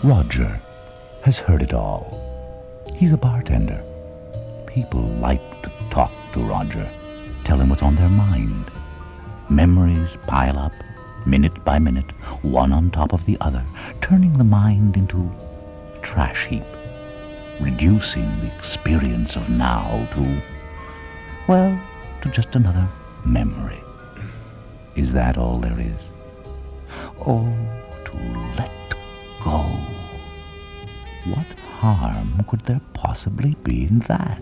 Roger has heard it all. He's a bartender. People like to talk to Roger, tell him what's on their mind. Memories pile up, minute by minute, one on top of the other, turning the mind into a trash heap, reducing the experience of now to just another memory. Is that all there is? Oh, to let go. What harm could there possibly be in that?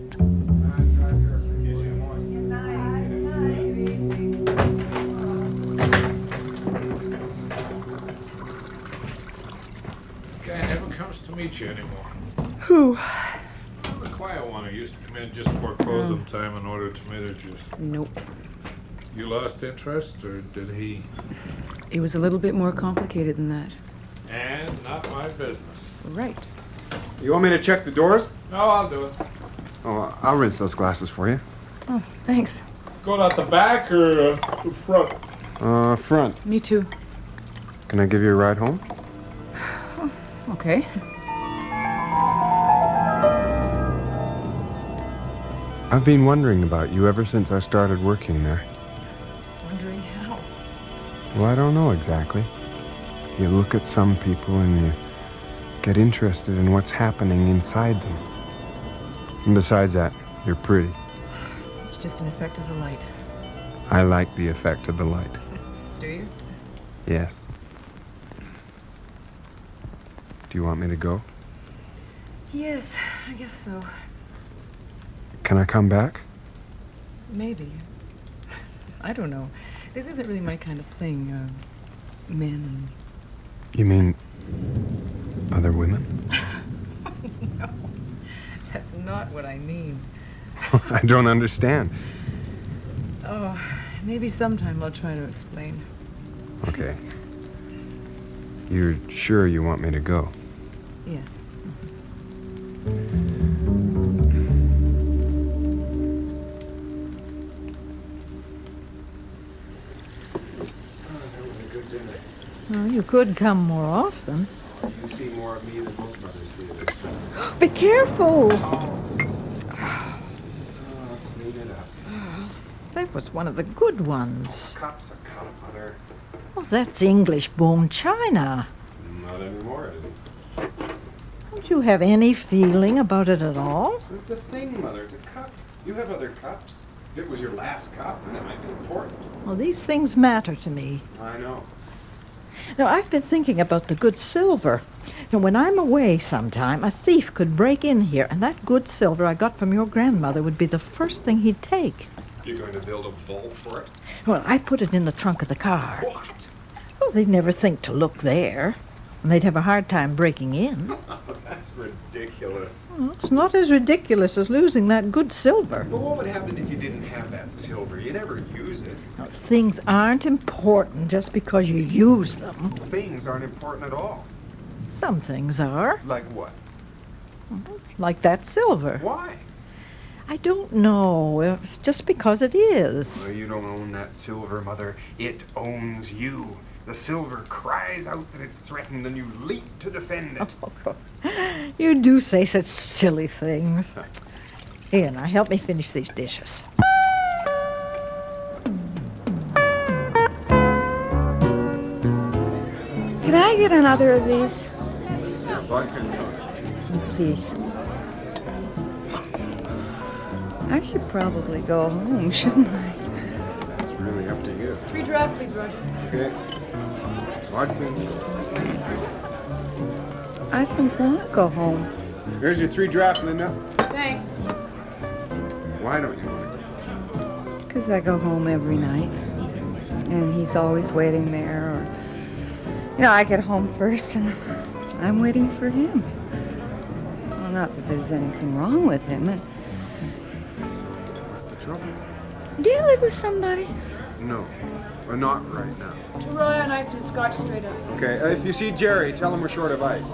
Guy never comes to meet you anymore. Who? The quiet one who used to come in just before closing time and order tomato juice. Nope. You lost interest, or did he? It was a little bit more complicated than that. And not my business. Right. You want me to check the doors? No, I'll do it. Oh, I'll rinse those glasses for you. Oh, thanks. Going out the back or the front? Front. Me too. Can I give you a ride home? Okay. I've been wondering about you ever since I started working there. Wondering how? Well, I don't know exactly. You look at some people and you get interested in what's happening inside them. And besides that, you're pretty. It's just an effect of the light. I like the effect of the light. Do you? Yes. Do you want me to go? Yes, I guess so. Can I come back? Maybe. I don't know. This isn't really my kind of thing. Men and... You mean other women? No, that's not what I mean. I don't understand. Oh, maybe sometime I'll try to explain. Okay. You're sure you want me to go? Yes. Well, you could come more often. You see more of me than most mothers see of this stuff. Be careful! Clean it up. That was one of the good ones. Cups are cut, Mother. Oh, that's English bone china. Not anymore, is it? Don't you have any feeling about it at all? It's a thing, Mother. It's a cup. You have other cups. If it was your last cup, then it might be important. Well, these things matter to me. I know. Now, I've been thinking about the good silver. Now, when I'm away sometime, a thief could break in here, and that good silver I got from your grandmother would be the first thing he'd take. You're going to build a vault for it? Well, I put it in the trunk of the car. What? Well, they'd never think to look there, and they'd have a hard time breaking in. That's ridiculous. Well, it's not as ridiculous as losing that good silver. Well, what would happen if you didn't have that silver? You'd never use it. Now, things aren't important just because you use them. Things aren't important at all. Some things are, Like what? like that silver. Why? I don't know. It's just because it is. Well, you don't own that silver, Mother. It owns you. The silver cries out that it's threatened, and you leap to defend it. You do say such silly things. Here, now, help me finish these dishes. Can I get another of these? Please. I should probably go home, shouldn't I? It's really up to you. 3 draft, please, Roger. Okay. Vodka. I don't want to go home. Here's your 3 draft, Linda. Thanks. Why don't you want to go? Because I go home every night. And he's always waiting there. Or, I get home first and I'm waiting for him. Well, not that there's anything wrong with him. What's the trouble? Do you live with somebody? No, not right now. 2 Royal on ice and a scotch straight up. Okay, if you see Jerry, tell him we're short of ice.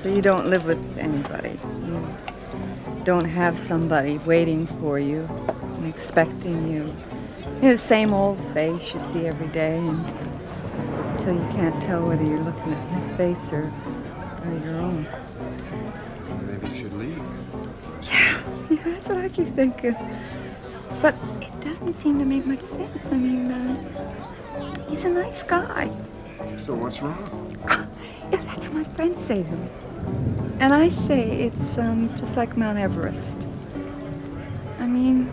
So you don't live with anybody. You don't have somebody waiting for you and expecting you. The same old face you see every day until you can't tell whether you're looking at his face or your own. Maybe you should leave. Yeah, that's what I keep thinking. But it doesn't seem to make much sense. I mean, he's a nice guy. So what's wrong? Yeah, that's what my friends say to me. And I say it's just like Mount Everest. I mean,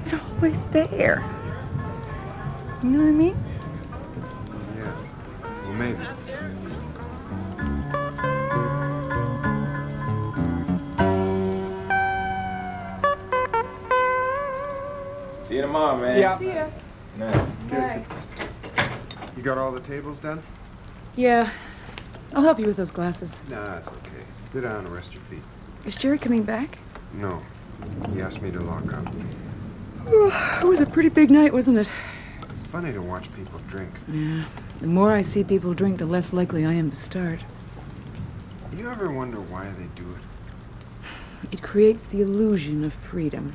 he's always there. You know what I mean? Yeah, well, maybe. See you tomorrow, man. Yeah. See ya. Night. You got all the tables done? Yeah. I'll help you with those glasses. Nah, it's okay. Sit down and rest your feet. Is Jerry coming back? No. He asked me to lock up. It was a pretty big night, wasn't it? It's funny to watch people drink. Yeah. The more I see people drink, the less likely I am to start. You ever wonder why they do it? It creates the illusion of freedom.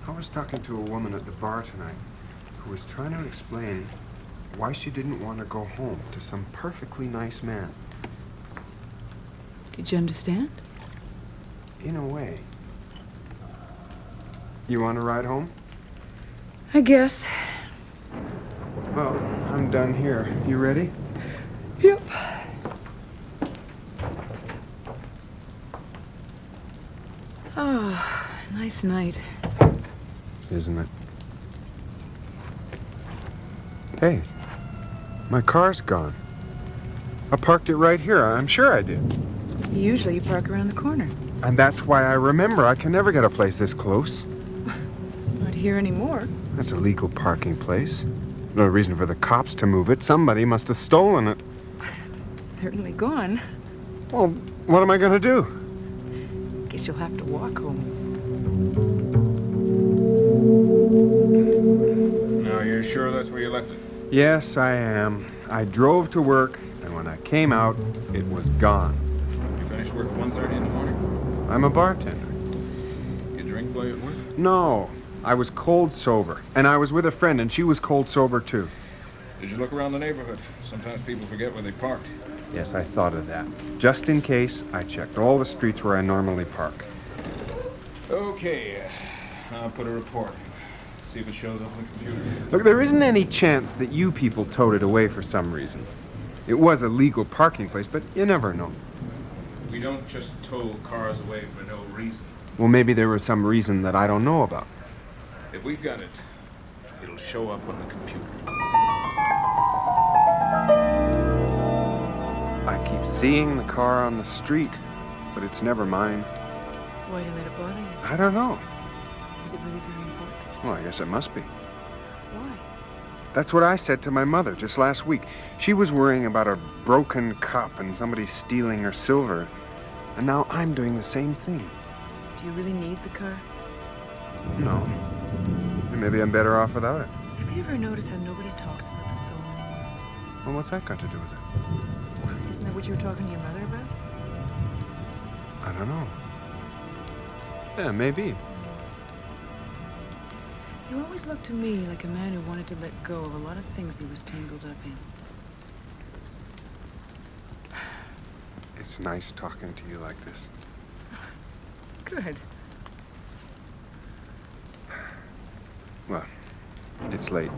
I was talking to a woman at the bar tonight who was trying to explain why she didn't want to go home to some perfectly nice man. Did you understand? In a way. You want to ride home? I guess. Well, I'm done here. You ready? Yep. Oh, nice night. Isn't it? Hey, my car's gone. I parked it right here. I'm sure I did. Usually you park around the corner. And that's why I remember I can never get a place this close. It's not here anymore. That's a legal parking place. No reason for the cops to move it. Somebody must have stolen it. It's certainly gone. Well, what am I going to do? Guess you'll have to walk home. Now, you're sure that's where you left it? Yes, I am. I drove to work, and when I came out, it was gone. You finished work at 1:30 in the morning? I'm a bartender. You drink while you're at work? No, I was cold sober, and I was with a friend, and she was cold sober too. Did you look around the neighborhood? Sometimes people forget where they parked. Yes, I thought of that. Just in case, I checked all the streets where I normally park. Okay, I'll put a report. See if it shows up on the computer. Look, there isn't any chance that you people towed it away for some reason. It was a legal parking place, but you never know. We don't just tow cars away for no reason. Well, maybe there was some reason that I don't know about. If we've got it, it'll show up on the computer. I keep seeing the car on the street, but it's never mine. Why do you let it bother you? I don't know. Is it really very important? Well, I guess it must be. Why? That's what I said to my mother just last week. She was worrying about a broken cup and somebody stealing her silver. And now I'm doing the same thing. Do you really need the car? No. Maybe I'm better off without it. Have you ever noticed how nobody talks about the soul anymore? Well, what's that got to do with it? Isn't that what you were talking to your mother about? I don't know. Yeah, maybe. You always looked to me like a man who wanted to let go of a lot of things he was tangled up in. It's nice talking to you like this. Good. Well, it's late.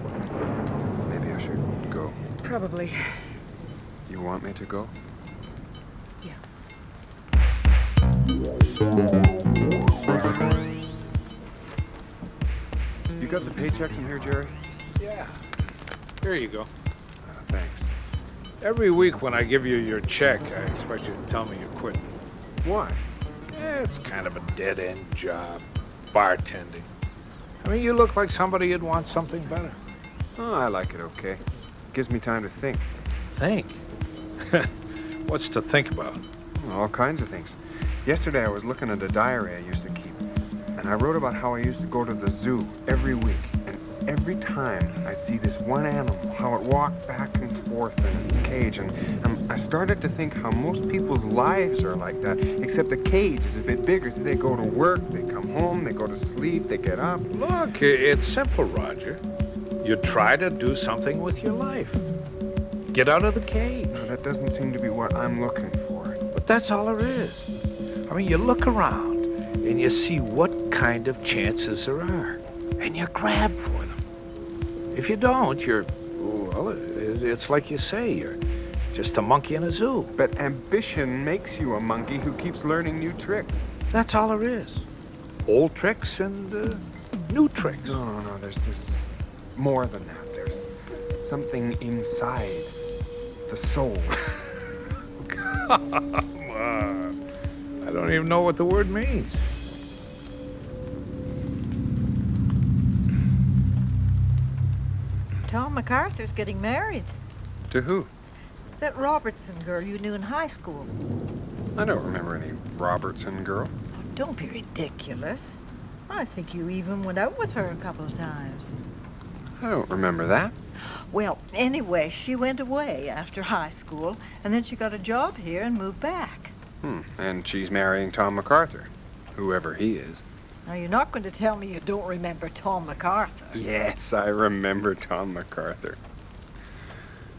Maybe I should go. Probably. You want me to go? Yeah. You got the paychecks in here, Jerry? Yeah. Here you go. Thanks. Every week when I give you your check, I expect you to tell me you're quitting. Why? It's kind of a dead-end job, bartending. I mean, you look like somebody who'd want something better. Oh, I like it okay. Gives me time to think. Think? What's to think about? All kinds of things. Yesterday I was looking at a diary I used to keep. And I wrote about how I used to go to the zoo every week. And every time I'd see this one animal, how it walked back and forth in its cage. And I started to think how most people's lives are like that, except the cage is a bit bigger. So they go to work, they come home, they go to sleep, they get up. Look, it's simple, Roger. You try to do something with your life. Get out of the cage. No, that doesn't seem to be what I'm looking for. But that's all there is. I mean, you look around and you see what kind of chances there are, and you grab for them. If you don't, well, it's like you say, you're just a monkey in a zoo. But ambition makes you a monkey who keeps learning new tricks. That's all there is. Old tricks and new tricks. No, there's more than that. There's something inside the soul. Come on. I don't even know what the word means. Tom MacArthur's getting married. To who? That Robertson girl you knew in high school. I don't remember any Robertson girl. Don't be ridiculous. I think you even went out with her a couple of times. I don't remember that. Well, anyway, she went away after high school, and then she got a job here and moved back. And she's marrying Tom MacArthur, whoever he is. Now, you're not going to tell me you don't remember Tom MacArthur. Yes, I remember Tom MacArthur.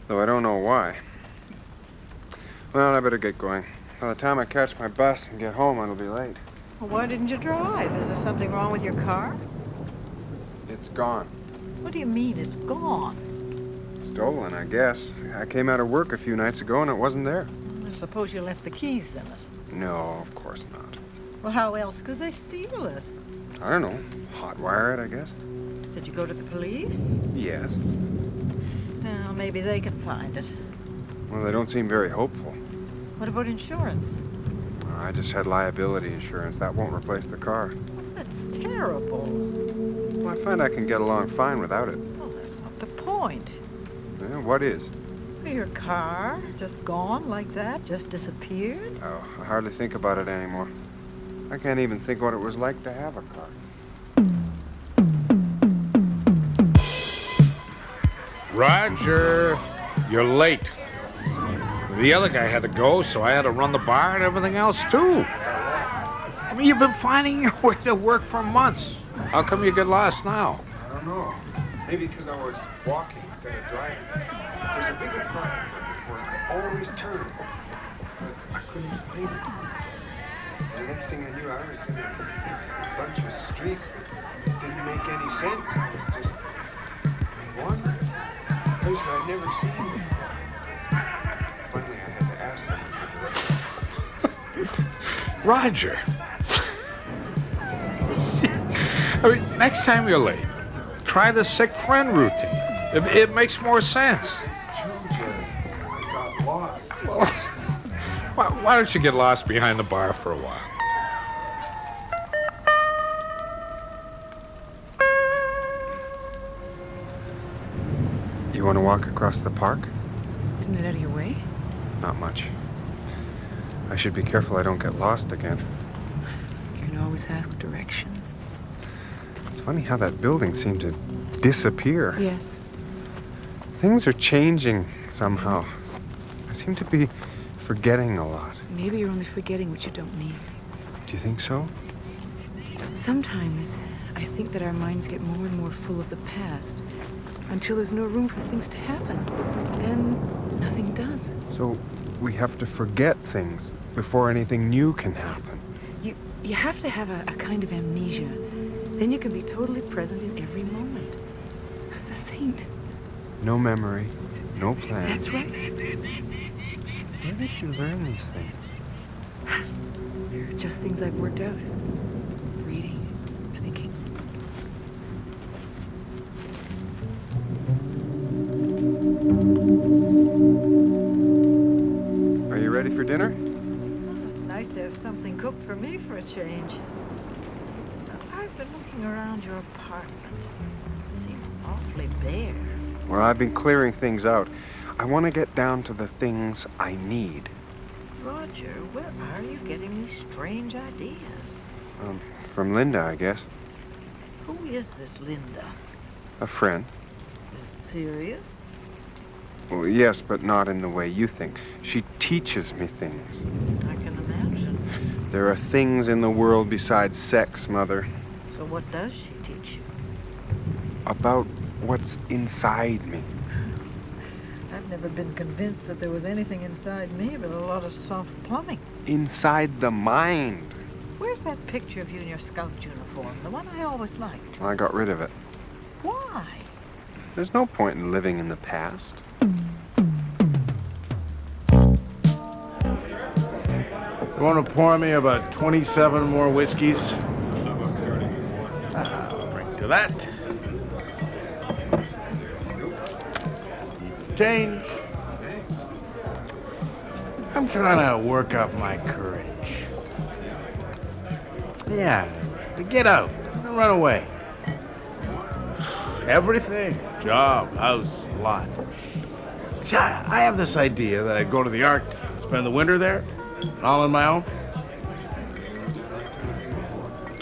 Though I don't know why. Well, I better get going. By the time I catch my bus and get home, it'll be late. Well, why didn't you drive? Is there something wrong with your car? It's gone. What do you mean it's gone? Stolen, I guess. I came out of work a few nights ago and it wasn't there. I suppose you left the keys in it. No, of course not. Well, how else could they steal it? I don't know. Hotwire it, I guess. Did you go to the police? Yes. Well, maybe they can find it. Well, they don't seem very hopeful. What about insurance? I just had liability insurance. That won't replace the car. That's terrible. Well, I find I can get along fine without it. Well, that's not the point. Yeah, what is? Your car just gone like that? Just disappeared? Oh, I hardly think about it anymore. I can't even think what it was like to have a car. Roger, you're late. The other guy had to go, so I had to run the bar and everything else, too. I mean, you've been finding your way to work for months. How come you get lost now? I don't know. Maybe because I was walking instead of driving. There's a bigger part where I always turn, but I couldn't find it. The next thing I knew, I was in a bunch of streets that didn't make any sense. I was just wandering. A place I'd never seen before. Finally, I had to ask them for directions. Roger. I mean, next time you're late, try the sick friend routine. It makes more sense. It's true, Jerry. I got lost. Well, why don't you get lost behind the bar for a while? You want to walk across the park? Isn't it out of your way? Not much. I should be careful I don't get lost again. You can always ask directions. It's funny how that building seemed to disappear. Yes. Things are changing somehow. I seem to be forgetting a lot. Maybe you're only forgetting what you don't need. Do you think so? Sometimes I think that our minds get more and more full of the past until there's no room for things to happen. Then nothing does. So we have to forget things before anything new can happen. You have to have a kind of amnesia. Then you can be totally present in every moment. A saint. No memory, no plan. That's right. Where did you learn these things? They're just things I've worked out. Reading, thinking. Are you ready for dinner? Oh, it's nice to have something cooked for me for a change. I've been looking around your apartment. Seems awfully bare. Well, I've been clearing things out. I want to get down to the things I need. Roger, where are you getting these strange ideas? From Linda, I guess. Who is this Linda? A friend. Is it serious? Well, yes, but not in the way you think. She teaches me things. I can imagine. There are things in the world besides sex, Mother. So what does she teach you? About what's inside me. I've never been convinced that there was anything inside me but a lot of soft plumbing. Inside the mind. Where's that picture of you in your scout uniform? The one I always liked. I got rid of it. Why? There's no point in living in the past. You want to pour me about 27 more whiskeys? How about starting with one? I'll bring to that. Change. Thanks. I'm trying to work up my courage. Yeah, to get out, to run away. Everything. Job, house, lot. See, I have this idea that I'd go to the Arctic, spend the winter there, all on my own.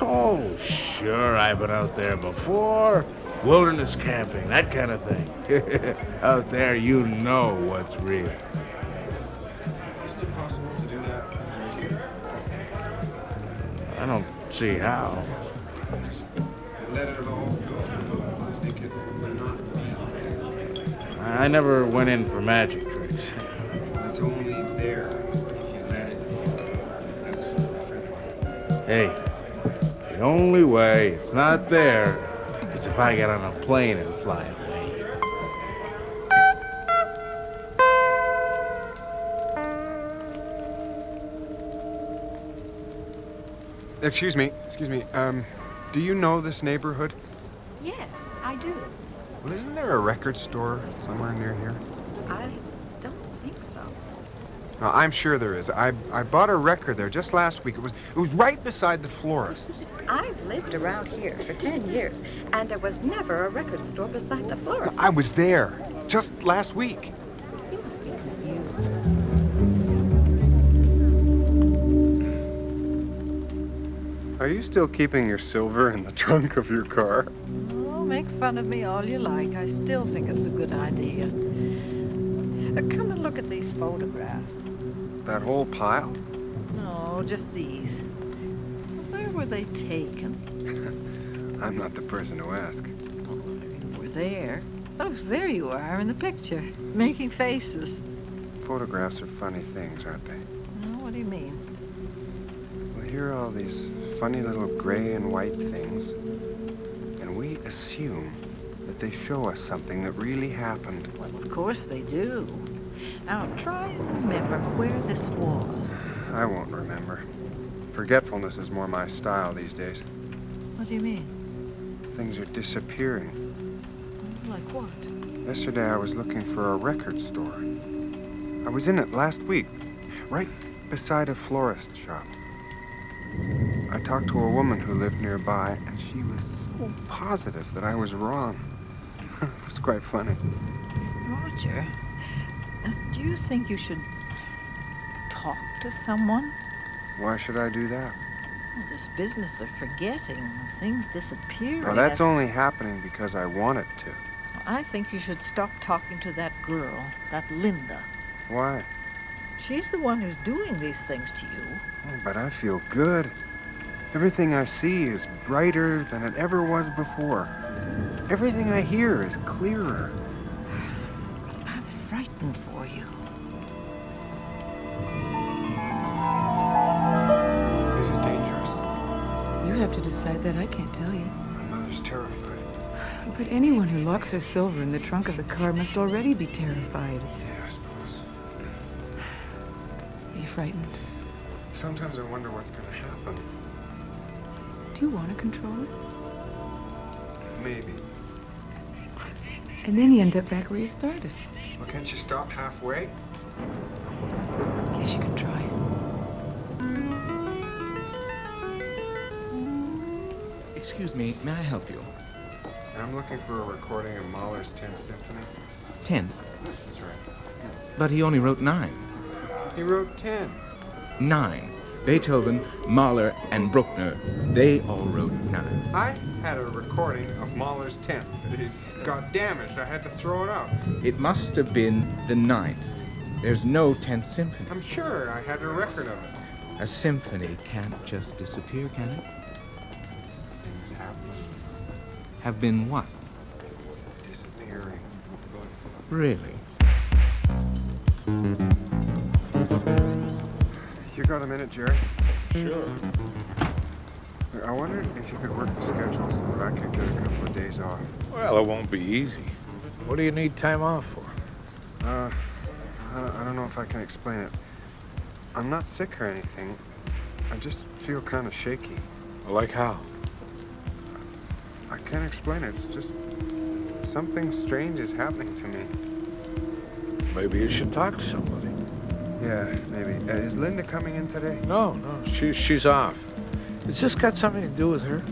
Oh, sure, I've been out there before. Wilderness camping, that kind of thing. Out there, you know what's real. Isn't it possible to do that right here? I don't see how. Just let it all go. Make it not real. I never went in for magic tricks. It's only there if you let it. That's what my friend wants. Hey, the only way it's not there is if I get on a plane and fly away. Excuse me. Do you know this neighborhood? Yes, I do. Well, isn't there a record store somewhere near here? I don't think so. No, I'm sure there is. I bought a record there just last week. It was right beside the florist. I've lived around here for 10 years, and there was never a record store beside the florist. I was there just last week. You must be confused. Are you still keeping your silver in the trunk of your car? Oh, make fun of me all you like. I still think it's a good idea. Come and look at these photographs. That whole pile? No, just these. Where were they taken? I'm not the person to ask. We're there. Oh, there you are in the picture, making faces. Photographs are funny things, aren't they? Oh, what do you mean? Well, here are all these funny little gray and white things, and we assume that they show us something that really happened. Well, of course they do. Now, try and remember where this was. I won't remember. Forgetfulness is more my style these days. What do you mean? Things are disappearing. Like what? Yesterday I was looking for a record store. I was in it last week, right beside a florist shop. I talked to a woman who lived nearby, and she was so positive that I was wrong. It was quite funny. Roger, do you think you should talk to someone? Why should I do that? Well, this business of forgetting, things disappearing. Well, that's only happening because I want it to. I think you should stop talking to that girl, that Linda. Why? She's the one who's doing these things to you. Oh, but I feel good. Everything I see is brighter than it ever was before. Everything I hear is clearer. I'm frightened for you. Is it dangerous? You have to decide that. I can't tell you. My mother's terrified. But anyone who locks their silver in the trunk of the car must already be terrified. Yeah, I suppose. Are you frightened? Sometimes I wonder what's going to happen. Do you want to control it? Maybe. And then you end up back where you started. Well, can't you stop halfway? Guess you can try. Excuse me, may I help you? I'm looking for a recording of Mahler's 10th Symphony. 10. That's right. But he only wrote 9. He wrote 10. 9. Beethoven, Mahler, and Bruckner, they all wrote 9. I had a recording of Mahler's 10th. It got damaged. I had to throw it out. It must have been the 9th. There's no 10th symphony. I'm sure I had a record of it. A symphony can't just disappear, can it? Things happen. Have been what? Disappearing. Really? You got a minute, Jerry? Sure. I wondered if you could work the schedule so that I could get a couple of days off. Well, it won't be easy. What do you need time off for? I don't know if I can explain it. I'm not sick or anything. I just feel kind of shaky. Like how? I can't explain it. It's just something strange is happening to me. Maybe you should talk to somebody. Yeah, maybe. Is Linda coming in today? No, she's off. Has this got something to do with her?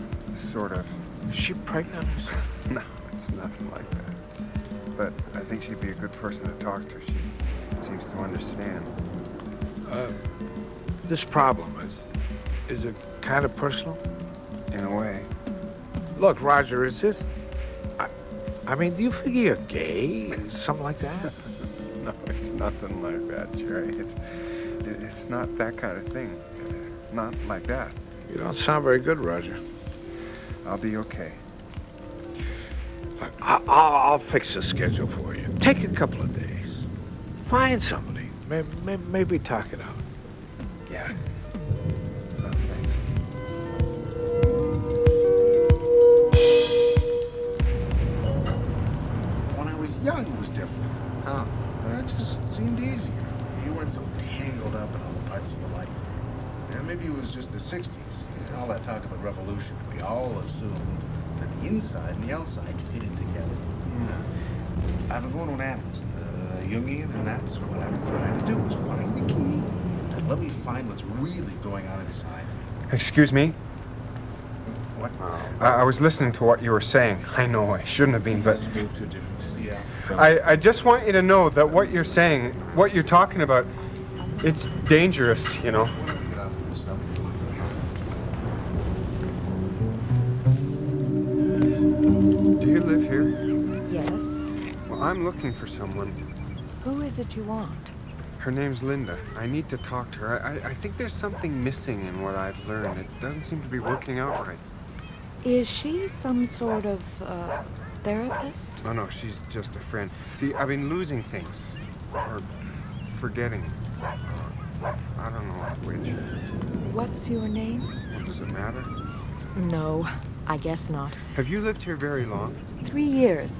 Sort of. Is she pregnant or something? No, it's nothing like that. But I think she'd be a good person to talk to. She seems to understand. This problem is it kind of personal? In a way. Look, Roger, is this... I mean, do you figure you're gay? Something like that? No, it's nothing like that, Jerry. It's not that kind of thing. Not like that. You don't sound very good, Roger. I'll be okay. Look, I'll fix the schedule for you. Take a couple of days. Find somebody. Maybe talk it out. Yeah. Oh, thanks. When I was young, it was different. Huh? It just seemed easier. You weren't so tangled up in all the parts of your life. Yeah, maybe it was just the 60s. All that talk about revolution. We all assumed that the inside and the outside fitted together. Yeah. I've been going to an analyst, Jungian, and that's what I've been trying to do, is find the key and let me find what's really going on inside. Excuse me? What? I was listening to what you were saying. I know I shouldn't have been, but... Let's move to a different... Yeah. I just want you to know that what you're saying, what you're talking about, it's dangerous, you know. Do you live here? Yes. Well, I'm looking for someone. Who is it you want? Her name's Linda. I need to talk to her. I think there's something missing in what I've learned. It doesn't seem to be working out right. Is she some sort of therapist? Oh, no, she's just a friend. See, I've been losing things. Or forgetting. I don't know which. What's your name? Well, does it matter? No, I guess not. Have you lived here very long? 3 years.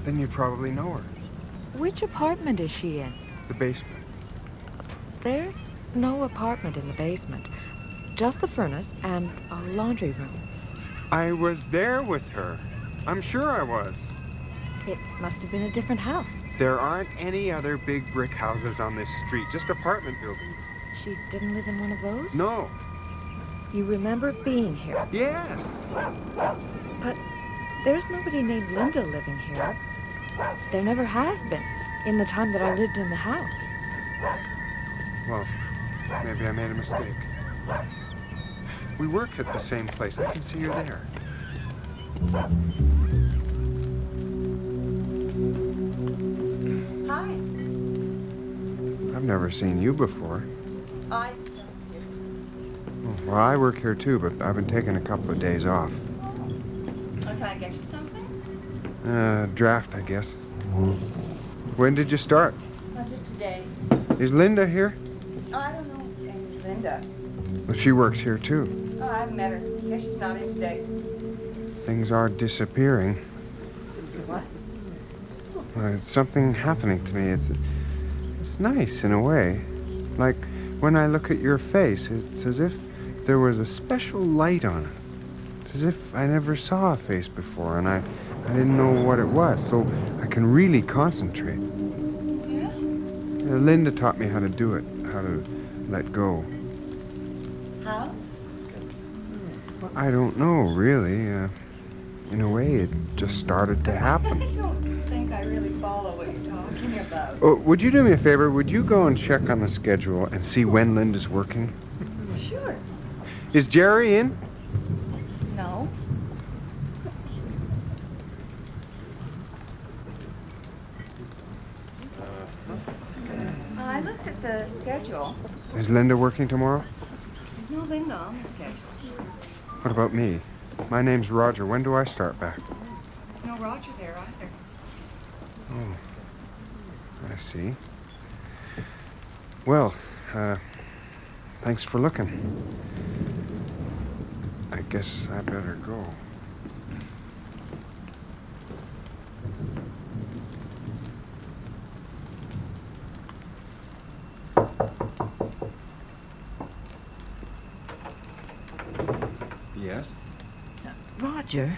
Then you probably know her. Which apartment is she in? The basement. There's no apartment in the basement. Just the furnace and a laundry room. I was there with her. I'm sure I was. It must have been a different house. There aren't any other big brick houses on this street, just apartment buildings. She didn't live in one of those? No. You remember being here? Yes. But there's nobody named Linda living here. There never has been, in the time that I lived in the house. Well, maybe I made a mistake. We work at the same place. I can see you're there. Hi. I've never seen you before. I. Well, I work here too, but I've been taking a couple of days off. Can I get you something? Draft, I guess. When did you start? Not just today. Is Linda here? Oh, I don't know any Linda. Well, she works here too. Oh, I haven't met her. Guess she's not in today. Things are disappearing. What? It's something happening to me. It's nice in a way. Like when I look at your face, it's as if there was a special light on it. It's as if I never saw a face before and I didn't know what it was, so I can really concentrate. Yeah? Linda taught me how to do it, how to let go. How? Well, I don't know, really. In a way, it just started to happen. I don't think I really follow what you're talking about. Oh, would you do me a favor? Would you go and check on the schedule and see when Linda's working? Sure. Is Jerry in? No. I looked at the schedule. Is Linda working tomorrow? There's no Linda on the schedule. What about me? My name's Roger. When do I start back? There's no Roger there either. Oh, I see. Well, thanks for looking. I guess I better go. Yes? Roger,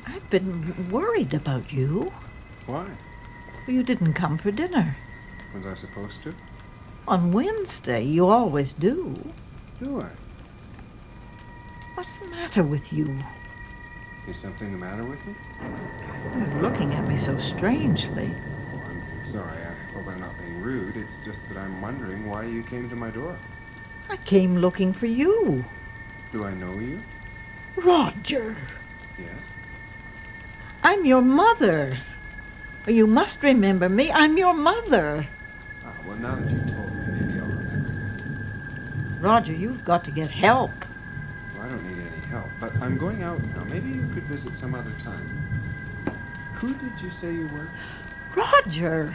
I've been worried about you. Why? You didn't come for dinner. Was I supposed to? On Wednesday, you always do. Do I? What's the matter with you? Is something the matter with me? You're looking at me so strangely. Oh, I'm sorry. I hope I'm not being rude. It's just that I'm wondering why you came to my door. I came looking for you. Do I know you? Roger, Yes. I'm your mother. You must remember me. I'm your mother. Ah, well, now that you've told me, maybe I'll remember. Roger, you've got to get help. Well, I don't need any help, but I'm going out now. Maybe you could visit some other time. Who did you say you were? Roger!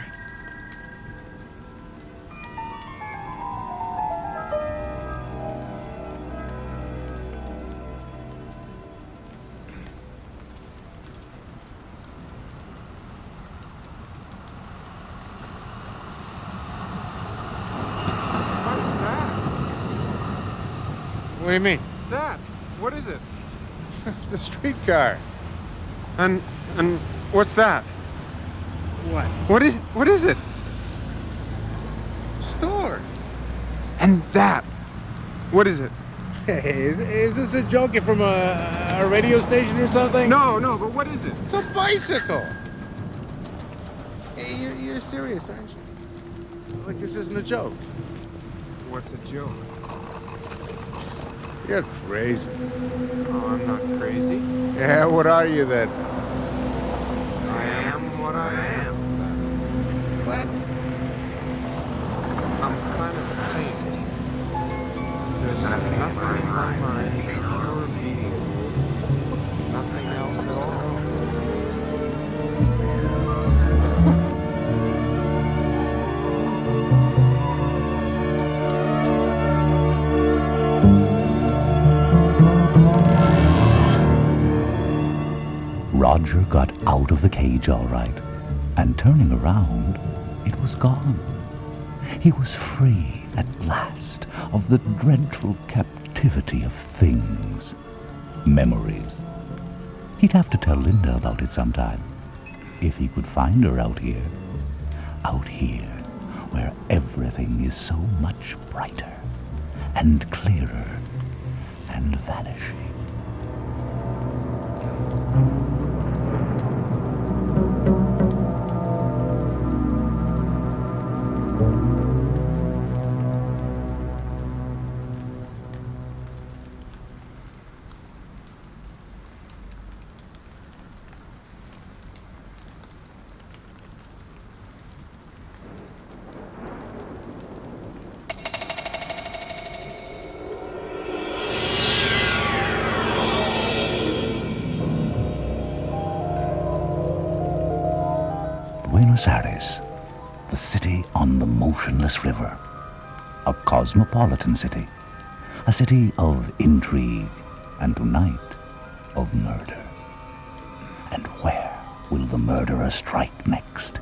What do you mean? That. What is it? It's a streetcar. And what's that? What? What is it? Store. And that. What is it? Hey, is this a joke? You're from a radio station or something? No, but what is it? It's a bicycle. Hey, you're serious, aren't you? Like this isn't a joke. What's a joke? You're crazy. Oh, I'm not crazy. Yeah, what are you then? I am what I am. What? I'm kind of a saint. There's nothing in my mind pure being. Nothing else at all. Roger got out of the cage all right, and turning around, it was gone. He was free at last of the dreadful captivity of things, memories. He'd have to tell Linda about it sometime, if he could find her out here where everything is so much brighter and clearer and vanishing. Buenos Aires, the city on the motionless river, a cosmopolitan city, a city of intrigue, and tonight of murder. And where will the murderer strike next?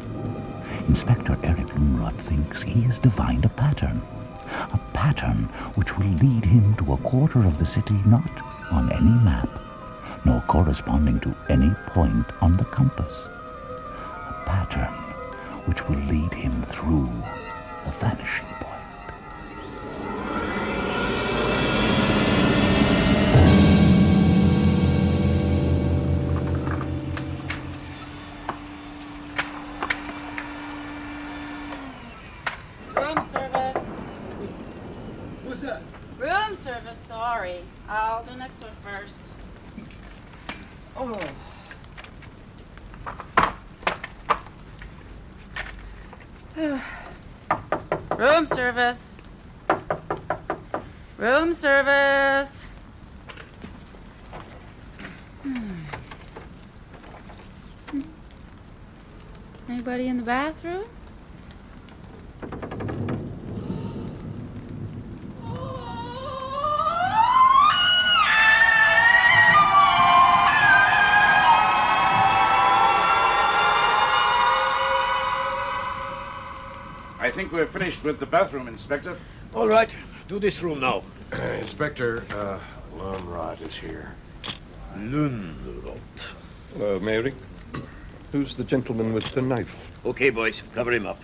Inspector Eric Lumrod thinks he has divined a pattern which will lead him to a quarter of the city not on any map, nor corresponding to any point on the compass. A pattern which will lead him through the vanishing point. Room service. What's that? Room service, sorry. Room service. Room service. Anybody in the bathroom? I think we're finished with the bathroom, Inspector. All right, do this room now. Inspector, Lundrod is here. Lundrod. Hello, Mary. Who's the gentleman with the knife? Okay, boys, cover him up.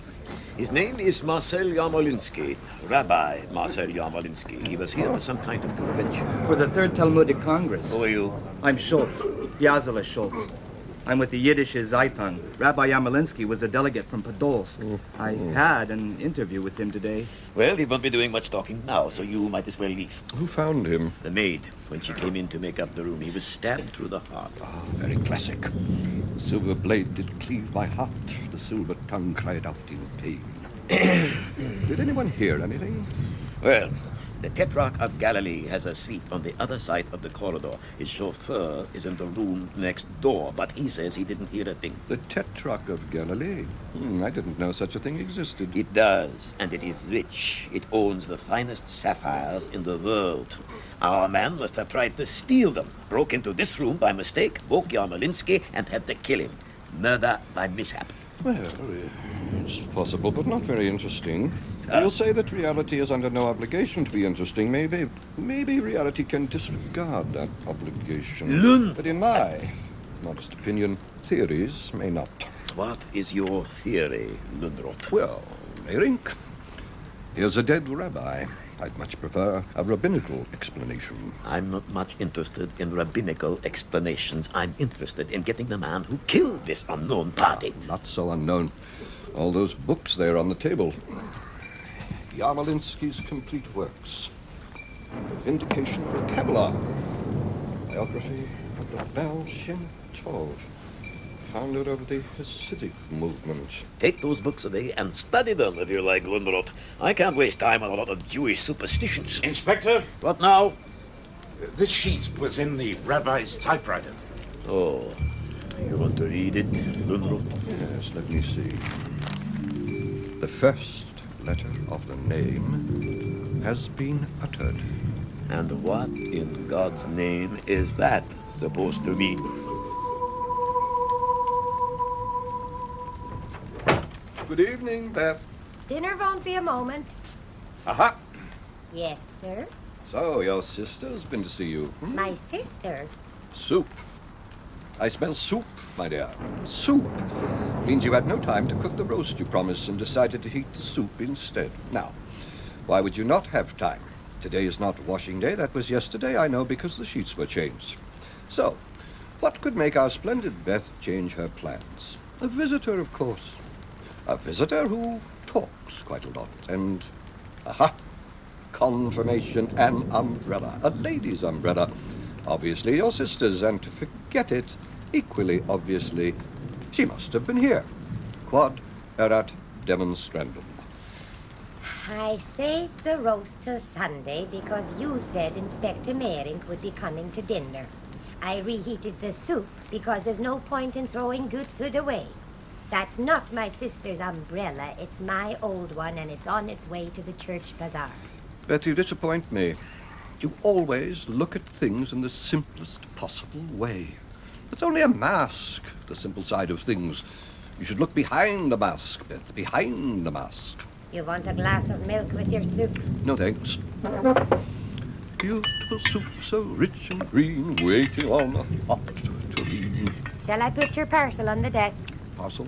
His name is Marcel Yarmolinsky, Rabbi Marcel Yarmolinsky. He was here for some kind of convention. For the Third Talmudic Congress. Who are you? I'm Schultz, Yazala Schultz. I'm with the Yiddish Zeitung. Rabbi Yarmolinsky was a delegate from Podolsk. I had an interview with him today. Well, he won't be doing much talking now, so you might as well leave. Who found him? The maid. When she came in to make up the room, he was stabbed through the heart. Ah, very classic. The silver blade did cleave my heart. The silver tongue cried out in pain. Did anyone hear anything? Well, the Tetrarch of Galilee has a suite on the other side of the corridor. His chauffeur is in the room next door, but he says he didn't hear a thing. The Tetrarch of Galilee? I didn't know such a thing existed. It does, and it is rich. It owns the finest sapphires in the world. Our man must have tried to steal them, broke into this room by mistake, woke Yarmolinsky, and had to kill him. Murder by mishap. Well, it's possible, but not very interesting. You'll say that reality is under no obligation to be interesting. Maybe reality can disregard that obligation. But in my modest opinion, theories may not. What is your theory, Lundroth? Well, Meyrink, here's a dead rabbi. I'd much prefer a rabbinical explanation. I'm not much interested in rabbinical explanations. I'm interested in getting the man who killed this unknown party. Not so unknown. All those books there on the table. Yarmolinsky's complete works. The Vindication of the Kabbalah. Biography of the Baal Shem Tov. Founder of the Hasidic movement. Take those books away and study them if you like, Lundroth. I can't waste time on a lot of Jewish superstitions. Inspector? What now? This sheet was in the rabbi's typewriter. Oh, you want to read it, Lundroth? Yes, let me see. The first letter of the name has been uttered. And what in God's name is that supposed to mean? Good evening, Beth. Dinner won't be a moment. Aha! Yes, sir. So, your sister's been to see you. My sister? Soup. I smell soup, my dear. Soup. Means you had no time to cook the roast you promised and decided to heat the soup instead. Now, why would you not have time? Today is not washing day. That was yesterday, I know, because the sheets were changed. So, what could make our splendid Beth change her plans? A visitor, of course. A visitor who talks quite a lot. And, aha, confirmation, an umbrella. A lady's umbrella. Obviously your sister's, and to forget it, equally obviously, she must have been here. Quod erat demonstrandum. I saved the roast till Sunday because you said Inspector Meyrink would be coming to dinner. I reheated the soup because there's no point in throwing good food away. That's not my sister's umbrella. It's my old one, and it's on its way to the church bazaar. Beth, you disappoint me. You always look at things in the simplest possible way. It's only a mask, the simple side of things. You should look behind the mask, Beth, behind the mask. You want a glass of milk with your soup? No, thanks. Beautiful soup, so rich and green, waiting on a hot tureen. Shall I put your parcel on the desk? Parcel?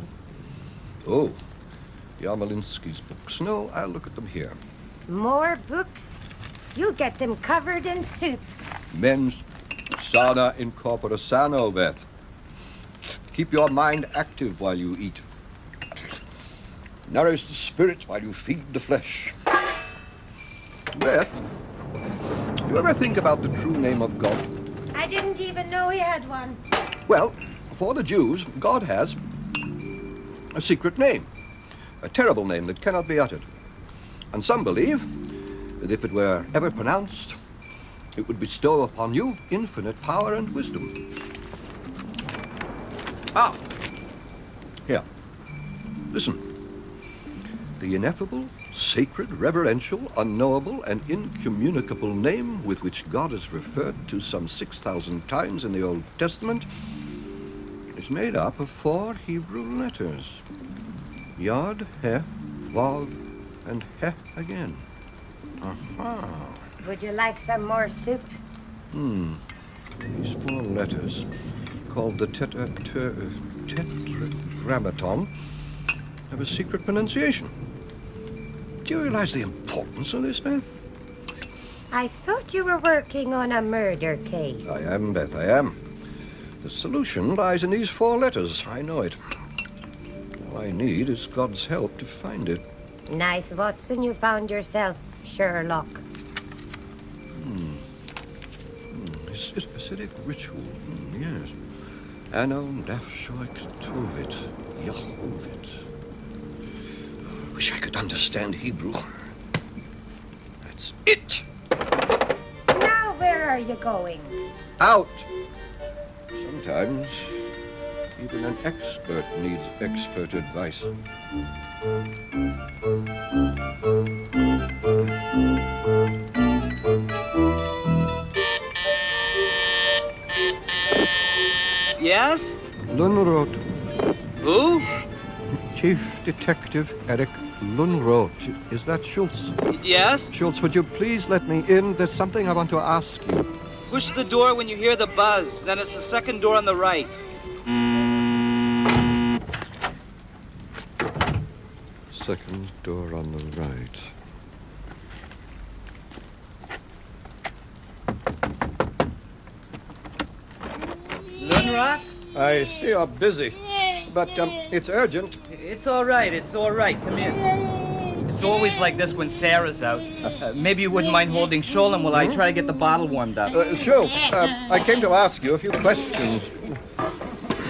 Oh, Yarmolinsky's books. No, I'll look at them here. More books? You'll get them covered in soup. Mens sana in corpore sano, Beth. Keep your mind active while you eat. Nourish the spirit while you feed the flesh. Beth, do you ever think about the true name of God? I didn't even know he had one. Well, for the Jews, God has a secret name, a terrible name that cannot be uttered. And some believe that if it were ever pronounced, it would bestow upon you infinite power and wisdom. Ah! Here. Listen. The ineffable, sacred, reverential, unknowable, and incommunicable name with which God is referred to some 6,000 times in the Old Testament is made up of 4 Hebrew letters. Yod, He, Vav, and He again. Aha. Would you like some more soup? These 4 letters, called the Tetragrammaton, have a secret pronunciation. Do you realize the importance of this, man? I thought you were working on a murder case. I am, Beth, I am. The solution lies in these 4 letters. I know it. All I need is God's help to find it. Nice, Watson, you found yourself, Sherlock. Hasidic ritual, yes. Ano Nafshoik Tovit, Yahovit. Wish I could understand Hebrew. That's it! Now where are you going? Out! Sometimes, even an expert needs expert advice. Yes? Lunroth. Who? Chief Detective Eric Lunroth. Is that Schultz? Yes? Schultz, would you please let me in? There's something I want to ask you. Push the door when you hear the buzz. Then it's the second door on the right. Second door on the right. Lunroth? I see you're busy, but it's urgent. It's all right. Come in. It's always like this when Sarah's out. Maybe you wouldn't mind holding Sholem while I try to get the bottle warmed up. Sure. I came to ask you a few questions.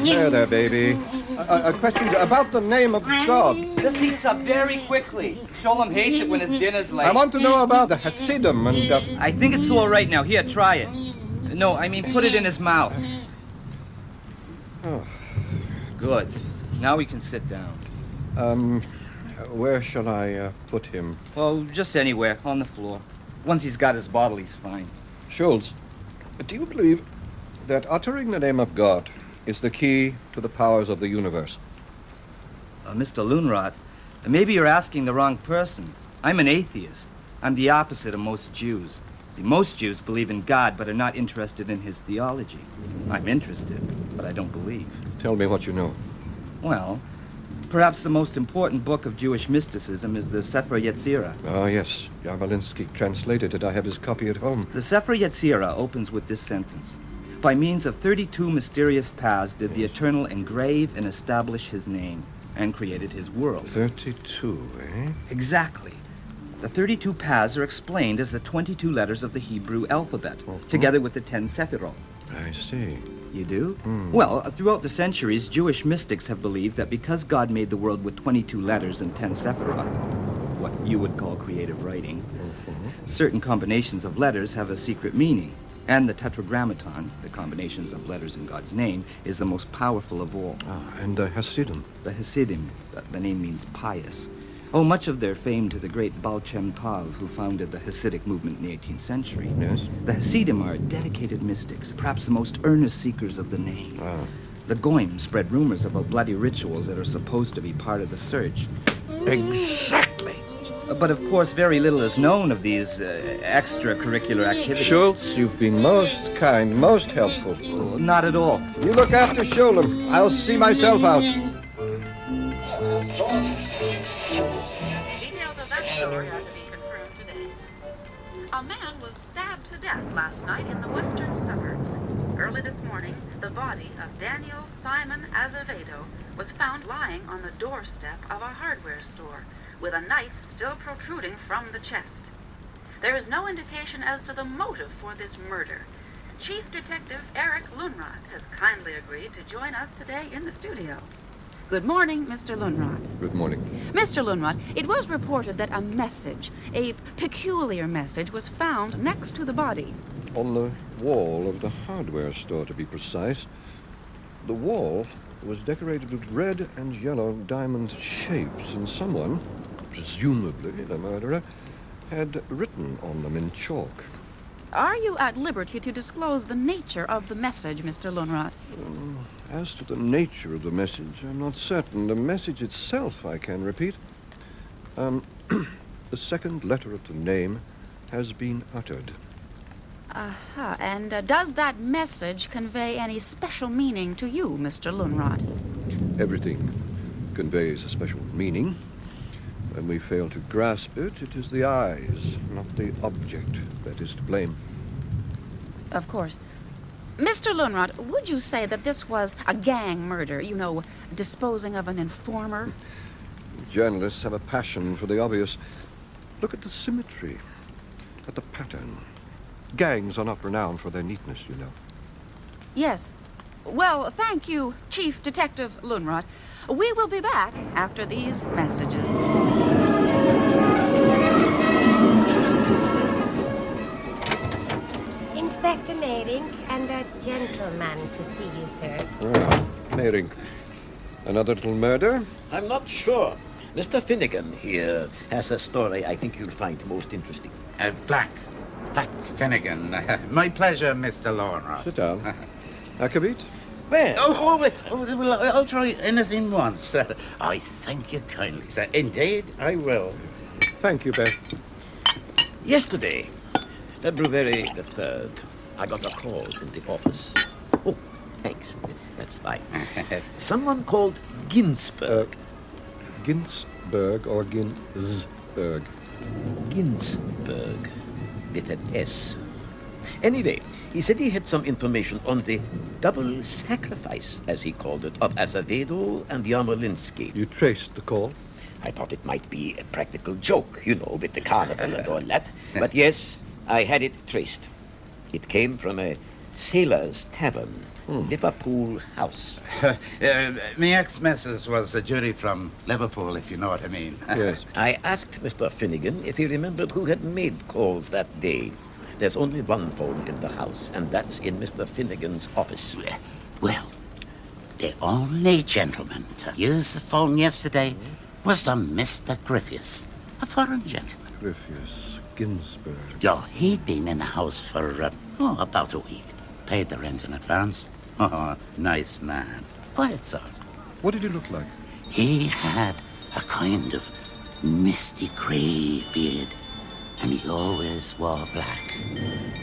There, baby. A question about the name of God. This heats up very quickly. Sholem hates it when his dinner's late. I want to know about the Hasidim and... I think it's all right now. Here, try it. No, I mean put it in his mouth. Oh. Good. Now we can sit down. Where shall I put him? Oh, just anywhere, on the floor. Once he's got his bottle, he's fine. Schultz, do you believe that uttering the name of God is the key to the powers of the universe? Mr. Lunroth, maybe you're asking the wrong person. I'm an atheist. I'm the opposite of most Jews. Most Jews believe in God, but are not interested in his theology. I'm interested, but I don't believe. Tell me what you know. Well, perhaps the most important book of Jewish mysticism is the Sefer Yetzirah. Ah, yes. Yarmolinsky translated it. I have his copy at home. The Sefer Yetzirah opens with this sentence. By means of 32 mysterious paths did the Eternal engrave and establish his name, and created his world. 32, eh? Exactly. The 32 paths are explained as the 22 letters of the Hebrew alphabet, together with the 10 Sephirot. I see. You do? Well, throughout the centuries, Jewish mystics have believed that because God made the world with 22 letters and 10 Sephirot, what you would call creative writing, certain combinations of letters have a secret meaning. And the Tetragrammaton, the combinations of letters in God's name, is the most powerful of all. And the Hasidim? The Hasidim, the name means pious. Oh, much of their fame to the great Baal Shem Tov, who founded the Hasidic movement in the 18th century. Yes? The Hasidim are dedicated mystics, perhaps the most earnest seekers of the name. The Goyim spread rumors about bloody rituals that are supposed to be part of the search. Exactly. But of course, very little is known of these extracurricular activities. Schultz, you've been most kind, most helpful. Not at all. You look after Sholem. I'll see myself out. Details of that story are to be confirmed today. A man was stabbed to death last night in the western suburbs. Early this morning, the body of Daniel Simon Azevedo was found lying on the doorstep of a hardware store, with a knife still protruding from the chest. There is no indication as to the motive for this murder. Chief Detective Eric Lunrod has kindly agreed to join us today in the studio. Good morning, Mr. Lunrod. Good morning. Mr. Lunrod, it was reported that a message, a peculiar message, was found next to the body. On the wall of the hardware store, to be precise. The wall was decorated with red and yellow diamond shapes, and someone, presumably the murderer, had written on them in chalk. Are you at liberty to disclose the nature of the message, Mr. Lunrod? As to the nature of the message, I'm not certain. The message itself I can repeat. The second letter of the name has been uttered. Aha, and does that message convey any special meaning to you, Mr. Lunrod? Everything conveys a special meaning. When we fail to grasp it, it is the eyes, not the object, that is to blame. Of course. Mr. Lunrod, would you say that this was a gang murder, you know, disposing of an informer? Journalists have a passion for the obvious. Look at the symmetry, at the pattern. Gangs are not renowned for their neatness, you know. Yes. Well, thank you, Chief Detective Lunrod. We will be back after these messages. Inspector Meyrink and a gentleman to see you, sir. Ah, Meyrink. Another little murder? I'm not sure. Mr. Finnegan here has a story I think you'll find most interesting. Black Finnegan. My pleasure, Mr. Lorna. Sit down. Akabit? Well... Well, I'll try anything once. I thank you kindly, sir. Indeed, I will. Thank you, Ben. Yesterday, February the 3rd, I got a call in the office. Oh, thanks. That's fine. Someone called Ginsberg. Ginsberg or Ginsberg? Ginsberg, with an S. Anyway, he said he had some information on the double sacrifice, as he called it, of Azevedo and Yarmolinsky. You traced the call? I thought it might be a practical joke, you know, with the carnival and all that. But yes, I had it traced. It came from a sailor's tavern, Liverpool House. My ex-missus was a jury from Liverpool, if you know what I mean. Yes. I asked Mr. Finnegan if he remembered who had made calls that day. There's only one phone in the house, and that's in Mr. Finnegan's office. Well, the only gentleman to use the phone yesterday was a Mr. Griffius, a foreign gentleman. Griffius, Ginsberg. Oh, he'd been in the house for, about a week. Paid the rent in advance. Oh, nice man. Quiet sort. What did he look like? He had a kind of misty grey beard, and he always wore black.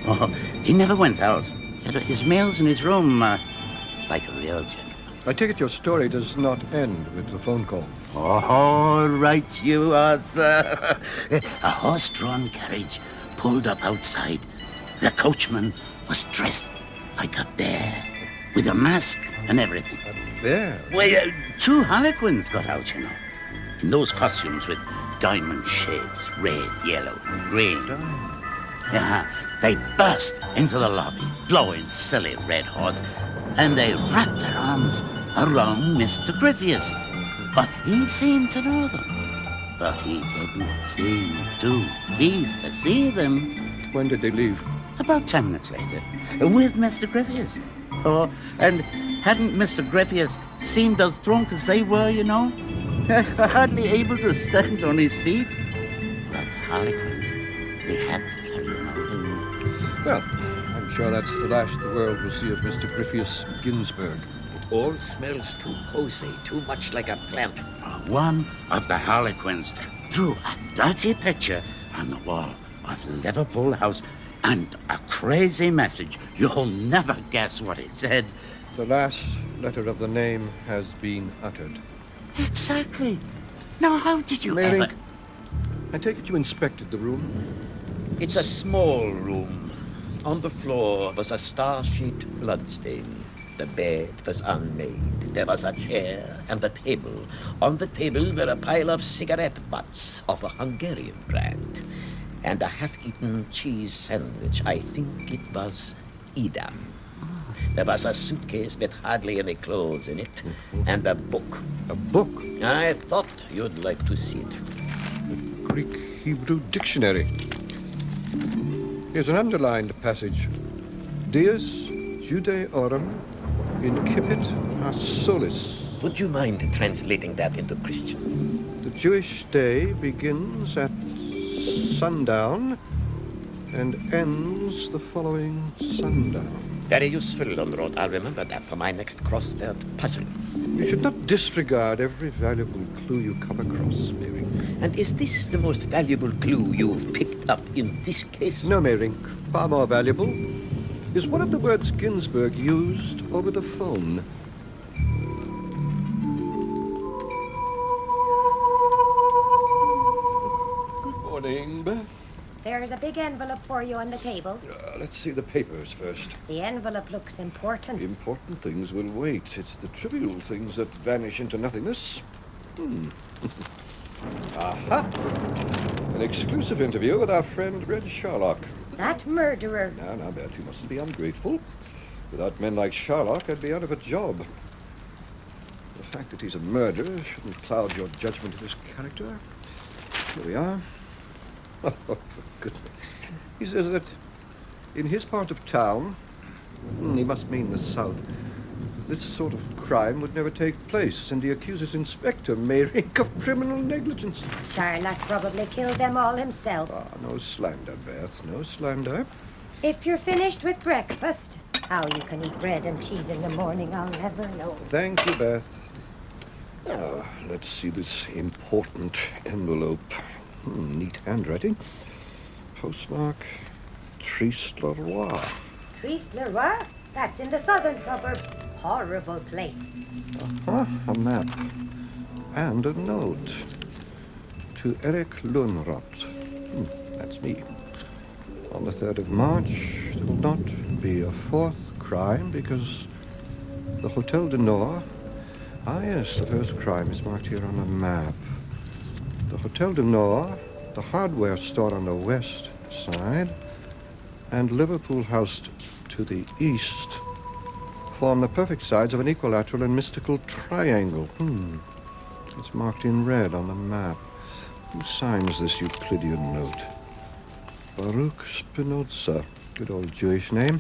Oh, he never went out. He had his meals in his room, like a real gentleman. I take it your story does not end with the phone call. Oh, right you are, sir. A horse-drawn carriage pulled up outside. The coachman was dressed like a bear, with a mask and everything. A bear? Well, two harlequins got out, you know, in those costumes with diamond shades, red, yellow, green. Yeah, they burst into the lobby, blowing silly red hot, and they wrapped their arms around Mr. Griffius. But he seemed to know them. But he didn't seem too pleased to see them. When did they leave? About 10 minutes later, with Mr. Griffius. Oh, and hadn't Mr. Griffius seemed as drunk as they were, you know? Hardly able to stand on his feet. But harlequins, they had to carry him out. Well, I'm sure that's the last the world will see of Mr. Griffius Ginsberg. It all smells too cozy, too much like a plant. One of the harlequins drew a dirty picture on the wall of Liverpool House and a crazy message. You'll never guess what it said. The last letter of the name has been uttered. Exactly. Now, how did you Meyrink, ever... I take it you inspected the room? It's a small room. On the floor was a star-shaped bloodstain. The bed was unmade. There was a chair and a table. On the table were a pile of cigarette butts of a Hungarian brand, and a half-eaten cheese sandwich. I think it was Edam. There was a suitcase with hardly any clothes in it, and a book. A book? I thought you'd like to see it. The Greek Hebrew dictionary. Here's an underlined passage. Deus Judaeorum incipit a solis. Would you mind translating that into Christian? The Jewish day begins at sundown and ends the following sundown. Very useful, Lonrod. I'll remember that for my next crossword puzzle. You should not disregard every valuable clue you come across, Meyrink. And is this the most valuable clue you've picked up in this case? No, Meyrink. Far more valuable is one of the words Ginsberg used over the phone. Good morning, Beth. There's a big envelope for you on the table. Let's see the papers first. The envelope looks important. Important things will wait. It's the trivial things that vanish into nothingness. Aha! An exclusive interview with our friend Red Sherlock. That murderer. Now, Beth, you mustn't be ungrateful. Without men like Sherlock, I'd be out of a job. The fact that he's a murderer shouldn't cloud your judgment of his character. Here we are. Oh, for goodness. He says that in his part of town, he must mean the South, this sort of crime would never take place, and he accuses Inspector Meyrink of criminal negligence. Sherlock probably killed them all himself. No slander, Beth, no slander. If you're finished with breakfast, how you can eat bread and cheese in the morning, I'll never know. Thank you, Beth. Let's see this important envelope. Neat handwriting. Postmark, Triste-le-Roi. Triste-le-Roi? That's in the southern suburbs. Horrible place. A map. And a note. To Eric Lunrot. That's me. On the 3rd of March, there will not be a fourth crime because the Hotel du Nord... yes, the first crime is marked here on the map. The Hotel du Nord, the hardware store on the west side, and Liverpool House to the east form the perfect sides of an equilateral and mystical triangle. It's marked in red on the map. Who signs this Euclidean note? Baruch Spinoza. Good old Jewish name.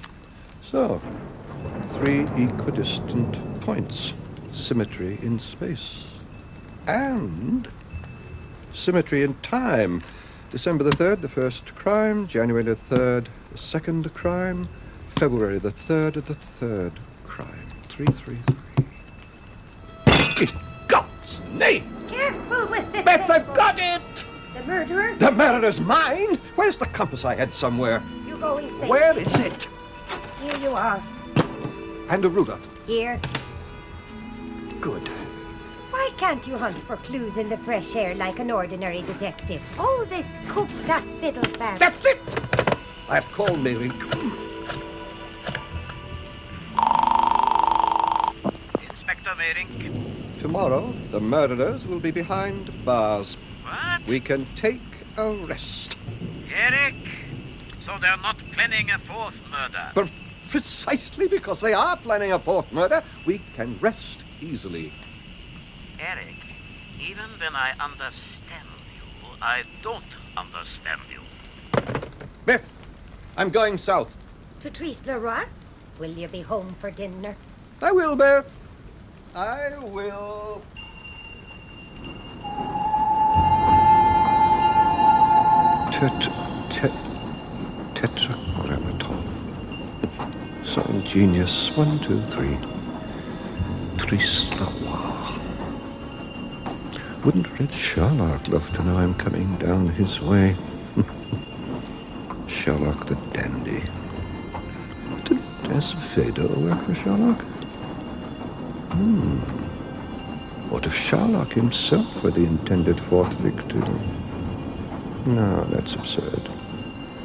So, 3 equidistant points. Symmetry in space. And symmetry in time. December the 3rd, the first crime. January the 3rd, the second crime. February the 3rd, the third crime. 333. In God's name! Careful with it. Beth, I've got it! The murderer? The murderer's mine? Where's the compass I had somewhere? You going safe? Where is it? Here you are. And a ruler. Here. Good. Why can't you hunt for clues in the fresh air like an ordinary detective? All this cooped-up fiddle-faddle. That's it! I've called Meyrink. Inspector Meyrink. Tomorrow, the murderers will be behind bars. What? We can take a rest. Eric, so they're not planning a fourth murder. But precisely because they are planning a fourth murder, we can rest easily. Eric, even when I understand you, I don't understand you. Biff, I'm going south. To Triste-le-Roi? Will you be home for dinner? I will, Biff. I will. Tetragrammaton. So ingenious. 1, 2, 3. Triste-le-Roi. Wouldn't Red Sherlock love to know I'm coming down his way? Sherlock the dandy. Did Azevedo work for Sherlock? What if Sherlock himself were the intended fourth victim? No, that's absurd.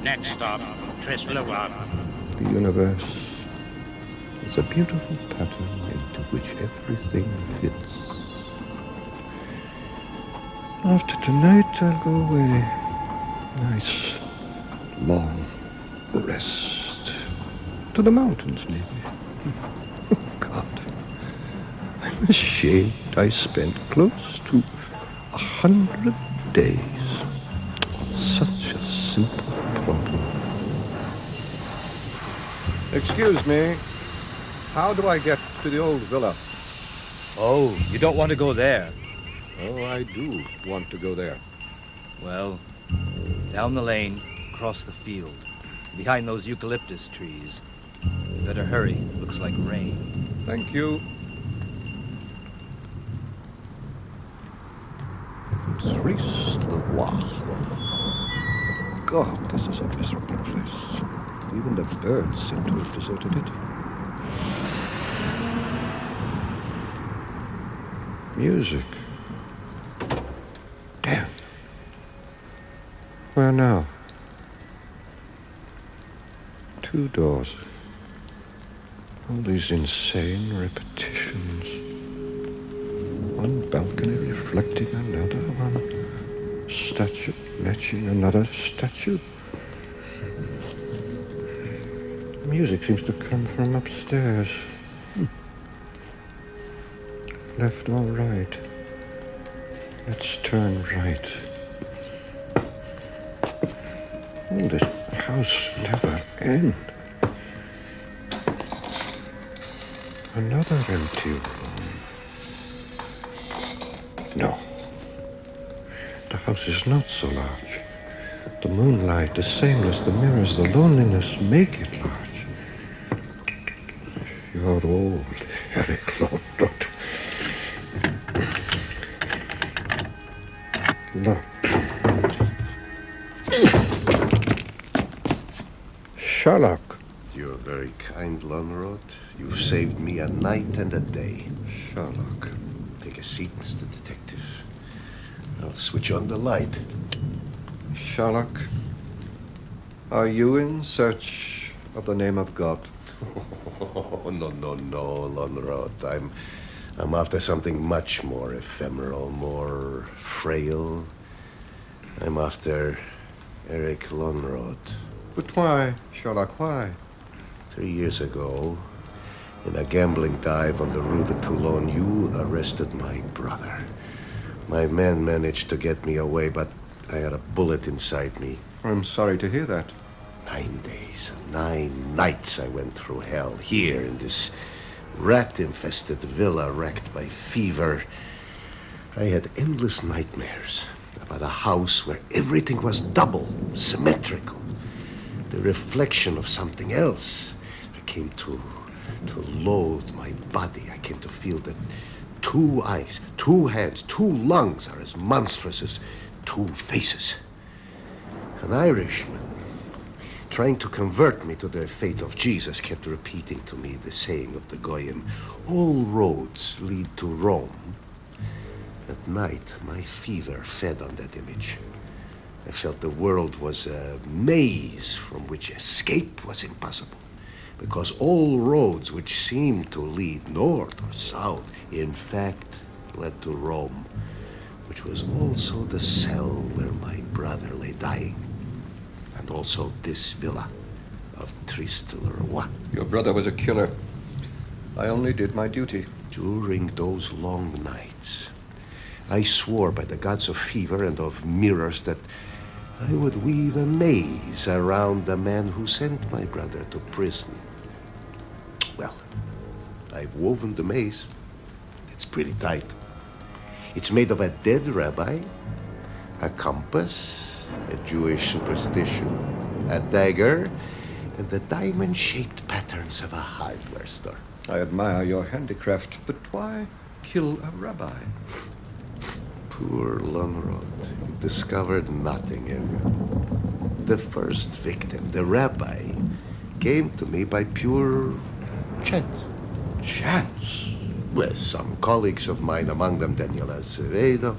Next stop, Triste-le-Roi. The universe is a beautiful pattern into which everything fits. After tonight, I'll go away. Nice, long rest. To the mountains, maybe. Oh, God. I'm ashamed I spent close to 100 days on such a simple problem. Excuse me. How do I get to the old villa? Oh, you don't want to go there. Oh, I do want to go there. Well, down the lane, across the field, behind those eucalyptus trees. You better hurry. Looks like rain. Thank you. Triste-le-voir. God, this is a miserable place. Even the birds seem to have deserted it. Music. Damn. Where now? 2 doors. All these insane repetitions. One balcony reflecting another, one statue matching another statue. The music seems to come from upstairs. Left or right? Let's turn right. Oh, this house never ends. Another empty room. No. The house is not so large. The moonlight, the sameness, the mirrors, the loneliness make it large. You're old, Eric Londrot. Look. Sherlock. You're very kind, Lonrod. You've saved me a night and a day. Sherlock. Take a seat, Mr. Detective. I'll switch on the light. Sherlock, are you in search of the name of God? Oh, no, Lonrod. I'm after something much more ephemeral, more frail. I'm after Eric Lonrod. But why, Sherlock, why? 3 years ago, in a gambling dive on the Rue de Toulon, you arrested my brother. My men managed to get me away, but I had a bullet inside me. I'm sorry to hear that. 9 days, 9 nights I went through hell, here in this rat-infested villa wrecked by fever. I had endless nightmares about a house where everything was double, symmetrical. The reflection of something else. I came to loathe my body. I came to feel that 2 eyes, 2 hands, 2 lungs are as monstrous as 2 faces. An Irishman, trying to convert me to the faith of Jesus, kept repeating to me the saying of the Goyim, all roads lead to Rome. At night, my fever fed on that image. I felt the world was a maze from which escape was impossible, because all roads which seemed to lead north or south, in fact, led to Rome, which was also the cell where my brother lay dying, and also this villa of Triste-le-Roi. Your brother was a killer. I only did my duty. During those long nights, I swore by the gods of fever and of mirrors that I would weave a maze around the man who sent my brother to prison. Well, I've woven the maze. It's pretty tight. It's made of a dead rabbi, a compass, a Jewish superstition, a dagger, and the diamond-shaped patterns of a hardware store. I admire your handicraft, but why kill a rabbi? Poor Lonrod. He discovered nothing, Edgar. The first victim, the rabbi, came to me by pure chance. Chance? With some colleagues of mine, among them Daniel Azevedo,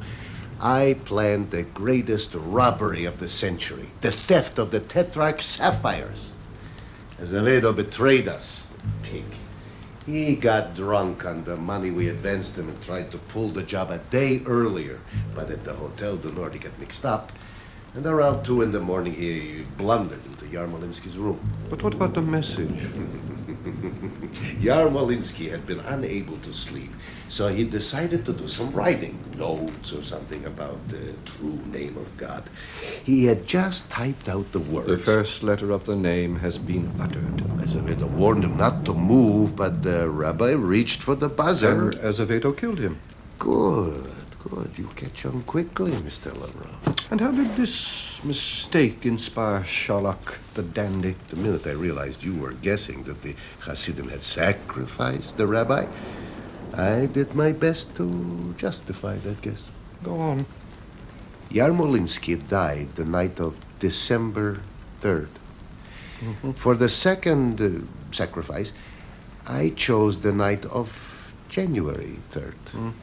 I planned the greatest robbery of the century, the theft of the Tetrarch sapphires. Azevedo betrayed us, the pig. He got drunk on the money we advanced him and tried to pull the job a day earlier. But at the Hotel du Nord, he got mixed up. And around 2 in the morning, he blundered into Yarmolinsky's room. But what about the message? Yarmolinsky had been unable to sleep, so he decided to do some writing, notes or something about the true name of God. He had just typed out the words. The first letter of the name has been uttered. Azevedo warned him not to move, but the rabbi reached for the buzzer. And Azevedo killed him. Good. You catch on quickly, Mr. Leroy. And how did this mistake inspire Sherlock the dandy? The minute I realized you were guessing that the Hasidim had sacrificed the rabbi, I did my best to justify that guess. Go on. Yarmolinsky died the night of December 3rd. For the second sacrifice, I chose the night of January 3rd.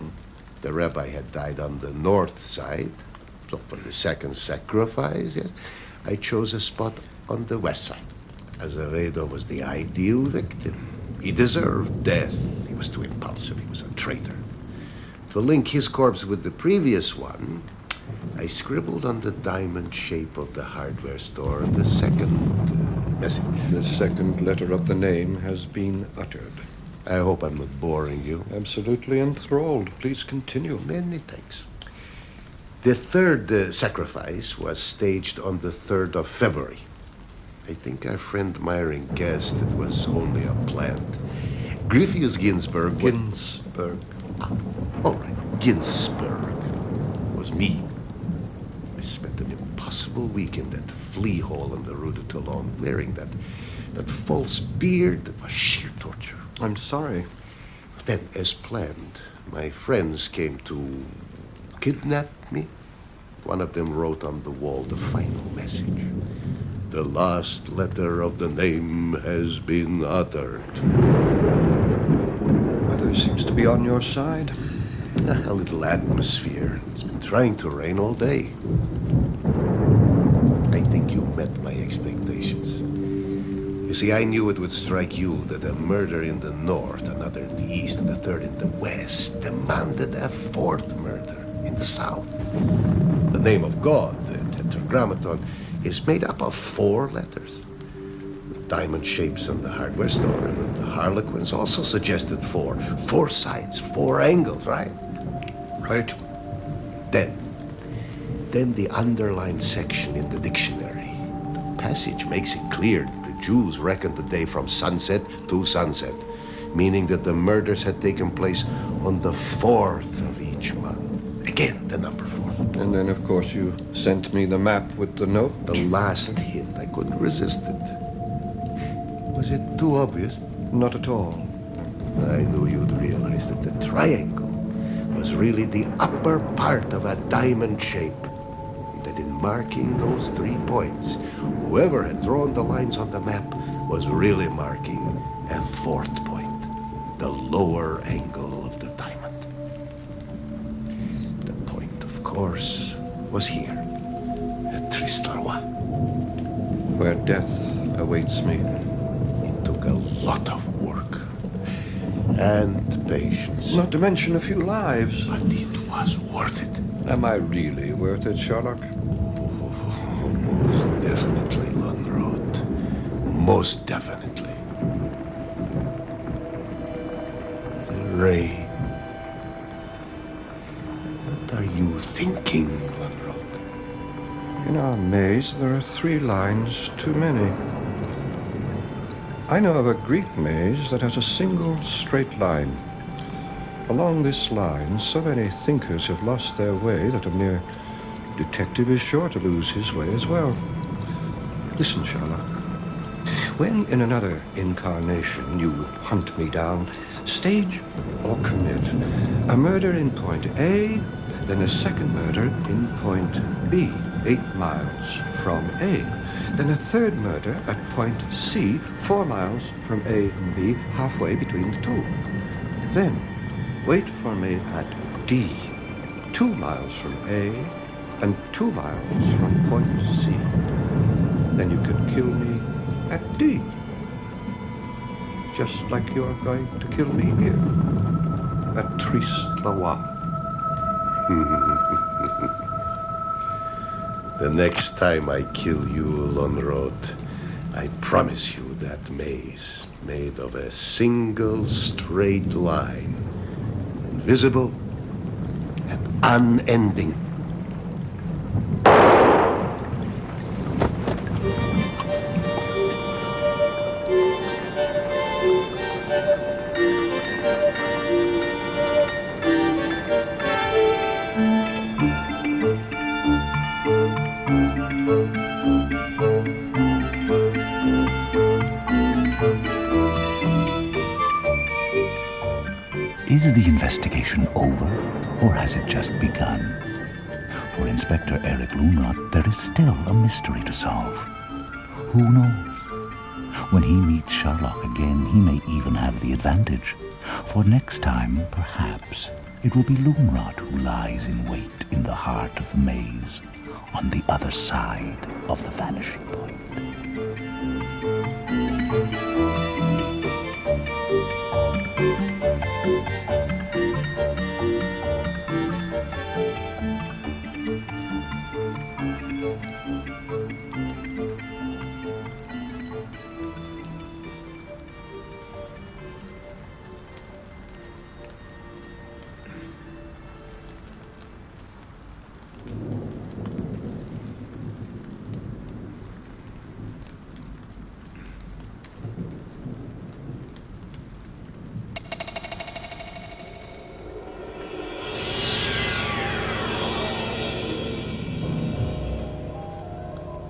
The rabbi had died on the north side, so for the second sacrifice, yes, I chose a spot on the west side. Azevedo was the ideal victim. He deserved death. He was too impulsive. He was a traitor. To link his corpse with the previous one, I scribbled on the diamond shape of the hardware store the second message. The second letter of the name has been uttered. I hope I'm not boring you. Absolutely enthralled. Please continue. Many thanks. The third sacrifice was staged on the 3rd of February. I think our friend Myron guessed it was only a plant. Griffius Ginsburg... Ginsburg. All right, Ginsburg was me. I spent an impossible week in that flea hole in the Rue de Toulon, wearing that false beard. That was sheer torture. I'm sorry. Then, as planned, my friends came to kidnap me. One of them wrote on the wall the final message. The last letter of the name has been uttered. Weather seems to be on your side. A little atmosphere. It's been trying to rain all day. I think you met my expectations. You see, I knew it would strike you that a murder in the north, another in the east, and a third in the west demanded a fourth murder in the south. The name of God, the Tetragrammaton, is made up of 4 letters. The diamond shapes on the hardware store and the harlequins also suggested 4. 4 sides, 4 angles, right? Right. Then the underlined section in the dictionary. The passage makes it clear that the Jews reckoned the day from sunset to sunset, meaning that the murders had taken place on the 4th of each month. Again, the number 4. And then, of course, you sent me the map with the note. The last hint. I couldn't resist it. Was it too obvious? Not at all. I knew you'd realize that the triangle was really the upper part of a diamond shape. That in marking those 3 points, whoever had drawn the lines on the map was really marking a 4th point, the lower angle of the diamond. The point, of course, was here, at Tristarwa. Where death awaits me. It took a lot of work and patience. Not to mention a few lives. But it was worth it. Am I really worth it, Sherlock? Most definitely, Lunrod. Most definitely. The rain. What are you thinking, Lunrod? In our maze, there are 3 lines too many. I know of a Greek maze that has a single straight line. Along this line, so many thinkers have lost their way that a mere detective is sure to lose his way as well. Listen, Sherlock. When in another incarnation you hunt me down, stage or commit a murder in point A, then a second murder in point B, 8 miles from A, then a third murder at point C, 4 miles from A and B, halfway between the two. Then wait for me at D, 2 miles from A and 2 miles from point C. Then you can kill me at D, just like you're going to kill me here, at Tris-la-Wa. The next time I kill you, Lonrod, I promise you that maze made of a single straight line, invisible and unending. Is the investigation over, or has it just begun? For Inspector Eric Loonrod, there is still a mystery to solve. Who knows? When he meets Sherlock again, he may even have the advantage. For next time, perhaps, it will be Loonrod who lies in wait in the heart of the maze, on the other side of the Vanishing Point.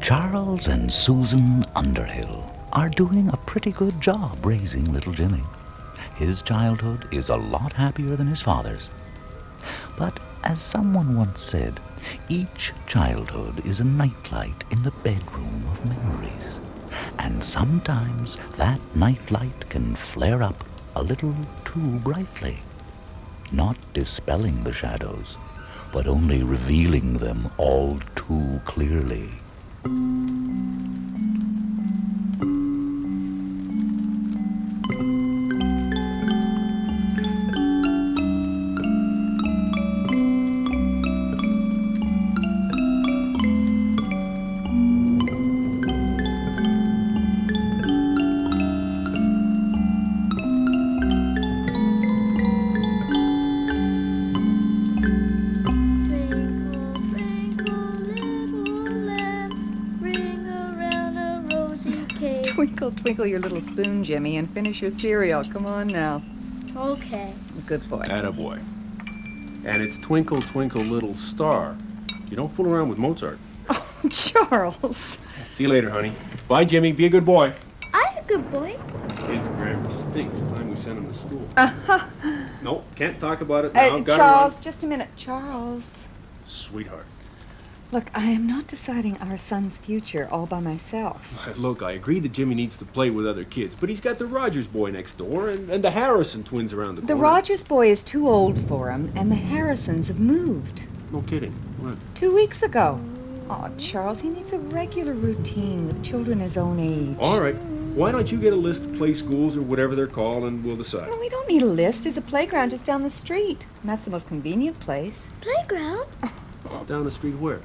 Charles and Susan Underhill are doing a pretty good job raising little Jimmy. His childhood is a lot happier than his father's. But as someone once said, each childhood is a nightlight in the bedroom of memories. And sometimes that nightlight can flare up a little too brightly, not dispelling the shadows, but only revealing them all too clearly. Twinkle your little spoon, Jimmy, and finish your cereal. Come on now. Okay. Good boy. Attaboy. And it's Twinkle, Twinkle, Little Star. You don't fool around with Mozart. Oh, Charles. See you later, honey. Bye, Jimmy. Be a good boy. I'm a good boy. Kid's grammar stinks. Time we send him to school. Uh-huh. Nope, can't talk about it now. Gotta Charles, run. just a minute. Charles. Sweetheart. Look, I am not deciding our son's future all by myself. Look, I agree that Jimmy needs to play with other kids, but he's got the Rogers boy next door and the Harrison twins around the corner. The Rogers boy is too old for him, and the Harrisons have moved. No kidding. When? 2 weeks ago. Oh, Charles, he needs a regular routine with children his own age. All right. Why don't you get a list of play schools or whatever they're called, and we'll decide. Well, we don't need a list. There's a playground just down the street, and that's the most convenient place. Playground? Down the street where?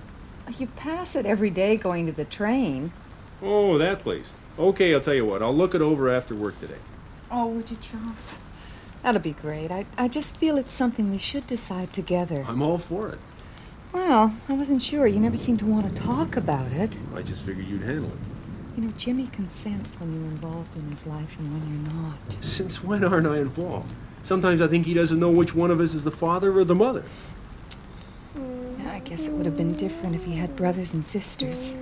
You pass it every day going to the train. Oh, that place. Okay, I'll tell you what. I'll look it over after work today. Oh, would you, Charles? That'll be great. I just feel it's something we should decide together. I'm all for it. Well, I wasn't sure. You never seemed to want to talk about it. I just figured you'd handle it. You know, Jimmy consents when you're involved in his life and when you're not. Since when aren't I involved? Sometimes I think he doesn't know which one of us is the father or the mother. I guess it would have been different if he had brothers and sisters.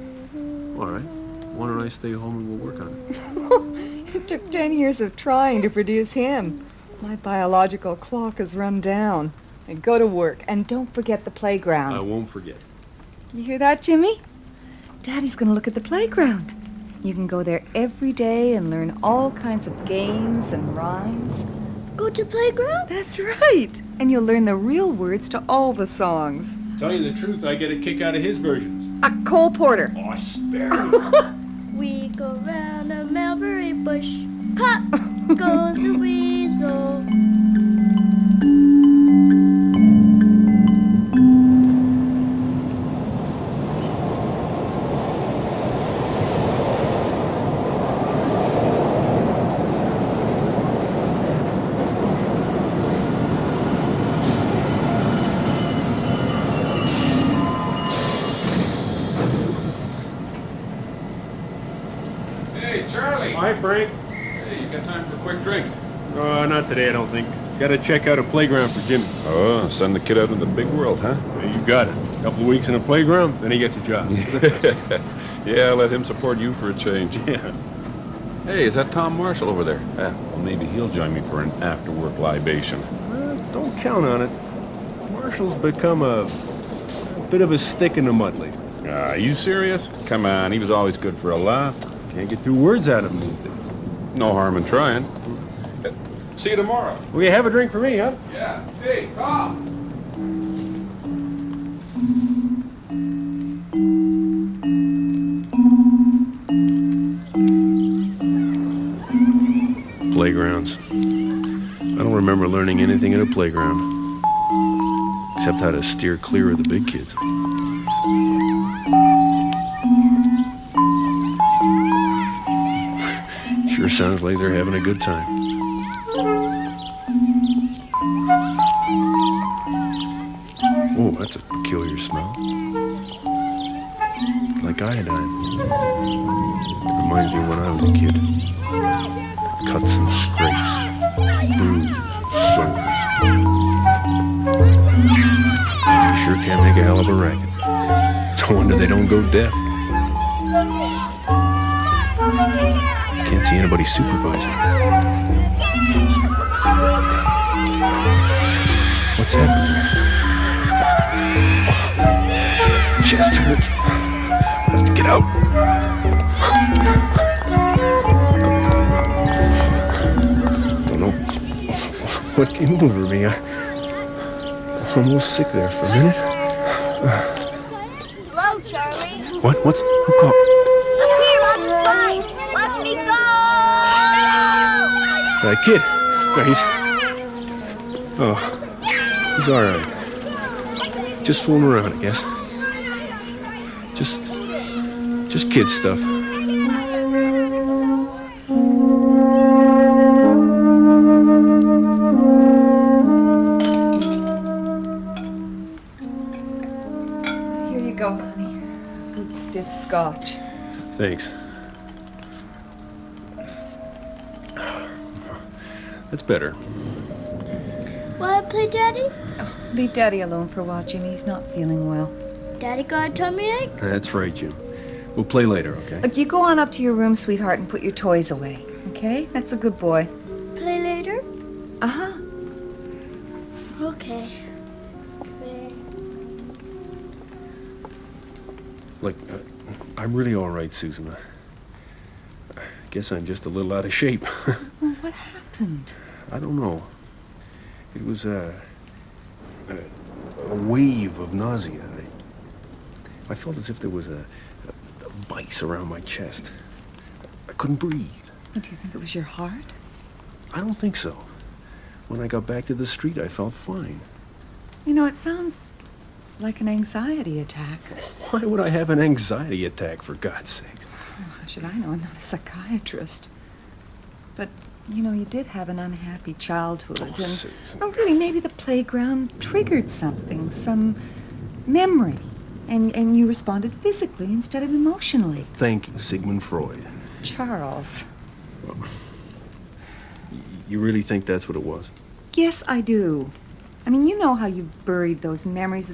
All right. Why don't I stay home and we'll work on it? It took 10 years of trying to produce him. My biological clock has run down. And go to work, and don't forget the playground. I won't forget. You hear that, Jimmy? Daddy's going to look at the playground. You can go there every day and learn all kinds of games and rhymes. Go to playground? That's right. And you'll learn the real words to all the songs. Tell you the truth, I get a kick out of his versions. Cole Porter. Oh, spare me. We go round a mulberry bush. Pop goes the weasel. Hi, Frank. Hey, you got time for a quick drink? Not today, I don't think. Gotta check out a playground for Jimmy. Oh, send the kid out in the big world, huh? Yeah, you got it. A couple of weeks in a playground, then he gets a job. Yeah, let him support you for a change. Yeah. Hey, is that Tom Marshall over there? Well, maybe he'll join me for an after-work libation. Don't count on it. Marshall's become a bit of a stick in the mud lately. Are you serious? Come on, he was always good for a laugh. Can't get 2 words out of him these days. No harm in trying. See you tomorrow. Will you have a drink for me, huh? Yeah. Hey, Tom! Playgrounds. I don't remember learning anything at a playground, except how to steer clear of the big kids. Sure sounds like they're having a good time. Oh, that's a peculiar smell. Like iodine. Reminds me of when I was a kid. Cuts and scrapes, bruises, sores. Sure can make a hell of a racket. No wonder they don't go deaf. Can't see anybody supervising. What's happening? Oh, chest hurts. I have to get out. Don't know what came over me. I was almost sick there for a minute. Hello, Charlie. What? Who called? Up here on the slide. Watch me go! Kid. He's all right. Just fooling around, I guess. Just kid stuff. Here you go, honey. Good stiff scotch. Thanks. That's better. Wanna play, Daddy? Leave Daddy alone for a while, Jimmy. He's not feeling well. Daddy got a tummy ache? That's right, Jim. We'll play later, okay? Look, you go on up to your room, sweetheart, and put your toys away, okay? That's a good boy. Play later? Uh-huh. Okay. Look, I'm really all right, Susan. I guess I'm just a little out of shape. Well, what happened? I don't know. It was a wave of nausea. I felt as if there was a vice around my chest. I couldn't breathe. Do you think it was your heart? I don't think so. When I got back to the street, I felt fine. You know, it sounds like an anxiety attack. Why would I have an anxiety attack, for God's sake? Oh, how should I know? I'm not a psychiatrist. But, you know, you did have an unhappy childhood. Oh, and, Susan. oh, really, maybe the playground triggered something, some memory. And you responded physically instead of emotionally. Thank you, Sigmund Freud. Charles. You really think that's what it was? Yes, I do. I mean, you know how you buried those memories.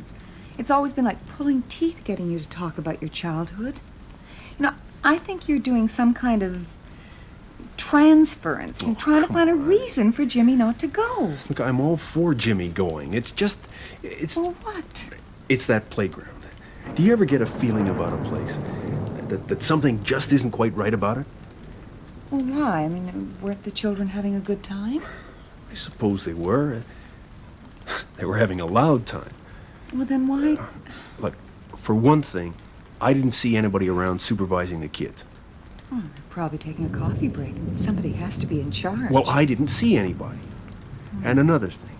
It's always been like pulling teeth getting you to talk about your childhood. You know, I think you're doing some kind of transference and trying to find a reason for Jimmy not to go. Look, I'm all for Jimmy going. It's Well, what? It's that playground. Do you ever get a feeling about a place that something just isn't quite right about it? Well, why? I mean, weren't the children having a good time? I suppose they were. They were having a loud time. Well, then why? Look, for one thing, I didn't see anybody around supervising the kids. Oh, they're probably taking a coffee break. Somebody has to be in charge. Well, I didn't see anybody. And another thing,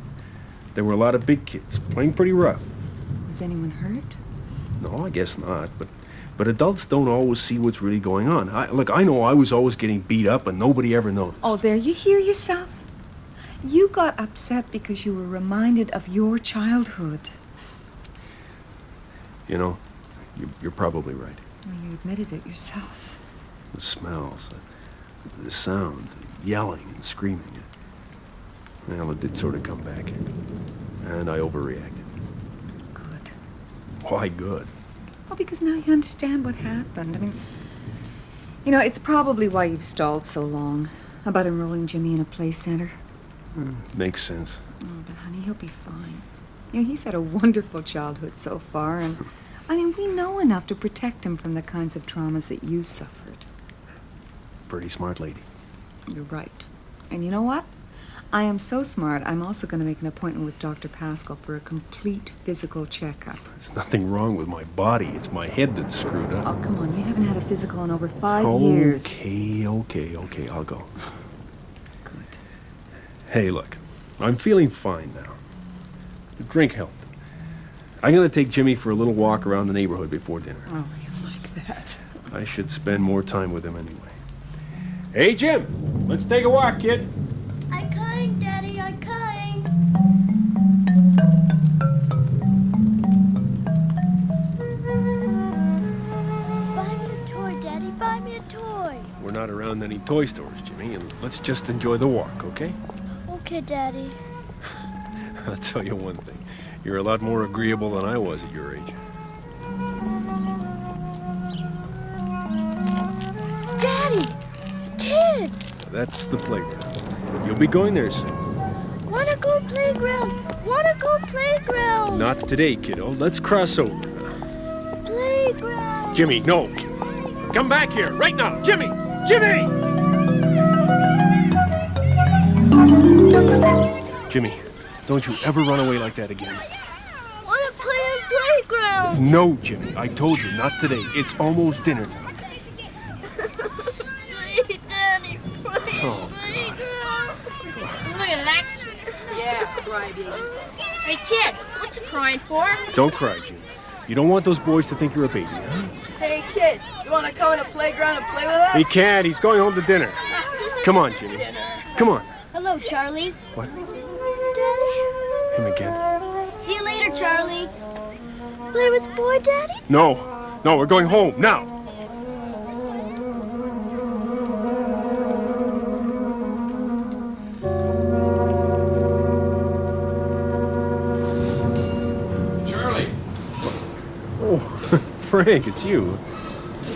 there were a lot of big kids playing pretty rough. Was anyone hurt? No, I guess not, but adults don't always see what's really going on. I know I was always getting beat up and nobody ever noticed. Oh, there you hear yourself. You got upset because you were reminded of your childhood. You know, you're probably right. Well, you admitted it yourself. The smells, The sound, yelling and screaming. Well, it did sort of come back. And I overreacted. Good. Why good? Well, because now you understand what happened. I mean, you know, it's probably why you've stalled so long about enrolling Jimmy in a play center. Makes sense. Oh, but honey, he'll be fine. You know, he's had a wonderful childhood so far, and I mean, we know enough to protect him from the kinds of traumas that you suffered. Pretty smart lady. You're right. And you know what? I am so smart, I'm also going to make an appointment with Dr. Pascal for a complete physical checkup. There's nothing wrong with my body. It's my head that's screwed up. Oh, come on. You haven't had a physical in over 5 years. Okay. I'll go. Good. Hey, look. I'm feeling fine now. The drink helped. I'm going to take Jimmy for a little walk around the neighborhood before dinner. Oh, you like that. I should spend more time with him anyway. Hey, Jim! Let's take a walk, kid. I'm coming, Daddy, I'm coming. Buy me a toy, Daddy, buy me a toy. We're not around any toy stores, Jimmy, and let's just enjoy the walk, okay? Okay, Daddy. I'll tell you one thing. You're a lot more agreeable than I was at your age. Daddy! Kids! That's the playground. You'll be going there soon. Wanna go playground! Wanna go playground! Not today, kiddo. Let's cross over now. Playground! Jimmy, no! Come back here, right now! Jimmy! Jimmy! Jimmy, don't you ever run away like that again. Wanna play in playground! No, Jimmy. I told you, not today. It's almost dinner time. Please, Daddy, please, Oh, playground! Look at that. Yeah, crybaby. Hey, kid, what you crying for? Don't cry, Jimmy. You don't want those boys to think you're a baby, huh? Hey, kid, you want to come in the playground and play with us? He can't. He's going home to dinner. Come on, Jimmy. Come on. Hello, Charlie. What? Daddy. Him again. See you later, Charlie. Play with boy, Daddy? No, we're going home, now. Charlie! Oh, Frank, it's you.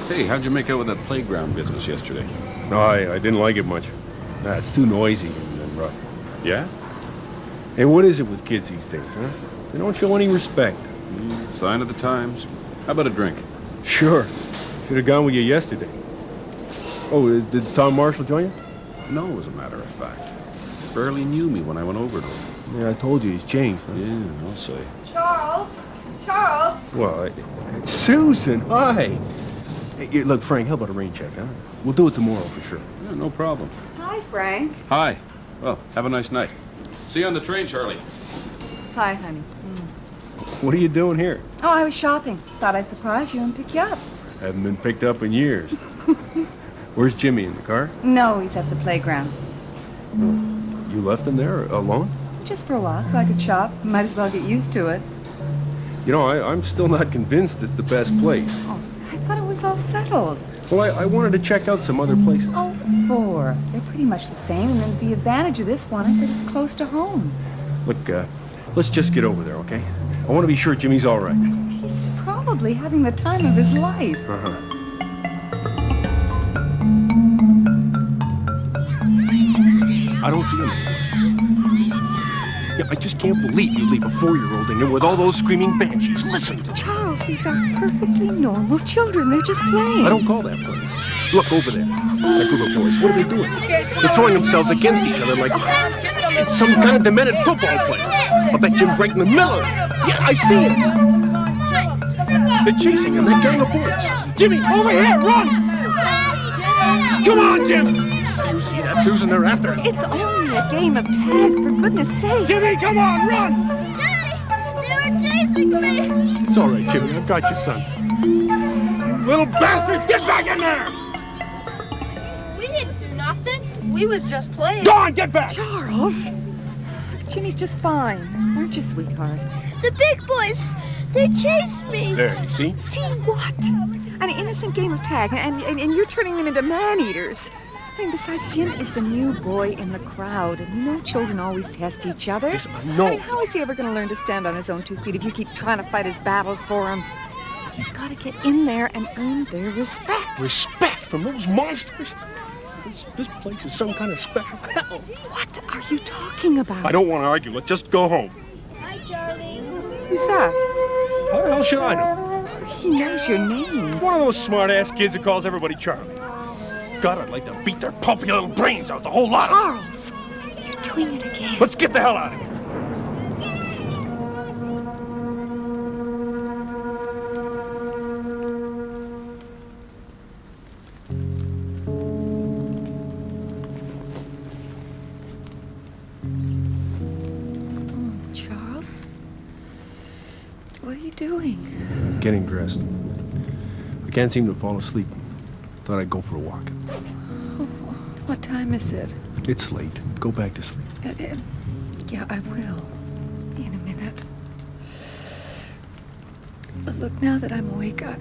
Hey, how'd you make out with that playground business yesterday? No, I didn't like it much. Nah, it's too noisy and rough. Yeah? Hey, what is it with kids these days, huh? They don't show any respect. Sign of the times. How about a drink? Sure. Should have gone with you yesterday. Oh, did Tom Marshall join you? No, as a matter of fact. Barely knew me when I went over to him. Yeah, I told you he's changed, huh? Yeah, I'll say. Charles? Charles? Well, Susan, hi. Hey, look, Frank, how about a rain check, huh? We'll do it tomorrow for sure. Yeah, no problem. Hi, Frank. Hi. Well, have a nice night. See you on the train, Charlie. Hi, honey. What are you doing here? Oh, I was shopping. Thought I'd surprise you and pick you up. Haven't been picked up in years. Where's Jimmy, in the car? No, he's at the playground. You left him there alone? Just for a while, so I could shop. Might as well get used to it. You know, I'm still not convinced it's the best place. Oh, I thought it was all settled. Well, I wanted to check out some other places. Oh, 4. They're pretty much the same, and then the advantage of this one is that it's close to home. Look, let's just get over there, okay? I want to be sure Jimmy's all right. He's probably having the time of his life. Uh-huh. I don't see him anymore. Yeah, I just can't believe you leave a 4-year-old in there with all those screaming banshees. Listen to Charles, these are perfectly normal children. They're just playing. I don't call that playing. Look over there. That group of boys. What are they doing? They're throwing themselves against each other like it's some kind of demented football players. I'll bet Jim's right in the middle. Yeah, I see him. They're chasing him. That gang of boys. Jimmy, over here, run! Come on, Jim! Do you see that, Susan? They're after him. It's only a game of tag, for goodness sake. Jimmy, come on, run! Daddy, they were chasing me. It's all right, Jimmy. I've got you, son. You little bastards, get back in there! We didn't do nothing. We was just playing. Dawn, get back! Charles! Jimmy's just fine. Aren't you, sweetheart? The big boys, they chased me. There, you see? See what? An innocent game of tag, and you're turning them into man-eaters. nothing. Besides, Jim is the new boy in the crowd, and you know children always test each other. Yes, I know. I mean, how is he ever going to learn to stand on his own 2 feet if you keep trying to fight his battles for him? He's got to get in there and earn their respect. Respect from those monsters? This place is some kind of special hell. What are you talking about? I don't want to argue. Let's just go home. Hi, Charlie. Who's that? How the hell should I know? He knows your name. One of those smart-ass kids that calls everybody Charlie. God, I'd like to beat their puppy little brains out, the whole lot of them. Charles, you're doing it again. Let's get the hell out of here. Charles? What are you doing? Getting dressed. I can't seem to fall asleep. Thought I'd go for a walk. What time is it? It's late. Go back to sleep. Yeah, I will. In a minute. But look, now that I'm awake, I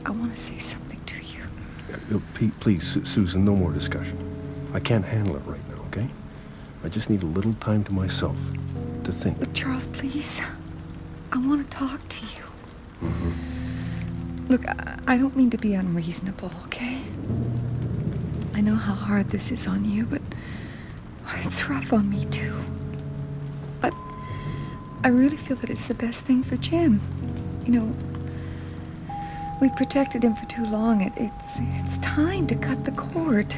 want to say something to you. Please, Susan, no more discussion. I can't handle it right now, okay? I just need a little time to myself to think. Look, Charles, please. I want to talk to you. Mm-hmm. Look, I don't mean to be unreasonable, okay? I know how hard this is on you, but it's rough on me, too. But I really feel that it's the best thing for Jim. You know, we protected him for too long. It's time to cut the cord.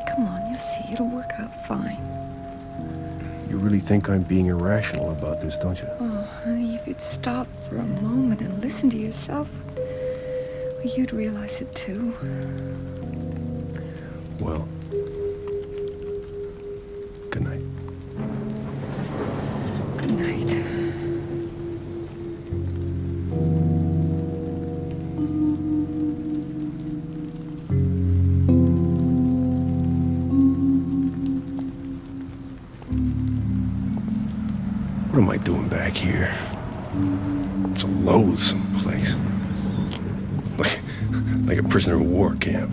Come on, you'll see. It'll work out fine. You really think I'm being irrational about this, don't you? Oh, honey, if you'd stop for a moment and listen to yourself, well, you'd realize it, too. Well, good night. Good night. What am I doing back here? It's a loathsome place. Like a prisoner of war camp.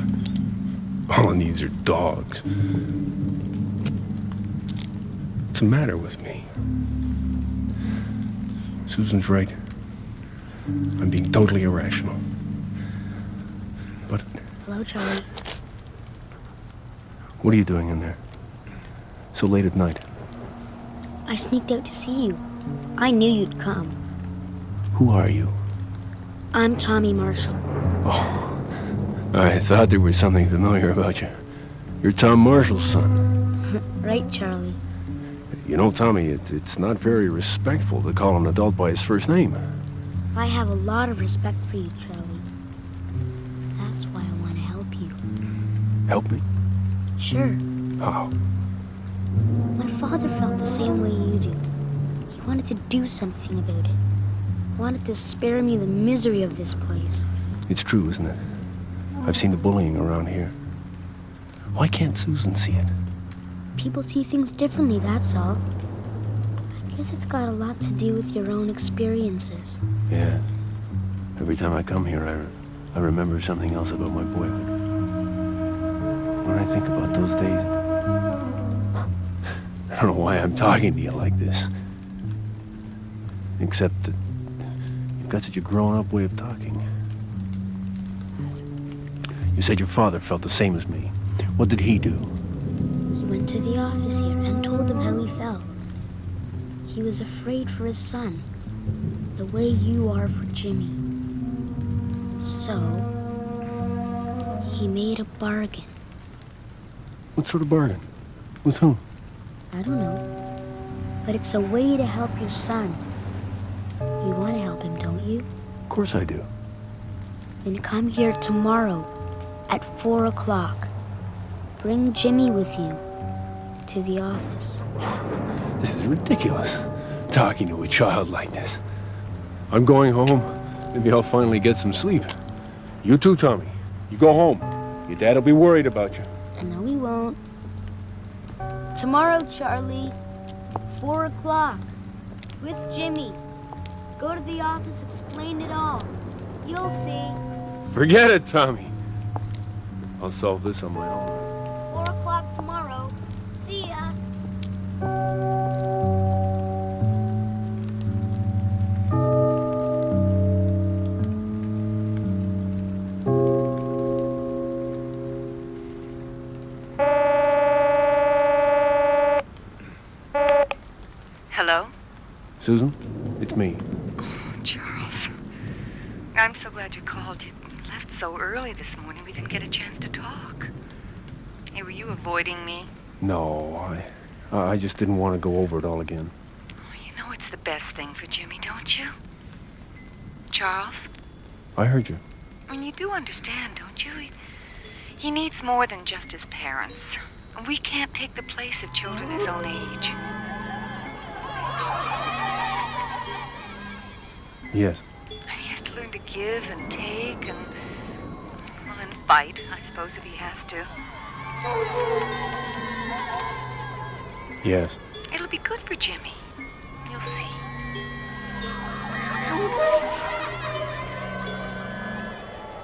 All it needs are dogs. What's the matter with me? Susan's right. I'm being totally irrational. But Hello, Charlie. what are you doing in there? So late at night. I sneaked out to see you. I knew you'd come. Who are you? I'm Tommy Marshall. Oh, I thought there was something familiar about you. You're Tom Marshall's son. Right, Charlie. You know, Tommy, it's not very respectful to call an adult by his first name. I have a lot of respect for you, Charlie. That's why I want to help you. Help me? Sure. How? My father felt the same way you do. He wanted to do something about it. He wanted to spare me the misery of this place. It's true, isn't it? I've seen the bullying around here. Why can't Susan see it? People see things differently, that's all. I guess it's got a lot to do with your own experiences. Yeah. Every time I come here, I remember something else about my boyhood. When I think about those days, I don't know why I'm talking to you like this. Except that you've got such a grown-up way of talking. You said your father felt the same as me. What did he do? He went to the office here and told them how he felt. He was afraid for his son, the way you are for Jimmy. So, he made a bargain. What sort of bargain? With whom? I don't know, but it's a way to help your son. You want to help him, don't you? Of course I do. Then come here tomorrow at 4 o'clock. Bring Jimmy with you to the office. This is ridiculous, talking to a child like this. I'm going home. Maybe I'll finally get some sleep. You too, Tommy. You go home. Your dad will be worried about you. No, he won't. Tomorrow, Charlie. 4 o'clock. With Jimmy. Go to the office, explain it all. You'll see. Forget it, Tommy. I'll solve this on my own. 4 o'clock tomorrow. See ya. Hello? Susan, it's me. Charles. I'm so glad you called. You left so early this morning. We didn't get a chance to talk. Hey, were you avoiding me? No, I just didn't want to go over it all again. You know it's the best thing for Jimmy, don't you? Charles? I heard you. I mean, you do understand, don't you? He needs more than just his parents. We can't take the place of children his own age. Yes. And he has to learn to give and take and, well, and fight, I suppose, if he has to. Yes. It'll be good for Jimmy. You'll see.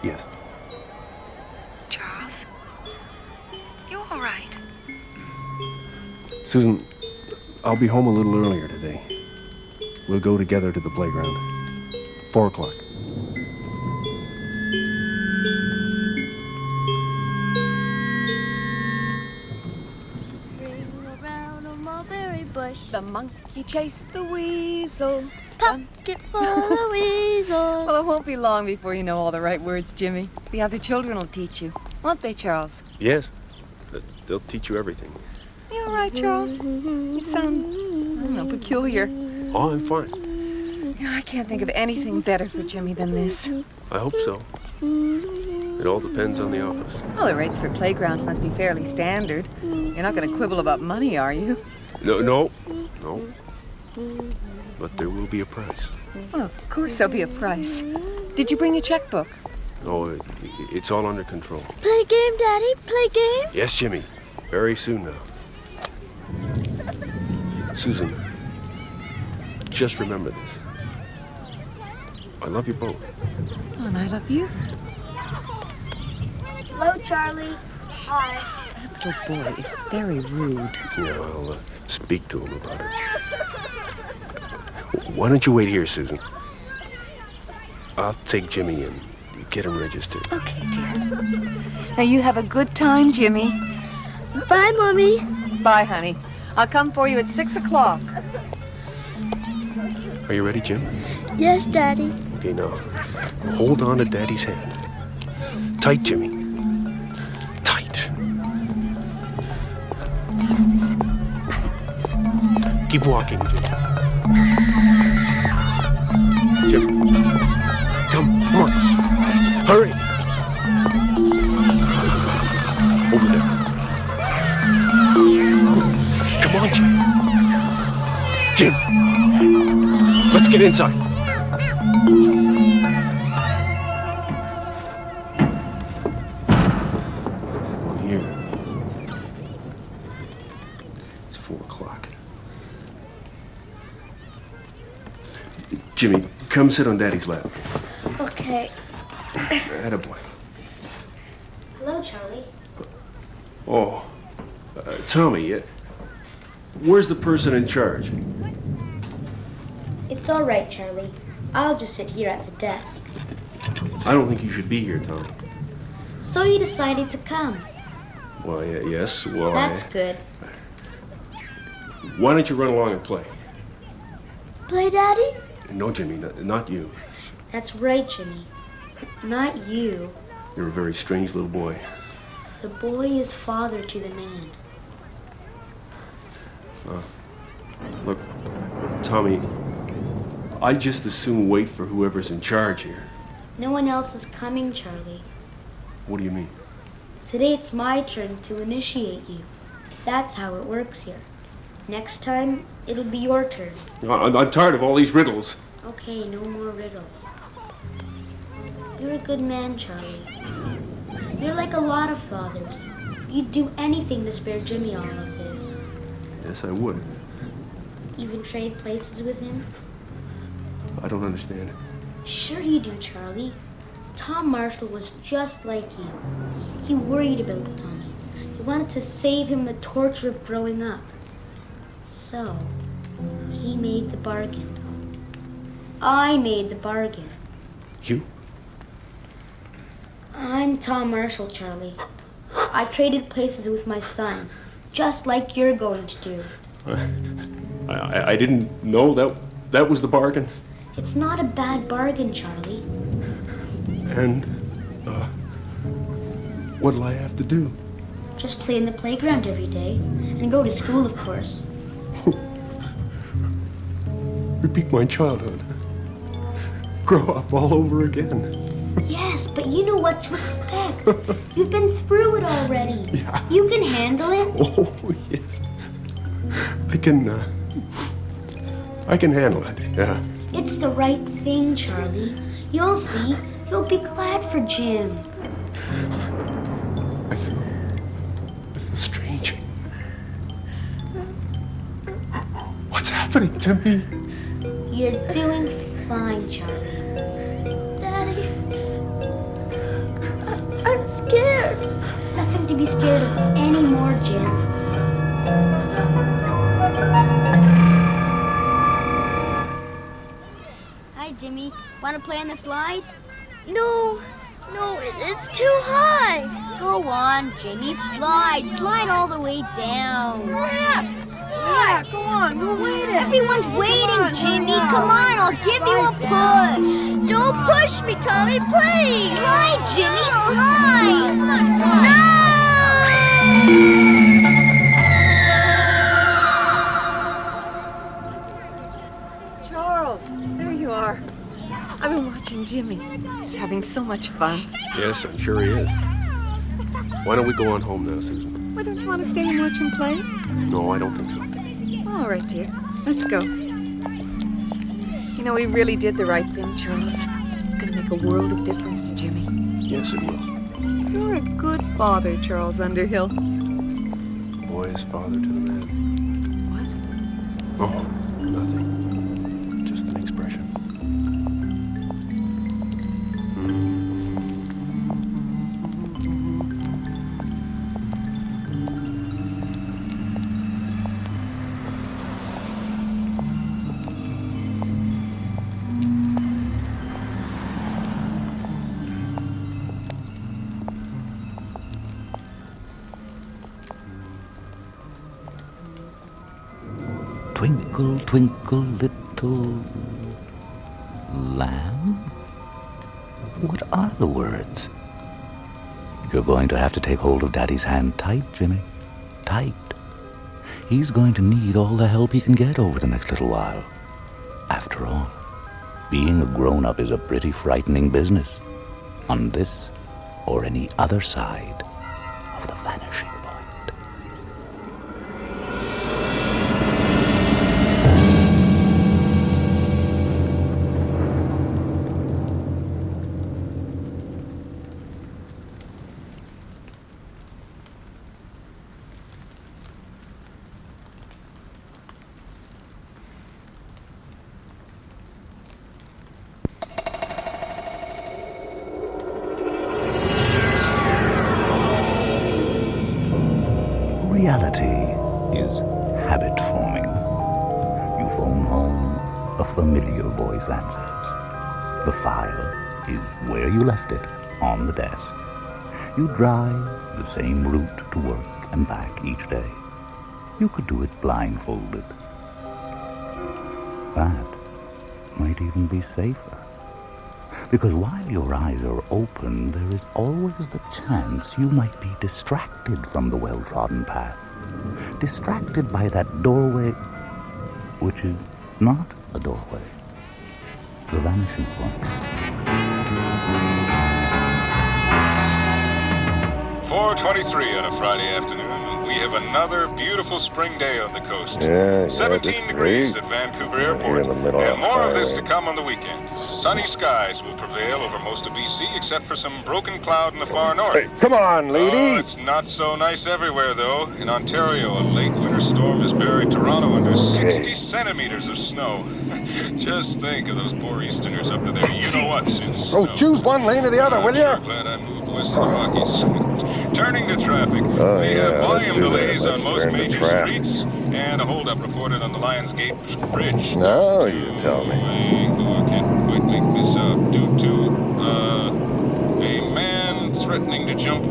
Yes. Charles? You all right? Susan, I'll be home a little earlier today. We'll go together to the playground. 4 o'clock. The monkey chased the weasel. Pocket full of weasels. Well, it won't be long before you know all the right words, Jimmy. The other children will teach you. Won't they, Charles? Yes. They'll teach you everything. You all right, Charles? You sound, I don't know, peculiar. Oh, I'm fine. You know, I can't think of anything better for Jimmy than this. I hope so. It all depends on the office. Well, the rates for playgrounds must be fairly standard. You're not going to quibble about money, are you? No. But there will be a price. Well, of course there'll be a price. Did you bring a checkbook? Oh, it's all under control. Play game, Daddy. Play game. Yes, Jimmy. Very soon now. Susan, just remember this. I love you both. Oh, and I love you. Hello, Charlie. Hi. That little boy is very rude. Yeah, I'll speak to him about it. Why don't you wait here, Susan? I'll take Jimmy and get him registered. Okay, dear. Now you have a good time, Jimmy. Bye, Mommy. Bye, honey. I'll come for you at 6 o'clock. Are you ready, Jim? Yes, Daddy. Okay, now, hold on to Daddy's hand. Tight, Jimmy. Tight. Keep walking, Jim. Jim. Come on. Hurry. Over there. Come on, Jim. Jim. Let's get inside. One here. It's 4 o'clock. Jimmy, come sit on Daddy's lap. Okay. Attaboy. Hello, Charlie. Oh, Tommy, where's the person in charge? It's all right, Charlie. I'll just sit here at the desk. I don't think you should be here, Tommy. So you decided to come. Well, yes, well, That's good. Why don't you run along and play? Play, Daddy? No, Jimmy, not you. That's right, Jimmy. Not you. You're a very strange little boy. The boy is father to the man. Look, Tommy, I'd just as soon wait for whoever's in charge here. No one else is coming, Charlie. What do you mean? Today it's my turn to initiate you. That's how it works here. Next time, it'll be your turn. I'm tired of all these riddles. Okay, no more riddles. You're a good man, Charlie. You're like a lot of fathers. You'd do anything to spare Jimmy all of this. Yes, I would. Even trade places with him? I don't understand. Sure you do, Charlie. Tom Marshall was just like you. He worried about Tommy. He wanted to save him the torture of growing up. So, he made the bargain. I made the bargain. You? I'm Tom Marshall, Charlie. I traded places with my son, just like you're going to do. I didn't know that was the bargain. It's not a bad bargain, Charlie. And, what'll I have to do? Just play in the playground every day, and go to school, of course. Repeat my childhood. Grow up all over again. Yes, but you know what to expect. You've been through it already. Yeah. You can handle it. Oh, yes. I can handle it, yeah. It's the right thing, Charlie. You'll see. You'll be glad for Jim. I feel strange. What's happening to me? You're doing fine, Charlie. Daddy, I'm scared. Nothing to be scared of anymore, Jim. Hi, Jimmy. Want to play on the slide? No, it's too high. Go on, Jimmy. Slide. Slide all the way down. Yeah, go on. We're waiting. Everyone's waiting, Jimmy. Come on, I'll give you a push. Don't push me, Tommy, please. Slide, Jimmy, slide. Charles, there you are. I've been watching Jimmy. He's having so much fun. Yes, I'm sure he is. Why don't we go on home now, Susan? Why don't you want to stay and watch him play? No, I don't think so. All right, dear. Let's go. You know, he really did the right thing, Charles. It's going to make a world of difference to Jimmy. Yes, it will. You're a good father, Charles Underhill. Boy is father to the man. What? Oh, nothing. Just an expression. Twinkle, twinkle, little lamb? What are the words? You're going to have to take hold of Daddy's hand tight, Jimmy. Tight. He's going to need all the help he can get over the next little while. After all, being a grown-up is a pretty frightening business. On this or any other side of the vanishing point. Reality is habit-forming. You phone home, a familiar voice answers. The file is where you left it, on the desk. You drive the same route to work and back each day. You could do it blindfolded. That might even be safer. Because while your eyes are open, there is always the chance you might be distracted from the well-trodden path. Distracted by that doorway, which is not a doorway. The vanishing point. 4:23 on a Friday afternoon. We have another beautiful spring day on the coast. 17 degrees at Vancouver Airport. And more of this to come on the weekend. Sunny skies will prevail over most of BC, except for some broken cloud in the far north. Hey, come on, lady! Oh, it's not so nice everywhere, though. In Ontario, a late winter storm has buried Toronto under 60 centimeters of snow. Just think of those poor Easterners up to their you-know-whats in snow. So choose one lane or the other, will you? I'm sure glad I moved west of the Rockies. Turning to traffic. Oh, We have yeah, let's volume do that. delays Let's on most turn to major traffic. streets and a holdup reported on the Lionsgate Bridge. Now you tell me. I can't quite make this out. Due to a man threatening to jump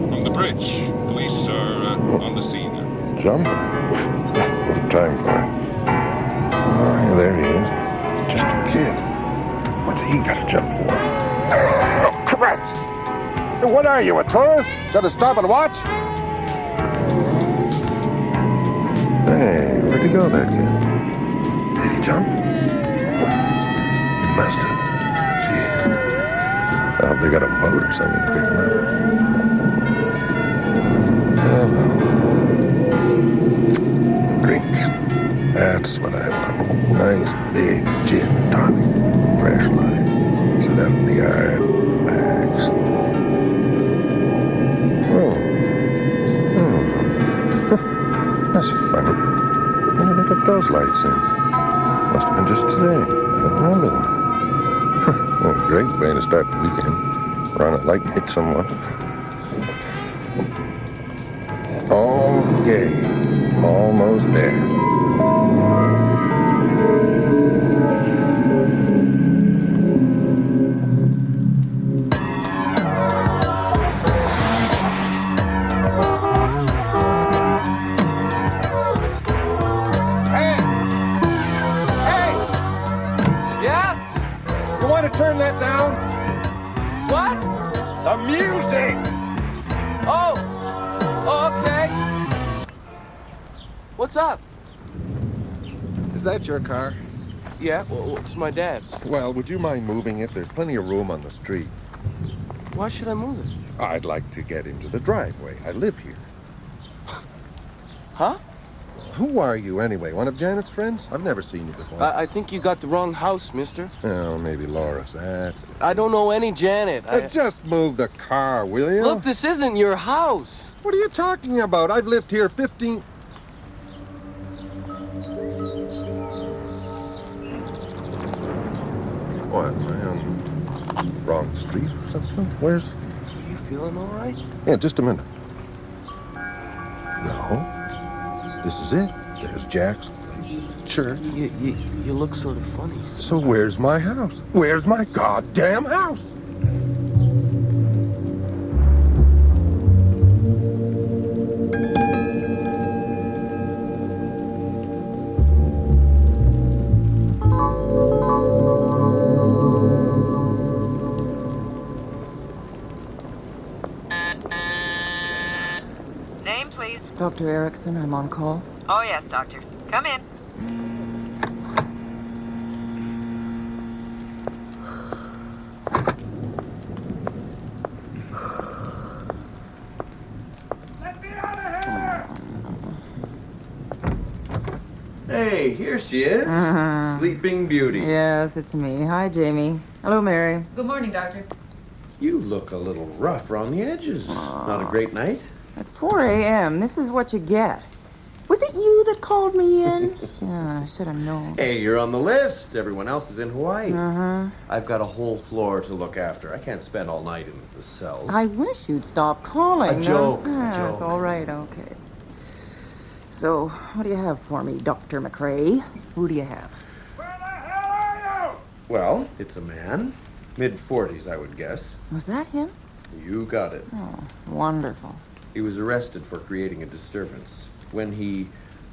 from the bridge. Police are on the scene. Jumping? What time for it? Oh, yeah, there he is. Just a kid. What's he got to jump for? Oh, correct! Hey, what are you, a tourist? Gotta stop and watch? Hey, where'd he go, that kid? Did he jump? He must have. Gee. I hope they got a boat or something to pick him up. Oh, well. Drink. That's what I want. Nice big gin and tonic. Fresh lime. Sit out in the yard. Relax. That's funny. When did they put those lights in? Must have been just today. I don't remember them. Well, great way to start the weekend. Run a light and hit someone. Okay. Almost there. Turn that down. What? The music. Oh, okay. What's up? Is that your car? Yeah, well, it's my dad's. Well, would you mind moving it? There's plenty of room on the street. Why should I move it? I'd like to get into the driveway. I live here. Huh? Who are you, anyway? One of Janet's friends? I've never seen you before. I think you got the wrong house, mister. Oh, maybe Laura's. That's... I don't know any Janet. Just move the car, will you? Look, this isn't your house. What are you talking about? I've lived here 15... What, am I on the wrong street or something? Where's... Are you feeling all right? Yeah, just a minute. No. This is it. There's Jack's place, church. You look sort of funny. So where's my house? Where's my goddamn house? Name, please. Dr. Erickson, I'm on call. Oh, yes, doctor. Come in. Hey, here she is. Sleeping Beauty. Yes, it's me. Hi, Jamie. Hello, Mary. Good morning, doctor. You look a little rough around the edges. Not a great night? At 4 a.m., this is what you get. Was it you that called me in? Yeah, I should have known. Hey, you're on the list. Everyone else is in Hawaii. Uh-huh. I've got a whole floor to look after. I can't spend all night in the cells. I wish you'd stop calling. A joke, Yes, all right, okay. So, what do you have for me, Dr. McRae? Who do you have? Well, it's a man. Mid-40s, I would guess. Was that him? You got it. Oh, wonderful. He was arrested for creating a disturbance. When he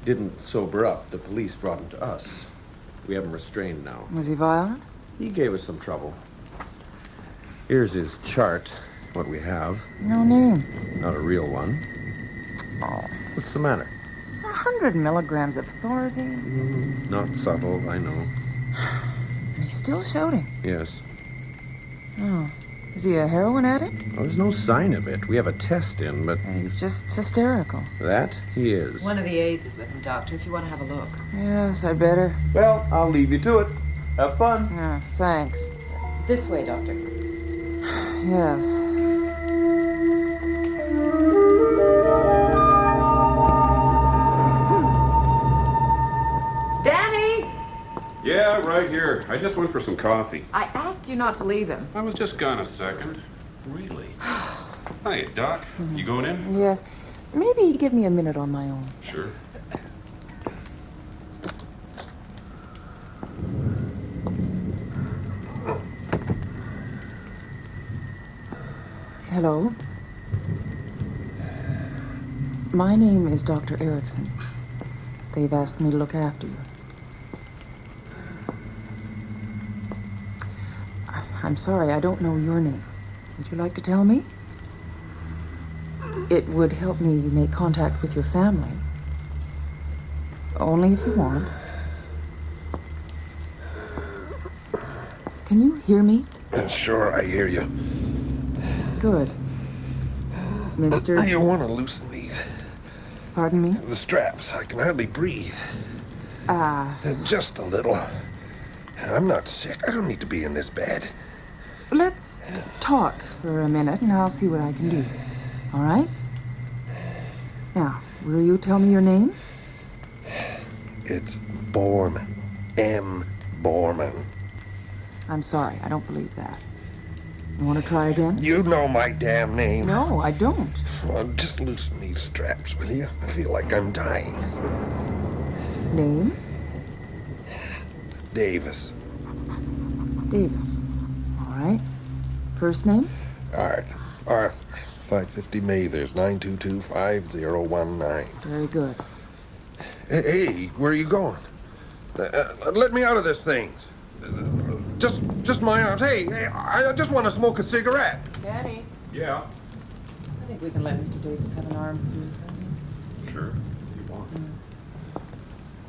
didn't sober up, the police brought him to us. We have him restrained now. Was he violent? He gave us some trouble. Here's his chart, what we have. No name. Not a real one. Oh. What's the matter? 100 milligrams of Thorazine? Not subtle, I know. And he's still shouting. Yes. Oh. Is he a heroin addict? Well, there's no sign of it. We have a test in, but... And he's just hysterical. That he is. One of the aides is with him, doctor, if you want to have a look. Yes, I'd better. Well, I'll leave you to it. Have fun. Yeah, thanks. This way, doctor. Yes. Danny! Yeah, right here. I just went for some coffee. I asked you not to leave him. I was just gone a second. Really? Hi, Doc. You going in? Yes. Maybe give me a minute on my own. Sure. Hello. My name is Dr. Erickson. They've asked me to look after you. I'm sorry, I don't know your name. Would you like to tell me? It would help me make contact with your family. Only if you want. Can you hear me? Sure, I hear you. Good. Mister... You want to loosen these? Pardon me? The straps. I can hardly breathe. Just a little. I'm not sick. I don't need to be in this bed. Let's talk for a minute and I'll see what I can do. All right? Now, will you tell me your name? It's Borman. M. Borman. I'm sorry, I don't believe that. You want to try again? You know my damn name. No, I don't. Well, just loosen these straps, will you? I feel like I'm dying. Name? Davis. Davis. All right. First name? Art. Arthur. 550 Mathers, 9225019. Very good. Hey, where are you going? Let me out of this thing. Just my arms. Hey, I just want to smoke a cigarette. Danny. Yeah. I think we can let Mr. Davis have an arm for you. Sure, if you want.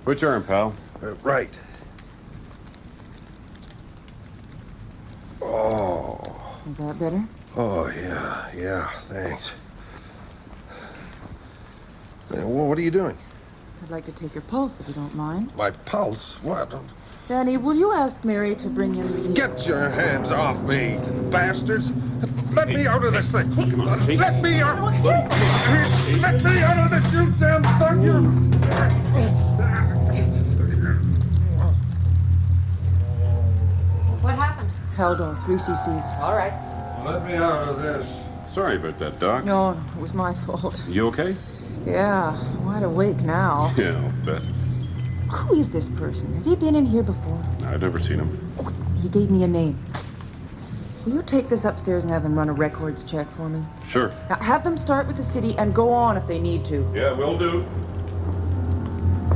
Which arm, pal? Right. Oh. Is that better? Oh, yeah, thanks. Well, what are you doing? I'd like to take your pulse, if you don't mind. My pulse? What? Danny, will you ask Mary to bring in the... Get your hands off me, bastards! Let me out of this thing! Let me out! Let me out of this, you damn thug! What happened? Haldol, 3 cc's. All right. Let me out of this. Sorry about that, Doc. No, it was my fault. You okay? Yeah, wide awake now. Yeah, I'll bet. Who is this person? Has he been in here before? I've never seen him. Oh, he gave me a name. Will you take this upstairs and have them run a records check for me? Sure. Now, have them start with the city and go on if they need to. Yeah, will do.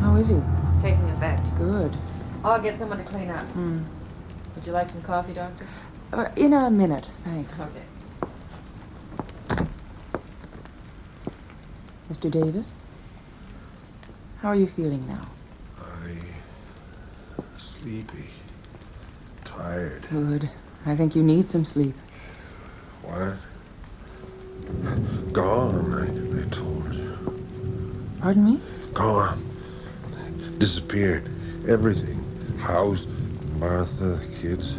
How is he? It's taking effect. Good. I'll get someone to clean up. Would you like some coffee, Doctor? In a minute, thanks. Okay. Mr. Davis? How are you feeling now? Sleepy. Tired. Good. I think you need some sleep. What? Gone, I told you. Pardon me? Gone. Disappeared. Everything. House, Martha, the kids.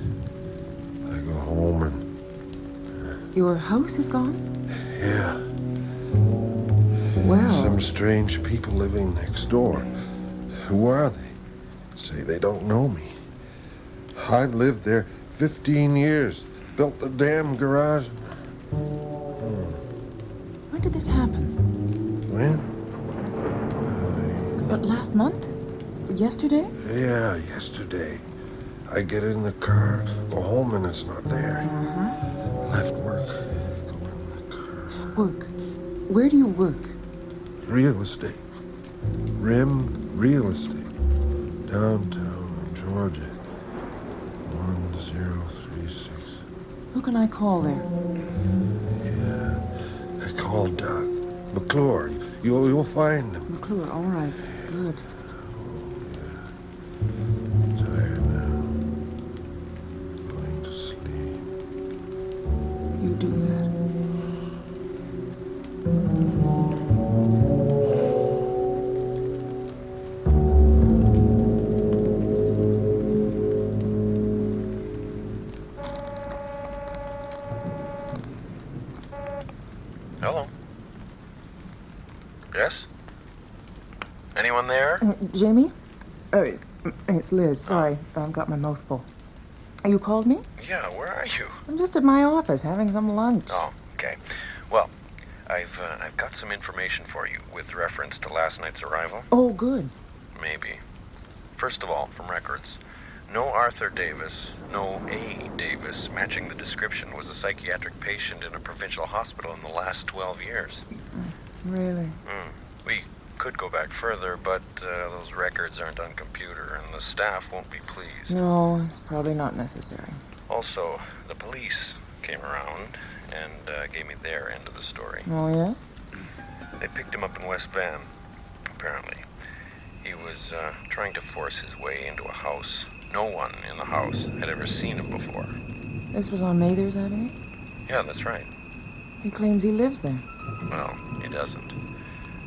I go home and... Your house is gone? Yeah. Well... Some strange people living next door. Who are they? Say they don't know me. I've lived there 15 years. Built the damn garage. When did this happen? When? Last month? Yesterday? Yeah, yesterday. I get in the car, go home, and it's not there. Left work. Go in the car. Work? Where do you work? Real estate. Rim Real Estate. Downtown Georgia. 1036. Who can I call there? Yeah. I called Doc. McClure. You'll find him. McClure, all right. Good. Tired now. Going to sleep. You do that. Hello. Yes? Anyone there? Jamie? It's Liz. Sorry, I've got my mouth full. You called me? Yeah, where are you? I'm just at my office having some lunch. Oh, okay. Well, I've got some information for you with reference to last night's arrival. Oh, good. Maybe. First of all, from records, no Arthur Davis, no A. Davis matching the description was a psychiatric patient in a provincial hospital in the last 12 years. Really? We could go back further, but those records aren't on computer, and the staff won't be pleased. No, it's probably not necessary. Also, the police came around and gave me their end of the story. Oh, yes? They picked him up in West Van, apparently. He was trying to force his way into a house. No one in the house had ever seen him before. This was on Mathers Avenue? Yeah, that's right. He claims he lives there. Well, he doesn't.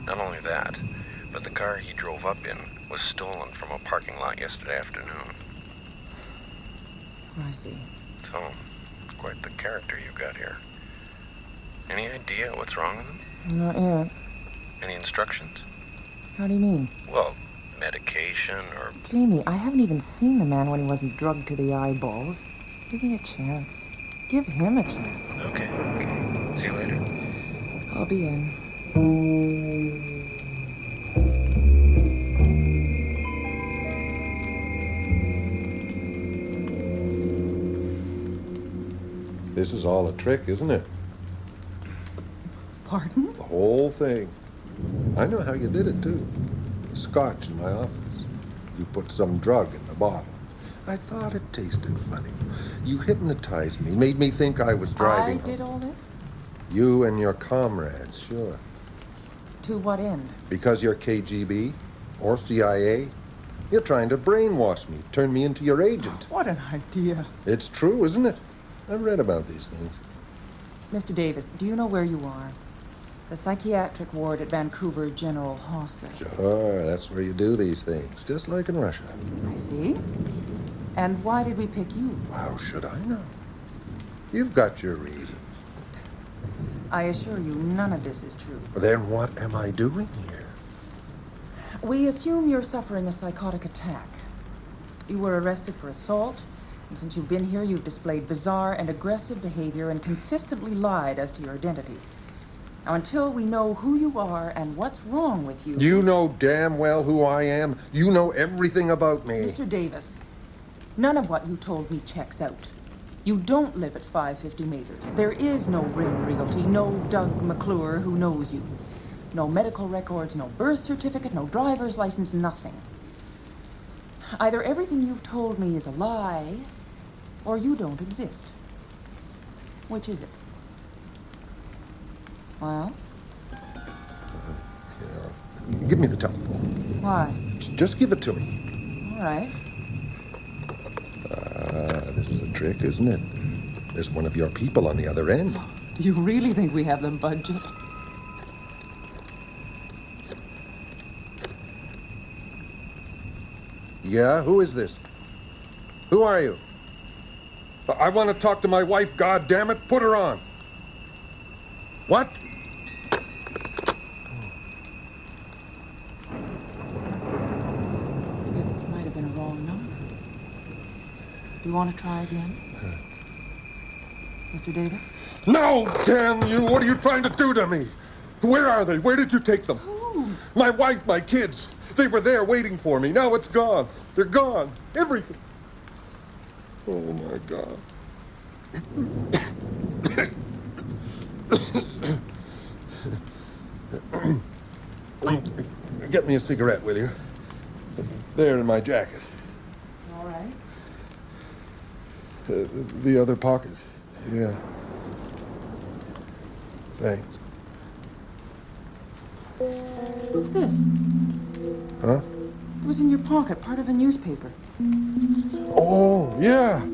Not only that, but the car he drove up in was stolen from a parking lot yesterday afternoon. I see. So, quite the character you've got here. Any idea what's wrong with him? Not yet. Any instructions? How do you mean? Well, medication or... Jamie, I haven't even seen the man when he wasn't drugged to the eyeballs. Give me a chance. Give him a chance. Okay. See you later. I'll be in. This is all a trick, isn't it? Pardon? The whole thing. I know how you did it, too. The scotch in my office. You put some drug in the bottle. I thought it tasted funny. You hypnotized me, made me think I was driving I did home. all this? You and your comrades, sure. To what end? Because you're KGB or CIA. You're trying to brainwash me, turn me into your agent. What an idea. It's true, isn't it? I've read about these things. Mr. Davis, do you know where you are? The psychiatric ward at Vancouver General Hospital. Sure, that's where you do these things, just like in Russia. I see. And why did we pick you? How should I know? You've got your reasons. I assure you, none of this is true. Then what am I doing here? We assume you're suffering a psychotic attack. You were arrested for assault, and since you've been here, you've displayed bizarre and aggressive behavior and consistently lied as to your identity. Now, until we know who you are and what's wrong with you... You know damn well who I am. You know everything about me. Mr. Davis, none of what you told me checks out. You don't live at 550 Mathers. There is no Ring Realty, no Doug McClure who knows you. No medical records, no birth certificate, no driver's license, nothing. Either everything you've told me is a lie, or you don't exist. Which is it? Well? Give me the telephone. Why? Just give it to me. All right. This is a trick, isn't it? There's one of your people on the other end. Do you really think we have the budget? Yeah, who is this? Who are you? I want to talk to my wife, God damn it. Put her on. What? It might have been a wrong number. Do you want to try again? Mr. Davis? No, damn you! What are you trying to do to me? Where are they? Where did you take them? Who? My wife, my kids. They were there waiting for me. Now it's gone. They're gone. Everything. Oh, my God. Get me a cigarette, will you? There in my jacket. All right. The other pocket. Yeah. Thanks. What's this? Huh? It was in your pocket, part of a newspaper. Oh, yeah.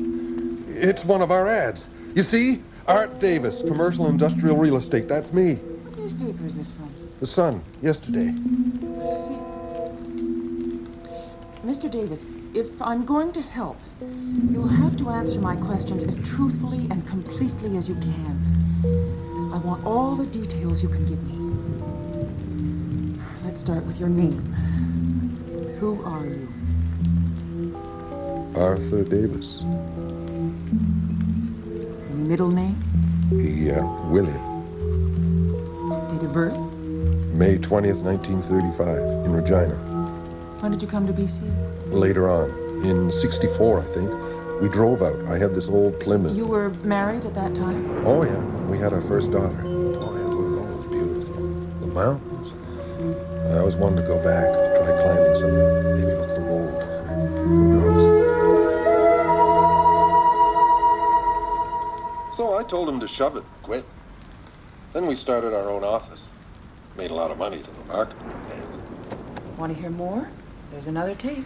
It's one of our ads. You see? Art Davis, Commercial Industrial Real Estate. That's me. What newspaper is this from? The Sun, yesterday. I see. Mr. Davis, if I'm going to help, you'll have to answer my questions as truthfully and completely as you can. I want all the details you can give me. Let's start with your name. Who are you? Arthur Davis. Any middle name? Yeah, William. date of birth? May 20th, 1935, in Regina. When did you come to BC? Later on, in 64, I think, we drove out. I had this old Plymouth. You were married at that time? Oh, yeah. We had our first daughter. Oh, yeah, look, oh, it was beautiful. The mountains. I always wanted to go back, try climbing some, maybe look for gold. Who knows? So I told him to shove it, quit. Then we started our own office. Made a lot of money to the market. Want to hear more? There's another tape.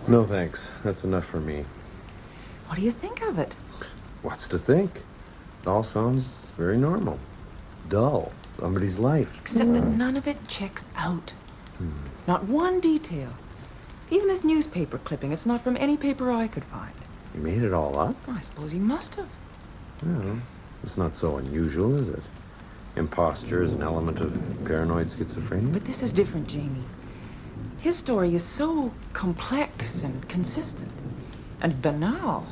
No, thanks. That's enough for me. What do you think of it? What's to think? It all sounds very normal. Dull. Somebody's life. Except that none of it checks out. Not one detail. Even this newspaper clipping, it's not from any paper I could find. You made it all up? I suppose he must have. Well, it's not so unusual, is it? Imposture is an element of paranoid schizophrenia. But this is different, Jamie. His story is so complex and consistent. And banal.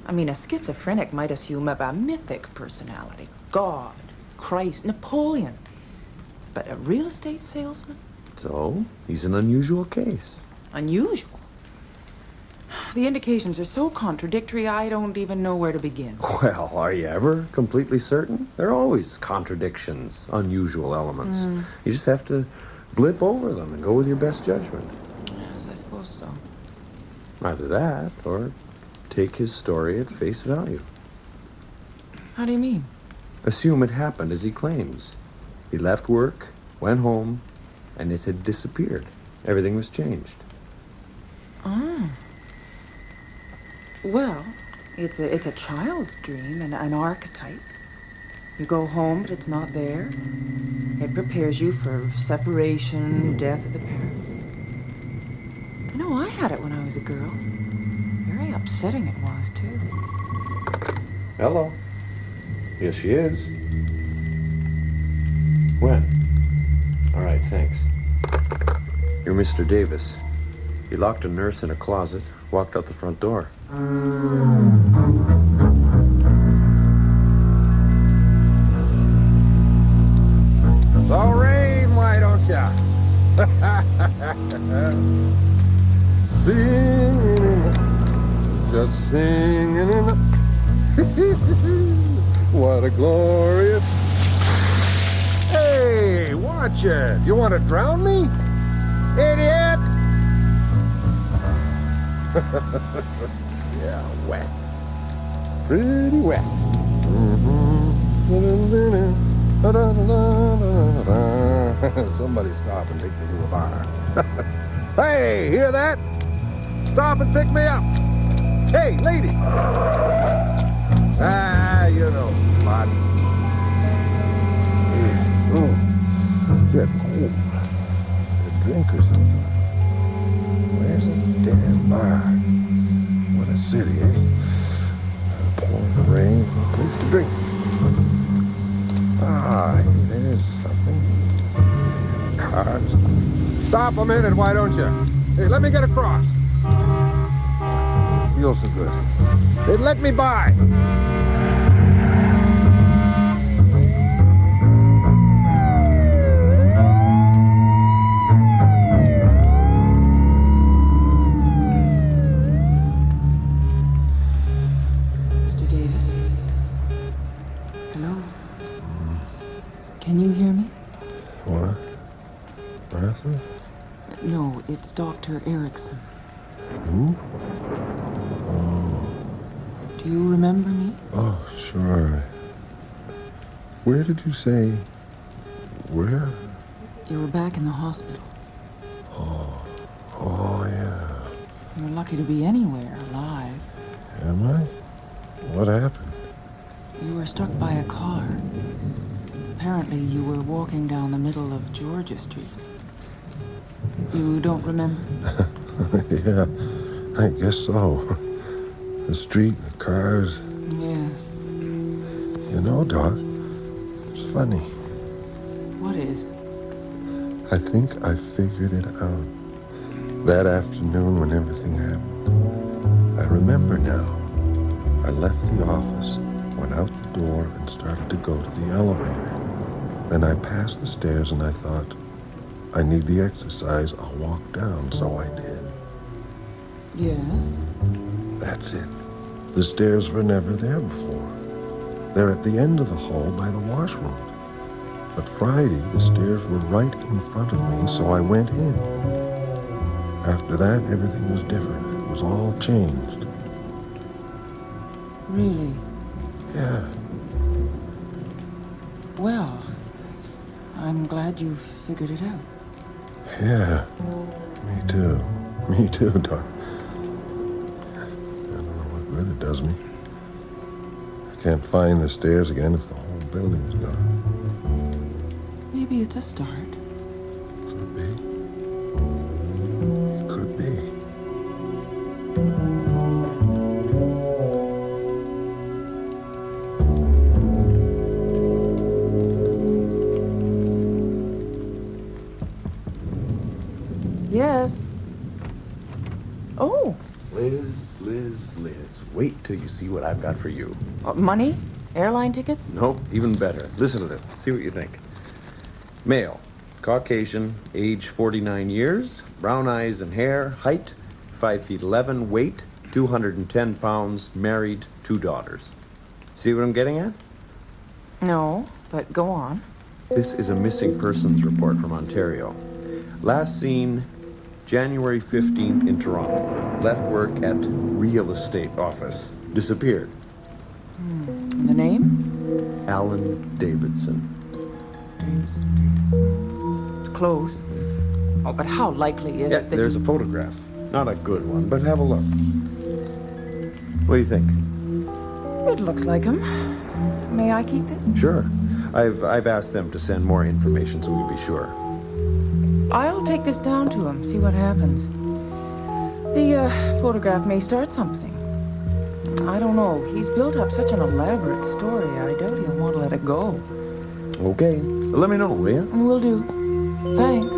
I mean, a schizophrenic might assume a mythic personality. God, Christ, Napoleon. But a real estate salesman? So, he's an unusual case. Unusual? The indications are so contradictory, I don't even know where to begin. Well, are you ever completely certain? There are always contradictions, unusual elements. You just have to blip over them and go with your best judgment. Yes, I suppose so. Either that, or take his story at face value. How do you mean? Assume it happened as he claims. He left work, went home, and it had disappeared. Everything was changed. Oh. Well, it's a child's dream, an archetype. You go home, but it's not there. It prepares you for separation, death of the parents. I know I had it when I was a girl. Very upsetting it was, too. Hello. Yes, she is. When? All right, thanks. You're Mr. Davis. He locked a nurse in a closet, walked out the front door. So rain, why don't ya? Singing, just singing in the... What a glorious... Hey, watch it. You want to drown me? Idiot! Yeah, wet. Pretty wet. Somebody stop and take me to a bar. Hey, hear that? Stop and pick me up. Hey, lady. Ah, you know, bud. Get cool. A drink or something. Where's the damn bar? What a city, eh? Pouring rain, a place to drink. Ah, hey, there's something. Cars. Stop a minute, why don't you? Hey, let me get across. Feels so good. Hey, let me by. Can you hear me? What? Martha? No, it's Dr. Erickson. Who? Oh. Do you remember me? Oh, sure. Where did you say? Where? You were back in the hospital. Oh, yeah. You're lucky to be anywhere alive. Am I? What happened? You were struck by a car. Apparently, you were walking down the middle of Georgia Street. You don't remember? Yeah, I guess so. The street, the cars. Yes. You know, Doc, it's funny. What is? I think I figured it out. That afternoon when everything happened. I remember now. I left the office, went out the door, and started to go to the elevator. Then I passed the stairs and I thought, I need the exercise, I'll walk down, so I did. Yes? That's it. The stairs were never there before. They're at the end of the hall by the washroom. But Friday, the stairs were right in front of me, so I went in. After that, everything was different. It was all changed. Really? Yeah. Well, I'm glad you figured it out. Yeah. Me too. Me too, Doc. I don't know what good it does me. I can't find the stairs again if the whole building's gone. Maybe it's a start. Could be. Could be. Yes. Oh. Liz. Wait till you see what I've got for you. Money? Airline tickets? Nope, even better. Listen to this. See what you think. Male, Caucasian, age 49 years, brown eyes and hair, height 5'11", weight 210 pounds, married, 2 daughters. See what I'm getting at? No, but go on. This is a missing persons report from Ontario. Last seen January 15th in Toronto. Left work at real estate office. Disappeared. The name? Alan Davidson. It's close. Oh, but how likely is it that... There's a photograph. Not a good one, but have a look. What do you think? It looks like him. May I keep this? Sure. I've asked them to send more information so we'll be sure. I'll take this down to him, see what happens. The photograph may start something. I don't know. He's built up such an elaborate story. I doubt he'll want to let it go. Okay. Let me know, will you? Will do. Thanks.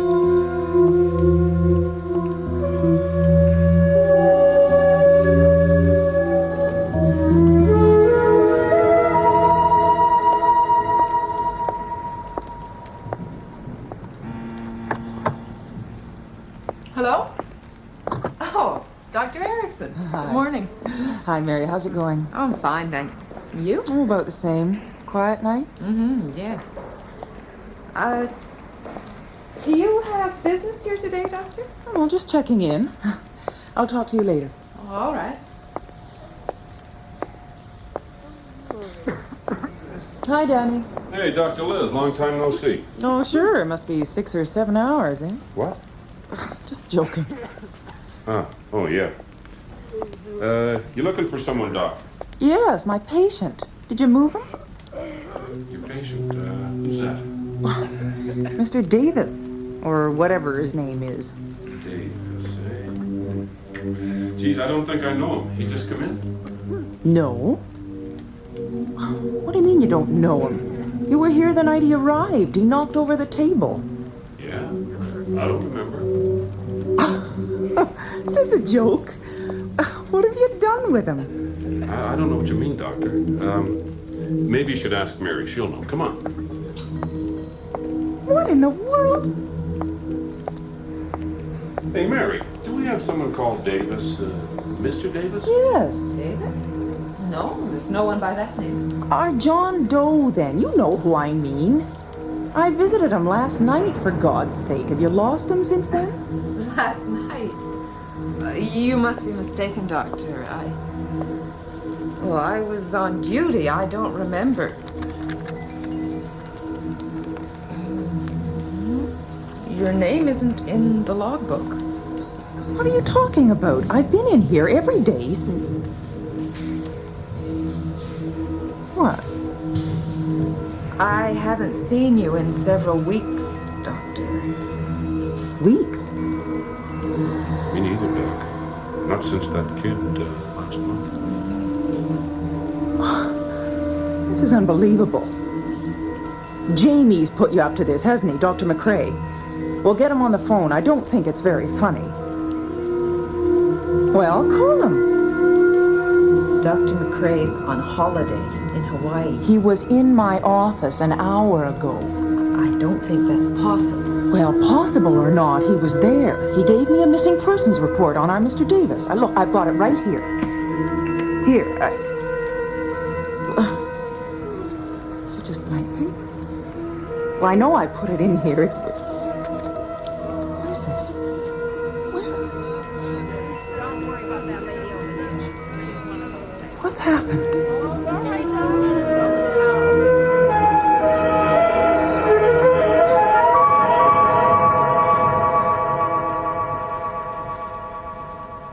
Hello? Oh, Dr. Erickson. Hi. Good morning. Hi, Mary. How's it going? Oh, I'm fine, thanks. You? Oh, about the same. Quiet night? Mm-hmm, yes. Do you have business here today, Doctor? Well, just checking in. I'll talk to you later. Oh, all right. Hi, Danny. Hey, Dr. Liz, long time no see. Oh, sure. It must be 6 or 7 hours, eh? What? Just joking. Oh, yeah. You looking for someone, Doc? Yes, my patient. Did you move him? Your patient, who's that? Mr. Davis, or whatever his name is. Davis, eh? Geez, I don't think I know him. He just come in? No. What do you mean you don't know him? You were here the night he arrived. He knocked over the table. Yeah? I don't remember. Is this a joke? What have you done with him? I don't know what you mean, Doctor. Maybe you should ask Mary. She'll know. Come on. What in the world? Hey, Mary, do we have someone called Davis? Mr. Davis? Yes. Davis? No, there's no one by that name. John Doe, then. You know who I mean. I visited him last night, for God's sake. Have you lost him since then? Last night? You must be mistaken, Doctor. I was on duty. I don't remember. Your name isn't in the logbook. What are you talking about? I've been in here every day since... What? I haven't seen you in several weeks, Doctor. Weeks? Me neither, Doc. Not since that kid last month. This is unbelievable. Jamie's put you up to this, hasn't he, Dr. McCrae? We'll get him on the phone. I don't think it's very funny. Well, call him. Dr. McCrae's on holiday in Hawaii. He was in my office an hour ago. don't think that's possible. Well, possible or not, he was there. He gave me a missing persons report on our Mr. Davis. Look, I've got it right here. Here. This is just blank paper. Well, I know I put it in here. It's... What is this? Don't worry about that lady over there. She's one of those types. What's happened?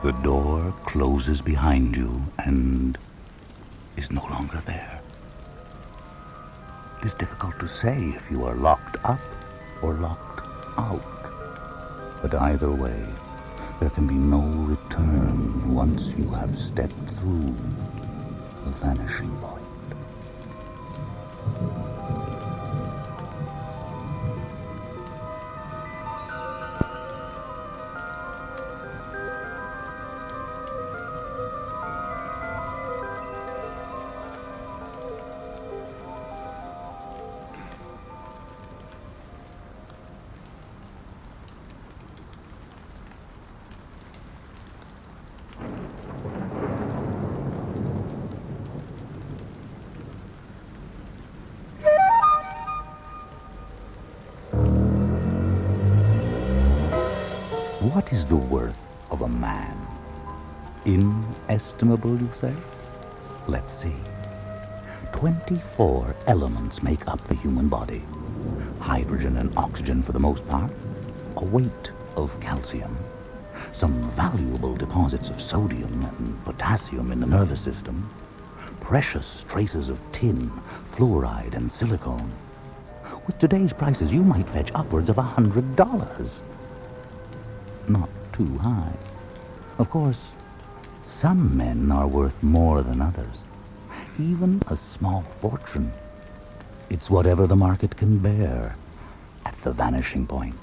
The door closes behind you and is no longer there. It is difficult to say if you are locked up or locked out. But either way, there can be no return once you have stepped through the vanishing point. What is the worth of a man? Inestimable, you say? Let's see. 24 elements make up the human body. Hydrogen and oxygen for the most part. A weight of calcium. Some valuable deposits of sodium and potassium in the nervous system. Precious traces of tin, fluoride, and silicone. With today's prices, you might fetch upwards of $100. Not too high. Of course, some men are worth more than others. Even a small fortune. It's whatever the market can bear at the vanishing point.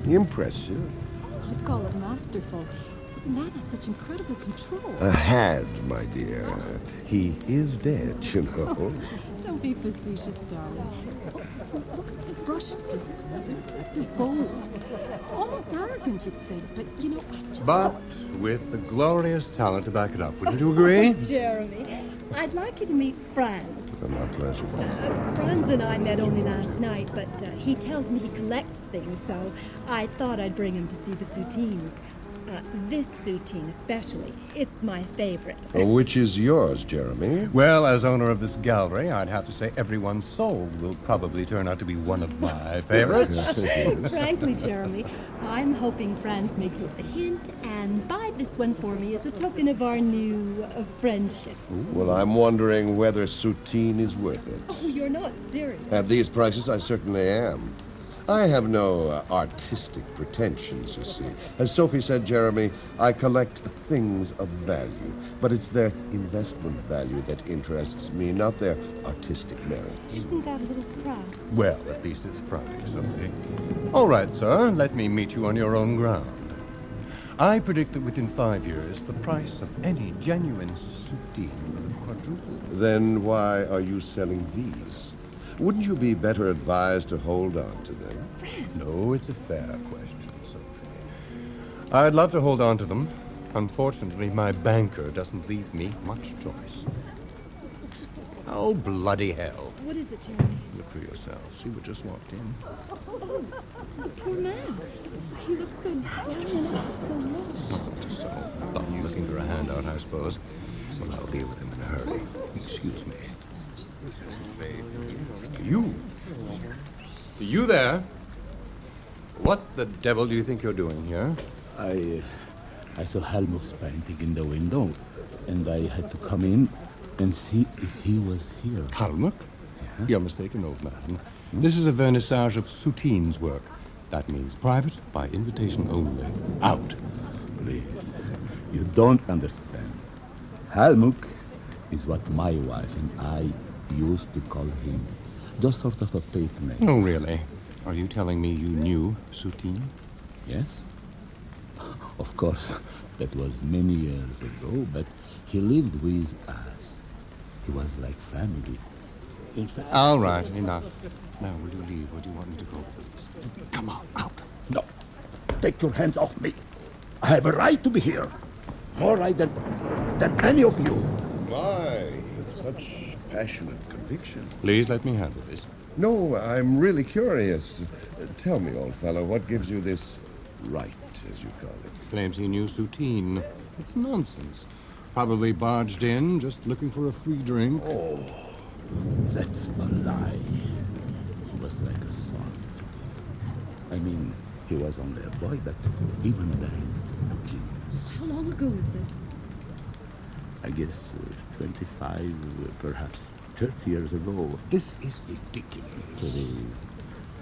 Impressive. I'd call it masterful. The man has such incredible control. Had, my dear. He is dead, you know. Don't be facetious, darling. Look at the brush strokes. They're bold. Almost arrogant, you'd think, but you know, I just... But with the glorious talent to back it up, wouldn't you agree? Jeremy, I'd like you to meet Franz. My pleasure. Franz and I met only last night, but he tells me he collects things, so I thought I'd bring him to see the Soutines. This Soutine especially. It's my favorite. Which is yours, Jeremy? Well, as owner of this gallery, I'd have to say everyone's soul will probably turn out to be one of my favorites. Frankly, Jeremy, I'm hoping Franz may take the hint and buy this one for me as a token of our new friendship. Well, I'm wondering whether Soutine is worth it. Oh, you're not serious. At these prices, I certainly am. I have no artistic pretensions, you see. As Sophie said, Jeremy, I collect things of value. But it's their investment value that interests me, not their artistic merit. Isn't that a little crass? Well, at least it's frank, Sophie. All right, sir, let me meet you on your own ground. I predict that within 5 years, the price of any genuine Soutine will quadruple. Then why are you selling these? Wouldn't you be better advised to hold on to them? No, it's a fair question, Sophie. I'd love to hold on to them. Unfortunately, my banker doesn't leave me much choice. Oh, bloody hell. What is it, Jeremy? Look for yourself. See what just walked in. Oh, the poor man. He looks so down and out, so lost. So, looking for a handout, I suppose. Well, I'll deal with him in a hurry. Excuse me. You there? What the devil do you think you're doing here? I saw Helmut's painting in the window, and I had to come in and see if he was here. Helmut? Yeah. You're mistaken, old man. This is a vernissage of Soutine's work. That means private, by invitation only. Out. Please, you don't understand. Helmut is what my wife and I used to call him just sort of a pet name. Oh, really? Are you telling me you knew Soutine? Yes. Of course, that was many years ago, but he lived with us. He was like family. In fact... All right, enough. Now, will you leave, or do you want me to go, please? Come on, out. No. Take your hands off me. I have a right to be here. More right than any of you. Why? Such passionate conviction. Please let me handle this. No, I'm really curious. Tell me, old fellow, what gives you this right, as you call it? Claims he knew Soutine. It's nonsense. Probably barged in, just looking for a free drink. Oh, that's a lie. He was like a son. I mean, he was only a boy, but even then, a genius. How long ago was this? I guess 25, perhaps 30 years ago. This is ridiculous. It is.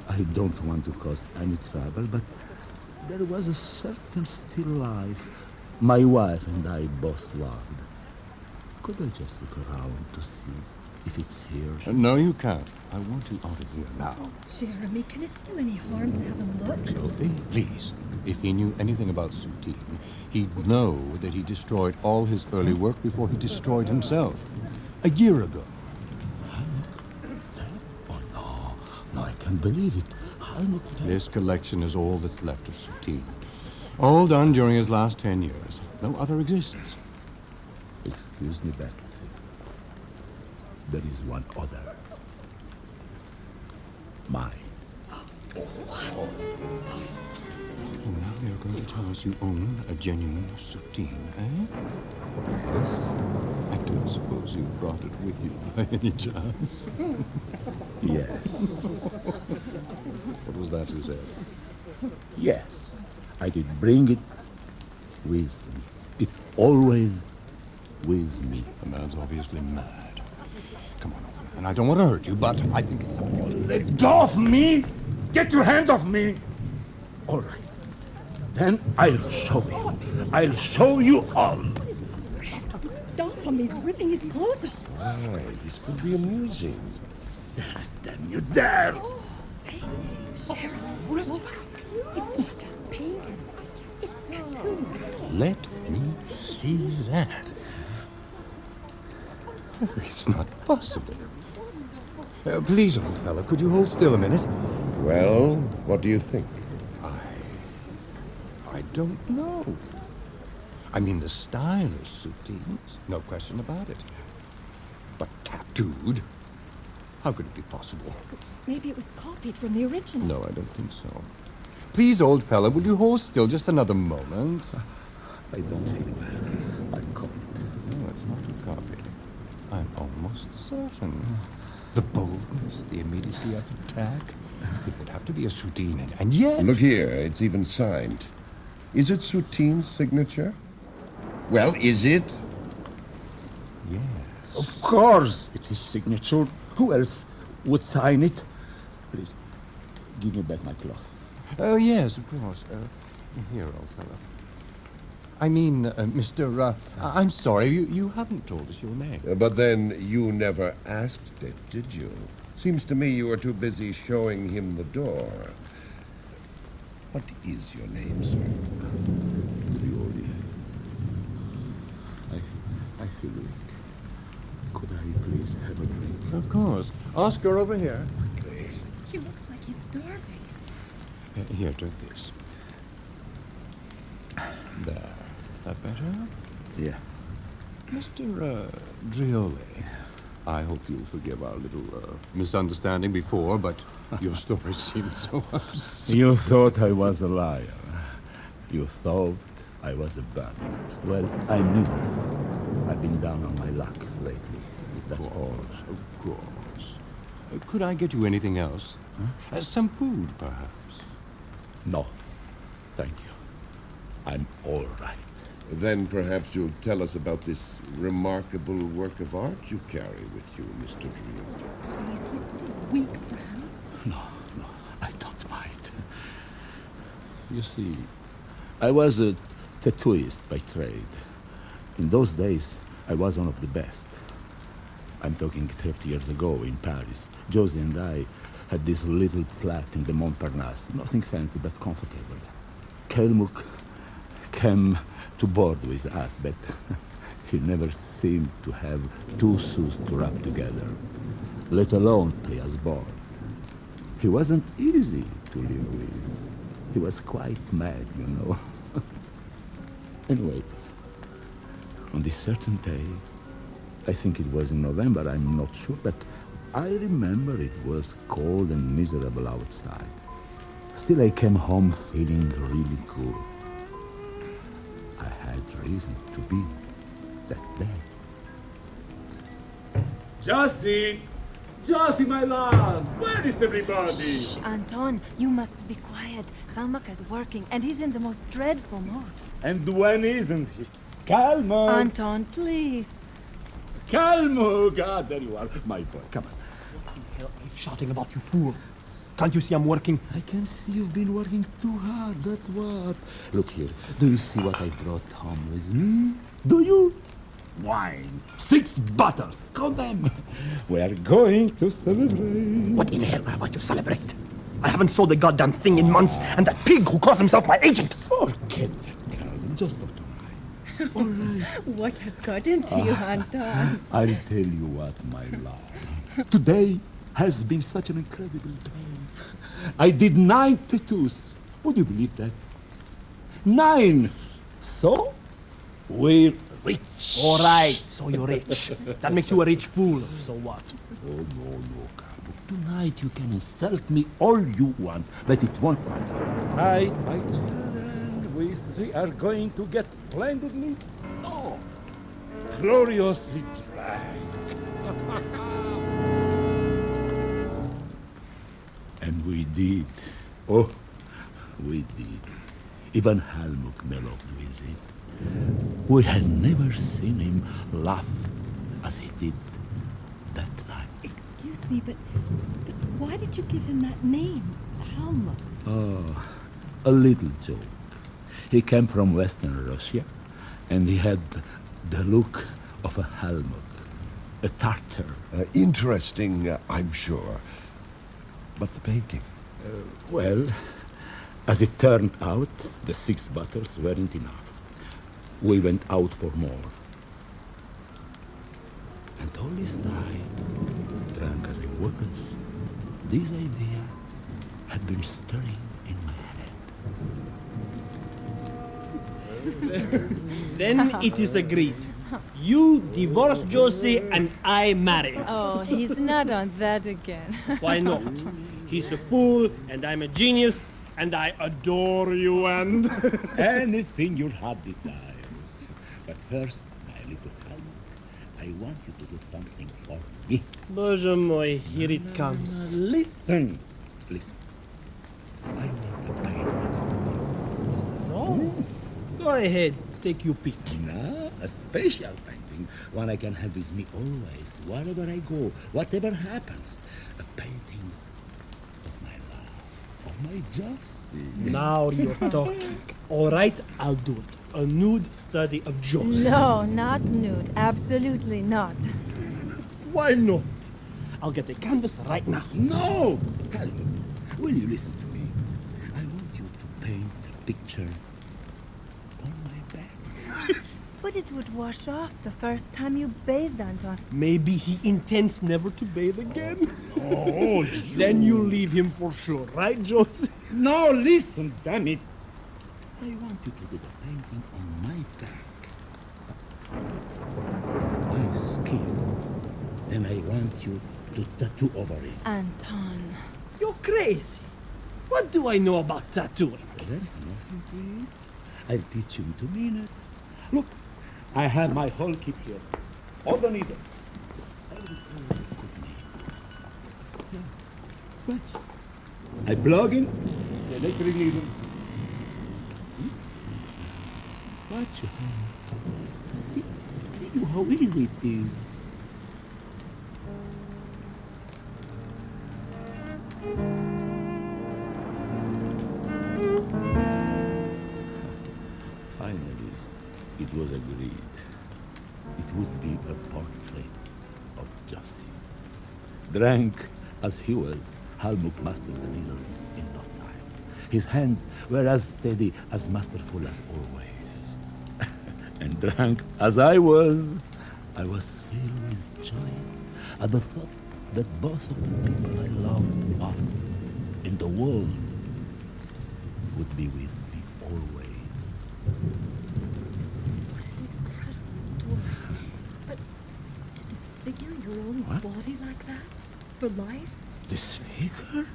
I don't want to cause any trouble, but there was a certain still life my wife and I both loved. Could I just look around to see if it's here? No, you can't. I want you out of here now. Jeremy, can it do any harm to have him look? Sophie, please. If he knew anything about Soutine, he'd know that he destroyed all his early work before he destroyed himself. A year ago. Oh, no. No, I can't believe it. This collection is all that's left of Soutine. All done during his last 10 years. No other exists. Excuse me, Betsy. There is one other. Mine. What? Oh, now you're going to tell us you own a genuine Soutine, eh? I don't suppose you brought it with you by any chance. Yes. What was that you said? Yes. I did bring it with me. It's always with me. The man's obviously mad. Come on over. And I don't want to hurt you, but I think it's something else. Let go of me! Get your hand off me! All right. Then I'll show you. I'll show you all. Stop him, he's ripping his clothes off. Why? This could be amusing. Then you dare! Cheryl, it's not just painting. It's tattooed. Let me see that. It's not possible. Please, old fellow, could you hold still a minute? Well, what do you think? I don't know. I mean, the style is Soutine's, no question about it. But tattooed? How could it be possible? Maybe it was copied from the original. No, I don't think so. Please, old fella, will you hold still just another moment? I don't feel well. I'm copied. No, it's not a copy. I'm almost certain. The boldness, the immediacy of attack. It would have to be a Soutine, and yet... Look here, it's even signed. Is it Soutine's signature? Well, is it? Yes. Of course, it is signature. Who else would sign it? Please, give me back my cloth. Oh, yes, of course. Here, old fellow. I mean, Mr. I'm sorry, you haven't told us your name. But then you never asked it, did you? Seems to me you were too busy showing him the door. What is your name, sir? I feel weak. Could I please have a drink? Of course. Oscar, over here. He looks like he's starving. Here, drink this. There. That better? Yeah. Mr. Drioli, I hope you'll forgive our little misunderstanding before, but your story seemed so absurd. You thought I was a liar. You thought I was a bad. Well, I'm new. I've been down on my luck lately. That's all. Of course. Could I get you anything else? Huh? Some food, perhaps? No. Thank you. I'm all right. Then perhaps you'll tell us about this remarkable work of art you carry with you, Mr. Drioli. Is he still weak, Franz? No, I don't mind. You see, I was a tattooist by trade. In those days, I was one of the best. I'm talking 30 years ago in Paris. Josie and I had this little flat in the Montparnasse. Nothing fancy, but comfortable. Helmut came to board with us, but he never seemed to have 2 sous to rub together, let alone pay us board. He wasn't easy to live with. He was quite mad, you know. Anyway, on this certain day, I think it was in November, I'm not sure, but I remember it was cold and miserable outside. Still, I came home feeling really good. I had reason to be that day. Josie! Josie, my love! Where is everybody? Shh, Anton, you must be quiet. Helmut is working, and he's in the most dreadful mood. And when isn't he? Calmo! Anton, please. Calmo! God, there you are. My boy, come on. What in hell are you shouting about, you fool? Can't you see I'm working? I can see you've been working too hard, that's what. Look here, do you see what I brought home with me? Do you? Wine. 6 bottles. Count them. We are going to celebrate. What in hell have I to celebrate? I haven't sold a goddamn thing in months, and that pig who calls himself my agent. Forget that, Carolyn. Just not tonight. All right. What has got into you, Anton? I'll tell you what, my love. Today has been such an incredible day. I did 9 tattoos. Would you believe that? 9. So, we're rich. All right, so you're rich. That makes you a rich fool. So what? Oh, no, Carlo. Tonight you can insult me all you want, but it won't matter. Hi, my children. We 3 are going to get splendidly, no, gloriously drunk. And we did. Oh, we did. Even Helmut mellowed with it. We had never seen him laugh as he did that night. Excuse me, but why did you give him that name, Helmut? Oh, a little joke. He came from Western Russia, and he had the look of a Helmut, a Tartar. Interesting, I'm sure. But the painting? Well, as it turned out, the 6 bottles weren't enough. We went out for more. And all this time, drunk as I was, this idea had been stirring in my head. Then it is agreed. You divorce Josie and I marry. Oh, he's not on that again. Why not? He's a fool and I'm a genius and I adore you and... Anything your heart desires. But first, my little Helmut, I want you to do something for me. Boże moi, here it comes. Listen. Listen. I want to paint. Is that all? Go ahead, take your pick. No, a special painting. One I can have with me always, wherever I go, whatever happens. A painting of my love, of my Josie. Now you're talking. All right, I'll do it. A nude study of Josie. No, not nude. Absolutely not. Why not? I'll get a canvas right now. No! Helmut, will you listen to me? I want you to paint a picture on my back. But it would wash off the first time you bathed, Anton. Maybe he intends never to bathe again. Oh, then you leave him for sure, right, Josie? No, listen, damn it. I want you to do the painting on my back. My skin. Then I want you to tattoo over it. Anton. You're crazy. What do I know about tattooing? There's nothing to it. I'll teach you in 2 minutes. Look, I have my whole kit here. All the needles. Watch. I plug in the electric needle. Watch. See how easy it is. Finally, it was agreed. It would be a portrait of justice. Drank as he was, Halmuk mastered the needles in no time. His hands were as steady, as masterful as always. And drank as I was filled with joy at the thought that both of the people I loved most in the world would be with me always. But to disfigure your own body like that? For life? Disfigure?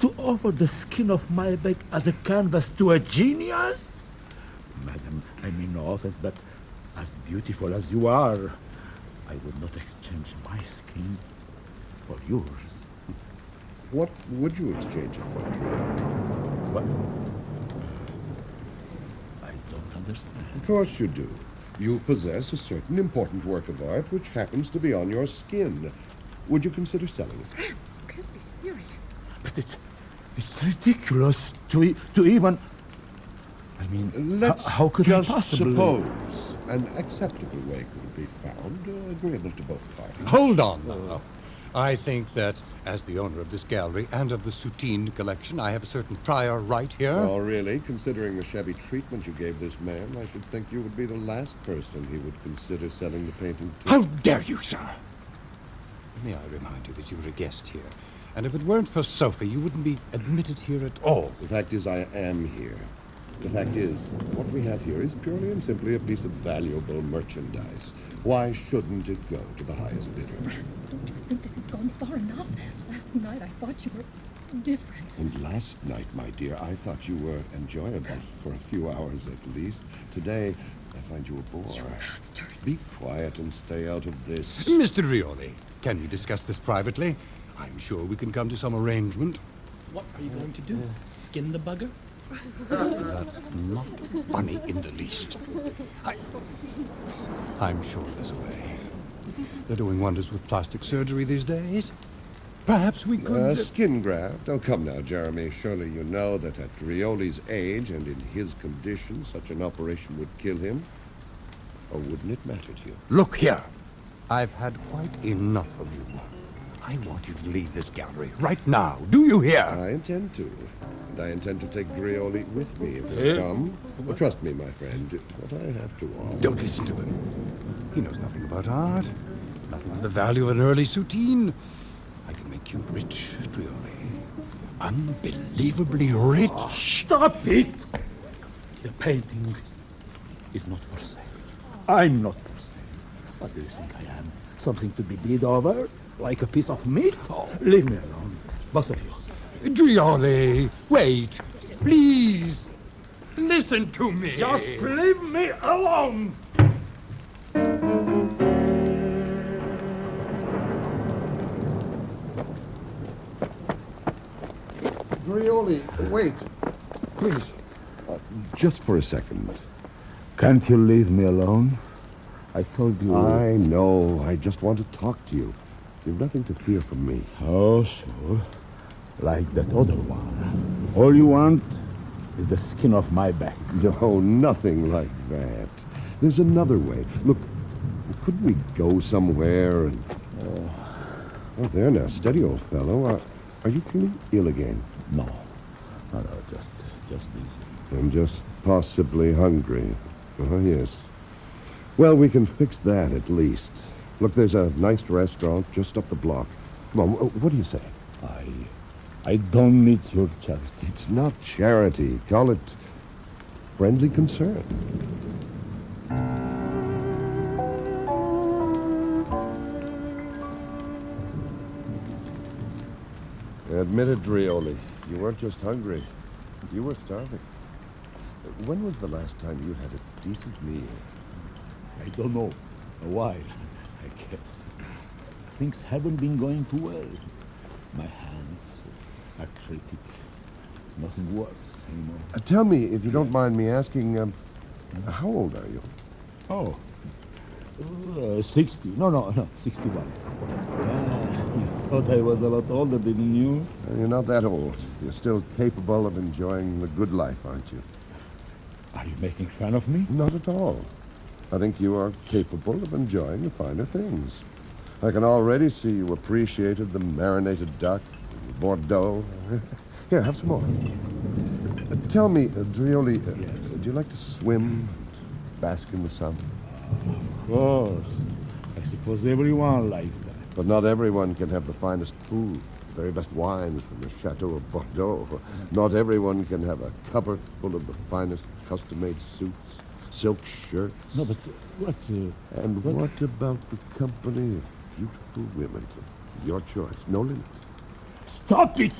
To offer the skin of my back as a canvas to a genius? Madam, I mean no offense, but as beautiful as you are, I would not exchange my skin for yours. What would you exchange it for? What? I don't understand. Of course you do. You possess a certain important work of art which happens to be on your skin. Would you consider selling it? Franz, you can't be serious. But it's ridiculous to even... I mean, Let's how could just I possibly... suppose an acceptable way could be found, agreeable to both parties. Hold on now. I think that, as the owner of this gallery and of the Soutine collection, I have a certain prior right here. Oh, really? Considering the shabby treatment you gave this man, I should think you would be the last person he would consider selling the painting to. How dare you, sir? May I remind you that you're a guest here, and if it weren't for Sophie, you wouldn't be admitted here at all. The fact is, I am here. The fact is, what we have here is purely and simply a piece of valuable merchandise. Why shouldn't it go to the highest bidder? Franz, don't you think this has gone far enough? Last night I thought you were different. And last night, my dear, I thought you were enjoyable for a few hours at least. Today, I find you a bore. You're a bastard. Be quiet and stay out of this. Mr. Rioli, can we discuss this privately? I'm sure we can come to some arrangement. What are you going to do? Skin the bugger? That's not funny in the least. I'm sure there's a way. They're doing wonders with plastic surgery these days. Perhaps we could... Skin graft? Oh, come now, Jeremy. Surely you know that at Rioli's age and in his condition, such an operation would kill him. Or wouldn't it matter to you? Look here. I've had quite enough of you. I want you to leave this gallery right now. Do you hear? I intend to. And I intend to take Rioli with me if he'll come. But trust me, my friend, what I have to offer... Don't listen to him. He knows nothing about art. Nothing of the value of an early Soutine. I can make you rich, Rioli. Unbelievably rich. Oh, stop it! The painting is not for sale. I'm not for sale. What do you think I am? Something to be bid over? Like a piece of meat? Oh, leave me alone, both of you. Rioli, wait. Please. Listen to me. Just leave me alone! Rioli, wait. Please. Just for a second. Can't you leave me alone? I told you... I know. I just want to talk to you. You've nothing to fear from me. Oh, sure. Like that other one. All you want is the skin off my back. No, nothing like that. There's another way. Look, couldn't we go somewhere and... Oh, there now. Steady, old fellow. Are you feeling ill again? No. No, just easy. And just possibly hungry. Oh, yes. Well, we can fix that at least. Look, there's a nice restaurant just up the block. Come on, what do you say? I don't need your charity. It's not charity. Call it friendly concern. Admit it, Rioli. You weren't just hungry. You were starving. When was the last time you had a decent meal? I don't know. A while, I guess. Things haven't been going too well. My hands are critic. Nothing works anymore. Tell me, if you don't mind me asking, how old are you? Oh, 60. No, 61. You thought I was a lot older, didn't you? You're not that old. You're still capable of enjoying the good life, aren't you? Are you making fun of me? Not at all. I think you are capable of enjoying the finer things. I can already see you appreciated the marinated duck, Bordeaux. Here, have some more. Tell me, Drioli, do you like to swim, bask in the sun? Of course. I suppose everyone likes that. But not everyone can have the finest food, the very best wines from the Chateau of Bordeaux. Not everyone can have a cupboard full of the finest custom-made suits, silk shirts. No, but what... And what about the company of beautiful women? Your choice, no limit. Stop it!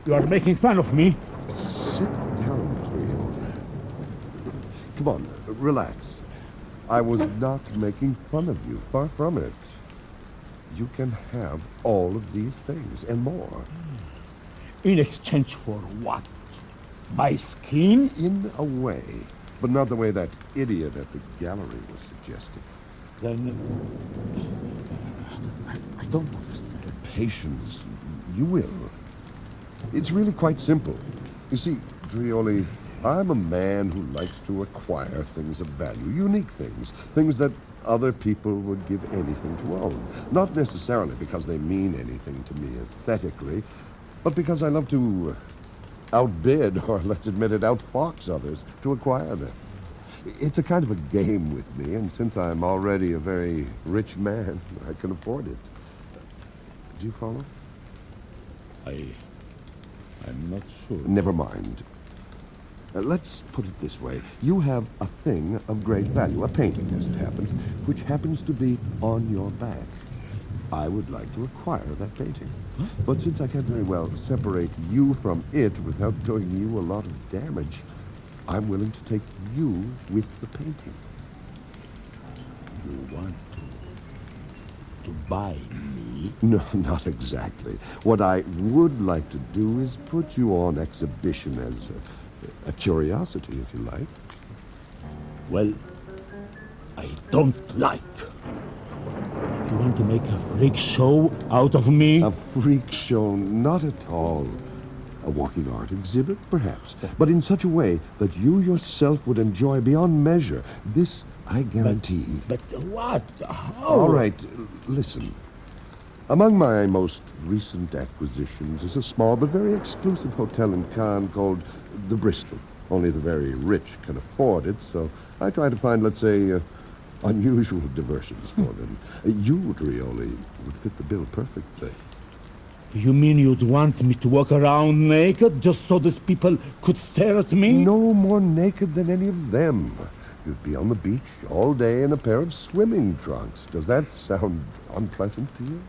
You are making fun of me. Sit down, Trio. Come on, relax. I was not making fun of you, far from it. You can have all of these things and more. In exchange for what? My skin? In a way, but not the way that idiot at the gallery was suggesting. Then... I don't understand. Patience. You will. It's really quite simple. You see, Drioli, I'm a man who likes to acquire things of value, unique things, things that other people would give anything to own. Not necessarily because they mean anything to me aesthetically, but because I love to outbid, or let's admit it, outfox others to acquire them. It's a kind of a game with me, and since I'm already a very rich man, I can afford it. Do you follow? I'm not sure. Never mind. Let's put it this way. You have a thing of great value, a painting as it happens, which happens to be on your back. I would like to acquire that painting. Huh? But since I can't very well separate you from it without doing you a lot of damage, I'm willing to take you with the painting. You want to buy me? No, not exactly. What I would like to do is put you on exhibition as a curiosity, if you like. Well, I don't like. You want to make a freak show out of me? A freak show? Not at all. A walking art exhibit, perhaps. But in such a way that you yourself would enjoy beyond measure. This I guarantee. But what? How? All right, listen. Among my most recent acquisitions is a small but very exclusive hotel in Cannes called the Bristol. Only the very rich can afford it, so I try to find, let's say, unusual diversions for them. You, Drioli, would fit the bill perfectly. You mean you'd want me to walk around naked just so these people could stare at me? No more naked than any of them. You'd be on the beach all day in a pair of swimming trunks. Does that sound unpleasant to you?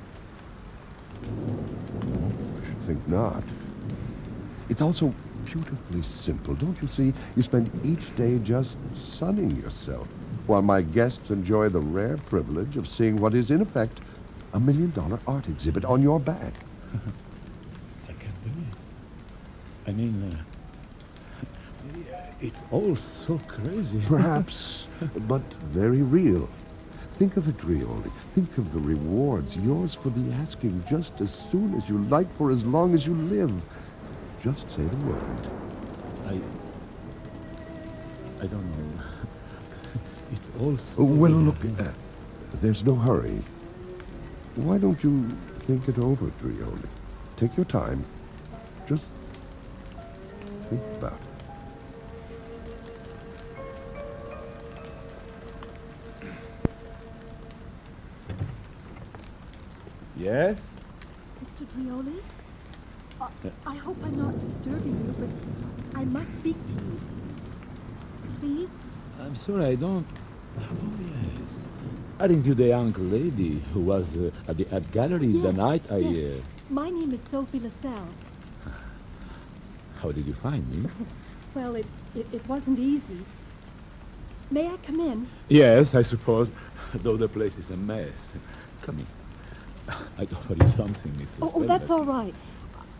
I should think not. It's also beautifully simple, don't you see? You spend each day just sunning yourself, while my guests enjoy the rare privilege of seeing what is, in effect, a $1 million art exhibit on your back. I can't believe it. I mean, it's all so crazy. Perhaps, but very real. Think of it, Drioli. Think of the rewards, yours for the asking, just as soon as you like, for as long as you live. Just say the word. I don't know. It's all so... Well, look, there's no hurry. Why don't you think it over, Drioli? Take your time. Just think about it. Yes? Mr. Drioli? I hope I'm not disturbing you, but I must speak to you. Please? I'm sorry, I don't... Oh, yes. Aren't you the young lady who was at the art gallery the night I... Yes. My name is Sophie LaSalle. How did you find me? Well, it wasn't easy. May I come in? Yes, I suppose, though the place is a mess. Come in. I'd offer you something, Mrs. Oh, that's all right.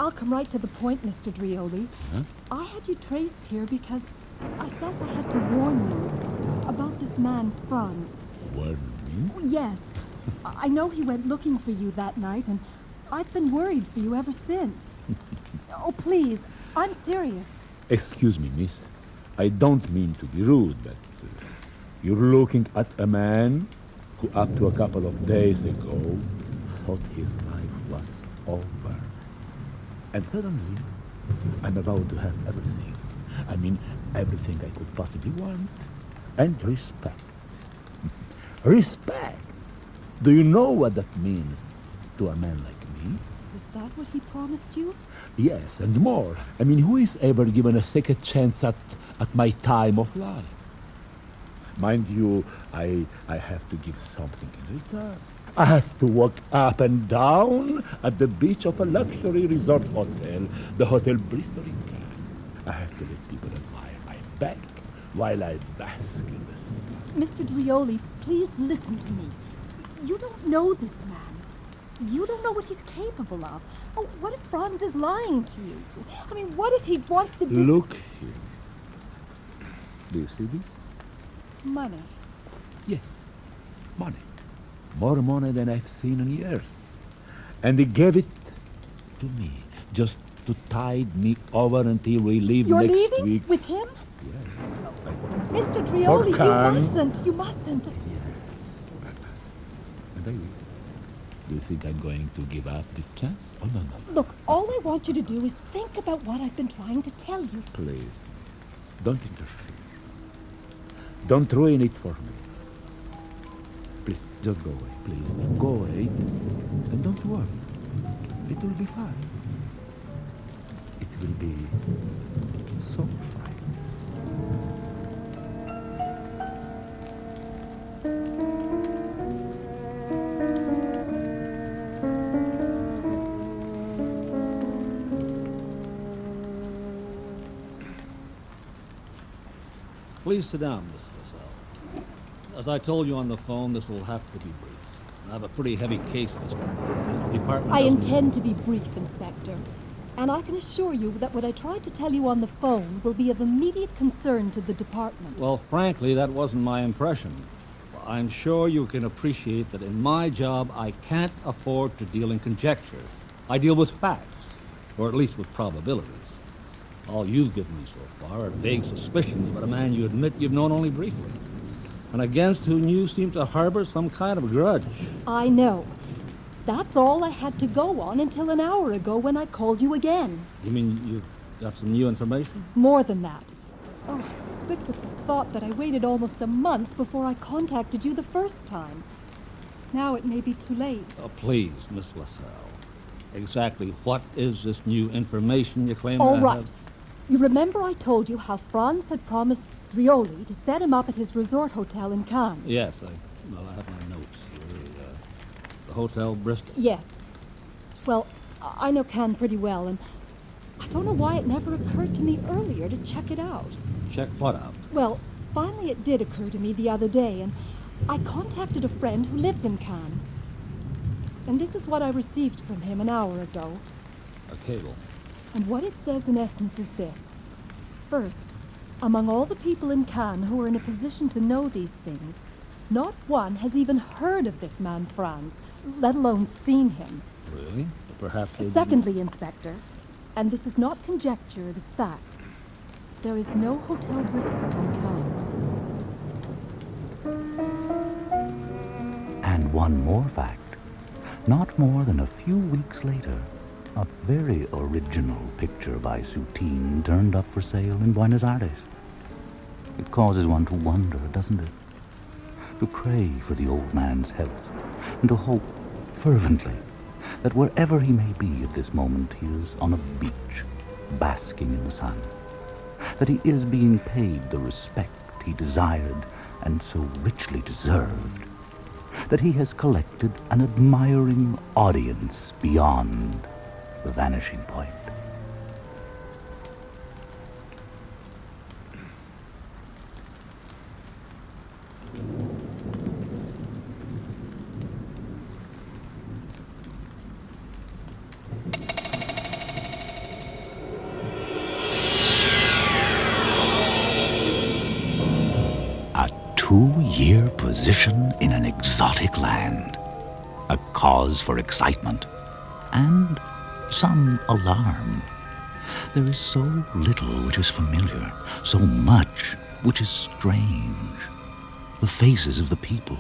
I'll come right to the point, Mr. Drioli. Huh? I had you traced here because I felt I had to warn you about this man, Franz. Warn me? Yes. I know he went looking for you that night, and I've been worried for you ever since. Oh, please, I'm serious. Excuse me, miss. I don't mean to be rude, but you're looking at a man who up to a couple of days ago thought his life was over. And suddenly, I'm about to have everything. I mean, everything I could possibly want. And respect. Respect! Do you know what that means to a man like me? Is that what he promised you? Yes, and more. I mean, who is ever given a second chance at my time of life? Mind you, I have to give something in return. I have to walk up and down at the beach of a luxury resort hotel, the Hotel Bristol in Cannes. I have to let people admire my back while I bask in the sun. Mr. Drioli, please listen to me. You don't know this man. You don't know what he's capable of. Oh, what if Franz is lying to you? I mean, what if he wants to do... Look here. Do you see this? Money. Yes, money. More money than I've seen in years. And he gave it to me, just to tide me over until we leave You're next leaving week. with him? Yeah. Mr. Drioli, Cannes. you mustn't. And I will. Do you think I'm going to give up this chance? Oh, no. Look, all I want you to do is think about what I've been trying to tell you. Please, don't interfere. Don't ruin it for me. Please, just go away, please. Go away. And don't worry. It will be fine. It will be so fine. Please sit down, Miss Lassalle. As I told you on the phone, this will have to be brief. I have a pretty heavy case this morning. The department I doesn't- intend to be brief, Inspector. And I can assure you that what I tried to tell you on the phone will be of immediate concern to the department. Well, frankly, that wasn't my impression. I'm sure you can appreciate that in my job, I can't afford to deal in conjecture. I deal with facts, or at least with probabilities. All you've given me so far are vague suspicions about a man you admit you've known only briefly, and against whom you seem to harbor some kind of grudge. I know. That's all I had to go on until an hour ago when I called you again. You mean you've got some new information? More than that. Oh, I'm sick with the thought that I waited almost a month before I contacted you the first time. Now it may be too late. Oh, please, Miss Lassalle. Exactly what is this new information you claim All to right. have? You remember I told you how Franz had promised Drioli to set him up at his resort hotel in Cannes? Yes, I have my notes here. The Hotel Bristol. Yes. Well, I know Cannes pretty well, and I don't know why it never occurred to me earlier to check it out. Check what out? Well, finally it did occur to me the other day, and I contacted a friend who lives in Cannes. And this is what I received from him an hour ago. A cable. And what it says in essence is this. First, among all the people in Cannes who are in a position to know these things, not one has even heard of this man Franz, let alone seen him. Really? Perhaps they Secondly, Inspector, and this is not conjecture, it is fact, there is no Hotel Bristol in Cannes. And one more fact. Not more than a few weeks later, a very original picture by Soutine turned up for sale in Buenos Aires. It causes one to wonder, doesn't it? To pray for the old man's health, and to hope fervently that wherever he may be at this moment, he is on a beach, basking in the sun, that he is being paid the respect he desired and so richly deserved, that he has collected an admiring audience beyond the vanishing point. A 2-year position in an exotic land, a cause for excitement and some alarm. There is so little which is familiar, so much which is strange. The faces of the people,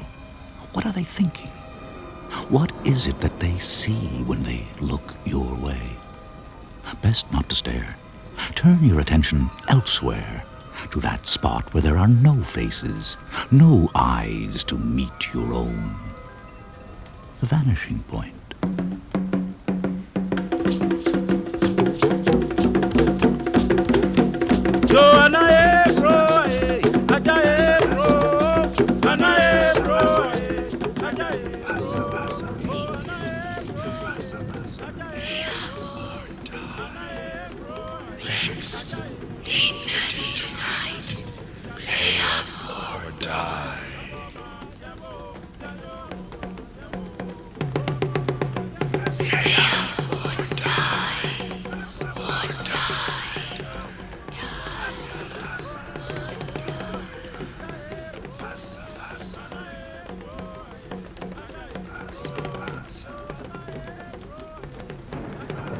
What are they thinking? What is it that they see when they look your way? Best not to stare. Turn your attention elsewhere, to that spot where there are no faces, no eyes to meet your own. The Vanishing Point.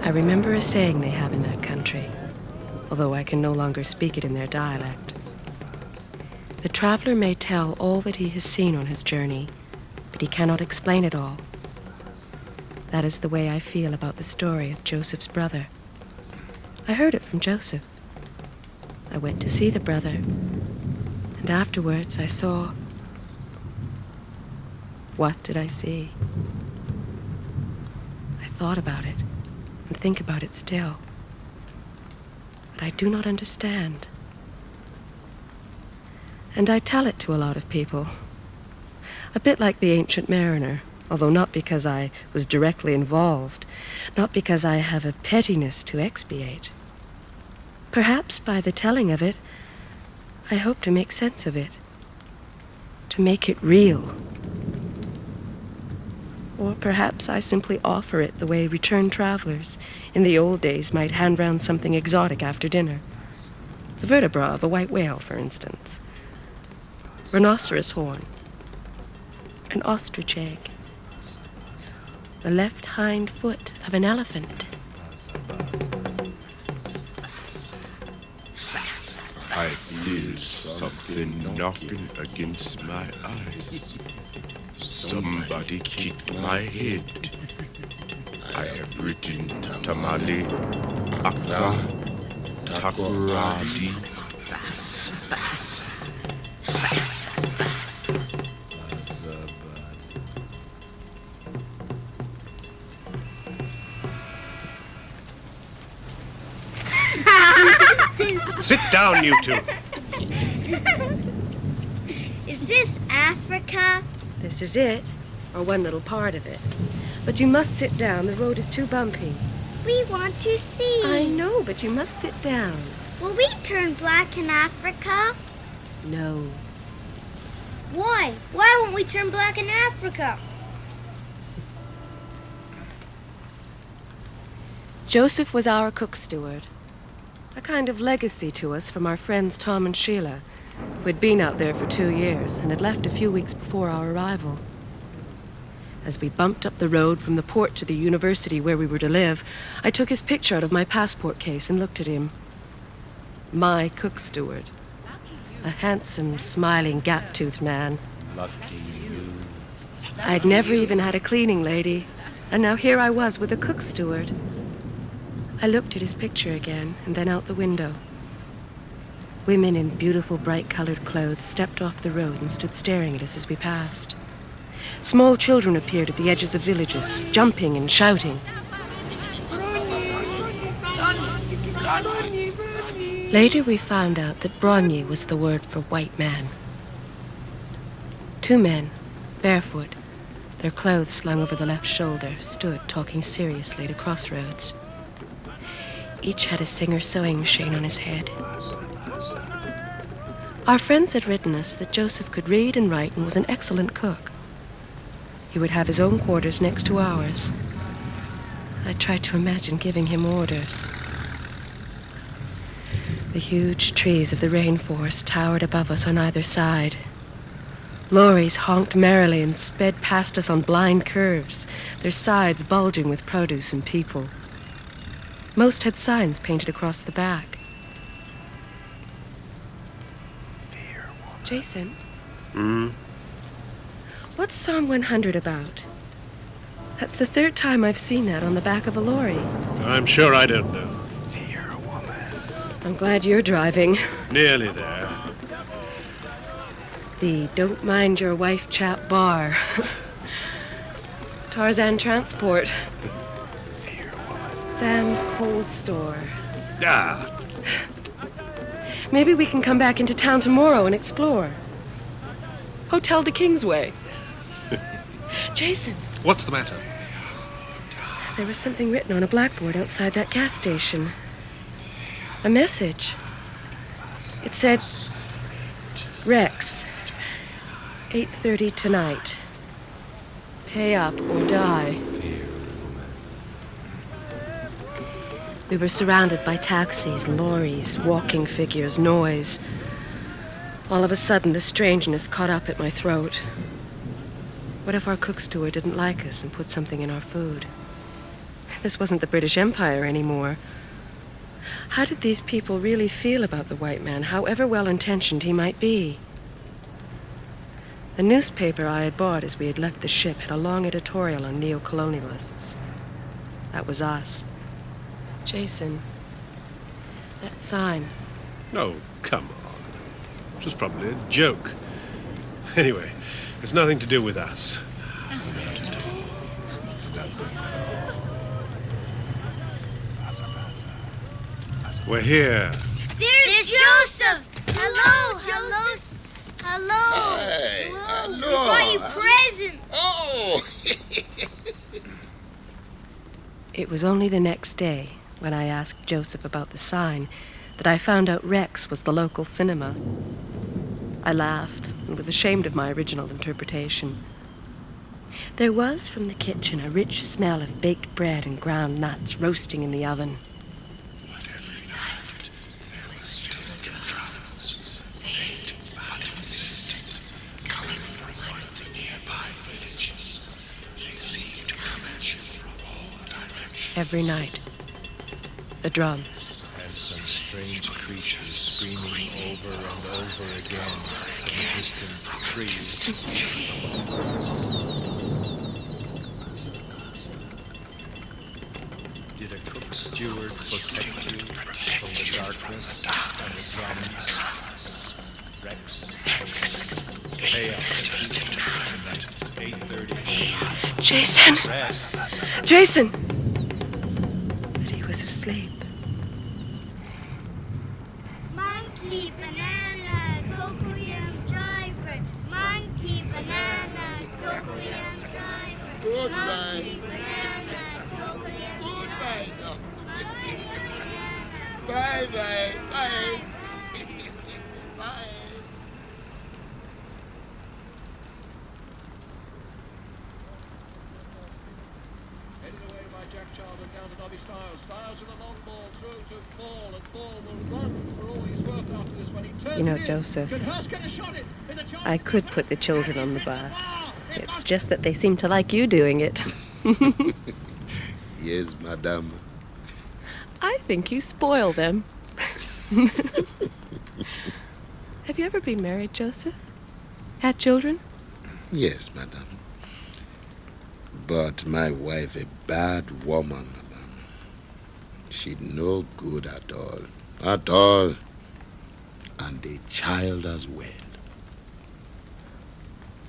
I remember a saying they have in that country, although I can no longer speak it in their dialect. The traveler may tell all that he has seen on his journey, but he cannot explain it all. That is the way I feel about the story of Joseph's brother. I heard it from Joseph. I went to see the brother, and afterwards I saw... What did I see? I thought about it, and think about it still. But I do not understand. And I tell it to a lot of people. A bit like the Ancient Mariner, although not because I was directly involved, not because I have a pettiness to expiate. Perhaps by the telling of it, I hope to make sense of it, to make it real. Or perhaps I simply offer it the way returned travelers in the old days might hand round something exotic after dinner. The vertebra of a white whale, for instance. Rhinoceros horn. An ostrich egg. The left hind foot of an elephant. I feel something knocking against my eyes. Somebody kicked my head. I have written Tamale, Akra, Takuradi. Sit down, you two. Is this Africa? This is it, or one little part of it. But you must sit down. The road is too bumpy. We want to see. I know, but you must sit down. Will we turn black in Africa? No. Why? Why won't we turn black in Africa? Joseph was our cook steward. A kind of legacy to us from our friends Tom and Sheila, who had been out there for 2 years and had left a few weeks before our arrival. As we bumped up the road from the port to the university where we were to live, I took his picture out of my passport case and looked at him. My cook steward. A handsome, smiling, gap-toothed man. Lucky you. I'd never even had a cleaning lady, and now here I was with a cook steward. I looked at his picture again, and then out the window. Women in beautiful, bright-colored clothes stepped off the road and stood staring at us as we passed. Small children appeared at the edges of villages, jumping and shouting. Later we found out that Bronye was the word for white man. 2 men, barefoot, their clothes slung over the left shoulder, stood talking seriously at a crossroads. Each had a Singer sewing machine on his head. Our friends had written us that Joseph could read and write and was an excellent cook. He would have his own quarters next to ours. I tried to imagine giving him orders. The huge trees of the rainforest towered above us on either side. Lorries honked merrily and sped past us on blind curves, their sides bulging with produce and people. Most had signs painted across the back. Jason? What's Psalm 100 about? That's the third time I've seen that on the back of a lorry. I'm sure I don't know. I'm glad you're driving. Nearly there. The Don't Mind Your Wife chap bar. Tarzan Transport. Sam's Cold Store. Ah. Maybe we can come back into town tomorrow and explore. Hotel de Kingsway. Jason. What's the matter? There was something written on a blackboard outside that gas station. A message. It said, Rex, 8:30 tonight. Pay up or die. We were surrounded by taxis, lorries, walking figures, noise. All of a sudden, the strangeness caught up at my throat. What if our cook steward didn't like us and put something in our food? This wasn't the British Empire anymore. How did these people really feel about the white man, however well-intentioned he might be? The newspaper I had bought as we had left the ship had a long editorial on neo-colonialists. That was us. Jason, that sign. Oh, come on. It was probably a joke. Anyway, it's nothing to do with us. We're here. There's Joseph! Hello, Joseph! Hello! Hey, hello! We brought you presents! Oh! It was only the next day, when I asked Joseph about the sign, that I found out Rex was the local cinema. I laughed and was ashamed of my original interpretation. There was from the kitchen a rich smell of baked bread and ground nuts roasting in the oven. Every night, the drums. As some strange creatures screaming over and over again from a distant tree. Did a cook steward protect you from the darkness and the drums? Rex, pay up at 8:30. Jason! Jason! Was asleep. Monkey, banana, cocoyam driver. Monkey, banana, cocoyam driver. Goodbye. Monkey, banana, cocoyam Goodbye. driver. Bye, bye, bye. Bye. You know, Joseph, I could put the children on the bus. It's just that they seem to like you doing it. Yes, madame. I think you spoil them. Have you ever been married, Joseph? Had children? Yes, madame. But my wife a bad woman, madame. She no good at all. At all. And the child as well.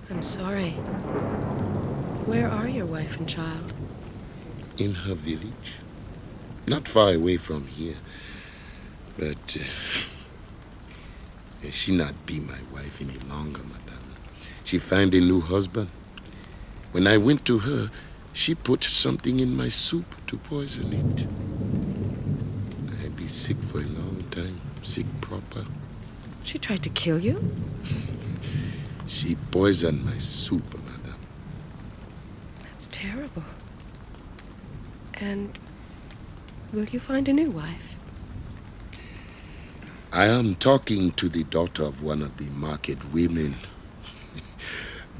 I'm sorry. Where are your wife and child? In her village. Not far away from here. But she not be my wife any longer, madame. She find a new husband. When I went to her, she put something in my soup to poison it. I be sick for a long time. Sick proper. She tried to kill you? She poisoned my soup, madame. That's terrible. And will you find a new wife? I am talking to the daughter of one of the market women.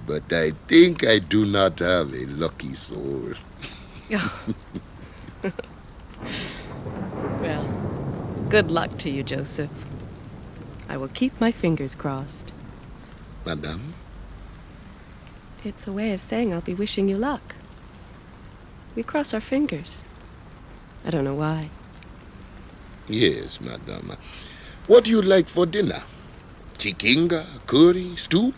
But I think I do not have a lucky soul. Well, good luck to you, Joseph. I will keep my fingers crossed. Madame, It's a way of saying I'll be wishing you luck. We cross our fingers. I don't know why. Yes, madame. What do you like for dinner? Chikinga, curry, stew?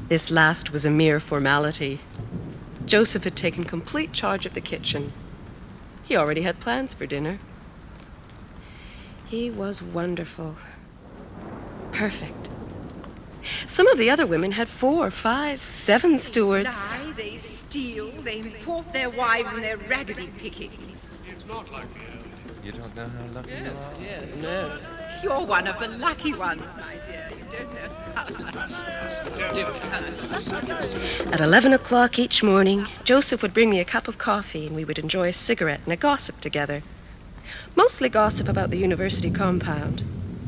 This last was a mere formality. Joseph had taken complete charge of the kitchen. He already had plans for dinner. He was wonderful. Perfect. Some of the other women had 4, 5, 7 stewards. Lie, they steal, they import their wives and their raggedy pickings. It's not like you don't know how lucky you are. Dear, no. You're one of the lucky ones, my dear. You don't know how. At 11 o'clock each morning, Joseph would bring me a cup of coffee and we would enjoy a cigarette and a gossip together. Mostly gossip about the university compound.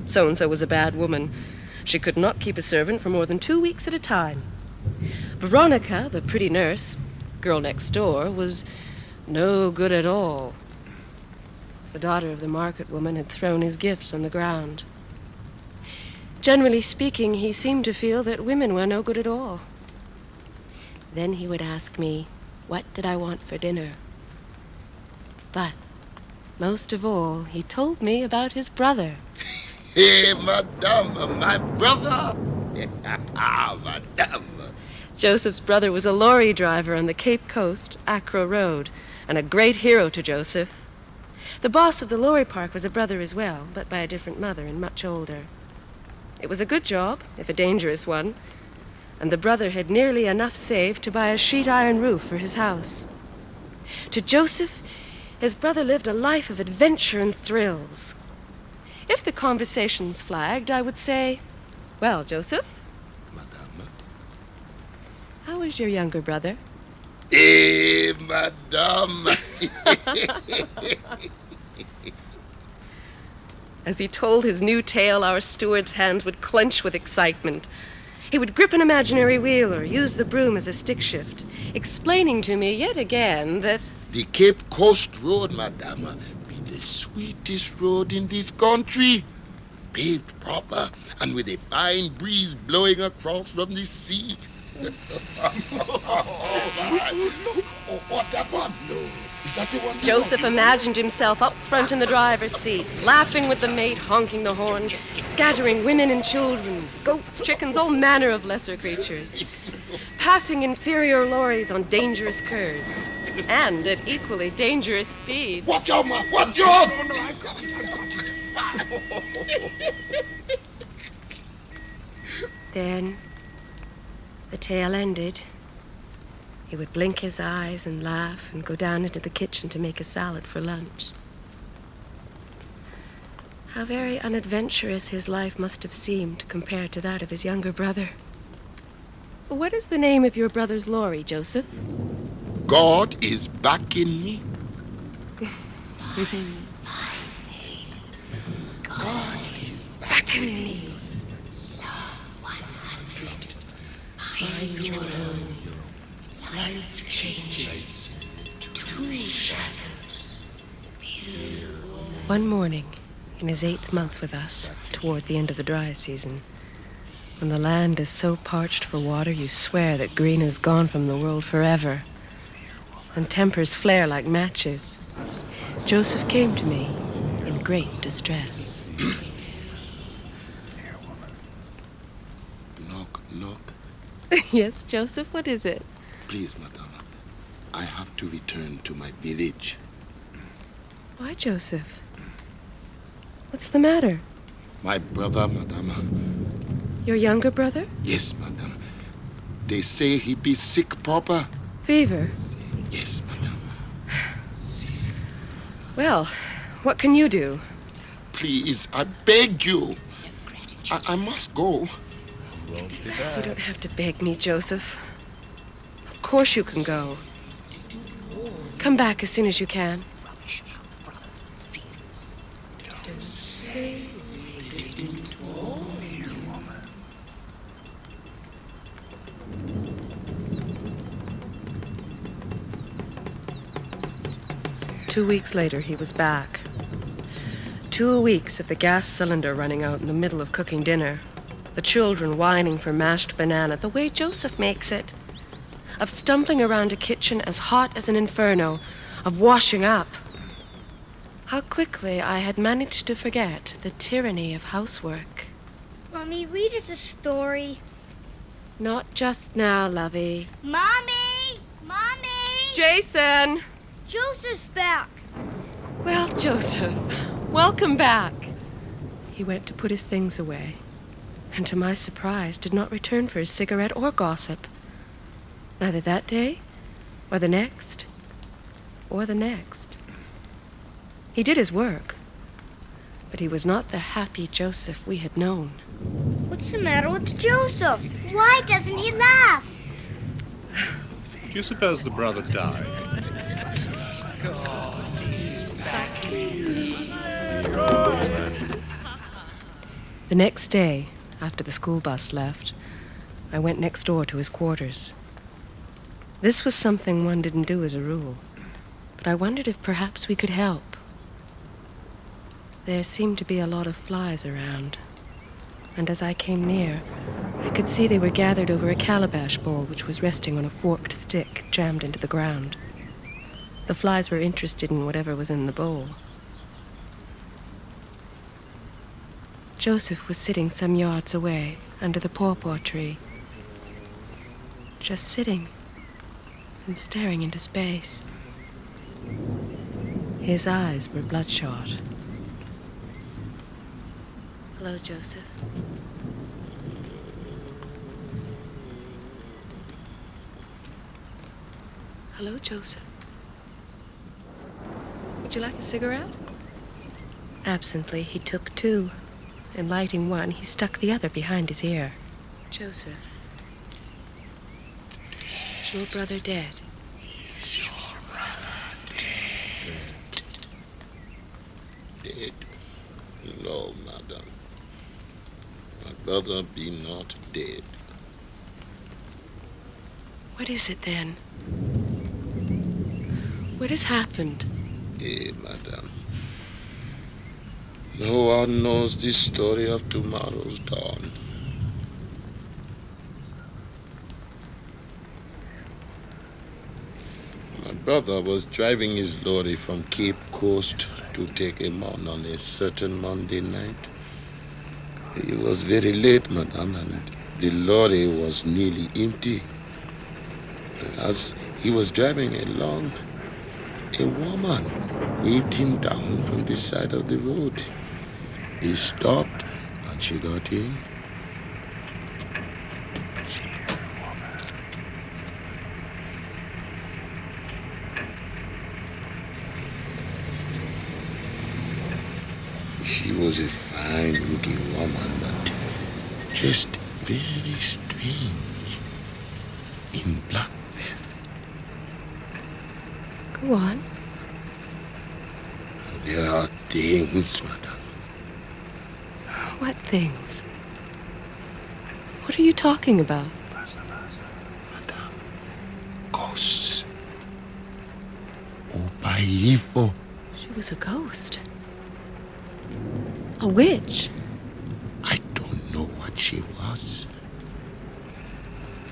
So-and-so was a bad woman. She could not keep a servant for more than 2 weeks at a time. Veronica, the pretty nurse, girl next door, was no good at all. The daughter of the market woman had thrown his gifts on the ground. Generally speaking, he seemed to feel that women were no good at all. Then he would ask me, what did I want for dinner? But most of all, he told me about his brother. Hey, madame, my brother. Madame. Joseph's brother was a lorry driver on the Cape Coast, Accra Road, and a great hero to Joseph. The boss of the lorry park was a brother as well, but by a different mother and much older. It was a good job, if a dangerous one, and the brother had nearly enough saved to buy a sheet iron roof for his house. To Joseph, his brother lived a life of adventure and thrills. If the conversations flagged, I would say, well, Joseph? Madame. How is your younger brother? Hey, madame. As he told his new tale, our steward's hands would clench with excitement. He would grip an imaginary wheel or use the broom as a stick shift, explaining to me yet again that the Cape Coast Road, madame, be the sweetest road in this country. Paved proper and with a fine breeze blowing across from the sea. What happened? No. Is that the one? Joseph imagined himself up front in the driver's seat, laughing with the mate, honking the horn, scattering women and children, goats, chickens, all manner of lesser creatures, passing inferior lorries on dangerous curves, and at equally dangerous speeds. Watch out, man! Watch out! Oh, no, I got it. Then the tale ended. He would blink his eyes and laugh and go down into the kitchen to make a salad for lunch. How very unadventurous his life must have seemed compared to that of his younger brother. What is the name of your brother's lorry, Joseph? God is backing me. God is backing me. Find your own. Life changes. Two shadows. One morning, in his 8th month with us, toward the end of the dry season, when the land is so parched for water you swear that green is gone from the world forever, and tempers flare like matches, Joseph came to me in great distress. Knock, knock. Yes, Joseph, what is it? Please, madame, I have to return to my village. Why, Joseph? What's the matter? My brother, madame. Your younger brother? Yes, madame. They say he be sick proper. Fever? Yes, madame. Well, what can you do? Please, I beg you. I must go. You don't have to beg me, Joseph. Of course you can go. Come back as soon as you can. Don't say we didn't warn you. 2 weeks later, he was back. 2 weeks of the gas cylinder running out in the middle of cooking dinner. The children whining for mashed banana, the way Joseph makes it. Of stumbling around a kitchen as hot as an inferno, of washing up. How quickly I had managed to forget the tyranny of housework. Mommy, read us a story. Not just now, lovey. Mommy! Mommy! Jason! Joseph's back. Well, Joseph, welcome back. He went to put his things away, and to my surprise did not return for his cigarette or gossip. Neither that day, or the next, or the next. He did his work, but he was not the happy Joseph we had known. What's the matter with Joseph? Why doesn't he laugh? Do you suppose the brother died? The next day, after the school bus left, I went next door to his quarters. This was something one didn't do as a rule, but I wondered if perhaps we could help. There seemed to be a lot of flies around, and as I came near, I could see they were gathered over a calabash bowl which was resting on a forked stick jammed into the ground. The flies were interested in whatever was in the bowl. Joseph was sitting some yards away under the pawpaw tree, just sitting and staring into space. His eyes were bloodshot. Hello, Joseph. Hello, Joseph. Would you like a cigarette? Absently, he took two, and lighting one, he stuck the other behind his ear. Joseph, is your brother dead? Is your brother dead? Dead? No, madam. My brother be not dead. What is it then? What has happened? Eh, madam. No one knows the story of tomorrow's dawn. My brother was driving his lorry from Cape Coast to take him on a certain Monday night. It was very late, madam, and the lorry was nearly empty. As he was driving along, a woman waved him down from the side of the road. He stopped and she got in. She was a fine-looking woman, but dressed very strange in black velvet. Go on. There are things, madam. What things? What are you talking about? Madam, ghosts. Upaiifo. She was a ghost. A witch. I don't know what she was.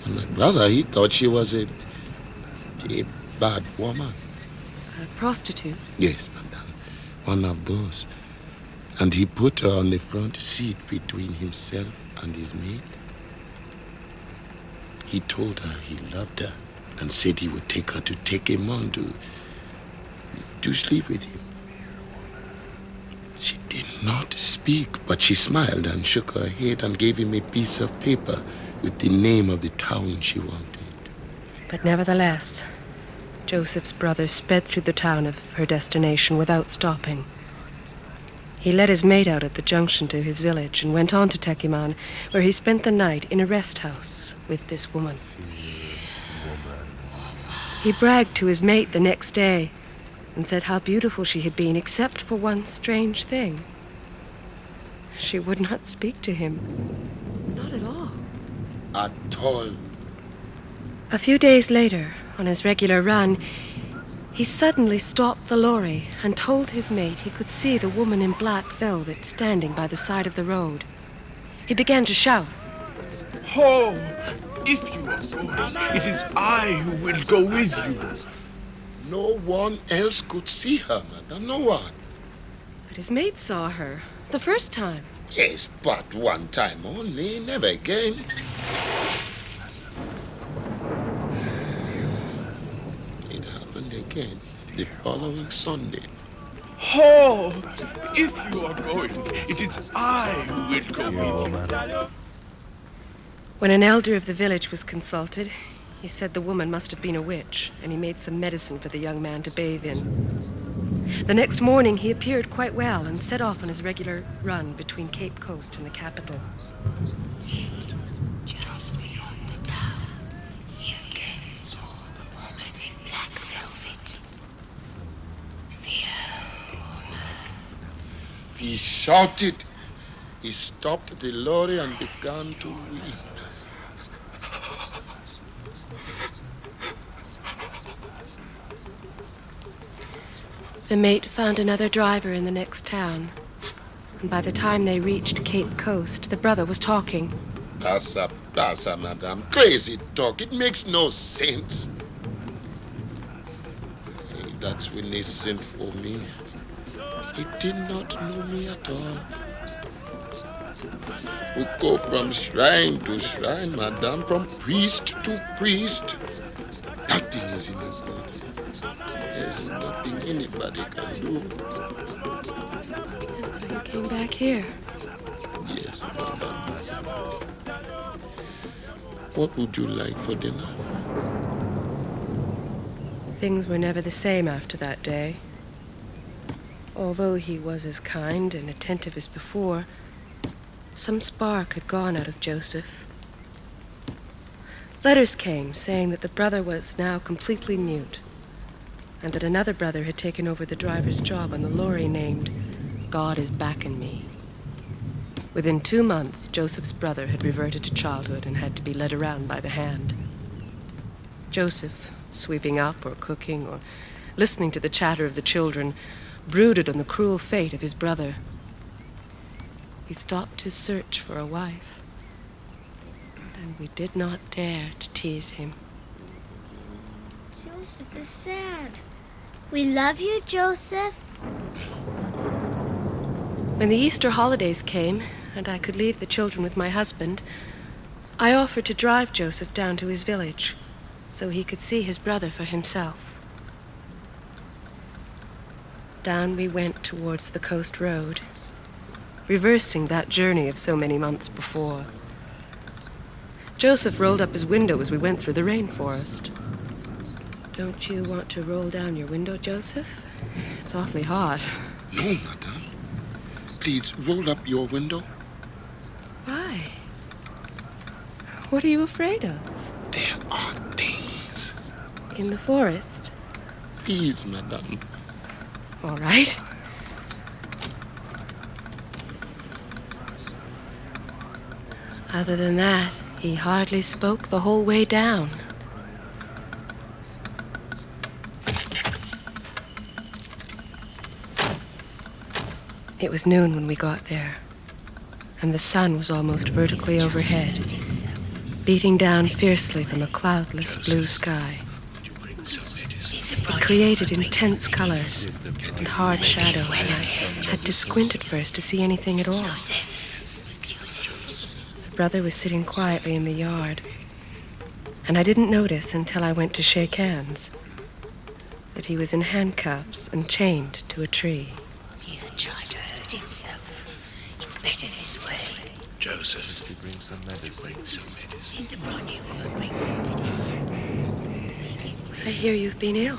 And my brother, he thought she was a bad woman. A prostitute? Yes, madam. One of those. And he put her on the front seat between himself and his mate. He told her he loved her and said he would take her to take him on to sleep with him. She did not speak, but she smiled and shook her head and gave him a piece of paper with the name of the town she wanted. But nevertheless, Joseph's brother sped through the town of her destination without stopping. He led his mate out at the junction to his village and went on to Tekiman, where he spent the night in a rest house with this woman. He bragged to his mate the next day and said how beautiful she had been, except for one strange thing. She would not speak to him. Not at all. At all. A few days later, on his regular run, he suddenly stopped the lorry and told his mate he could see the woman in black velvet standing by the side of the road. He began to shout. Oh, if you are going, it is I who will go with you. No one else could see her, madam, no one. But his mate saw her the first time. Yes, but one time only, never again. It happened again the following Sunday. Oh, if you are going, it is I who will go with you. When an elder of the village was consulted, he said the woman must have been a witch, and he made some medicine for the young man to bathe in. The next morning, he appeared quite well and set off on his regular run between Cape Coast and the capital. Yet, just beyond the town, he again saw the woman in black velvet. He shouted. He stopped the lorry and began to weep. The mate found another driver in the next town, and by the time they reached Cape Coast, the brother was talking. Passa, madam. Crazy talk. It makes no sense. That's when they sent for me. He did not know me at all. We go from shrine to shrine, madam, from priest to priest. Nothing is in his body. There's nothing anybody can do. And so you came back here? Yes, madam. What would you like for dinner? Things were never the same after that day. Although he was as kind and attentive as before, some spark had gone out of Joseph. Letters came saying that the brother was now completely mute, and that another brother had taken over the driver's job on the lorry named God Is Backin' Me. Within 2 months, Joseph's brother had reverted to childhood and had to be led around by the hand. Joseph, sweeping up or cooking or listening to the chatter of the children, brooded on the cruel fate of his brother. He stopped his search for a wife, and we did not dare to tease him. Joseph is sad. We love you, Joseph. When the Easter holidays came, and I could leave the children with my husband, I offered to drive Joseph down to his village so he could see his brother for himself. Down we went towards the coast road, reversing that journey of so many months before. Joseph rolled up his window as we went through the rainforest. Don't you want to roll down your window, Joseph? It's awfully hot. No, madam. Please roll up your window. Why? What are you afraid of? There are things. In the forest? Please, madam. All right. Other than that, he hardly spoke the whole way down. It was noon when we got there, and the sun was almost vertically overhead, beating down fiercely from a cloudless blue sky. It created intense colors and hard shadows, and I had to squint at first to see anything at all. Brother was sitting quietly in the yard, and I didn't notice until I went to shake hands that he was in handcuffs and chained to a tree. He had tried to hurt himself. It's better this way. Joseph, to bring some medicine. Bring some medicine. Did the brony woman bring some medicine? I hear you've been ill.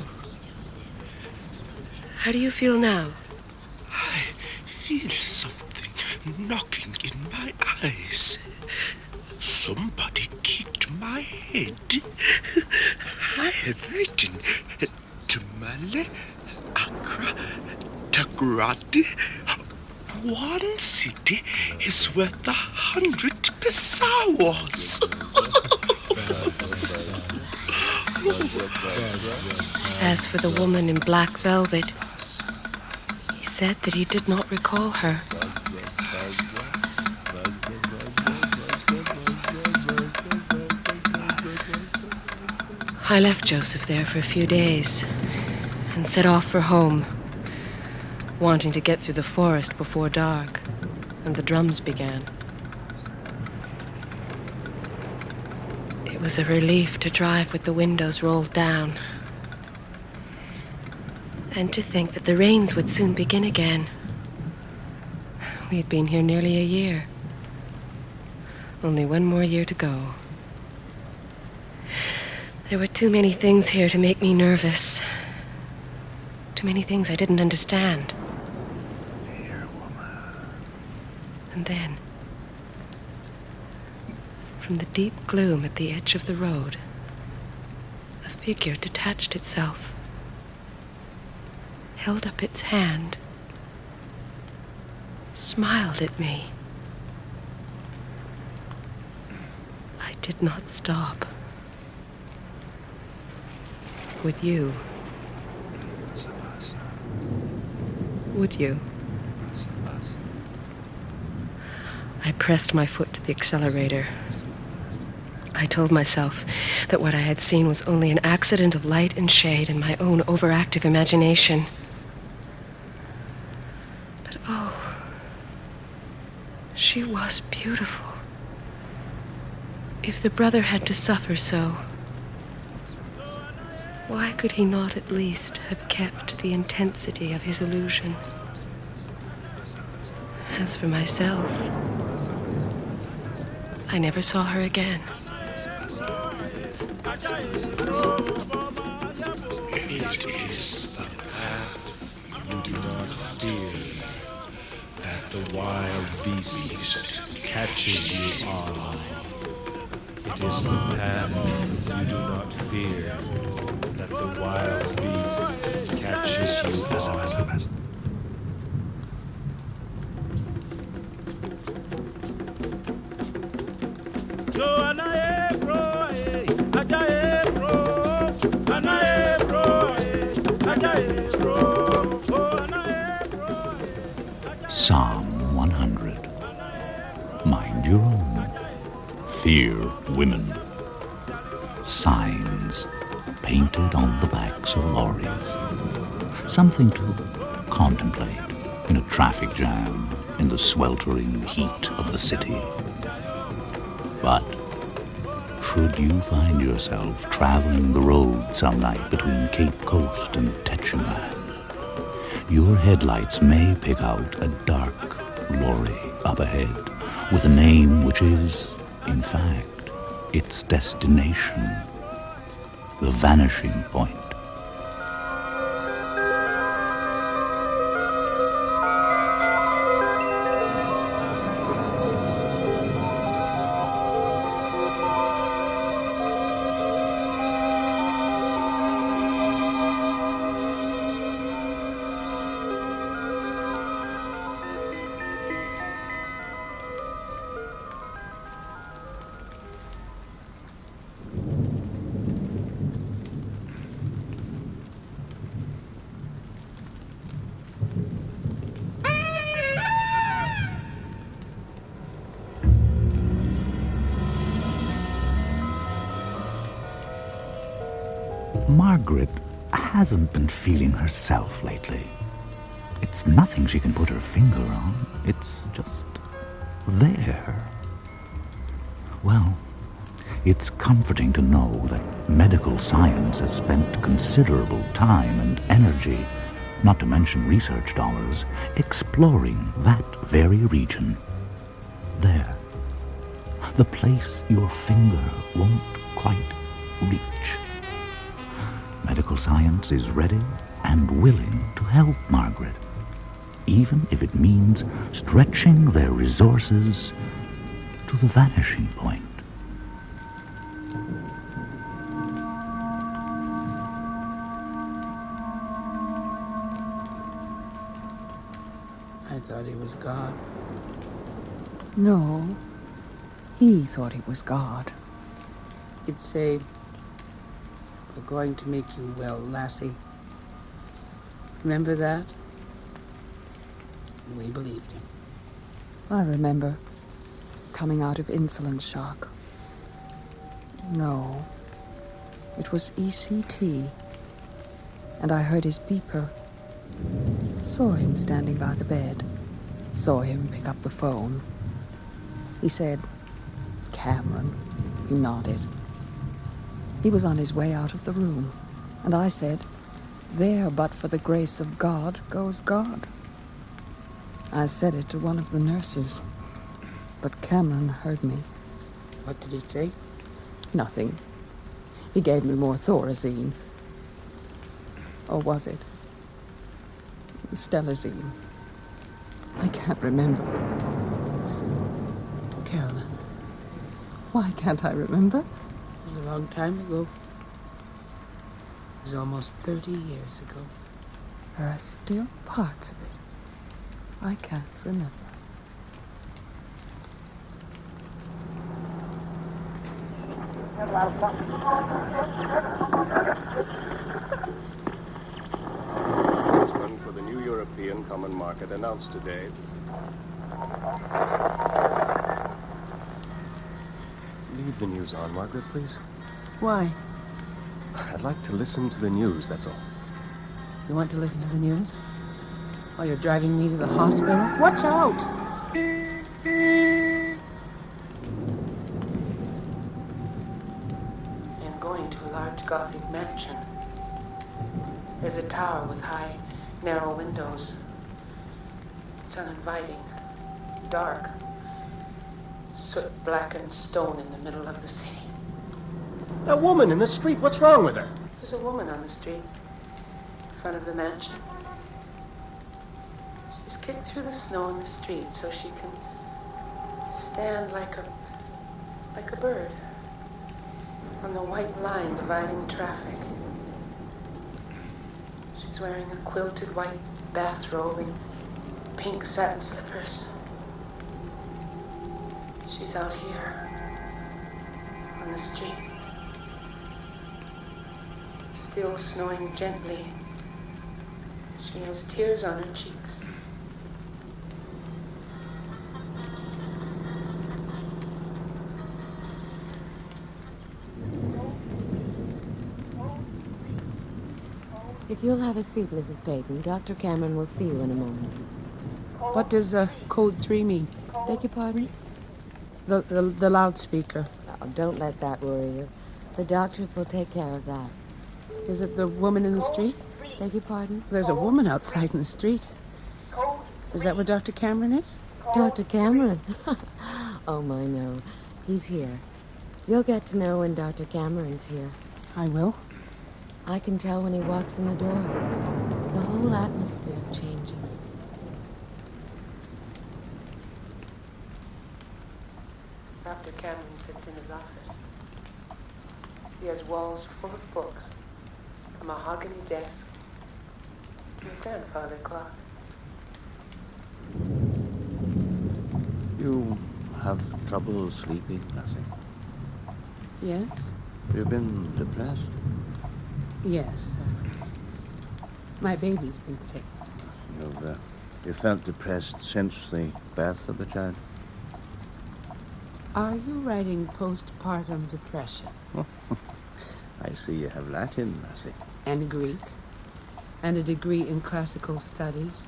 How do you feel now? I feel something knocking in my eyes. Somebody kicked my head. I have written Tumale, Accra, Takoradi. One city is worth 100 pesawos. As for the woman in black velvet, he said that he did not recall her. I left Joseph there for a few days and set off for home, wanting to get through the forest before dark, and the drums began. It was a relief to drive with the windows rolled down, and to think that the rains would soon begin again. We had been here nearly a year. Only one more year to go. There were too many things here to make me nervous. Too many things I didn't understand. And then, from the deep gloom at the edge of the road, a figure detached itself, held up its hand, smiled at me. I did not stop. Would you? Would you? I pressed my foot to the accelerator. I told myself that what I had seen was only an accident of light and shade and my own overactive imagination. But oh, she was beautiful. If the brother had to suffer so, why could he not at least have kept the intensity of his illusion? As for myself, I never saw her again. It is the path you do not fear that the wild beast catches you on. It is the path you do not fear that the wild beast catches you on. Psalm 100. Mind your own. Fear women. Signs painted on the backs of lorries. Something to contemplate in a traffic jam in the sweltering heat of the city. But should you find yourself traveling the road some night between Cape Coast and Tetchenland, your headlights may pick out a dark lorry up ahead with a name which is, in fact, its destination, the Vanishing Point. Margaret hasn't been feeling herself lately. It's nothing she can put her finger on. It's just there. Well, it's comforting to know that medical science has spent considerable time and energy, not to mention research dollars, exploring that very region. There. The place your finger won't quite reach. Medical science is ready and willing to help Margaret, even if it means stretching their resources to the vanishing point. I thought he was God. No, he thought he was God. He'd say, "We're going to make you well, lassie." Remember that? We believed him. I remember coming out of insulin shock. No, It was ECT, and I heard his beeper. Saw him standing by the bed. Saw him pick up the phone. He said, "Cameron." He nodded. He was on his way out of the room, and I said, "There, but for the grace of God, goes God." I said it to one of the nurses, but Cameron heard me. What did he say? Nothing. He gave me more Thorazine. Or was it Stelazine? I can't remember. Carolyn, why can't I remember? It was a long time ago. It was almost 30 years ago. There are still parts of it I can't remember. Announcement for the new European Common Market announced today. Leave the news on, Margaret, please. Why? I'd like to listen to the news, that's all. You want to listen to the news? While you're driving me to the hospital? Watch out! I'm going to a large Gothic mansion. There's a tower with high, narrow windows. It's uninviting, dark, soot-blackened stone in the middle of the city. That woman in the street, what's wrong with her? There's a woman on the street, in front of the mansion. She's kicked through the snow in the street so she can stand like a bird on the white line dividing traffic. She's wearing a quilted white bathrobe and pink satin slippers. She's out here on the street. It's still snowing gently. She has tears on her cheeks. If you'll have a seat, Mrs. Payton, Dr. Cameron will see you in a moment. What does Code 3 mean? Beg your pardon? The loudspeaker. Oh, don't let that worry you. The doctors will take care of that. Is it the woman in the street? Beg your pardon? There's a woman outside in the street. Is that where Dr. Cameron is? Dr. Cameron? Oh, my, no. He's here. You'll get to know when Dr. Cameron's here. I will. I can tell when he walks in the door. The whole atmosphere changes. Dr. Cameron sits in his office. He has walls full of books, a mahogany desk, and a grandfather clock. You have trouble sleeping, Lassie? Yes? You've been depressed? Yes. My baby's been sick. You felt depressed since the birth of the child? Are you writing postpartum depression? I see you have Latin, Lassie. And Greek. And a degree in classical studies.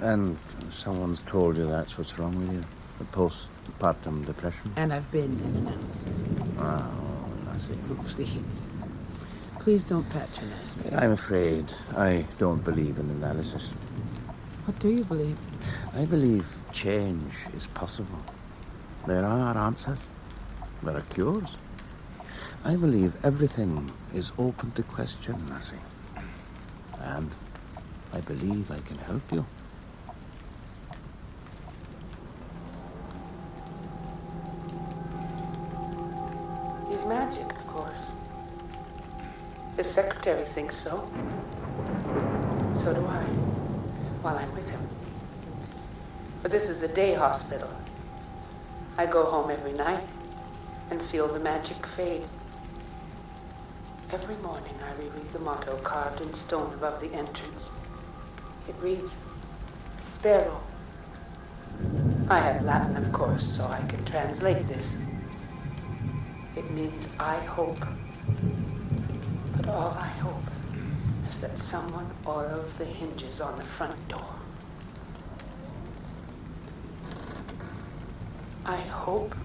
And someone's told you that's what's wrong with you? The postpartum depression? And I've been diagnosed. Oh, Lassie. Please. Please don't patronize me. I'm afraid I don't believe in analysis. What do you believe? I believe change is possible. There are answers. There are cures. I believe everything is open to question, Lassie. And I believe I can help you. He's magic, of course. His secretary thinks so. So do I, while I'm with him. But this is a day hospital. I go home every night and feel the magic fade. Every morning I reread the motto carved in stone above the entrance. It reads, Spero. I have Latin, of course, so I can translate this. It means I hope. But all I hope is that someone oils the hinges on the front door. I hope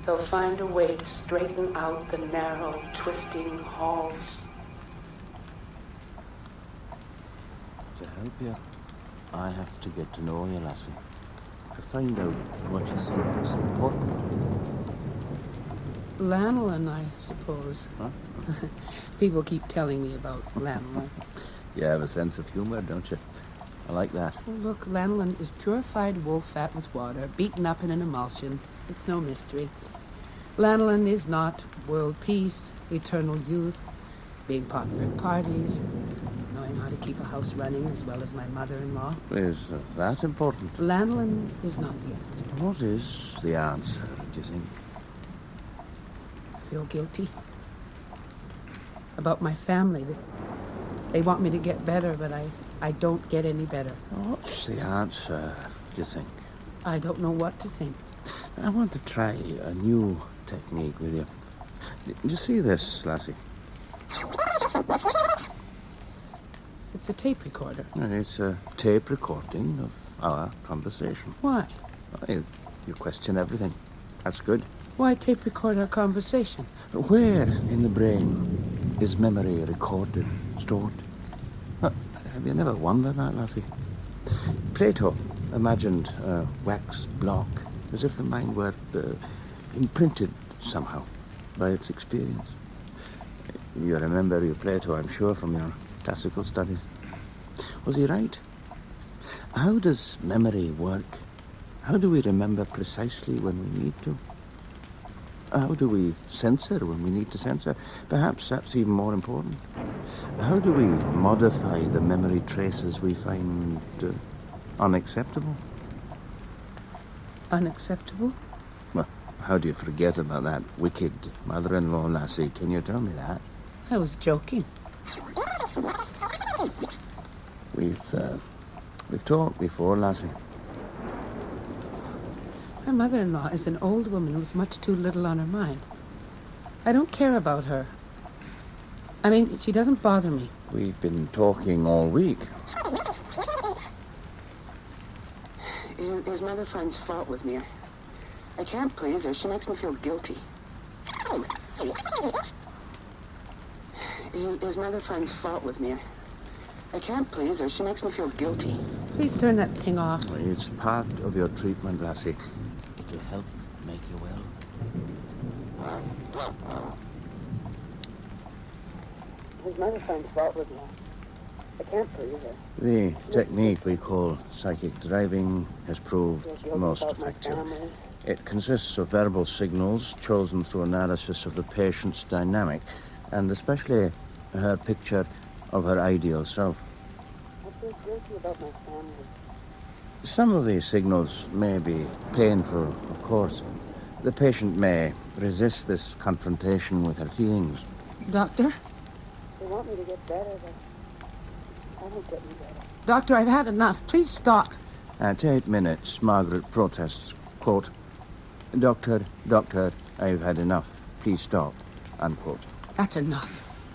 they'll find a way to straighten out the narrow, twisting halls. To help you, I have to get to know you, lassie. To find out what you think is important. Lanolin, I suppose. Huh? People keep telling me about lanolin. You have a sense of humor, don't you? I like that. Oh, look, lanolin is purified wool fat with water, beaten up in an emulsion. It's no mystery. Lanolin is not world peace, eternal youth, being popular at parties, knowing how to keep a house running as well as my mother-in-law. Is that important? Lanolin is not the answer. What is the answer, do you think? I feel guilty. About my family. They want me to get better, but I don't get any better. What's the answer, do you think? I don't know what to think. I want to try a new technique with you. Do you see this, lassie? It's a tape recorder. It's a tape recording of our conversation. Why? Well, you question everything. That's good. Why tape record our conversation? Where in the brain is memory recorded, stored? Have you never wondered that, lassie? Plato imagined a wax block, as if the mind were imprinted somehow by its experience. You remember your Plato, I'm sure, from your classical studies. Was he right? How does memory work? How do we remember precisely when we need to? How do we censor when we need to censor? Perhaps that's even more important. How do we modify the memory traces we find unacceptable? Unacceptable? Well, how do you forget about that wicked mother-in-law, lassie? Can you tell me that? I was joking. We've talked before, lassie. My mother-in-law is an old woman with much too little on her mind. I don't care about her. I mean, she doesn't bother me. We've been talking all week. His mother finds fault with me. I can't please her. She makes me feel guilty. His mother finds fault with me. I can't please her. She makes me feel guilty. Please turn that thing off. It's part of your treatment, lassie. It'll help make you well. His mother finds fault with me. I can't please her. The technique we call psychic driving has proved most effective. It consists of verbal signals chosen through analysis of the patient's dynamic, and especially her picture of her ideal self. I feel guilty about my family. Some of these signals may be painful, of course. The patient may resist this confrontation with her feelings. Doctor? They want me to get better, but I don't get any better. Doctor, I've had enough. Please stop. At 8 minutes, Margaret protests, quote, Doctor, I've had enough. Please stop, unquote. That's enough.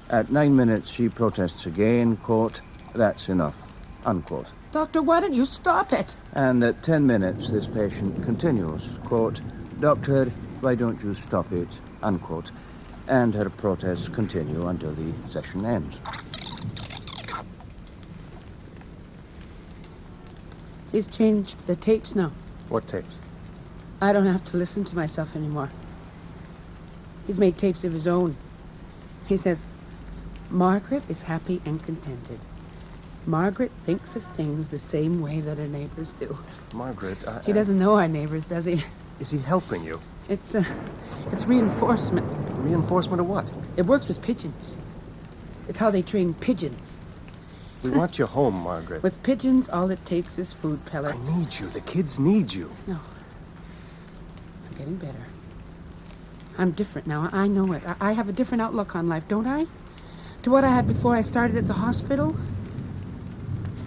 At 9 minutes, she protests again, quote, that's enough, unquote. Doctor, why don't you stop it? And at 10 minutes, this patient continues, quote, Doctor, why don't you stop it, unquote. And her protests continue until the session ends. He's changed the tapes now. What tapes? I don't have to listen to myself anymore. He's made tapes of his own. He says, Margaret is happy and contented. Margaret thinks of things the same way that her neighbors do. Margaret, He doesn't know our neighbors, does he? Is he helping you? It's reinforcement. Reinforcement of what? It works with pigeons. It's how they train pigeons. We want you home, Margaret. With pigeons, all it takes is food pellets. I need you. The kids need you. No. I'm getting better. I'm different now. I know it. I have a different outlook on life, don't I? To what I had before I started at the hospital.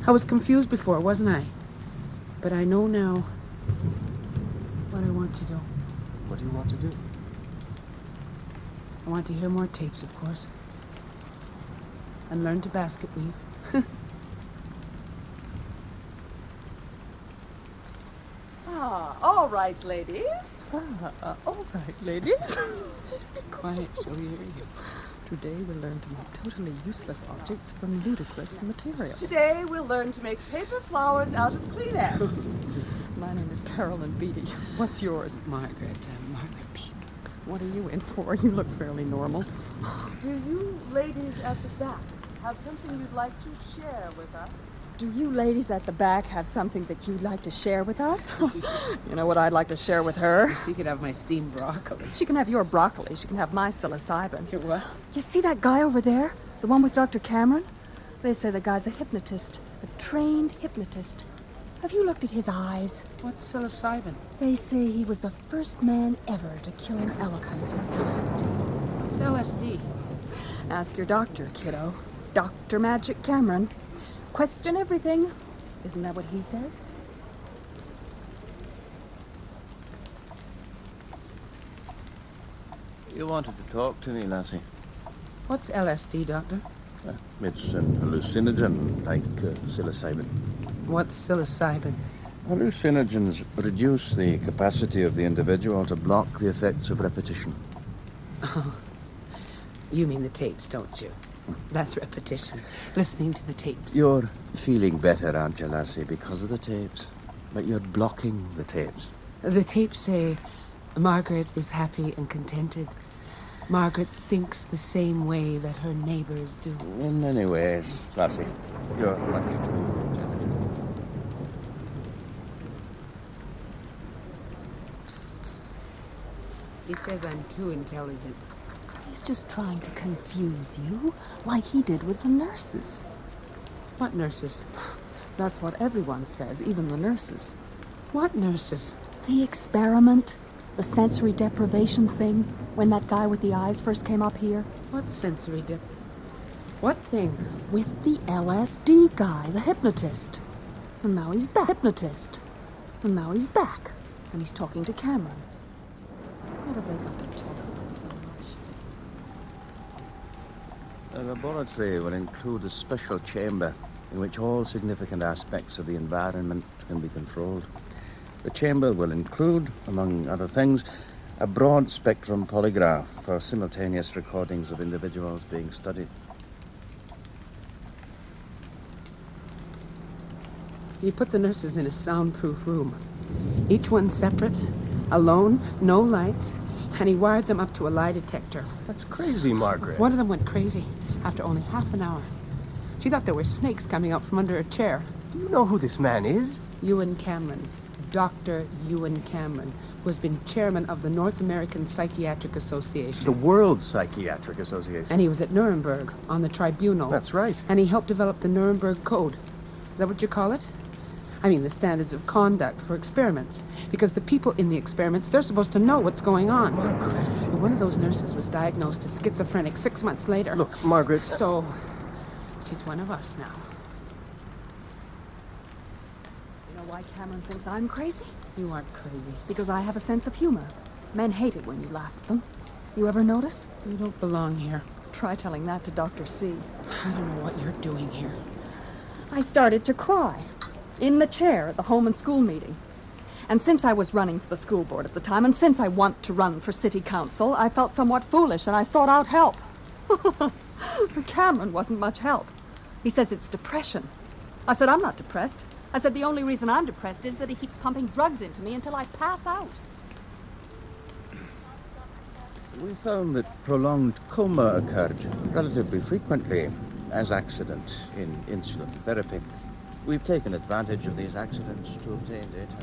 I was confused before, wasn't I? But I know now what I want to do. What do you want to do? I want to hear more tapes, of course. and learn to basket weave. All right, ladies. All right, ladies. Be quiet, she'll hear you. Today we'll learn to make totally useless objects from ludicrous materials. Today we'll learn to make paper flowers out of Kleenex. My name is Carolyn Beatty. What's yours? Margaret Beatty. What are you in for? You look fairly normal. Do you ladies at the back have something you'd like to share with us? Do you ladies at the back have something that you'd like to share with us? You know what I'd like to share with her? She could have my steamed broccoli. She can have your broccoli. She can have my psilocybin. Your what? You see that guy over there? The one with Dr. Cameron? They say the guy's a hypnotist. A trained hypnotist. Have you looked at his eyes? What's psilocybin? They say he was the first man ever to kill an elephant with LSD. What's LSD? Ask your doctor, kiddo. Dr. Magic Cameron. Question everything. Isn't that what he says? You wanted to talk to me, lassie. What's LSD, Doctor? It's an hallucinogen, like psilocybin. What's psilocybin? Hallucinogens reduce the capacity of the individual to block the effects of repetition. Oh, you mean the tapes, don't you? That's repetition. Listening to the tapes. You're feeling better, aren't you, lassie, because of the tapes? But you're blocking the tapes. The tapes say Margaret is happy and contented. Margaret thinks the same way that her neighbors do. In many ways, lassie, you're lucky to be intelligent. He says I'm too intelligent. He's just trying to confuse you, like he did with the nurses. What nurses? That's what everyone says, even the nurses. What nurses? The experiment, the sensory deprivation thing, when that guy with the eyes first came up here. What sensory What thing? With the LSD guy, the hypnotist. And now he's back. Hypnotist. And now he's back. And he's talking to Cameron. What have they got to talk about so much? The laboratory will include a special chamber in which all significant aspects of the environment can be controlled. The chamber will include, among other things, a broad-spectrum polygraph for simultaneous recordings of individuals being studied. He put the nurses in a soundproof room. Each one separate, alone, no lights, and he wired them up to a lie detector. That's crazy, Margaret. One of them went crazy after only half an hour. She thought there were snakes coming out from under her chair. Do you know who this man is? Ewan Cameron. Dr. Ewan Cameron, who has been chairman of the North American Psychiatric Association. The World Psychiatric Association. And he was at Nuremberg on the tribunal. That's right. And he helped develop the Nuremberg Code. Is that what you call it? I mean, the standards of conduct for experiments. Because the people in the experiments, they're supposed to know what's going on. Margaret. One of those nurses was diagnosed as schizophrenic 6 months later. Look, Margaret. So, she's one of us now. You know why Cameron thinks I'm crazy? You aren't crazy. Because I have a sense of humor. Men hate it when you laugh at them. You ever notice? You don't belong here. Try telling that to Dr. C. I don't know what you're doing here. I started to cry. In the chair at the home and school meeting. And since I was running for the school board at the time, and since I want to run for city council, I felt somewhat foolish and I sought out help. Cameron wasn't much help. He says it's depression. I said, I'm not depressed. I said, the only reason I'm depressed is that he keeps pumping drugs into me until I pass out. We found that prolonged coma occurred relatively frequently as accident in insulin therapy. We've taken advantage of these accidents to obtain data.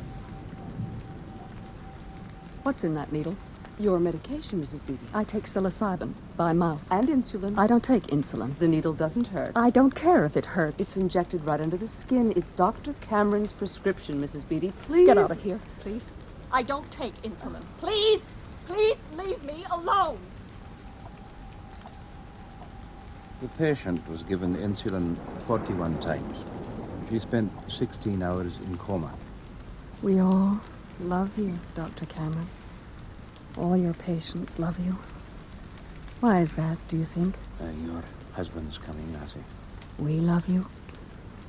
What's in that needle? Your medication, Mrs. Beatty. I take psilocybin by mouth. And insulin. I don't take insulin. The needle doesn't hurt. I don't care if it hurts. It's injected right under the skin. It's Dr. Cameron's prescription, Mrs. Beatty. Please. Get out of here, please. I don't take insulin. Please! Please leave me alone! The patient was given insulin 41 times. She spent 16 hours in coma. We all love you, Dr. Cameron. All your patients love you. Why is that, do you think? You're husband's coming, Lassie. We love you.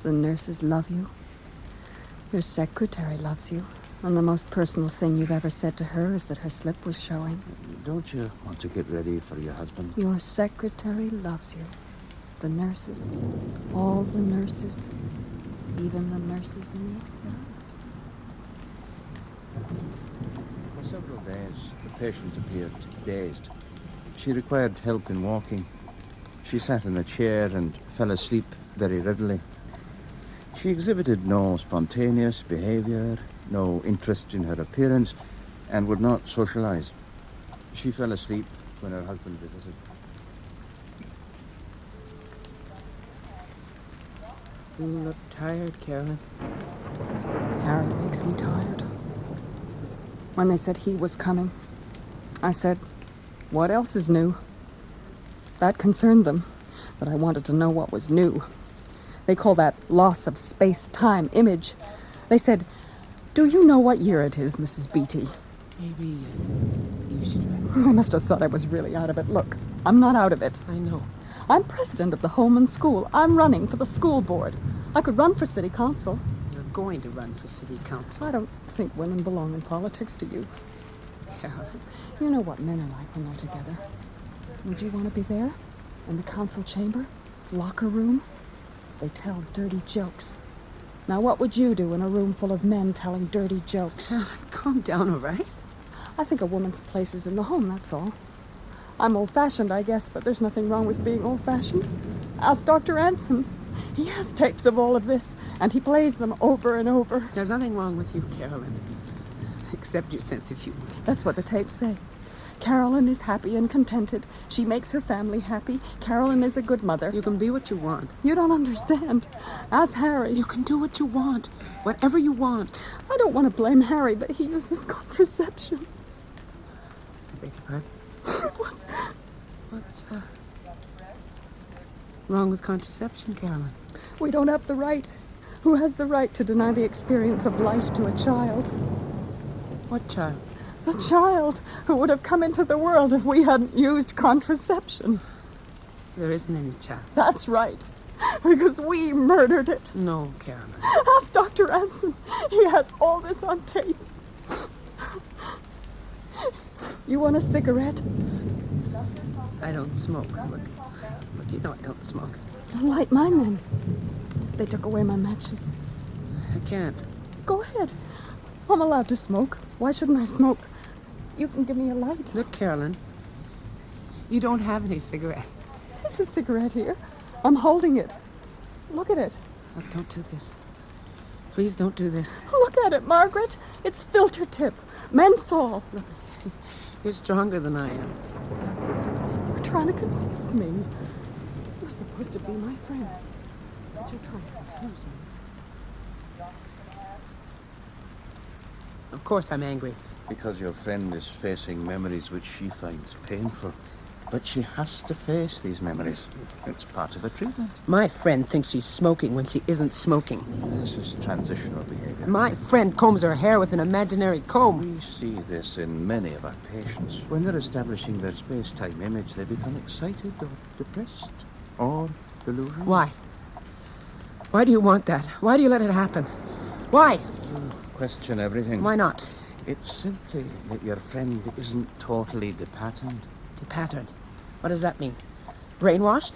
The nurses love you. Your secretary loves you. And the most personal thing you've ever said to her is that her slip was showing. Don't you want to get ready for your husband? Your secretary loves you. The nurses. All the nurses. Even the nurses in the experiment. For several days, the patient appeared dazed. She required help in walking. She sat in a chair and fell asleep very readily. She exhibited no spontaneous behavior, no interest in her appearance, and would not socialize. She fell asleep when her husband visited. You look tired, Carolyn. Harry makes me tired. When they said he was coming, I said, what else is new? That concerned them, but I wanted to know what was new. They call that loss of space-time image. They said, do you know what year it is, Mrs. Beatty? Maybe you should... They must have thought I was really out of it. Look, I'm not out of it. I know. I'm president of the Holman School. I'm running for the school board. I could run for city council. You're going to run for city council. I don't think women belong in politics, do you? Carolyn. You know what men are like when they're together. Would you want to be there? In the council chamber? Locker room? They tell dirty jokes. Now, what would you do in a room full of men telling dirty jokes? Calm down, all right? I think a woman's place is in the home, that's all. I'm old-fashioned, I guess, but there's nothing wrong with being old-fashioned. Ask Dr. Anson. He has tapes of all of this, and he plays them over and over. There's nothing wrong with you, Carolyn, except your sense of humor. That's what the tapes say. Carolyn is happy and contented. She makes her family happy. Carolyn is a good mother. You can be what you want. You don't understand. Ask Harry. You can do what you want. Whatever you want. I don't want to blame Harry, but he uses contraception. I beg your pardon? What's wrong with contraception, Carolyn? We don't have the right. Who has the right to deny the experience of life to a child? What child? A child who would have come into the world if we hadn't used contraception. There isn't any child. That's right. Because we murdered it. No, Carolyn. Ask Dr. Anson. He has all this on tape. You want a cigarette? I don't smoke. Look, you know I don't smoke. Light mine then. They took away my matches. I can't. Go ahead. I'm allowed to smoke. Why shouldn't I smoke? You can give me a light. Look, Carolyn, you don't have any cigarette. There's a cigarette here. I'm holding it. Look at it. Look, don't do this. Please don't do this. Look at it, Margaret. It's filter tip. Menthol. Look, you're stronger than I am. You're trying to confuse me. You're supposed to be my friend. But you're trying to confuse me. Of course I'm angry. Because your friend is facing memories which she finds painful. But she has to face these memories. It's part of her treatment. My friend thinks she's smoking when she isn't smoking. This is transitional behavior. My friend combs her hair with an imaginary comb. We see this in many of our patients. When they're establishing their space-time image, they become excited or depressed or delusional. Why? Why do you want that? Why do you let it happen? Why? You question everything. Why not? It's simply that your friend isn't totally depatterned. Depatterned? What does that mean? Brainwashed?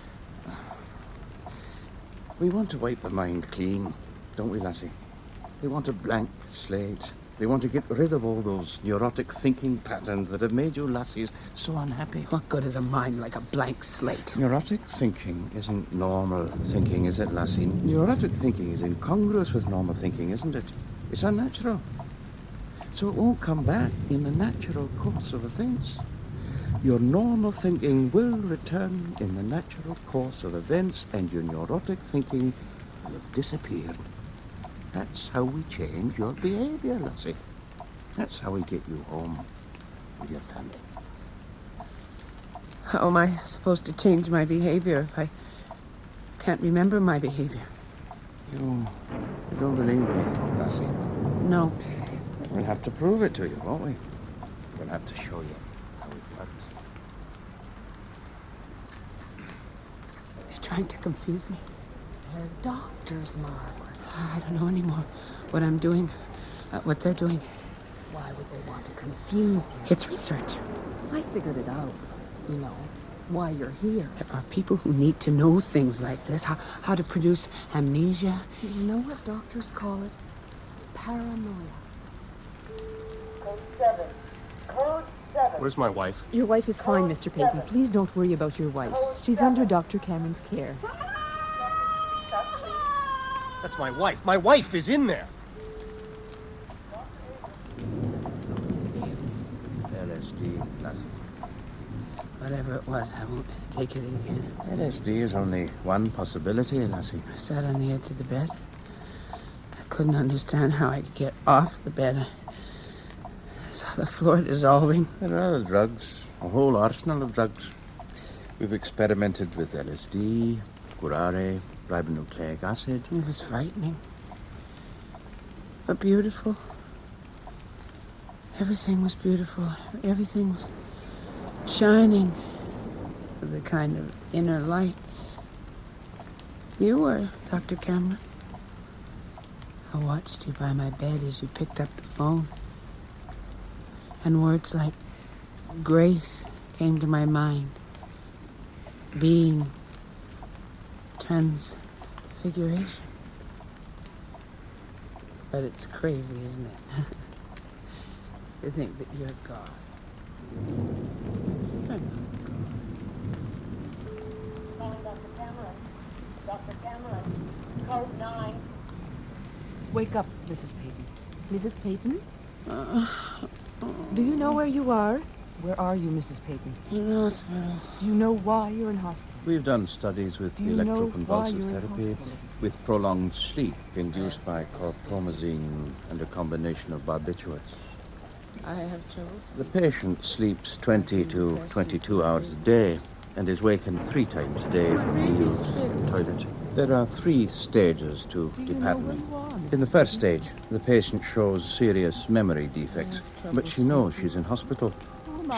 We want to wipe the mind clean, don't we, lassie? We want a blank slate. We want to get rid of all those neurotic thinking patterns that have made you lassies so unhappy. What good is a mind like a blank slate? Neurotic thinking isn't normal thinking, is it, lassie? Neurotic thinking is incongruous with normal thinking, isn't it? It's unnatural. So it won't come back in the natural course of events. Your normal thinking will return in the natural course of events, and your neurotic thinking will have disappeared. That's how we change your behavior, lassie. That's how we get you home with your family. How am I supposed to change my behavior if I can't remember my behavior? You don't believe me, lassie? No. We'll have to prove it to you, won't we? We'll have to show you how it works. trying to confuse me? They're doctors, Margaret. I don't know anymore what I'm doing, what they're doing. Why would they want to confuse you? It's research. I figured it out. You know, why you're here. There are people who need to know things like this. How to produce amnesia. You know what doctors call it? Paranoia. Code 7. Code 7. Where's my wife? Your wife is fine, Mr. Peyton. Please don't worry about your wife. She's under Dr. Cameron's care. That's my wife. My wife is in there. LSD, Lassie. Whatever it was, I won't take it again. LSD is only one possibility, Lassie. I sat on the edge of the bed. I couldn't understand how I could get off the bed. I saw the floor dissolving. There are other drugs, a whole arsenal of drugs. We've experimented with LSD, curare, ribonucleic acid. It was frightening, but beautiful. Everything was beautiful. Everything was shining with a kind of inner light. You were, Dr. Cameron. I watched you by my bed as you picked up the phone. And words like grace came to my mind. Being. Transfiguration. But it's crazy, isn't it? To think that you're God. You're not Dr. Cameron. Dr. Cameron. Code 9. Wake up, Mrs. Peyton. Mrs. Peyton? Do you know where you are? Where are you, Mrs. Peyton? In hospital. Do you know why you're in hospital? We've done studies with electroconvulsive therapy, with prolonged sleep induced by chlorpromazine and a combination of barbiturates. I have troubles. The patient sleeps 20 to 22 hours a day and is wakened 3 times a day for meals and toilet. There are 3 stages to depatterning. In the first stage, the patient shows serious memory defects, but she knows she's in hospital.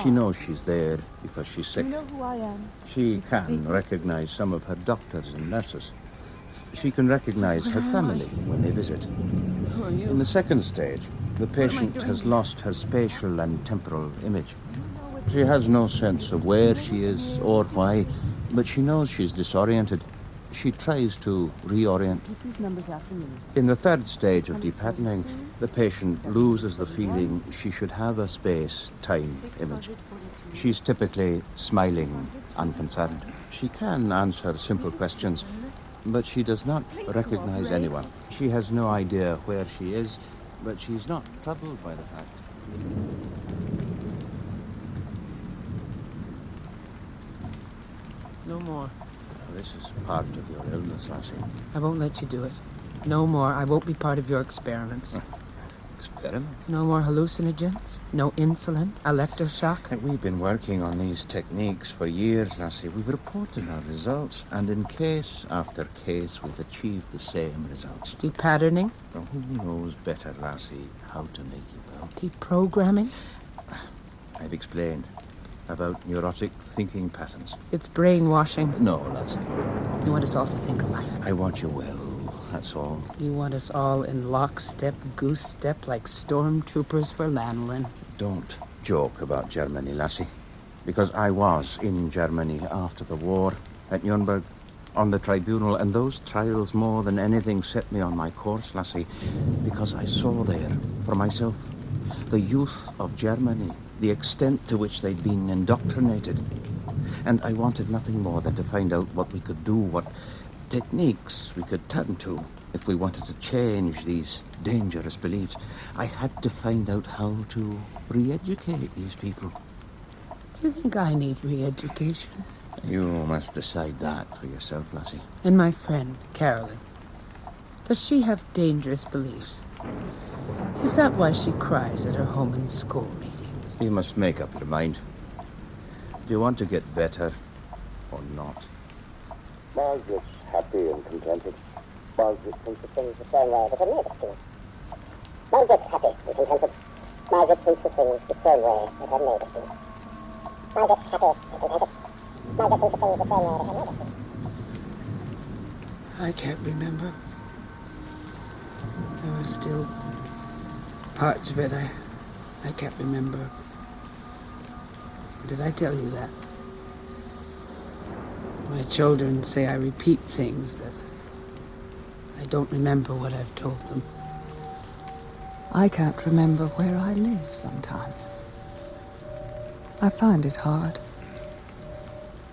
She knows she's there because she's sick. You know who I am? She can recognize some of her doctors and nurses. She can recognize her family when they visit. Who are you? In the second stage, the patient has lost her spatial and temporal image. She has no sense of where she is or why, but she knows she's disoriented. She tries to reorient. Keep these numbers after me. In the third stage of depatterning, the patient loses the feeling she should have a space-time image. She's typically smiling, unconcerned. She can answer simple questions, but she does not recognize anyone. She has no idea where she is, but she's not troubled by the fact. No more. This is part of your illness, Lassie. I won't let you do it. No more. I won't be part of your experiments. Experiments? No more hallucinogens. No insulin. Electroshock. We've been working on these techniques for years, Lassie. We've reported our results, and in case after case, we've achieved the same results. Depatterning. Now, who knows better, Lassie, how to make you well? Deprogramming. I've explained about neurotic thinking patterns. It's brainwashing. No, Lassie. You want us all to think alike. I want you well, that's all. You want us all in lockstep, goose step, like stormtroopers for lanolin. Don't joke about Germany, Lassie. Because I was in Germany after the war, at Nuremberg, on the tribunal, and those trials more than anything set me on my course, Lassie, because I saw there, for myself, the youth of Germany, the extent to which they'd been indoctrinated. And I wanted nothing more than to find out what we could do, what techniques we could turn to if we wanted to change these dangerous beliefs. I had to find out how to re-educate these people. Do you think I need re-education? You must decide that for yourself, Lassie. And my friend, Carolyn. Does she have dangerous beliefs? Is that why she cries at her home and school meetings? You must make up your mind. Do you want to get better or not? Margaret's happy and contented. Margaret thinks of things the same way that her neighbours do. Margaret's happy and contented. Margaret thinks of things the same way that her neighbours do. Margaret's happy and contented. Margaret thinks of things the same way that her neighbours do. I can't remember. There are still parts of it I can't remember. Did I tell you that? My children say I repeat things, that I don't remember what I've told them. I can't remember where I live sometimes. I find it hard.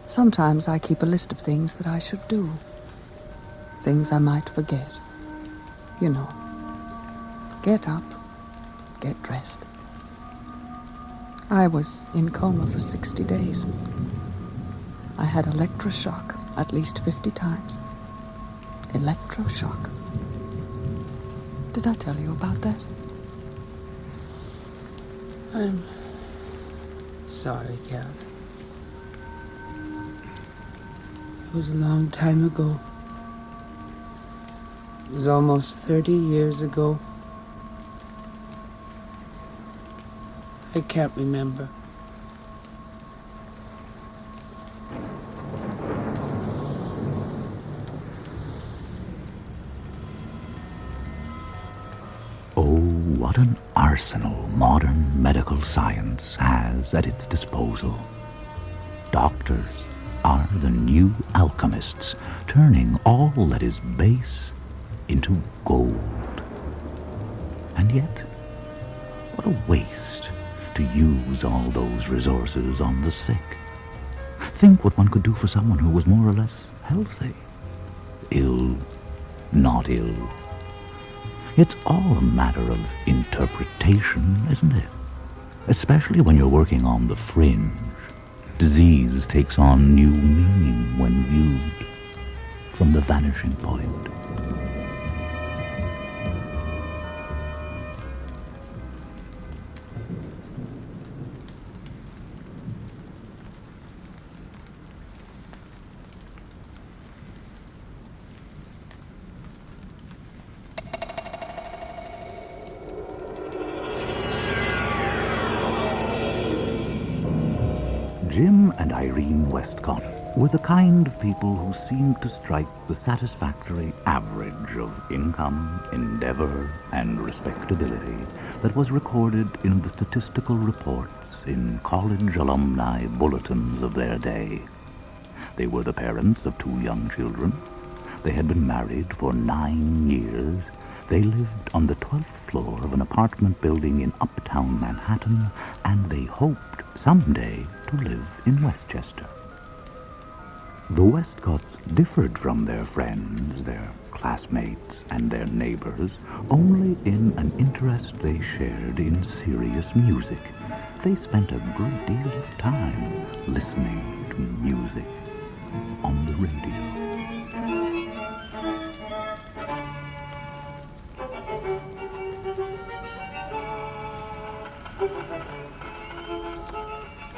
Sometimes I keep a list of things that I should do. Things I might forget. You know, get up, get dressed. I was in coma for 60 days. I had electroshock at least 50 times. Electroshock. Did I tell you about that? I'm sorry, Cal. It was a long time ago. It was almost 30 years ago. I can't remember. Oh, what an arsenal modern medical science has at its disposal. Doctors are the new alchemists, turning all that is base into gold. And yet, what a waste to use all those resources on the sick. Think what one could do for someone who was more or less healthy. Ill, not ill. It's all a matter of interpretation, isn't it? Especially when you're working on the fringe. Disease takes on new meaning when viewed from the vanishing point. Jim and Irene Westcott were the kind of people who seemed to strike the satisfactory average of income, endeavor, and respectability that was recorded in the statistical reports in college alumni bulletins of their day. They were the parents of 2 young children. They had been married for 9 years. They lived on the 12th floor of an apartment building in uptown Manhattan, and they hoped someday to live in Westchester. The Westcotts differed from their friends, their classmates, and their neighbors only in an interest they shared in serious music. They spent a good deal of time listening to music on the radio.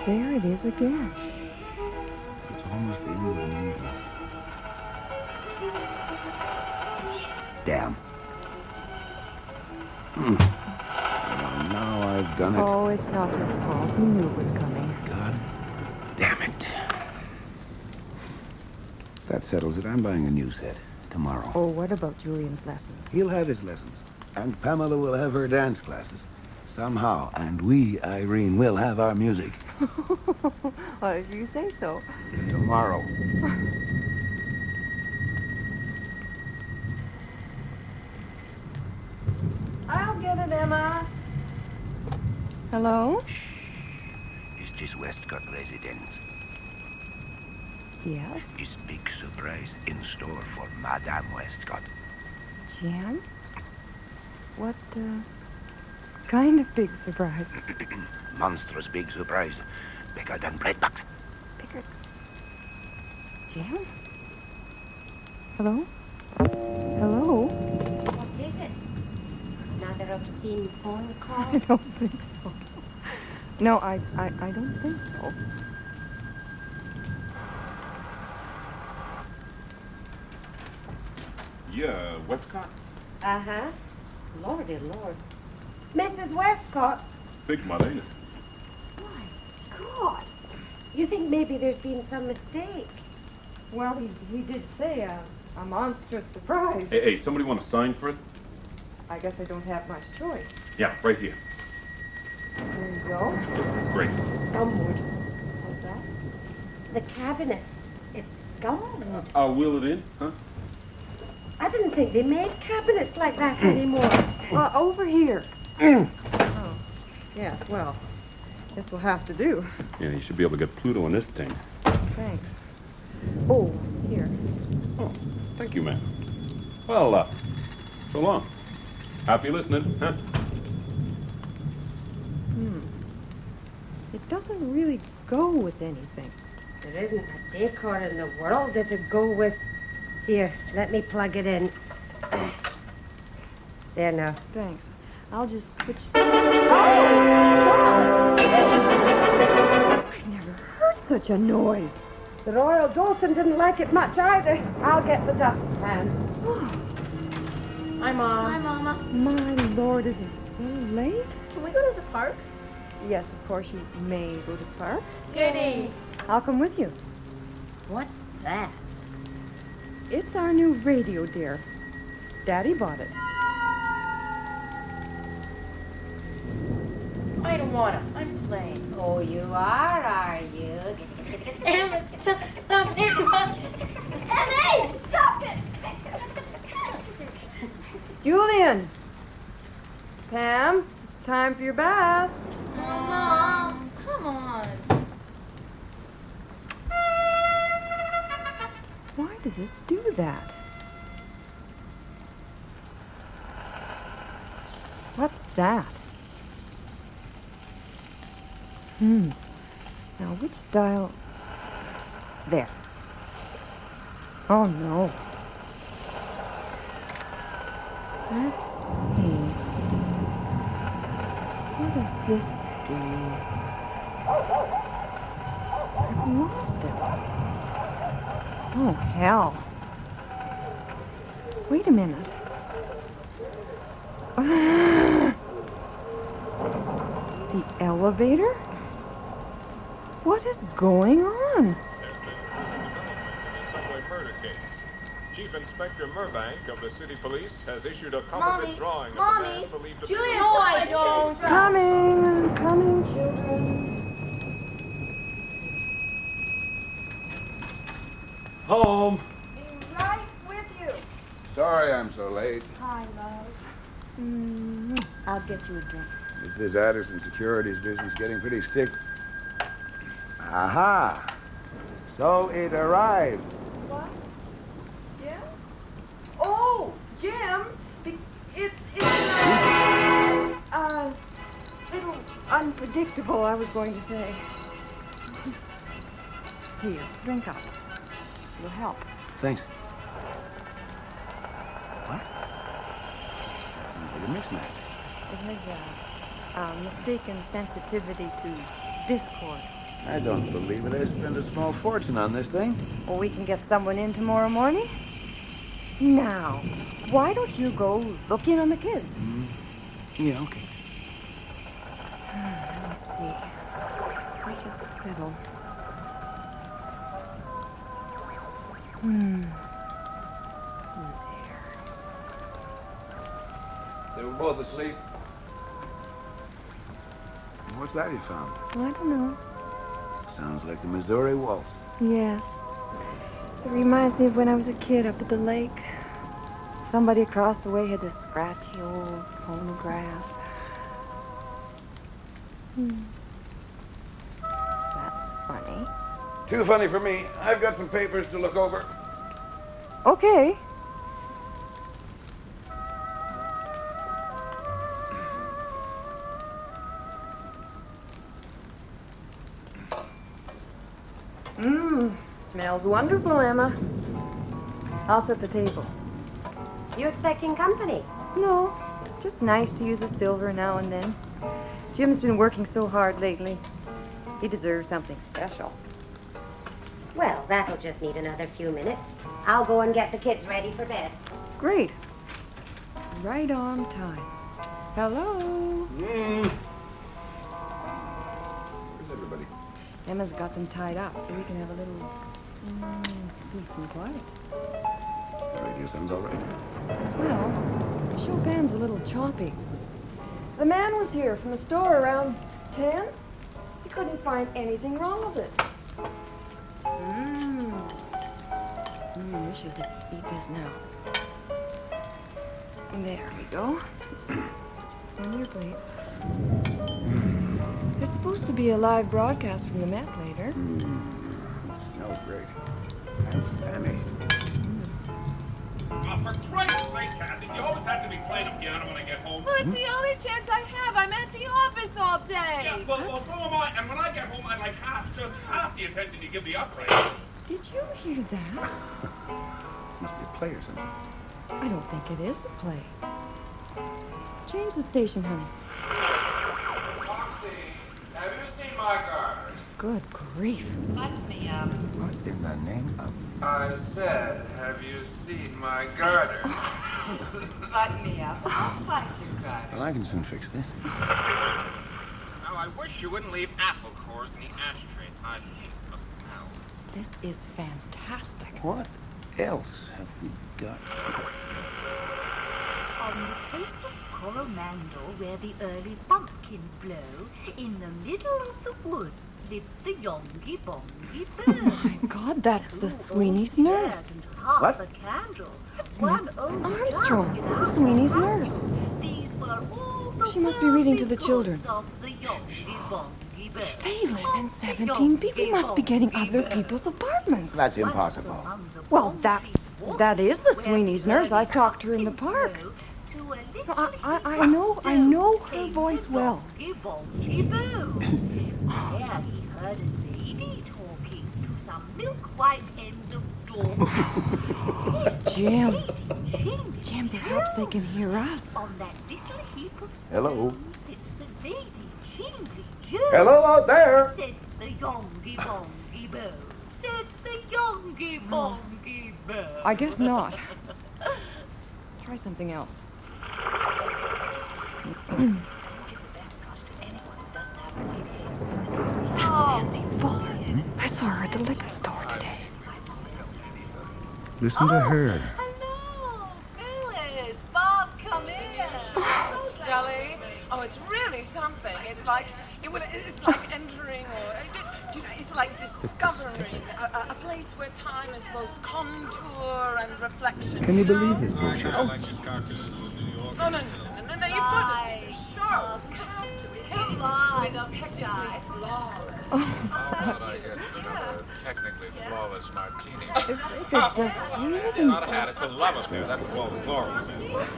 There it is again. It's almost the end of the movie. Damn. Well, now I've done it. Oh, it's not your fault. We knew it was coming. God damn it. That settles it. I'm buying a new set tomorrow. Oh, what about Julian's lessons? He'll have his lessons. And Pamela will have her dance classes. Somehow. And we, Irene, will have our music. Well, if you say so. Tomorrow. I'll get it, Emma. Hello? Is this Westcott residence? Yes? Is big surprise in store for Madame Westcott? Jan? What, kind of big surprise? Monstrous big surprise. Bigger than breadbox. Bigger. Jan? Hello? Hello? What is it? Another obscene phone call? I don't think so. No, I don't think so. Yeah, Westcott? Uh-huh. Lordy Lord. Mrs. Westcott. Big mud, ain't it? God. You think maybe there's been some mistake? Well, he did say, A monstrous surprise. Hey, somebody want to sign for it? I guess I don't have much choice. Yeah, right here. There you go. Great. Gumwood. What's that? The cabinet. It's gumwood. I'll wheel it in, huh? I didn't think they made cabinets like that anymore. Over here. Oh, yes, well, this will have to do. Yeah, you should be able to get Pluto on this thing. Thanks. Oh, here. Oh, thank you, ma'am. Well, so long. Happy listening, huh? It doesn't really go with anything. There isn't a decor in the world that'd go with... Here, let me plug it in. There now. Thanks. I'll just switch... I've never heard such a noise. The Royal Dalton didn't like it much either. I'll get the dustpan. Hi, Mom. Hi, Mama. My Lord, is it so late? Can we go to the park? Yes, of course you may go to the park. Goody. I'll come with you. What's that? It's our new radio, dear. Daddy bought it. I don't want to. I'm playing. Oh, you are you? Emma, stop it. Emma, stop it. Julian! Pam, it's time for your bath. Mom, come on. Why does it do that? What's that? Now, which dial? There. Oh, no. Let's see. What does this do? I've lost it. Oh, hell. Wait a minute. The elevator? What is going on? Subway murder case. Chief Inspector Murbank of the City Police has issued a composite drawing of the man believed to be... Julia, no, I don't. Coming, children. Home. Be right with you. Sorry I'm so late. Hi, love. I'll get you a drink. It's this Addison Securities business getting pretty stick. Aha! So it arrived. What? Jim? Oh, Jim. It's little unpredictable, I was going to say. Here, drink up. It'll help. Thanks. What? That sounds like a mix master. It has a mistaken sensitivity to discord. I don't believe it. I spent a small fortune on this thing. Well, we can get someone in tomorrow morning. Now, why don't you go look in on the kids? Yeah, okay. Let me see. I just fiddle. They were both asleep. What's that you found? I don't know. Sounds like the Missouri Waltz. Yes. It reminds me of when I was a kid up at the lake. Somebody across the way had this scratchy old phonograph. That's funny. Too funny for me. I've got some papers to look over. Okay. Smells wonderful, Emma. I'll set the table. You expecting company? No, just nice to use a silver now and then. Jim's been working so hard lately. He deserves something special. Well, that'll just need another few minutes. I'll go and get the kids ready for bed. Great. Right on time. Hello. Where's everybody? Emma's got them tied up so we can have a little peace and quiet. Radio sounds all right. Well, Chopin's a little choppy. The man was here from the store around 10. He couldn't find anything wrong with it. We should eat this now. There we go. On your plate. There's supposed to be a live broadcast from the Met later. It smells great. I'm famished. For Christ's sake, Cassie, you always have to be playing the piano when I get home. Well, it's the only chance I have. I'm at the office all day. Yeah, well, so am I. And when I get home, I like just half the attention you give the upright. Did you hear that? Must be a play or something. I don't think it is a play. Change the station, honey. Foxy, have you seen my garden? Good grief. Let me up. What in the name of... I said, have you seen my garter? Button me up. I'll fight your garter. Well, I can soon fix this. Now, I wish you wouldn't leave apple cores in the ashtrays. I hate the smell. This is fantastic. What else have we got? On the coast of Coromandel, where the early pumpkins blow, in the middle of the woods lives the Yongy Bongy bird. Oh my God, that's the Sweeney's nurse. What? A candle. Miss Armstrong, Sweeney's nurse. These were all the She must be reading to the children. of the Yongy Bongy bird. They live in 17B. We must be getting other people's apartments. That's impossible. Well, that is the Sweeney's nurse. I talked to her in the park. I know her voice well. There he heard a lady talking to some milk-white hens of dawn. Jim, perhaps they can hear us. On that little heap of Hello. stones sits the lady Jingly Joe. Hello out there. Said the Yongy Bongy bird. Said the Yongy Bongy bird. I guess not. Try something else. That's Nancy Fuller. I saw her at the liquor store today. Listen to her. Hello, Phyllis. Bob, come in. So jelly. Oh, it's really something. It's like it's like entering, or it's like discovering a place where time is both contour and reflection. Can you believe this bullshit? Oh, no, you put it. Sure. Come on, don't technically flawless. How about I get another technically flawless martini? If they could just You ought to have it to love affair. That's what flawless is.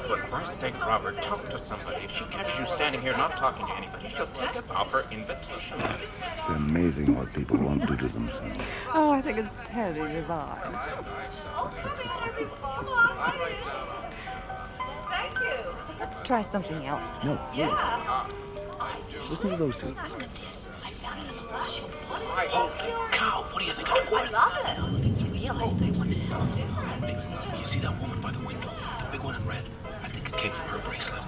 For Christ's sake, Robert, talk to somebody. If she catches you standing here not talking to anybody, she'll take us off her invitation list. It's amazing what people won't do to themselves. Oh, I think it's terribly divine. Thank you. Let's try something else. No. Yeah. Listen to those two. Oh, cow, what do you think of I love it. It's real. I say what it is. You see that woman by the window? The big one in red? I think it came from her bracelet.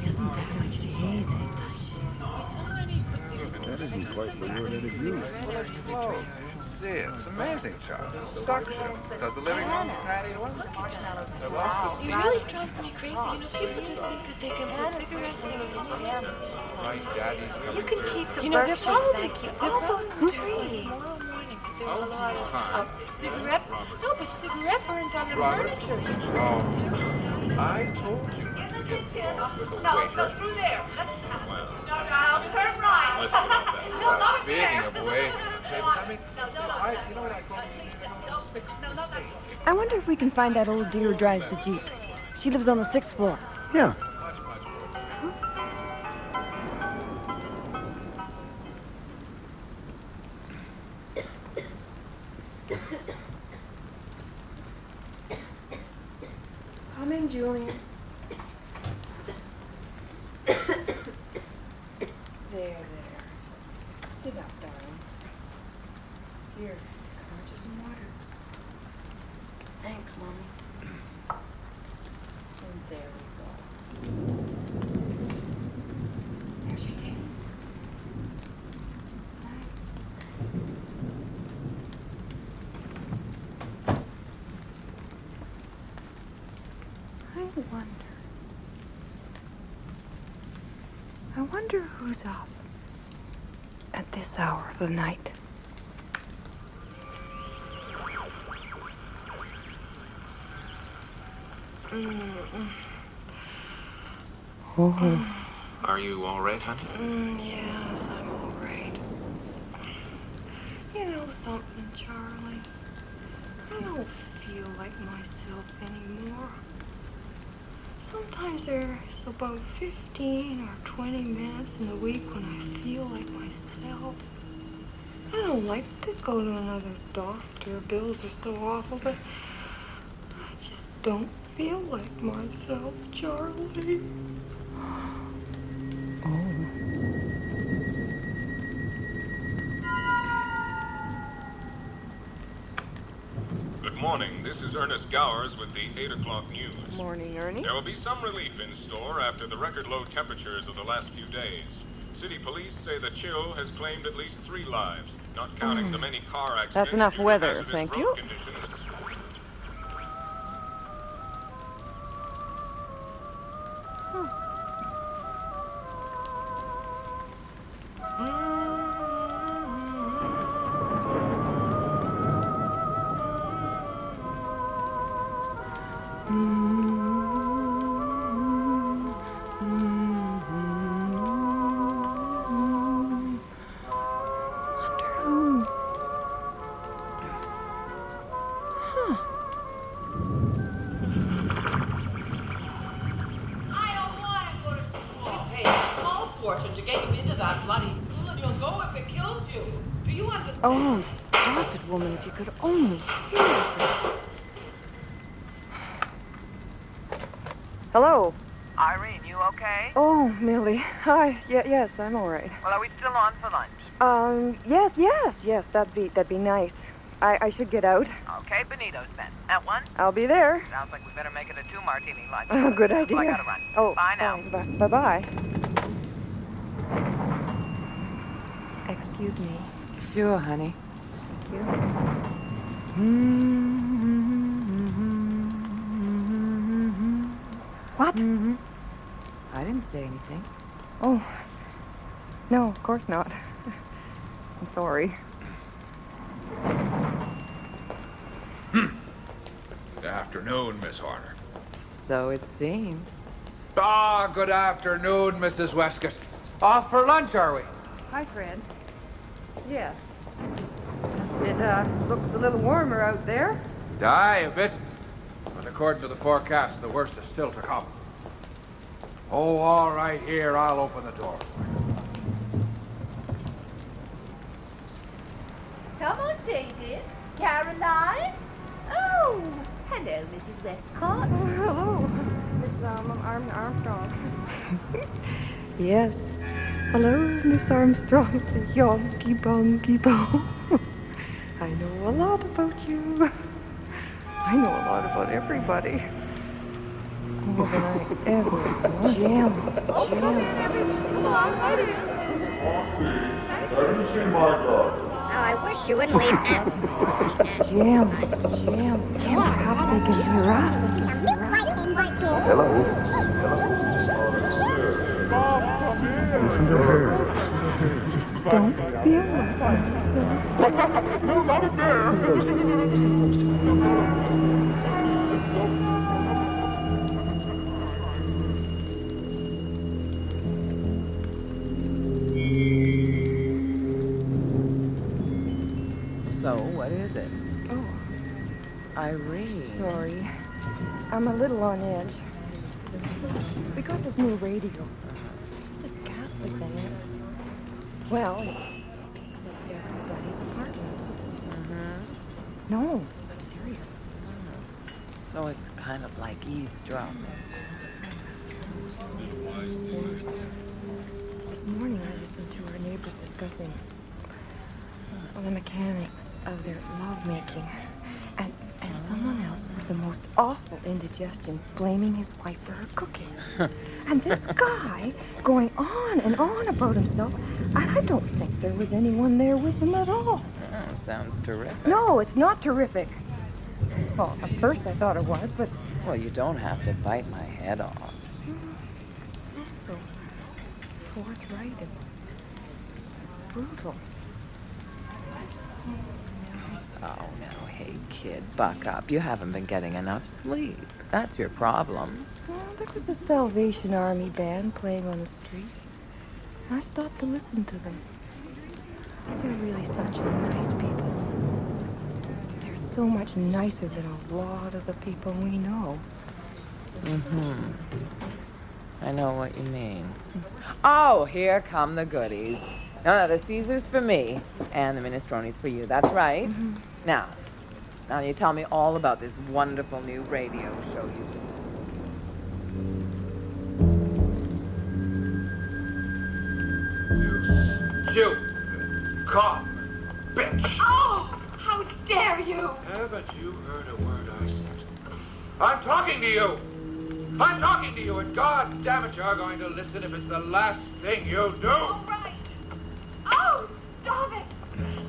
Isn't that amazing? That isn't quite the word I'd have used. See, it's amazing, Charles. Suction. Does the living room patio work? It really drives me crazy. You know, people just think that they can put cigarettes in his hands. My daddy's coming You can through. keep the birches back here. All those trees. Tomorrow morning, because there's a lot of cigarette. No, but cigarette burns on the furniture. Oh, I told you not to get involved with a No, waiter. go through there. No, I'll turn right. Let's go back. No, not Speaking there. of waiters, I mean, No, you know what I call I wonder if we can find that old dear who drives the Jeep. She lives on the 6th floor. Yeah. Come in, Julian. There. Sit up, darling. Here, just some water. Thanks, Mommy. And there we go. There she came. I wonder who's up at this hour of the night. Oh. Are you all right, honey? Yes, I'm all right. You know something, Charlie? I don't feel like myself anymore. Sometimes there's about 15 or 20 minutes in the week when I feel like myself. I don't like to go to another doctor. Bills are so awful, but I just don't feel like myself, Charlie. Good morning. This is Ernest Gowers with the 8 o'clock news. Morning, Ernie. There will be some relief in store after the record-low temperatures of the last few days. City police say the chill has claimed at least 3 lives, not counting the many car accidents. That's enough due to weather, hazardous thank road you. conditions. Oh, stop it, woman. If you could only hear yourself. Hello. Irene, you okay? Oh, Millie. Hi. Yes, I'm all right. Well, are we still on for lunch? Yes. That'd be nice. I should get out. Okay, Benito's then. At 1? I'll be there. Sounds like we better make it a 2-martini lunch. Oh, good idea. Well, I gotta run. Oh, bye now. Bye-bye. Excuse me. Sure, honey. Thank you. What? I didn't say anything. Oh, no, of course not. I'm sorry. Good afternoon, Miss Horner. So it seems. Good afternoon, Mrs. Westcott. Off for lunch, are we? Hi, Fred. Yes. It looks a little warmer out there. Aye, a bit. But according to the forecast, the worst is still to come. Oh, all right, here, I'll open the door for you. Come on, David. Caroline? Oh, hello, Mrs. Westcott. Hello, Miss Armstrong. Yes. Hello, Miss Armstrong, the yonky bonky bone. I know a lot about you. I know a lot about everybody. More than I ever want. Jim. Come on, right in. Have you seen my garden? Oh, I wish you wouldn't leave that. Jim. Perhaps they can hear us. Hello. Listen to her. Don't feel like No, not up there. So, what is it? Oh, Irene. sorry. I'm a little on edge. We got this new radio. It's a ghastly thing. Well, except everybody's apartments. No, serious. So it's kind of like eavesdropping. This morning I listened to our neighbors discussing the mechanics of their lovemaking. And someone else with the most awful indigestion blaming his wife for her cooking. And this guy going on and on about himself, and I don't think there was anyone there with him at all. Sounds terrific. No, it's not terrific. Well, at first I thought it was, but Well, you don't have to bite my head off. So forthright and brutal. Oh, no, hey, kid, buck up. You haven't been getting enough sleep. That's your problem. Well, there was a Salvation Army band playing on the street. I stopped to listen to them. They're really such nice people. They're so much nicer than a lot of the people we know. Mm-hmm. I know what you mean. Oh, here come the goodies. No, the Caesar's for me, and the minestrone's for you. That's right. Mm-hmm. Now you tell me all about this wonderful new radio show you've been You stupid, common bitch! Oh, how dare you! Haven't you heard a word I said? I'm talking to you! I'm talking to you, and God damn it, you're going to listen if it's the last thing you do! All right. Oh, stop it!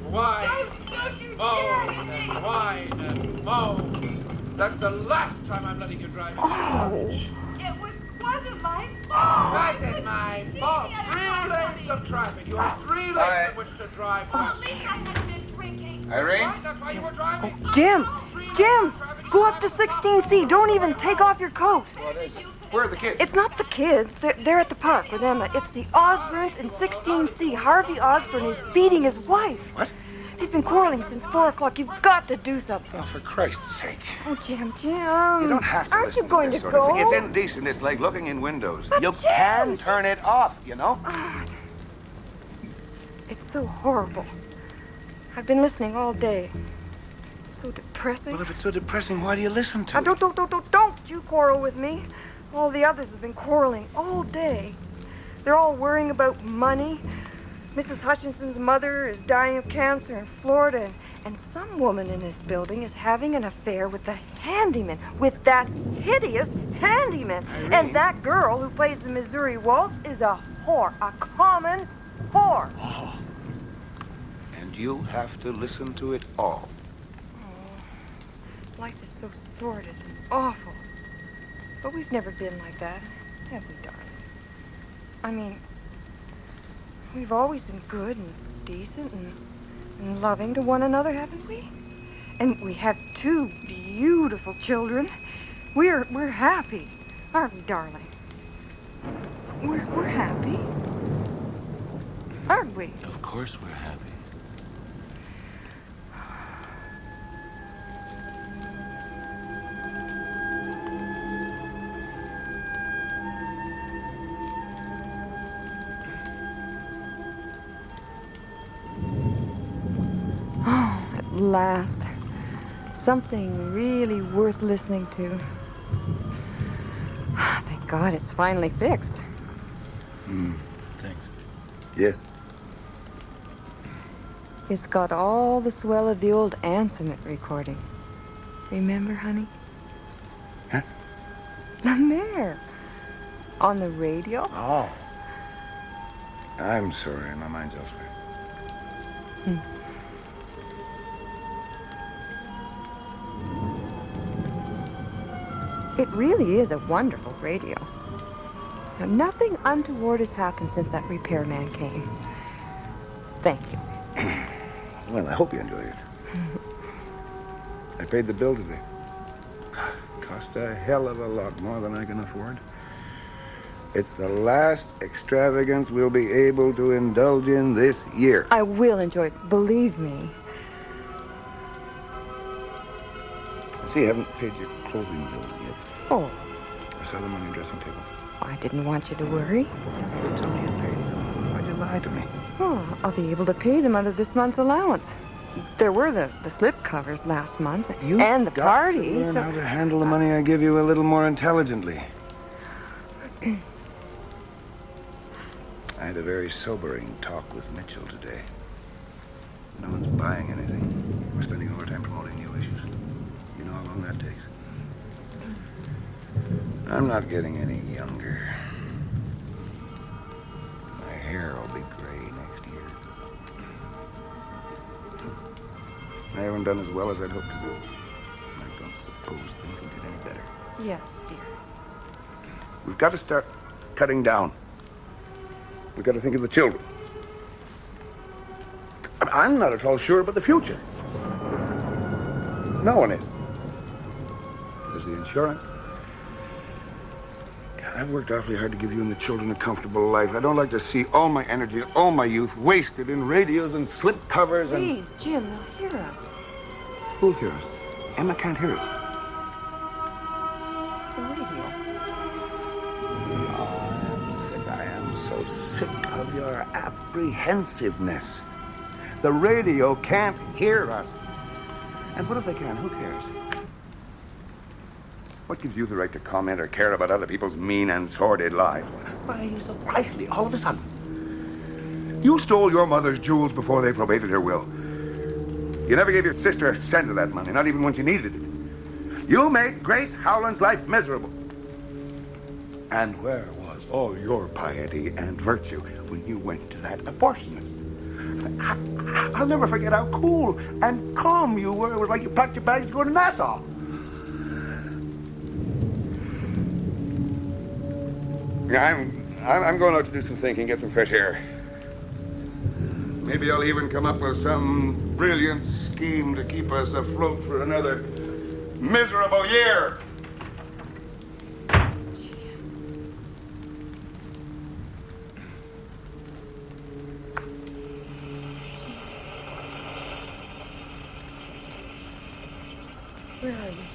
Whine Don't you and dare! moan and whine and moan. That's the last time I'm letting you drive me. It wasn't my fault! Wasn't my fault! 3 lanes of traffic. You have 3 lanes in which to drive At west. least I hadn't been drinking. Irene? Right, that's why you were driving? Jim! Jim! Go up to 16C. Don't even take off your coat. What is it? Where are the kids? It's not the kids. They're at the park with Emma. It's the Osborns in 16C. Harvey Osborn is beating his wife. What? They've been quarreling since 4 o'clock. You've got to do something. Oh, for Christ's sake. Oh, Jim. You don't have to Aren't listen you going to this to sort of go? thing. It's indecent. It's like looking in windows. But You Jim! can turn it off, you know? It's so horrible. I've been listening all day. It's so depressing. Well, if it's so depressing, why do you listen to it? Don't you quarrel with me. All the others have been quarreling all day. They're all worrying about money. Mrs. Hutchinson's mother is dying of cancer in Florida, and some woman in this building is having an affair with the handyman, with that hideous handyman. Irene. And that girl who plays the Missouri Waltz is a whore, a common whore. Oh. And you have to listen to it all. Life is so sordid and awful. But we've never been like that, have we, darling? I mean, we've always been good and decent and loving to one another, haven't we? And we have 2 beautiful children. We're happy, aren't we, darling? We're happy, aren't we? Of course we're happy. At last. Something really worth listening to. Thank God it's finally fixed. Thanks. Yes. It's got all the swell of the old Anson recording. Remember, honey? Huh? La Mer. On the radio. Oh. I'm sorry, my mind's elsewhere. It really is a wonderful radio. Now, nothing untoward has happened since that repairman came. Thank you. Well, I hope you enjoy it. I paid the bill today. Cost a hell of a lot more than I can afford. It's the last extravagance we'll be able to indulge in this year. I will enjoy it, believe me. I see you haven't paid your clothing bills yet. Oh, I saw them on your dressing table. I didn't want you to worry. You told me you paid them. Why'd you lie to me? Oh, I'll be able to pay them out of this month's allowance. There were the slip covers last month, and the party. Learn how to handle the money I give you a little more intelligently. I had a very sobering talk with Mitchell today. No one's buying anything. We're spending overtime promoting new issues. You know how long that takes? I'm not getting any younger. My hair will be gray next year. I haven't done as well as I'd hoped to do. I don't suppose things will get any better. Yes, dear. We've got to start cutting down. We've got to think of the children. I'm not at all sure about the future. No one is. There's the insurance. God, I've worked awfully hard to give you and the children a comfortable life. I don't like to see all my energy, all my youth wasted in radios and slip covers and... Please, Jim, they'll hear us. Who'll hear us? Emma can't hear us. The radio. I am so sick of your apprehensiveness. The radio can't hear us. And what if they can? Who cares? What gives you the right to comment or care about other people's mean and sordid lives? Why are you so pricely all of a sudden? You stole your mother's jewels before they probated her will. You never gave your sister a cent of that money, not even when she needed it. You made Grace Howland's life miserable. And where was all your piety and virtue when you went to that abortionist? I'll never forget how cool and calm you were. It was like you packed your bags to go to Nassau. I'm going out to do some thinking, get some fresh air. Maybe I'll even come up with some brilliant scheme to keep us afloat for another miserable year. Where are you?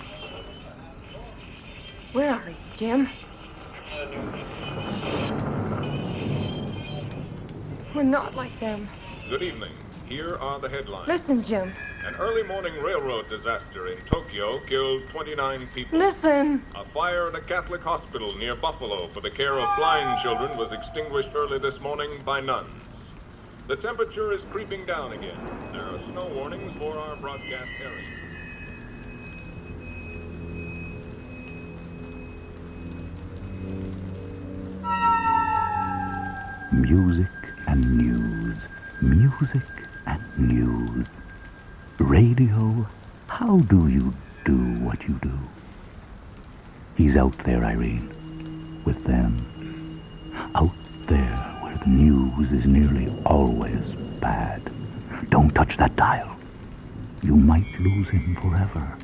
Where are you, Jim? We're not like them. Good evening. Here are the headlines. Listen, Jim. An early morning railroad disaster in Tokyo killed 29 people. Listen. A fire at a Catholic hospital near Buffalo for the care of blind children was extinguished early this morning by nuns. The temperature is creeping down again. There are snow warnings for our broadcast area. Music and news, music and news. Radio, how do you do what you do? He's out there, Irene, with them. Out there where the news is nearly always bad. Don't touch that dial. You might lose him forever,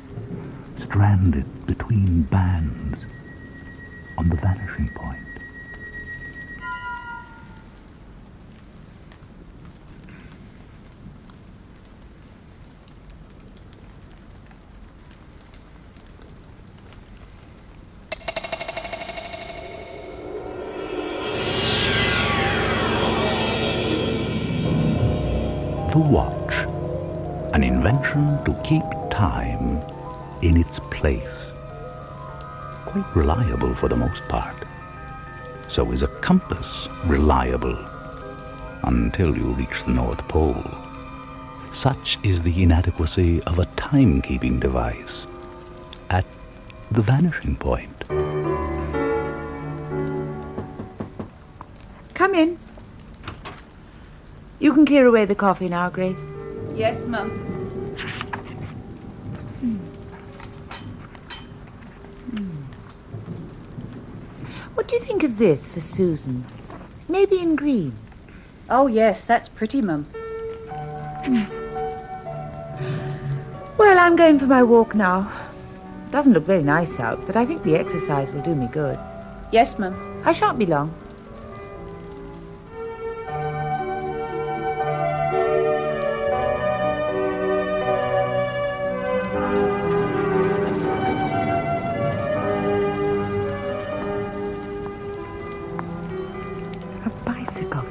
stranded between bands on the Vanishing Point. The watch, an invention to keep time in its place. Quite reliable for the most part. So is a compass reliable until you reach the North Pole. Such is the inadequacy of a timekeeping device at the Vanishing Point. Come in. You can clear away the coffee now, Grace. Yes, Mum. What do you think of this for Susan? Maybe in green. Oh, yes, that's pretty, Mum. Well, I'm going for my walk now. Doesn't look very nice out, but I think the exercise will do me good. Yes, Mum. I shan't be long.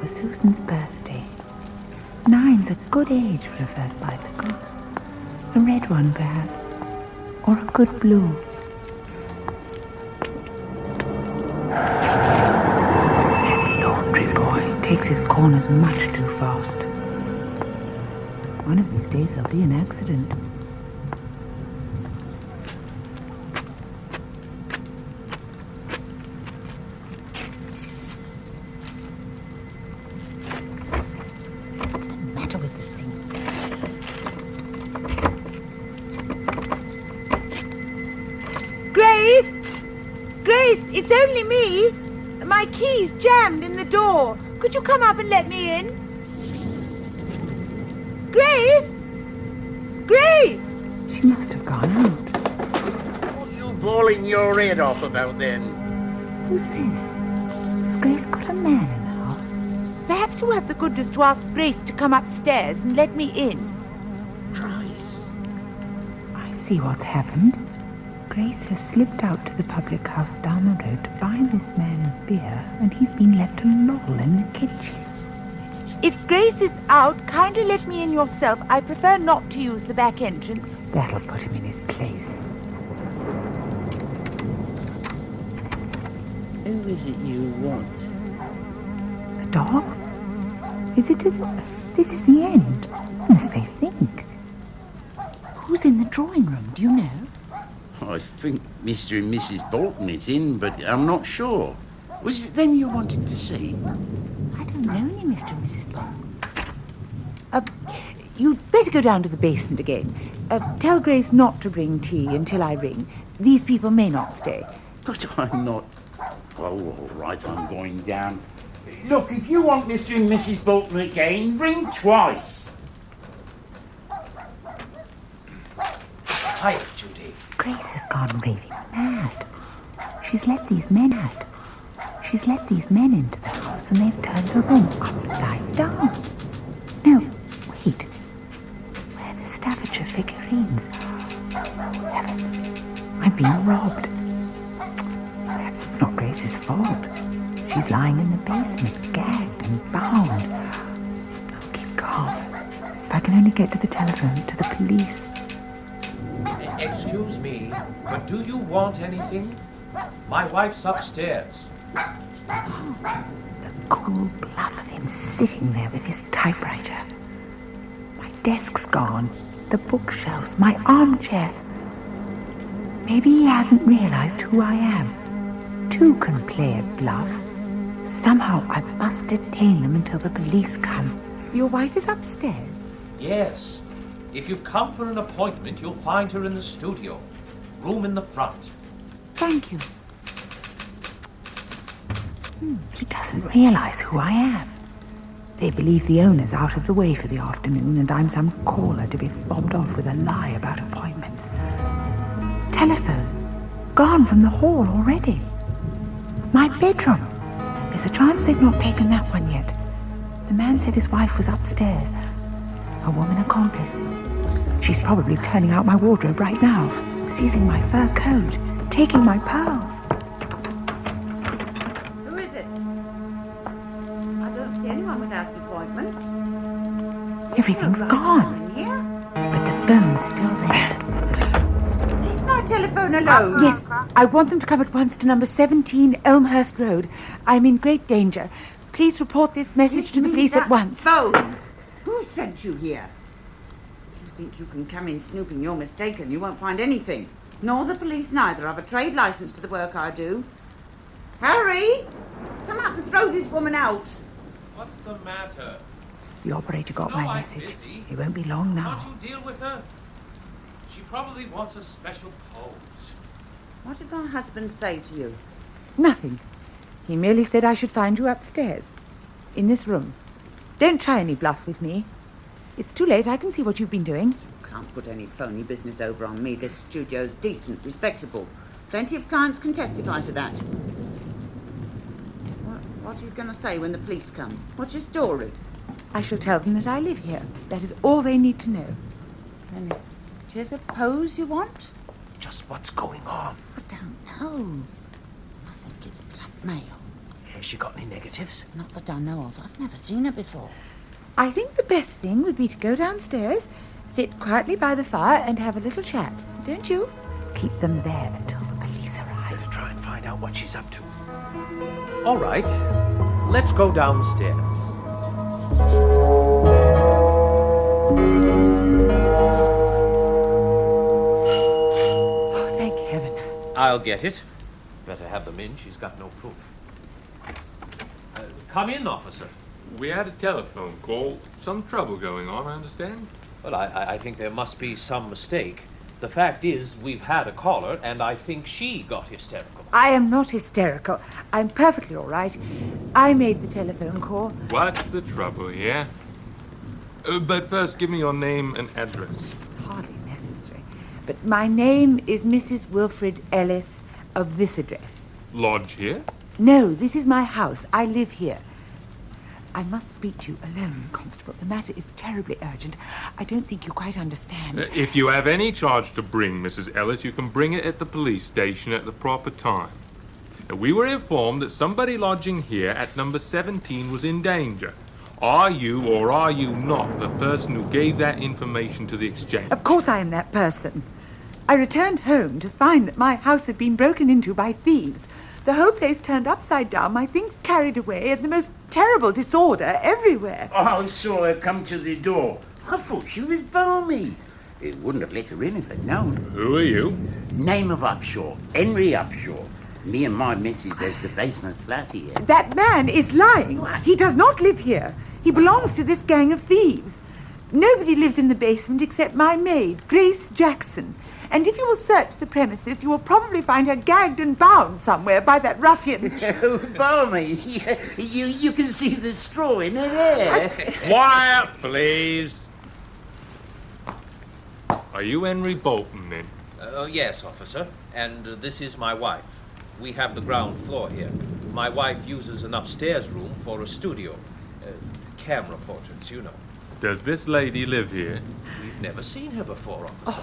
Susan's birthday. 9's a good age for a first bicycle. A red one, perhaps. Or a good blue. That laundry boy takes his corners much too fast. One of these days there'll be an accident. Grace! It's only me. My key's jammed in the door. Could you come up and let me in? Grace? Grace! She must have gone out. What are you bawling your head off about then? Who's this? Has Grace got a man in the house? Perhaps you have the goodness to ask Grace to come upstairs and let me in. Grace? I see what's happened. Grace has slipped out to the public house down the road to buy this man beer, and he's been left to loll in the kitchen. If Grace is out, kindly let me in yourself. I prefer not to use the back entrance. That'll put him in his place. Who is it you want? A dog? Is it as... This is the end. What must they think? Who's in the drawing room, do you know? I think Mr. and Mrs. Bolton is in, but I'm not sure. Was it them you wanted to see? I don't know any Mr. and Mrs. Bolton. You'd better go down to the basement again. Tell Grace not to bring tea until I ring. These people may not stay. But I'm not... Oh, all right, I'm going down. Look, if you want Mr. and Mrs. Bolton again, ring twice. Hi, Judy. Grace has gone raving mad. She's let these men out. She's let these men into the house and they've turned the room upside down. No, wait. Where are the Staffordshire figurines? Heavens, I'm being robbed. Perhaps it's not Grace's fault. She's lying in the basement, gagged and bound. Oh, keep calm. If I can only get to the telephone, to the police. Excuse me, but do you want anything? My wife's upstairs. Oh, the cool bluff of him sitting there with his typewriter. My desk's gone, the bookshelves, my armchair. Maybe he hasn't realized who I am. Two can play at bluff. Somehow I must detain them until the police come. Your wife is upstairs? Yes. If you've come for an appointment, you'll find her in the studio. Room in the front. Thank you. He doesn't realize who I am. They believe the owner's out of the way for the afternoon and I'm some caller to be fobbed off with a lie about appointments. Telephone. Gone from the hall already. My bedroom. There's a chance they've not taken that one yet. The man said his wife was upstairs. A woman accomplice. She's probably turning out my wardrobe right now, seizing my fur coat, taking my pearls. Who is it? I don't see anyone without an appointment. Everything's gone, but the phone's still there. Leave my telephone alone. Yes, I want them to come at once to number 17 Elmhurst Road. I'm in great danger. Please report this message to the police at once. Phone. Who sent you here? If you think you can come in snooping, you're mistaken. You won't find anything. Nor the police neither. I've a trade license for the work I do. Harry! Come up and throw this woman out. What's the matter? The operator got my message. It won't be long now. Can't you deal with her? She probably wants a special pose. What did my husband say to you? Nothing. He merely said I should find you upstairs. In this room. Don't try any bluff with me. It's too late. I can see what you've been doing. You can't put any phony business over on me. This studio's decent, respectable. Plenty of clients can testify to that. What are you going to say when the police come? What's your story? I shall tell them that I live here. That is all they need to know. Then it is a pose you want? Just what's going on? I don't know. I think it's blackmail. Has she got any negatives? Not that I know of. I've never seen her before. I think the best thing would be to go downstairs, sit quietly by the fire and have a little chat. Don't you? Keep them there until the police arrive. Better try and find out what she's up to. All right. Let's go downstairs. Oh, thank heaven. I'll get it. Better have them in. She's got no proof. Come in, officer. We had a telephone call. Some trouble going on, I understand. Well, I think there must be some mistake. The fact is, we've had a caller, and I think she got hysterical. I am not hysterical. I'm perfectly all right. I made the telephone call. What's the trouble here? But first, give me your name and address. Hardly necessary. But my name is Mrs. Wilfred Ellis of this address. Lodge here? No, this is my house. I live here. I must speak to you alone, Constable. The matter is terribly urgent. I don't think you quite understand. If you have any charge to bring, Mrs. Ellis, you can bring it at the police station at the proper time. We were informed that somebody lodging here at number 17 was in danger. Are you or are you not the person who gave that information to the exchange? Of course I am that person. I returned home to find that my house had been broken into by thieves. The whole place turned upside down, my things carried away, and the most terrible disorder everywhere. I saw her come to the door. I thought she was balmy. It wouldn't have let her in if I'd known. Who are you? Name of Upshaw, Henry Upshaw. Me and my missus has the basement flat here. That man is lying. He does not live here. He belongs to this gang of thieves. Nobody lives in the basement except my maid, Grace Jackson. And if you will search the premises, you will probably find her gagged and bound somewhere by that ruffian. Oh, balmy. You can see the straw in her hair. Quiet, please. Are you Henry Bolton, then? Yes, officer. And this is my wife. We have the ground floor here. My wife uses an upstairs room for a studio. Camera portraits, you know. Does this lady live here? We've never seen her before, officer.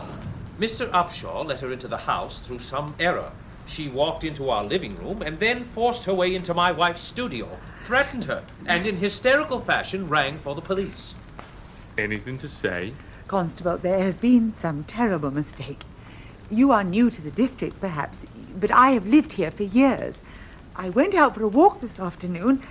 Mr. Upshaw let her into the house through some error. She walked into our living room and then forced her way into my wife's studio, threatened her, and in hysterical fashion rang for the police. Anything to say? Constable, there has been some terrible mistake. You are new to the district, perhaps, but I have lived here for years. I went out for a walk this afternoon,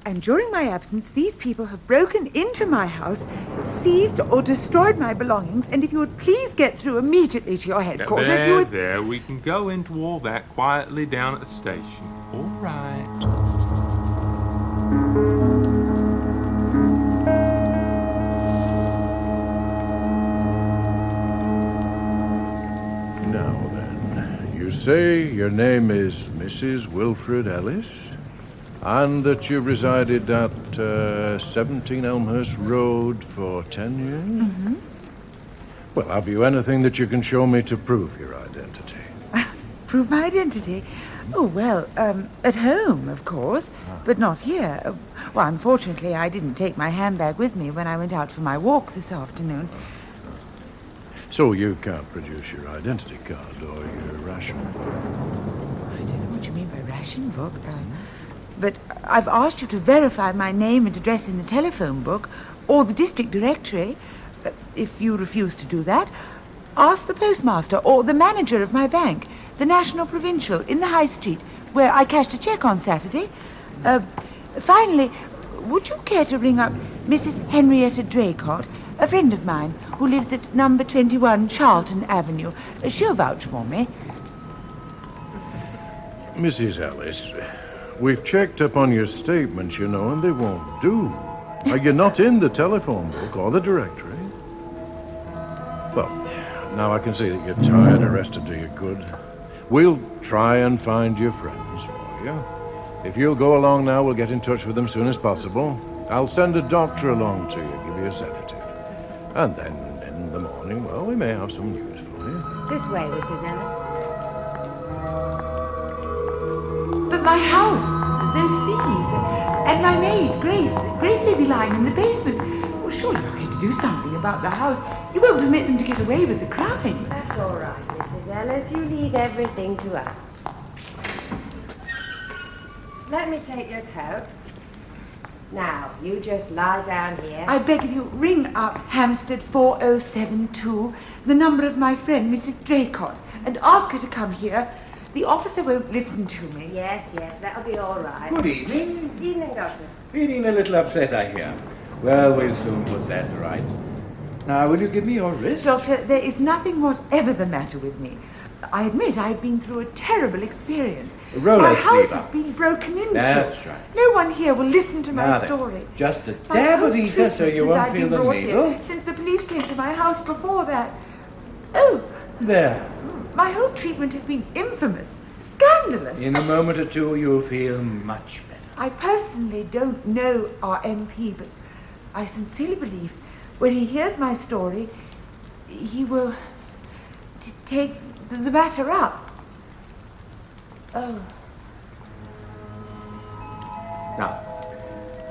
and during my absence, these people have broken into my house, seized or destroyed my belongings, and if you would please get through immediately to your headquarters, you would... There, we can go into all that quietly down at the station. All right. Now then, you say your name is Mrs. Wilfred Ellis? And that you resided at 17 Elmhurst Road for 10 years? Mm-hmm. Well, have you anything that you can show me to prove your identity? Prove my identity? Oh, well, at home, of course, but not here. Well, unfortunately, I didn't take my handbag with me when I went out for my walk this afternoon. So you can't produce your identity card or your ration book? I don't know what you mean by ration book. But I've asked you to verify my name and address in the telephone book or the district directory. If you refuse to do that, ask the postmaster or the manager of my bank, the National Provincial, in the High Street, where I cashed a cheque on Saturday. Finally, would you care to ring up Mrs. Henrietta Draycott, a friend of mine who lives at number 21 Charlton Avenue? She'll vouch for me. Mrs. Ellis, we've checked up on your statements, you know, and they won't do. Are you not in the telephone book or the directory? Well, now I can see that you're tired and rested to your good. We'll try and find your friends for you. If you'll go along now, we'll get in touch with them as soon as possible. I'll send a doctor along to you, give you a sedative. And then in the morning, well, we may have some news for you. This way, Mrs. Ellis. But my house, those thieves, and my maid, Grace. Grace may be lying in the basement. Well, surely you're going to do something about the house. You won't permit them to get away with the crime. That's all right, Mrs. Ellis. You leave everything to us. Let me take your coat. Now, you just lie down here. I beg of you, ring up Hampstead 4072, the number of my friend, Mrs. Draycott, and ask her to come here. The officer won't listen to me. Yes, that'll be all right. Good evening. Evening, Doctor. Feeling a little upset, I hear. Well, we'll soon put that to rights. Now, will you give me your wrist? Doctor, there is nothing whatever the matter with me. I admit I've been through a terrible experience. My house has been broken into. That's right. No one here will listen to my Now then, story. just a dab of ether so you won't feel the needle. Since the police came to my house before that. Oh, There. My whole treatment has been infamous, scandalous. In a moment or two, you'll feel much better. I personally don't know our MP, but I sincerely believe when he hears my story, he will take the matter up. Oh. Now,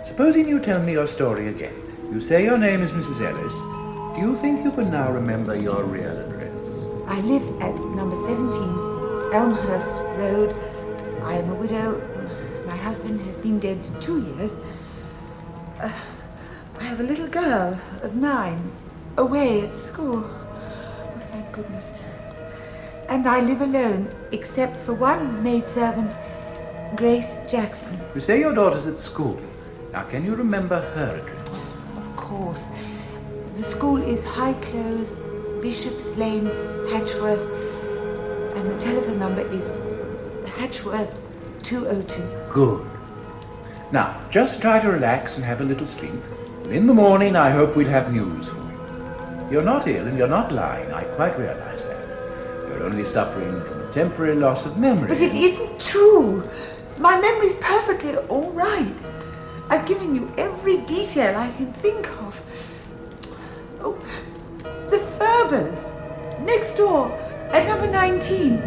supposing you tell me your story again. You say your name is Mrs. Ellis. Do you think you can now remember your real address? I live at number 17, Elmhurst Road. I am a widow. My husband has been dead 2 years. I have a little girl of 9, away at school. Oh, thank goodness. And I live alone, except for one maidservant, Grace Jackson. You say your daughter's at school. Now, can you remember her address? Of course. The school is High Close, Bishop's Lane, Hatchworth, and the telephone number is Hatchworth 202. Good. Now, just try to relax and have a little sleep. And in the morning, I hope we'll have news for you. You're not ill and you're not lying. I quite realize that. You're only suffering from a temporary loss of memory. But it isn't true. My memory's perfectly all right. I've given you every detail I can think of. Oh, the Ferbers, next door, at number 19.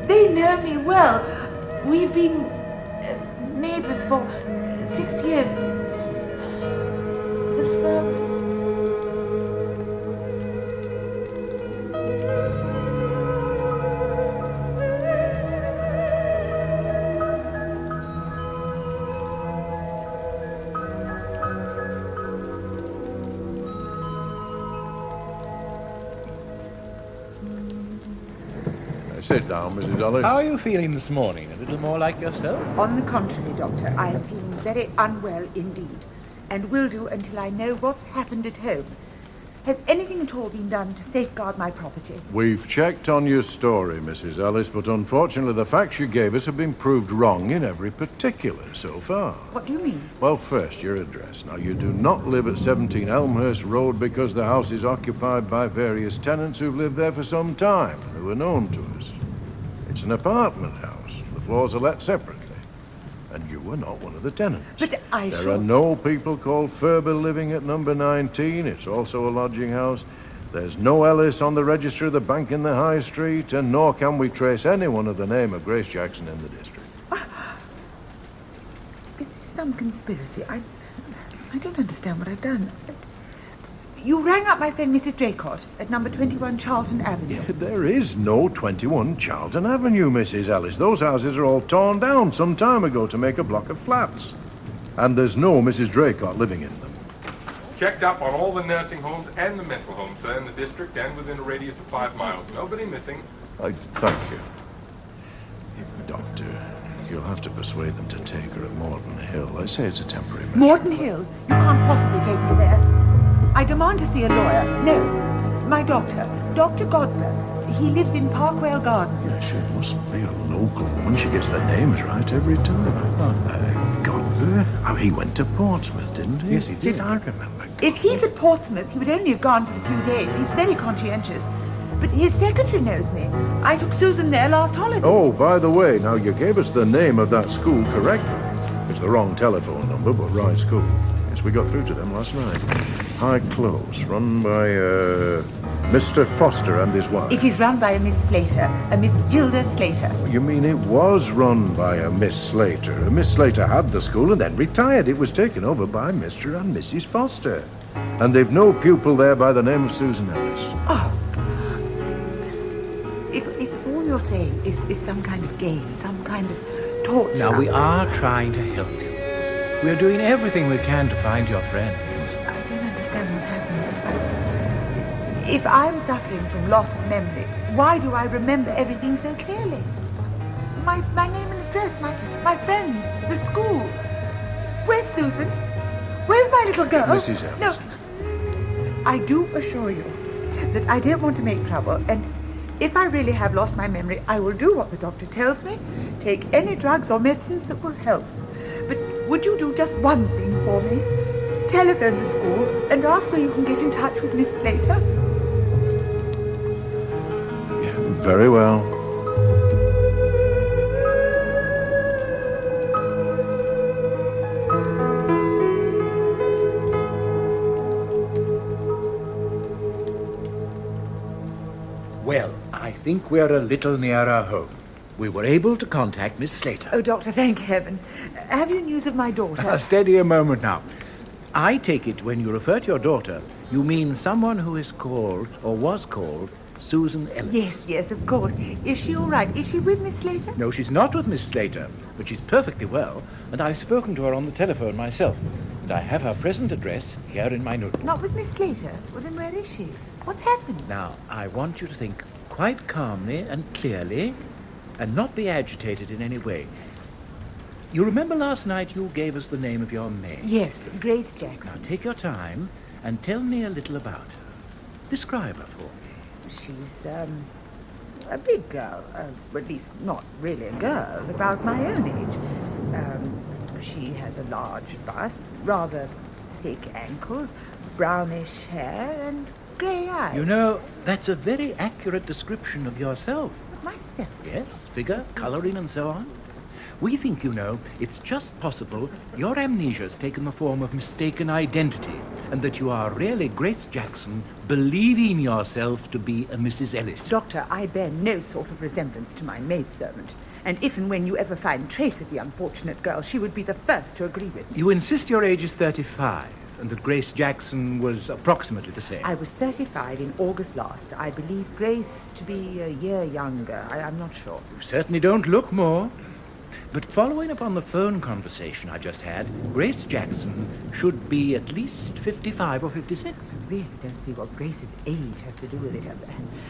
They know me well. We've been neighbors for 6 years. The Ferbers. Sit down, Mrs. Ellis. How are you feeling this morning? A little more like yourself? On the contrary, Doctor, I am feeling very unwell indeed, and will do until I know what's happened at home. Has anything at all been done to safeguard my property? We've checked on your story, Mrs. Ellis, but unfortunately the facts you gave us have been proved wrong in every particular so far. What do you mean? Well, first, your address. Now, you do not live at 17 Elmhurst Road because the house is occupied by various tenants who've lived there for some time and who are known to us. It's an apartment house. The floors are let separately. And you were not one of the tenants. But I There are no people called Ferber living at number 19. It's also a lodging house. There's no Ellis on the register of the bank in the High Street, and nor can we trace anyone of the name of Grace Jackson in the district. Is this some conspiracy? I don't understand what I've done. You rang up my friend Mrs. Draycott at number 21 Charlton Avenue. There is no 21 Charlton Avenue, Mrs. Ellis. Those houses are all torn down some time ago to make a block of flats. And there's no Mrs. Draycott living in them. Checked up on all the nursing homes and the mental homes, sir, in the district and within a radius of 5 miles. Nobody missing. Thank you. Doctor, you'll have to persuade them to take her at Morton Hill. I say it's a temporary measure. Morton Hill? You can't possibly take me there. I demand to see a lawyer. No, my doctor, Dr. Godber. He lives in Parkwell Gardens. Yes, it must be a local woman. She gets the names right every time. Godber? Oh, he went to Portsmouth, didn't he? Yes, he did. I remember. If he's at Portsmouth, he would only have gone for a few days. He's very conscientious. But his secretary knows me. I took Susan there last holiday. Oh, by the way, now you gave us the name of that school correctly. It's the wrong telephone number, but right school. Yes, we got through to them last night. High Close, run by, Mr. Foster and his wife. It is run by a Miss Slater, a Miss Hilda Slater. You mean it was run by a Miss Slater? Miss Slater had the school and then retired. It was taken over by Mr. and Mrs. Foster. And they've no pupil there by the name of Susan Ellis. Oh. If all you're saying is some kind of game, some kind of torture... Now, we are trying to help you. We're doing everything we can to find your friends. I don't understand what's happened. If I'm suffering from loss of memory, why do I remember everything so clearly? My name and address, my friends, the school. Where's Susan? Where's my little girl? Mrs. Ellis. No, I do assure you that I don't want to make trouble, and if I really have lost my memory, I will do what the doctor tells me, take any drugs or medicines that will help. But would you do just one thing for me? Telephone the school and ask where you can get in touch with Miss Slater. Very well. Well, I think we're a little nearer home. We were able to contact Miss Slater. Oh, Doctor, thank heaven. Have you news of my daughter? Steady a moment now. I take it when you refer to your daughter, you mean someone who is called, or was called, Susan Ellis. Yes, of course. Is she all right? Is she with Miss Slater? No, she's not with Miss Slater, but she's perfectly well, and I've spoken to her on the telephone myself. And I have her present address here in my notebook. Not with Miss Slater? Well, then where is she? What's happened? Now, I want you to think quite calmly and clearly, and not be agitated in any way. You remember last night you gave us the name of your maid? Yes, Grace Jackson. Now, take your time and tell me a little about her. Describe her for me. She's, a big girl. At least not really a girl, about my own age. She has a large bust, rather thick ankles, brownish hair, and grey eyes. You know, that's a very accurate description of yourself. Myself? Yes, figure, colouring, and so on. We think, you know, it's just possible your amnesia's taken the form of mistaken identity, and that you are really Grace Jackson, believing yourself to be a Mrs. Ellis. Doctor, I bear no sort of resemblance to my maidservant. And if and when you ever find trace of the unfortunate girl, she would be the first to agree with me. You insist your age is 35, and that Grace Jackson was approximately the same. I was 35 in August last. I believe Grace to be a year younger. I'm not sure. You certainly don't look more. But following upon the phone conversation I just had, Grace Jackson should be at least 55 or 56. I really don't see what Grace's age has to do with it.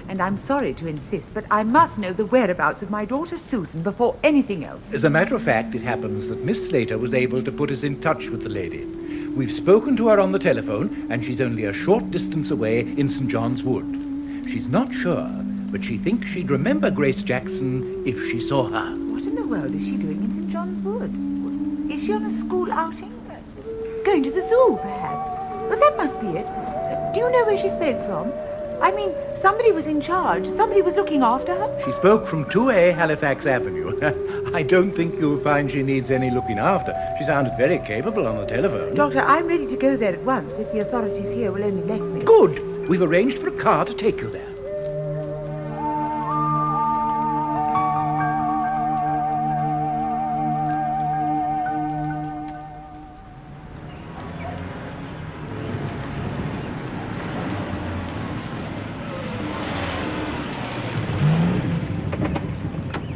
And I'm sorry to insist, but I must know the whereabouts of my daughter Susan before anything else. As a matter of fact, it happens that Miss Slater was able to put us in touch with the lady. We've spoken to her on the telephone, and she's only a short distance away in St. John's Wood. She's not sure, but she thinks she'd remember Grace Jackson if she saw her. What in the world is she doing in St. John's Wood? Is she on a school outing? Going to the zoo, perhaps? Well, that must be it. Do you know where she spoke from? I mean, somebody was in charge. Somebody was looking after her. She spoke from 2A Halifax Avenue. I don't think you'll find she needs any looking after. She sounded very capable on the telephone. Doctor, I'm ready to go there at once if the authorities here will only let me. Good! We've arranged for a car to take you there.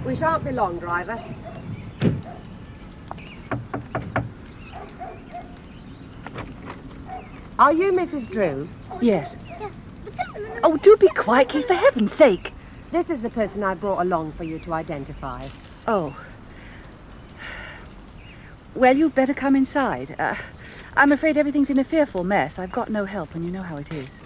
We shan't be long, driver. Are you Mrs. Drew? Yes. Oh, do be quiet, Keith, for heaven's sake. This is the person I brought along for you to identify. Oh. Well, you'd better come inside. I'm afraid everything's in a fearful mess. I've got no help, and you know how it is.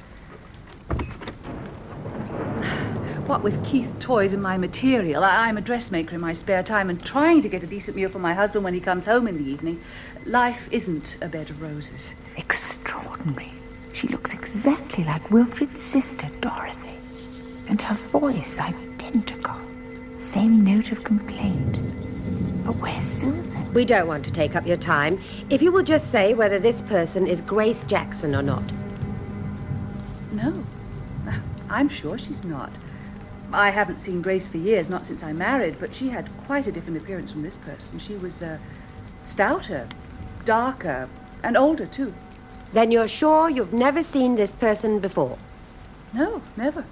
What with Keith's toys and my material, I'm a dressmaker in my spare time and trying to get a decent meal for my husband when he comes home in the evening. Life isn't a bed of roses. Extraordinary. She looks exactly like Wilfred's sister, Dorothy. And her voice identical. Same note of complaint. But where's Susan? We don't want to take up your time. If you will just say whether this person is Grace Jackson or not. No. I'm sure she's not. I haven't seen Grace for years, not since I married, but she had quite a different appearance from this person. She was stouter, darker, and older, too. Then you're sure you've never seen this person before? No, never.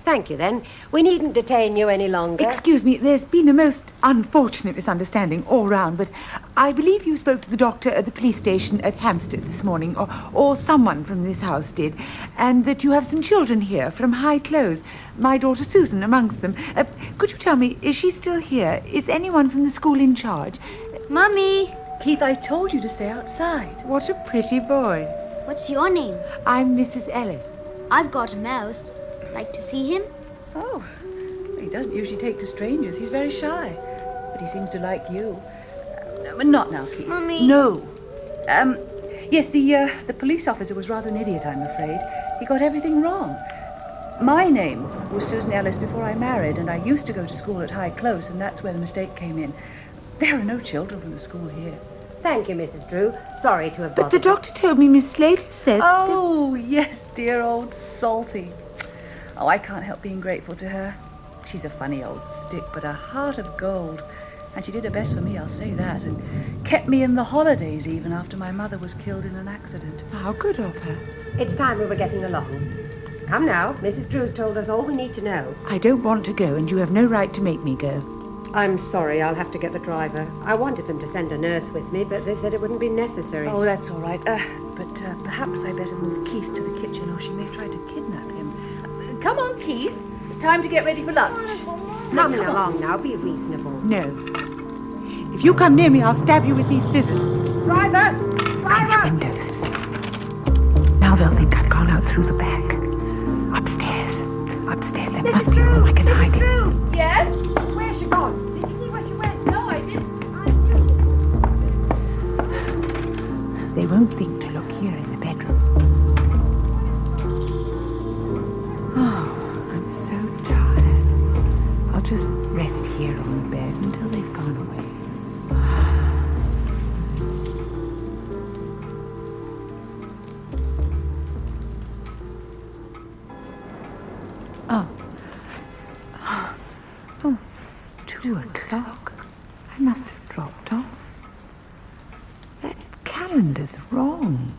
Thank you, then. We needn't detain you any longer. Excuse me, there's been a most unfortunate misunderstanding all round, but I believe you spoke to the doctor at the police station at Hampstead this morning, or someone from this house did, and that you have some children here from High Close, my daughter Susan amongst them. Could you tell me, is she still here? Is anyone from the school in charge? Mummy! Keith, I told you to stay outside. What a pretty boy. What's your name? I'm Mrs. Ellis. I've got a mouse. Like to see him? Oh, he doesn't usually take to strangers. He's very shy. But he seems to like you. Not now, Keith. Mummy. No. Yes, the police officer was rather an idiot, I'm afraid. He got everything wrong. My name was Susan Ellis before I married, and I used to go to school at High Close, and that's where the mistake came in. There are no children from the school here. Thank you, Mrs. Drew. Sorry to have But the bothered you. doctor told me Miss Slater said... Oh, yes, dear old Salty. Oh, I can't help being grateful to her. She's a funny old stick, but a heart of gold. And she did her best for me, I'll say that, and kept me in the holidays even after my mother was killed in an accident. How good of her. It's time we were getting along. Come now, Mrs. Drew's told us all we need to know. I don't want to go, and you have no right to make me go. I'm sorry, I'll have to get the driver. I wanted them to send a nurse with me, but they said it wouldn't be necessary. Oh, that's all right. But perhaps I better move Keith to the kitchen, or she may try to kidnap him. Come on, Keith. Time to get ready for lunch. Come along now, be reasonable. No. If you come near me, I'll stab you with these scissors. Driver! Driver! Windows. Now they'll think I've gone out through the back. Upstairs. Upstairs. There must be a room I can hide in. Yes? Where's she gone? Did you see where she went? No, I didn't. They won't think to look here in the bedroom. Oh, I'm so tired. I'll just rest here on the bed until they've gone away. Oh, 2 o'clock. I must have dropped off. That calendar's wrong.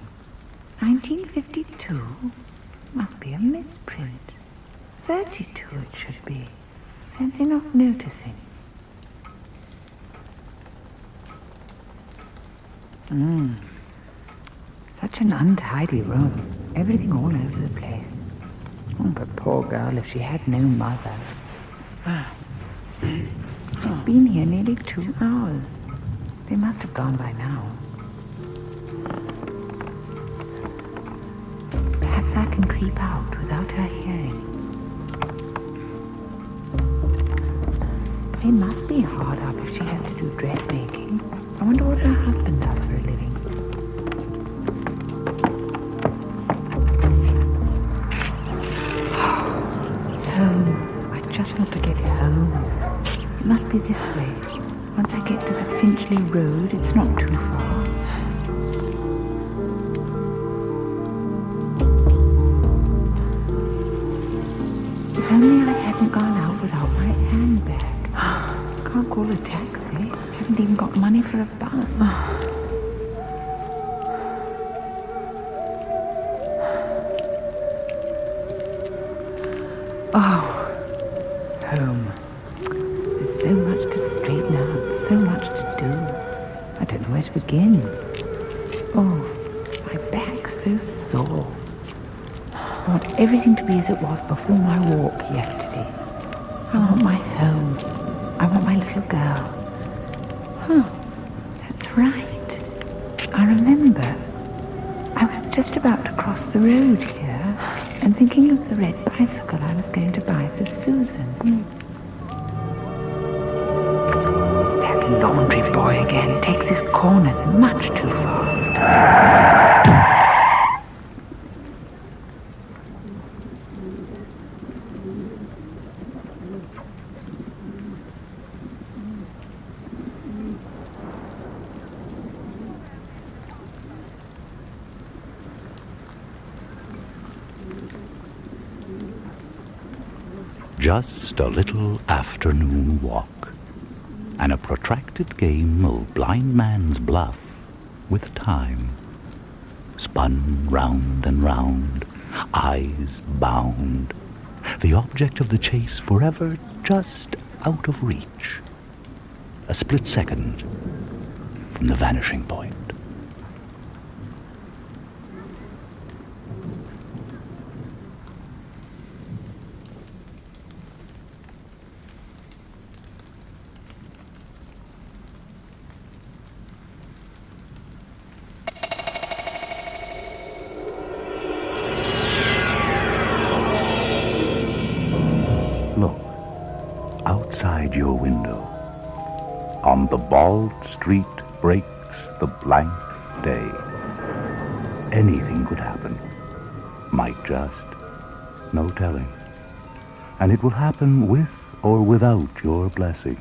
1952 must be a misprint. 32 it should be. Fancy not noticing. Such an untidy room. Everything all over the place. Oh, but poor girl, if she had no mother. I've been here nearly 2 hours. They must have gone by now. Perhaps I can creep out without her hearing. It must be hard up if she has to do dressmaking. I wonder what her husband does for a living. Home. I just want to get home. It must be this way. Once I get to the Finchley Road, it's not too far. If only I hadn't gone out without my handbag. Can't call a taxi. Haven't even got money for a bus. Oh, home. There's so much to straighten out, so much to do. I don't know where to begin. Oh, my back's so sore. I want everything to be as it was before my walk yesterday. I want my home. I want my little girl. That's right. I remember. I was just about to cross the road here and thinking of the red bicycle I was going to buy for Susan. That laundry boy again takes his corners much too fast. Just a little afternoon walk, and a protracted game of blind man's bluff with time. Spun round and round, eyes bound, the object of the chase forever just out of reach. A split second from the vanishing point. Outside your window, on the bald street breaks the blank day. Anything could happen. Might just, no telling. And it will happen with or without your blessing.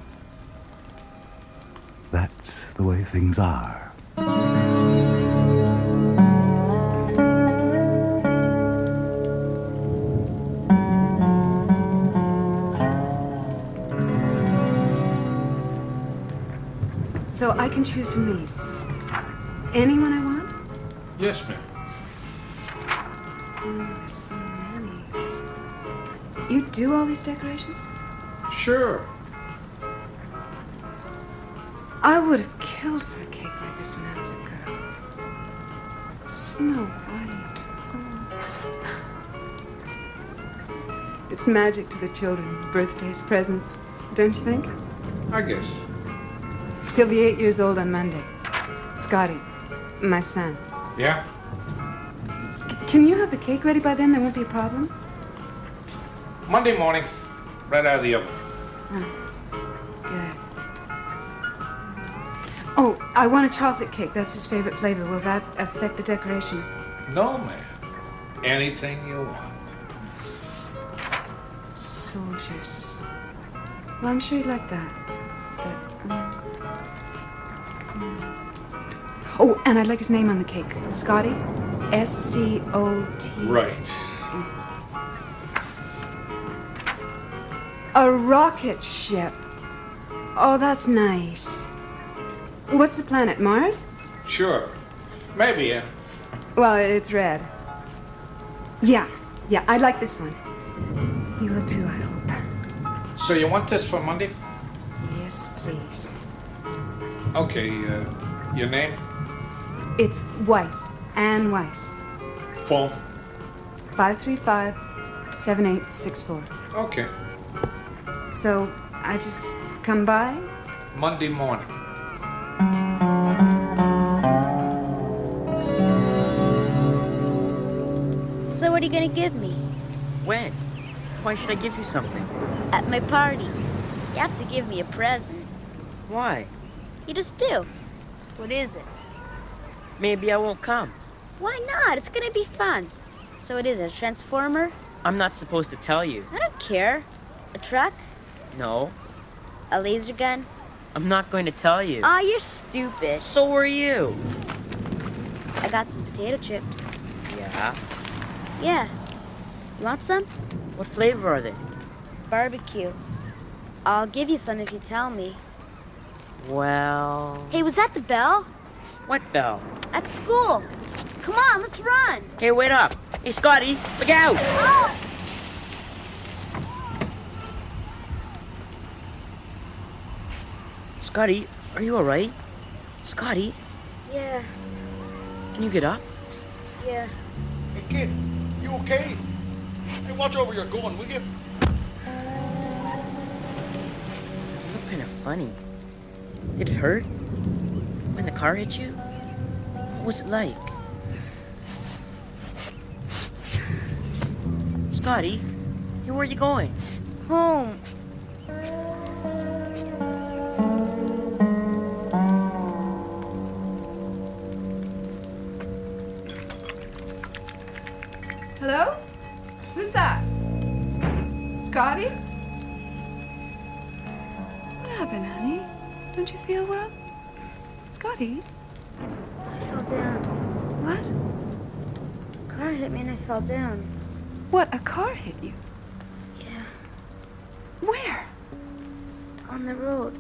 That's the way things are. So I can choose from these. Anyone I want? Yes, ma'am. There's so many. You do all these decorations? Sure. I would have killed for a cake like this when I was a girl. Snow White. Oh. It's magic to the children. Birthdays, presents. Don't you think? I guess. He'll be 8 years old on Monday. Scotty, my son. Yeah? Can you have the cake ready by then? There won't be a problem? Monday morning, right out of the oven. Oh, good. Oh, I want a chocolate cake. That's his favorite flavor. Will that affect the decoration? No, ma'am. Anything you want. Soldiers. Well, I'm sure you'd like that. Oh, and I'd like his name on the cake. Scotty? S-C-O-T. Right. A rocket ship. Oh, that's nice. What's the planet, Mars? Sure. Maybe, yeah. Well, it's red. Yeah, I'd like this one. You will too, I hope. So you want this for Monday? Yes, please. Okay, your name? It's Weiss. Ann Weiss. Phone? 535-7864. Okay. So, I just come by? Monday morning. So what are you gonna give me? When? Why should I give you something? At my party. You have to give me a present. Why? You just do. What is it? Maybe I won't come. Why not? It's gonna be fun. So it is a transformer? I'm not supposed to tell you. I don't care. A truck? No. A laser gun? I'm not going to tell you. Aw, you're stupid. So are you. I got some potato chips. Yeah? Yeah. You want some? What flavor are they? Barbecue. I'll give you some if you tell me. Well... Hey, was that the bell? What bell? At school. Come on, let's run. Hey, wait up. Hey, Scotty, look out! Oh! Scotty, are you all right? Scotty, Yeah, can you get up? yeah. Hey, kid, you okay? Hey, watch over where you're going, will you? You look kind of funny. Did it hurt? When the car hit you? What was it like? Scotty, hey, where are you going? Home. Hello? Who's that? Scotty? What happened, honey? Don't you feel well? Scotty? I fell down. What? Car hit me and I fell down. What, a car hit you? Yeah. Where? On the road.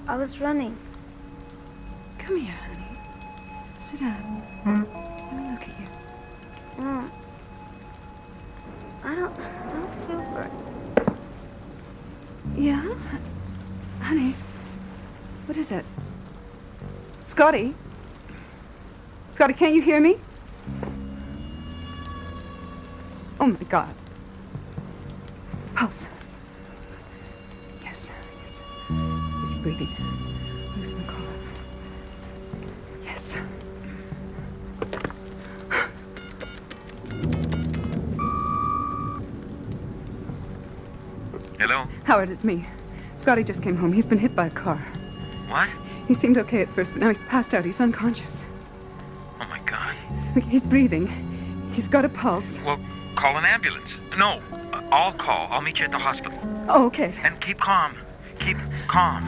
I was running. Come here, honey. Sit down. Let me look at you. Mom. I don't feel right. Yeah? Honey, what is it? Scotty? Scotty, can't you hear me? Oh my God. Pulse. Yes. Is he breathing? Loosen the collar. Yes. Hello? Howard, it's me. Scotty just came home. He's been hit by a car. What? He seemed okay at first, but now he's passed out. He's unconscious. Oh my God. Look, he's breathing. He's got a pulse. Well, call an ambulance. No, I'll call. I'll meet you at the hospital. Oh, okay. And keep calm. Keep calm.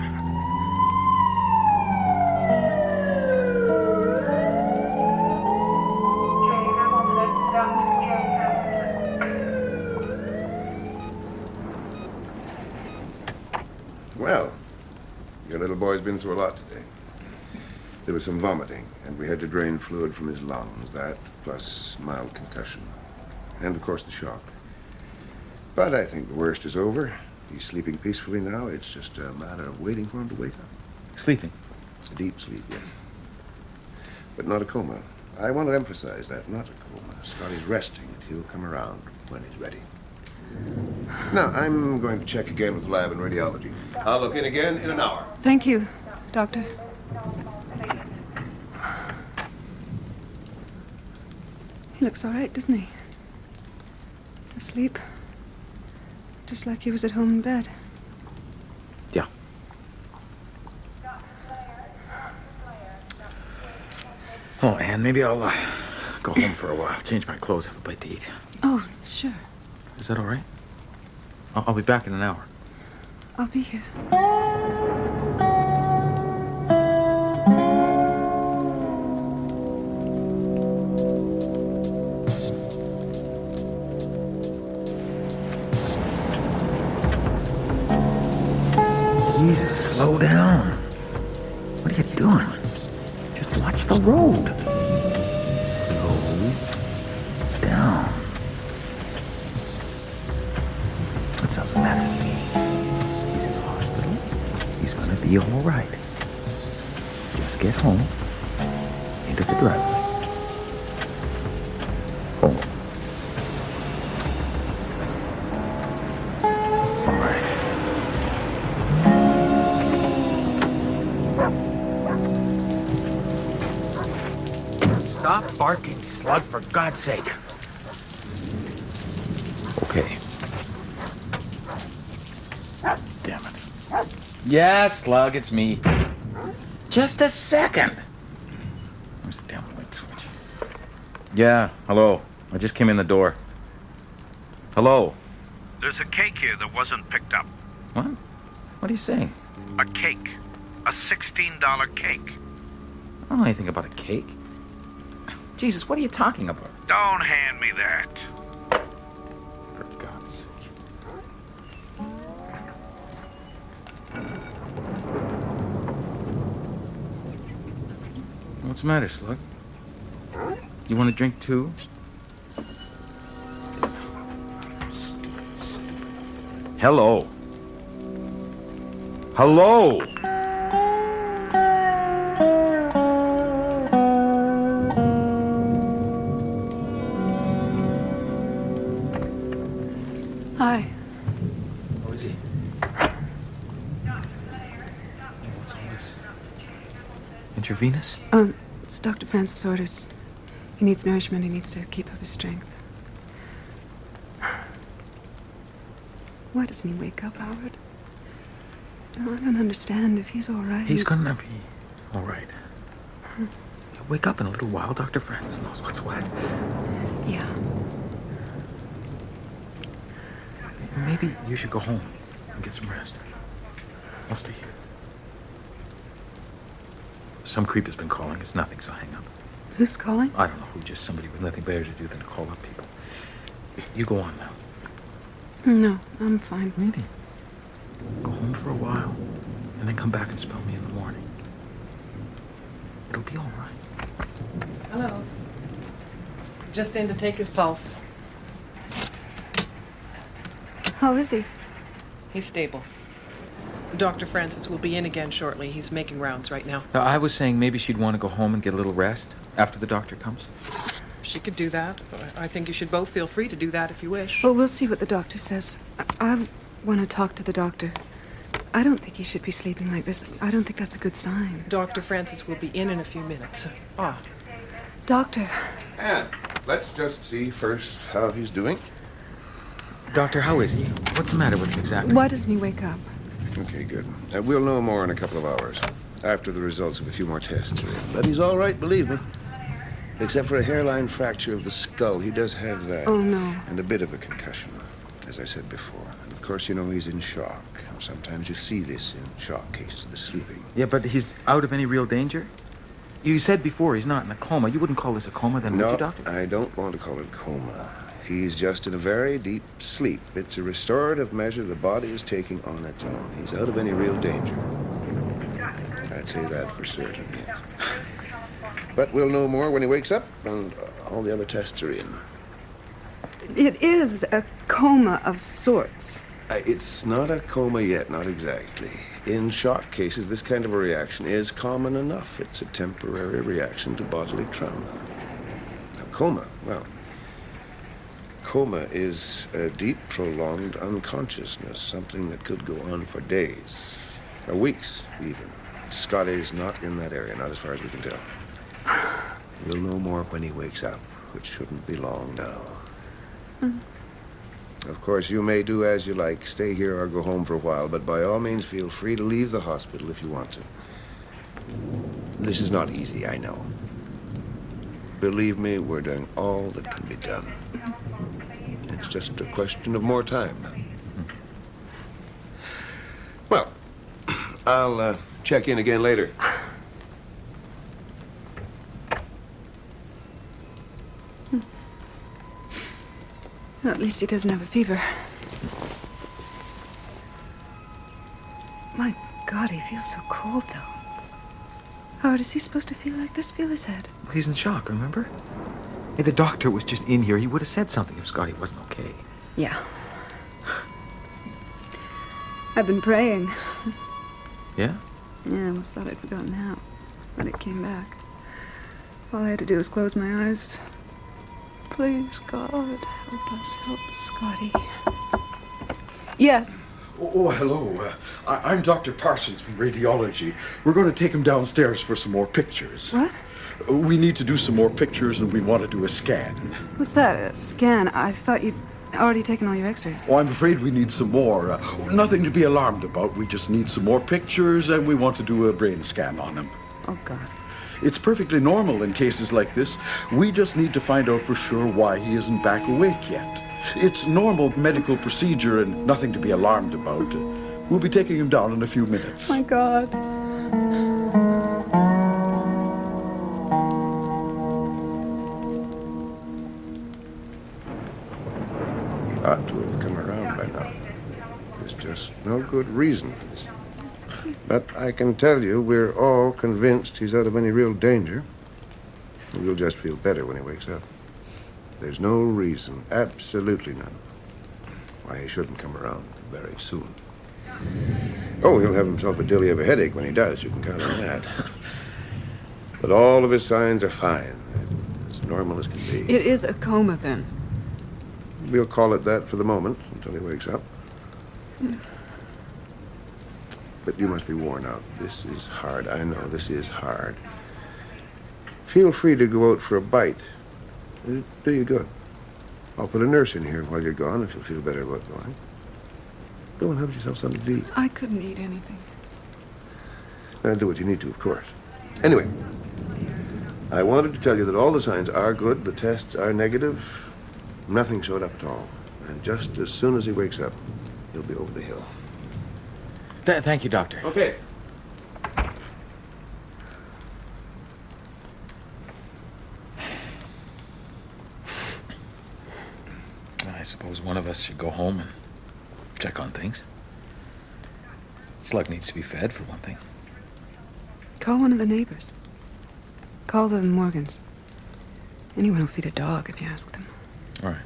Well, your little boy's been through a lot today. There was some vomiting, and we had to drain fluid from his lungs. That, plus mild concussion. And, of course, the shock. But I think the worst is over. He's sleeping peacefully now. It's just a matter of waiting for him to wake up. Sleeping? A deep sleep, yes. But not a coma. I want to emphasize that, not a coma. Scotty's resting, and he'll come around when he's ready. Now, I'm going to check again with lab and radiology. I'll look in again in an hour. Thank you, Doctor. He looks all right, doesn't he? Asleep. Just like he was at home in bed. Yeah. Oh, Anne, maybe I'll go home for a while, change my clothes, have a bite to eat. Oh, sure. Is that all right? I'll be back in an hour. I'll be here. Jesus, slow down. What are you doing? Just watch the road. Slow down. What's up, man? He's in the hospital. He's gonna be all right. Just get home, into the driveway. Home. All right. Stop barking, Slug, for God's sake. Okay. Damn it. Yeah, Slug, it's me. Just a second. Where's the damn light switch? Yeah, hello. I just came in the door. Hello. There's a cake here that wasn't picked up. What? What are you saying? A cake. A $16 cake. I don't know anything about a cake. Jesus, what are you talking about? Don't hand me that. For God's sake. What's the matter, Slug? You want a drink too? Hello. Hello. Hi. How is he? What's all this? Intravenous? It's Dr. Francis' orders. He needs nourishment. He needs to keep up his strength. Why doesn't he wake up, Howard? No, I don't understand if he's all right. He's gonna be all right. He'll wake up in a little while. Dr. Francis knows what's what. Yeah. Maybe you should go home and get some rest. I'll stay here. Some creep has been calling. It's nothing, so hang up. Who's calling? I don't know who, just somebody with nothing better to do than to call up people. You go on now. No, I'm fine. Really? Go home for a while, and then come back and spell me in the morning. It'll be all right. Hello. Just in to take his pulse. How is he? He's stable. Dr. Francis will be in again shortly. He's making rounds right now. I was saying maybe she'd want to go home and get a little rest after the doctor comes. She could do that. I think you should both feel free to do that if you wish. Well, we'll see what the doctor says. I want to talk to the doctor. I don't think he should be sleeping like this. I don't think that's a good sign. Dr. Francis will be in a few minutes. Doctor. And let's just see first how he's doing. Doctor, how is he? What's the matter with him exactly? Why doesn't he wake up? Okay, good. We'll know more in a couple of hours, after the results of a few more tests. But he's all right, believe me. Except for a hairline fracture of the skull. He does have that. Oh, no. And a bit of a concussion. as I said before. And of course, you know, he's in shock. Sometimes you see this in shock cases, the sleeping. Yeah, but he's out of any real danger? You said before he's not in a coma. You wouldn't call this a coma then, would you, Doctor? I don't want to call it a coma. He's just in a very deep sleep. It's a restorative measure the body is taking on its own. He's out of any real danger. I'd say that for certain, yes. But we'll know more when he wakes up, and all the other tests are in. It is a coma of sorts. It's not a coma yet, not exactly. In shock cases, this kind of a reaction is common enough. It's a temporary reaction to bodily trauma. Now, coma, well, coma is a deep, prolonged unconsciousness, something that could go on for days, or weeks, even. Scotty's not in that area, not as far as we can tell. We'll know more when he wakes up, which shouldn't be long now. Of course, you may do as you like, stay here or go home for a while, but by all means feel free to leave the hospital if you want to. This is not easy, I know. Believe me, we're doing all that can be done. It's just a question of more time. Well, I'll check in again later. Well, at least he doesn't have a fever. My God, he feels so cold, though. Howard, is he supposed to feel like this? Feel his head. Well, he's in shock, remember? If the doctor was just in here, he would have said something if Scotty wasn't okay. Yeah. I've been praying. Yeah? Yeah, I almost thought I'd forgotten how. But it came back. All I had to do was close my eyes. Please, God, help us, help Scotty. Yes. Oh, hello. I'm Dr. Parsons from radiology. We're going to take him downstairs for some more pictures. What? We need to do some more pictures, and we want to do a scan. What's that? A scan? I thought you'd already taken all your x-rays. Oh, I'm afraid we need some more. Nothing to be alarmed about. We just need some more pictures, and we want to do a brain scan on him. Oh, God. It's perfectly normal in cases like this. We just need to find out for sure why he isn't back awake yet. It's normal medical procedure and nothing to be alarmed about. We'll be taking him down in a few minutes. My God. Ought to have come around by now. There's just no good reason for this. But I can tell you, we're all convinced he's out of any real danger. And you'll just feel better when he wakes up. There's no reason, absolutely none, why he shouldn't come around very soon. Oh, he'll have himself a dilly of a headache when he does. You can count on that. But all of his signs are fine. As normal as can be. It is a coma, then. We'll call it that for the moment, until he wakes up. But you must be worn out. This is hard. I know, this is hard. Feel free to go out for a bite. It'll do you good. I'll put a nurse in here while you're gone if you'll feel better about going. Go and have yourself something to eat. I couldn't eat anything. Now, do what you need to, of course. Anyway, I wanted to tell you that all the signs are good, the tests are negative. Nothing showed up at all. And just as soon as he wakes up, he'll be over the hill. Thank you, Doctor. Okay. I suppose one of us should go home and check on things. Slug needs to be fed, for one thing. Call one of the neighbors. Call the Morgans. Anyone will feed a dog if you ask them. All right.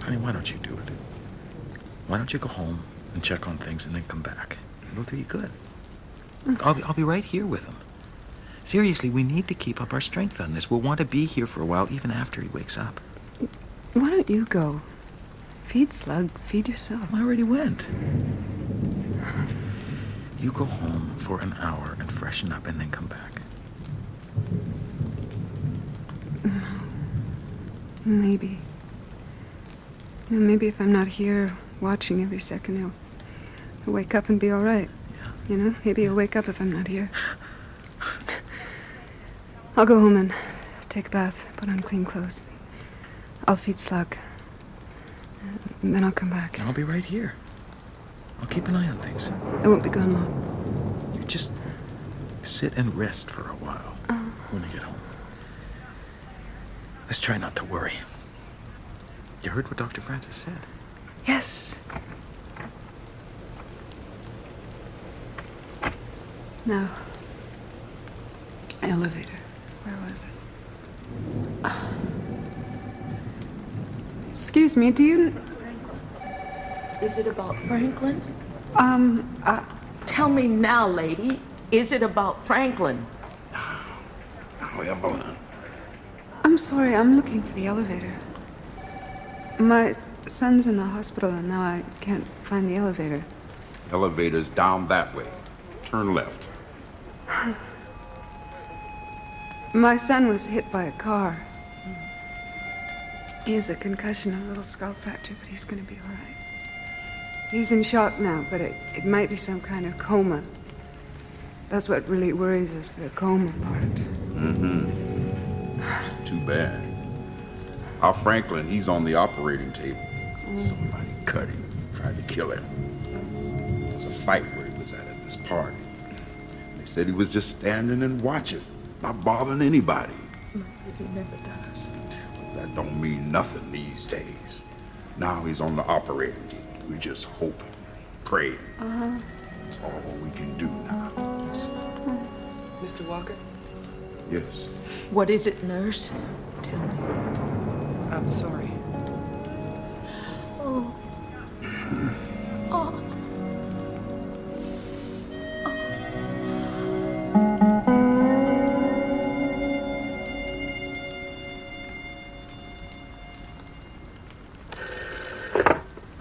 Honey, why don't you do it? Why don't you go home and check on things and then come back? It'll do you good. I'll be right here with him. Seriously, we need to keep up our strength on this. We'll want to be here for a while, even after he wakes up. Why don't you go? Feed Slug. Feed yourself. I already went. You go home for an hour and freshen up and then come back. Maybe. Maybe if I'm not here watching every second, he'll wake up and be all right. Yeah. You know, maybe he'll wake up if I'm not here. I'll go home and take a bath, put on clean clothes. I'll feed Slug. and then I'll come back. I'll be right here. I'll keep an eye on things. I won't be gone long. You just sit and rest for a while when you get home. Let's try not to worry. You heard what Dr. Francis said? Yes. Now, elevator. Where was it? Excuse me, do you... Is it about Franklin? Tell me now, lady. Is it about Franklin? Now, Evelyn. I'm sorry, I'm looking for the elevator. My son's in the hospital and now I can't find the elevator. Elevator's down that way. Turn left. My son was hit by a car. He has a concussion, a little skull fracture, but he's gonna be all right. He's in shock now, but it might be some kind of coma. That's what really worries us, the coma part. Mm-hmm. Too bad. Our Franklin, he's on the operating table. Somebody cut him, tried to kill him. There was a fight where he was at this party. They said he was just standing and watching, not bothering anybody. He never does. That don't mean nothing these days. Now he's on the operating table. We're just hoping, praying. That's all we can do now. Mr. Walker? Yes. What is it, nurse? Tell me. I'm sorry. Oh. Oh.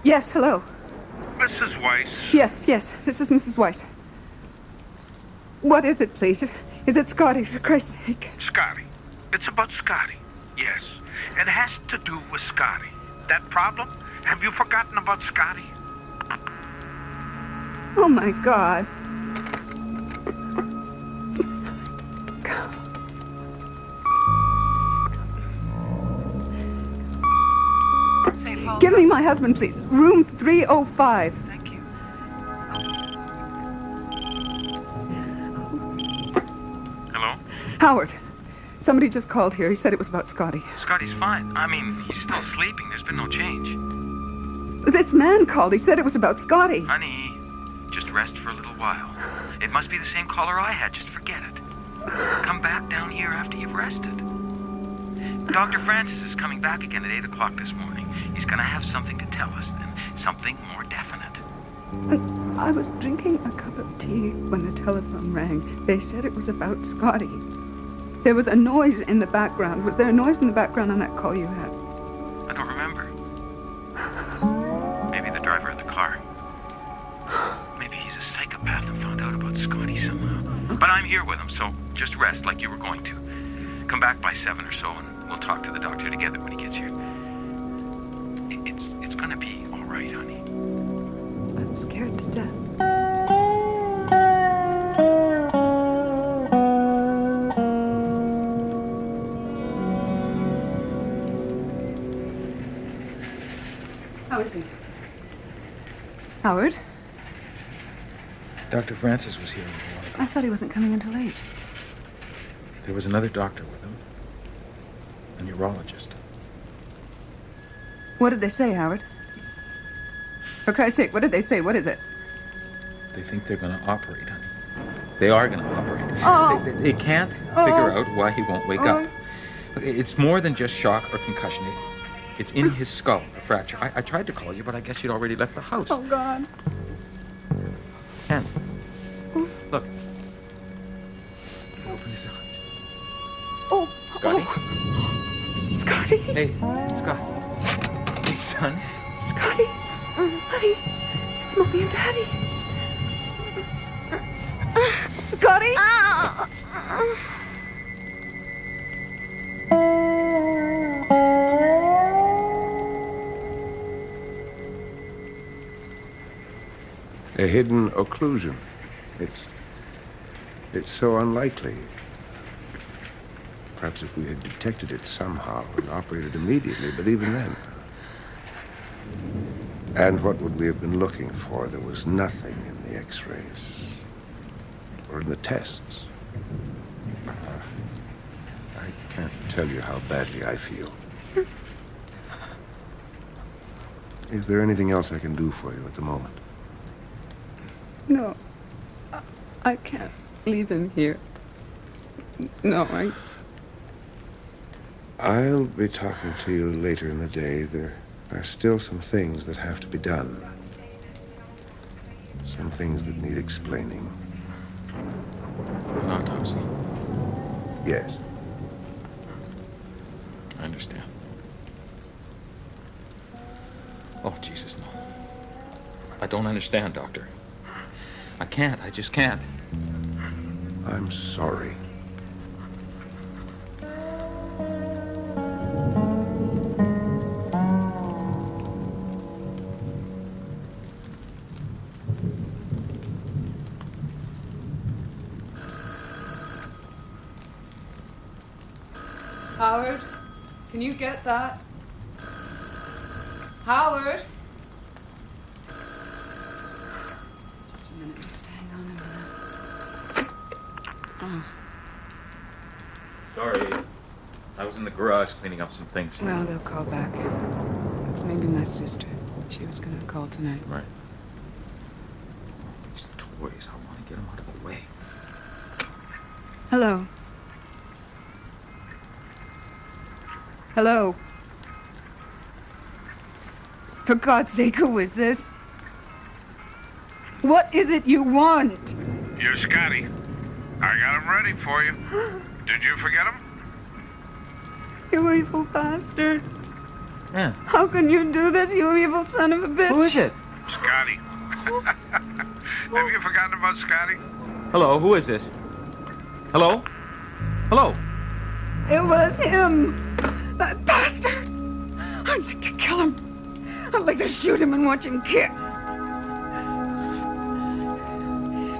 Yes, hello. Mrs. Weiss. Yes, this is Mrs. Weiss. What is it, please? Is it Scotty, for Christ's sake? Scotty. It's about Scotty. Yes. It has to do with Scotty. That problem? Have you forgotten about Scotty? Oh, my God. Give me my husband, please. Room 305. Thank you. Hello? Howard. Somebody just called here. He said it was about Scotty. Scotty's fine. I mean, he's still sleeping. There's been no change. This man called. He said it was about Scotty. Honey, just rest for a little while. It must be the same caller I had. Just forget it. Come back down here after you've rested. Dr. Francis is coming back again at 8 o'clock this morning. He's gonna have something to tell us then. Something more definite. I was drinking a cup of tea when the telephone rang. They said it was about Scotty. There was a noise in the background. Was there a noise in the background on that call you had? I don't remember. Maybe the driver of the car. Maybe he's a psychopath and found out about Scotty somehow. But I'm here with him, so just rest like you were going to. Come back by 7 or so, and we'll talk to the doctor together when he gets here. It's gonna be all right, honey. I'm scared to death. How is he? Howard? Dr. Francis was here a while ago. I thought he wasn't coming until 8. There was another doctor with him. A neurologist. What did they say, Howard? For Christ's sake, what did they say? What is it? They think they're going to operate, honey. They are going to operate. Oh. They can't figure out why he won't wake up. It's more than just shock or concussion. It's in his skull, a fracture. I tried to call you, but I guess you'd already left the house. Oh, God. Anne, look. Open his eyes. Oh. Scotty? Scotty? Hey, Scott. Hey, son. Scotty. Honey. It's Mommy and Daddy. Scotty? A hidden occlusion. It's so unlikely. Perhaps if we had detected it somehow and operated immediately, but even then. And what would we have been looking for? There was nothing in the x-rays. Or in the tests. I can't tell you how badly I feel. Is there anything else I can do for you at the moment? No. I can't leave him here. No, I'll be talking to you later in the day. There are still some things that have to be done. Some things that need explaining. An autopsy. Yes. I understand. Oh, Jesus, no. I don't understand, Doctor. I can't. I just can't. I'm sorry. Howard, can you get that? Howard? Just a minute, just hang on a minute. Oh. Sorry. I was in the garage cleaning up some things. Well, they'll call back. It's maybe my sister. She was gonna call tonight. Right. These toys, I want to get them out of the way. Hello. Hello. For God's sake, who is this? What is it you want? You're Scotty. I got him ready for you. Did you forget him? You evil bastard. Yeah. How can you do this, you evil son of a bitch? Who is it? Scotty. Have you forgotten about Scotty? Hello, who is this? Hello? Hello? It was him. That bastard. I'd like to kill him. I'd like to shoot him and watch him kick.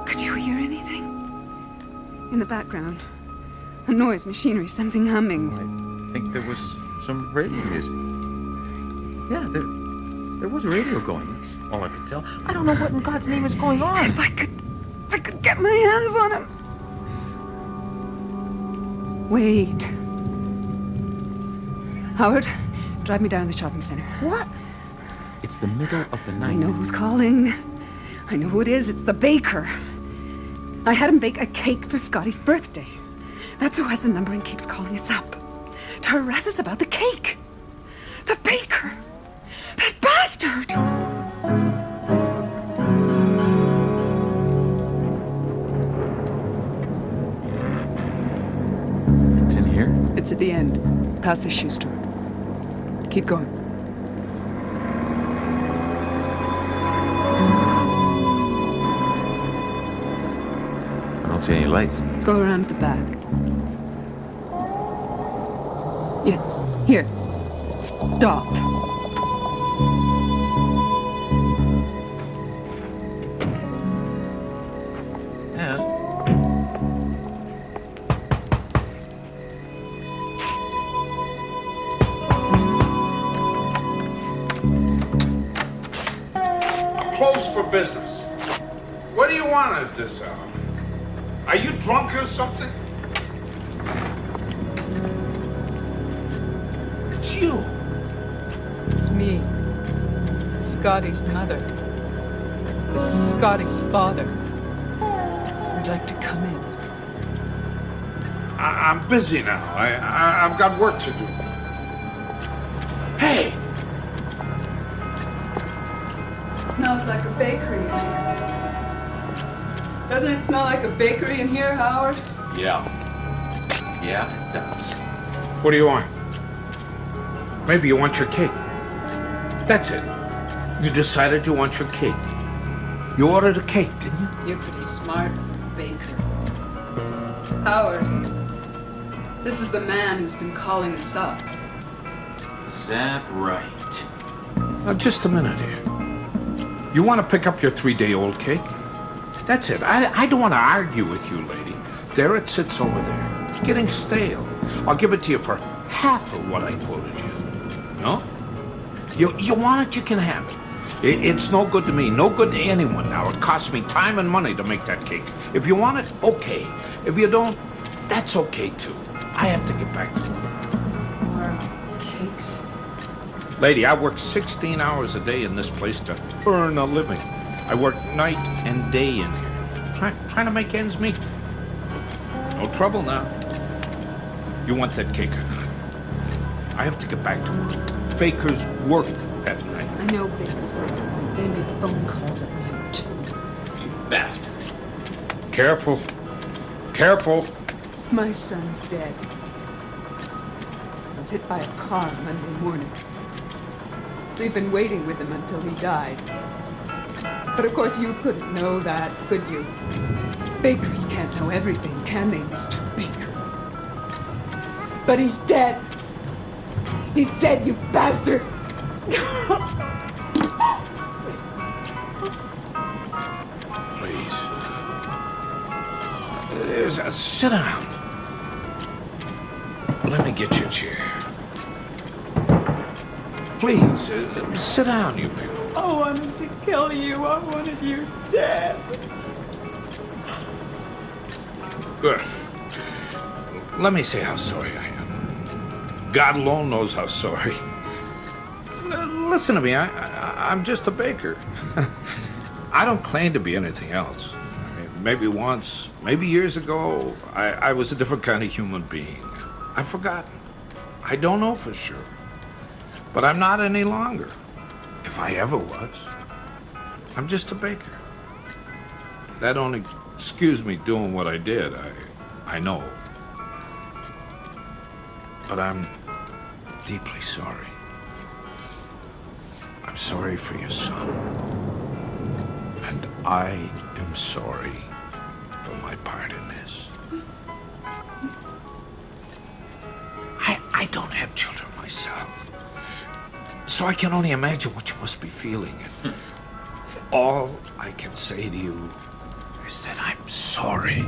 Could you hear anything? In the background. A noise, machinery, something humming. I think there was some radio music. Yeah, there was a radio going. That's all I could tell. I don't know what in God's name is going on. If I could get my hands on him. Wait. Howard, drive me down to the shopping center. What? It's the middle of the night. I know who's calling. I know who it is. It's the baker. I had him bake a cake for Scotty's birthday. That's who has the number and keeps calling us up to harass us about the cake. The baker. That bastard. It's in here? It's at the end, past the shoe store. Keep going. I don't see any lights. Go around the back. Yeah, here. Stop. Yeah. I'm closed for business. What do you want at this hour? Are you drunk or something? It's you. It's me. Scotty's mother. This is Scotty's father. We'd like to come in. I'm busy now. I've got work to do. Hey! It smells like a bakery in here. Doesn't it smell like a bakery in here, Howard? Yeah. Yeah, it does. What do you want? Maybe you want your cake. That's it. You decided you want your cake. You ordered a cake, didn't you? You're pretty smart, baker. Howard, this is the man who's been calling us up. Is that right? Now, just a minute here. You want to pick up your 3-day-old cake? That's it. I don't want to argue with you, lady. There it sits over there, getting stale. I'll give it to you for half of what I quoted you. No? You want it, you can have it. It's no good to me, no good to anyone now. It costs me time and money to make that cake. If you want it, okay. If you don't, that's okay too. I have to get back to work. More cakes? Lady, I work 16 hours a day in this place to earn a living. I work night and day in here, trying to make ends meet. No trouble now. You want that cake or not? I have to get back to work. Bakers work at night. I know bakers work. They make phone calls at night, too. You bastard. Careful. Careful. My son's dead. I was hit by a car Monday morning. We've been waiting with him until he died. But of course you couldn't know that, could you? Bakers can't know everything, can they, Mr. Baker? But he's dead. He's dead, you bastard! Please. Sit down. Let me get you a chair. Please, sit down, you people. I wanted to kill you. I wanted you dead. Good. Let me say how sorry I am. God alone knows how sorry. Listen to me, I'm just a baker. I don't claim to be anything else. I mean, maybe once, maybe years ago, I was a different kind of human being. I've forgotten. I don't know for sure. But I'm not any longer. If I ever was. I'm just a baker. That don't excuse me doing what I did, I know. But I'm deeply sorry. I'm sorry for your son. And I am sorry for my part in this. I don't have children myself. So I can only imagine what you must be feeling. And all I can say to you is that I'm sorry.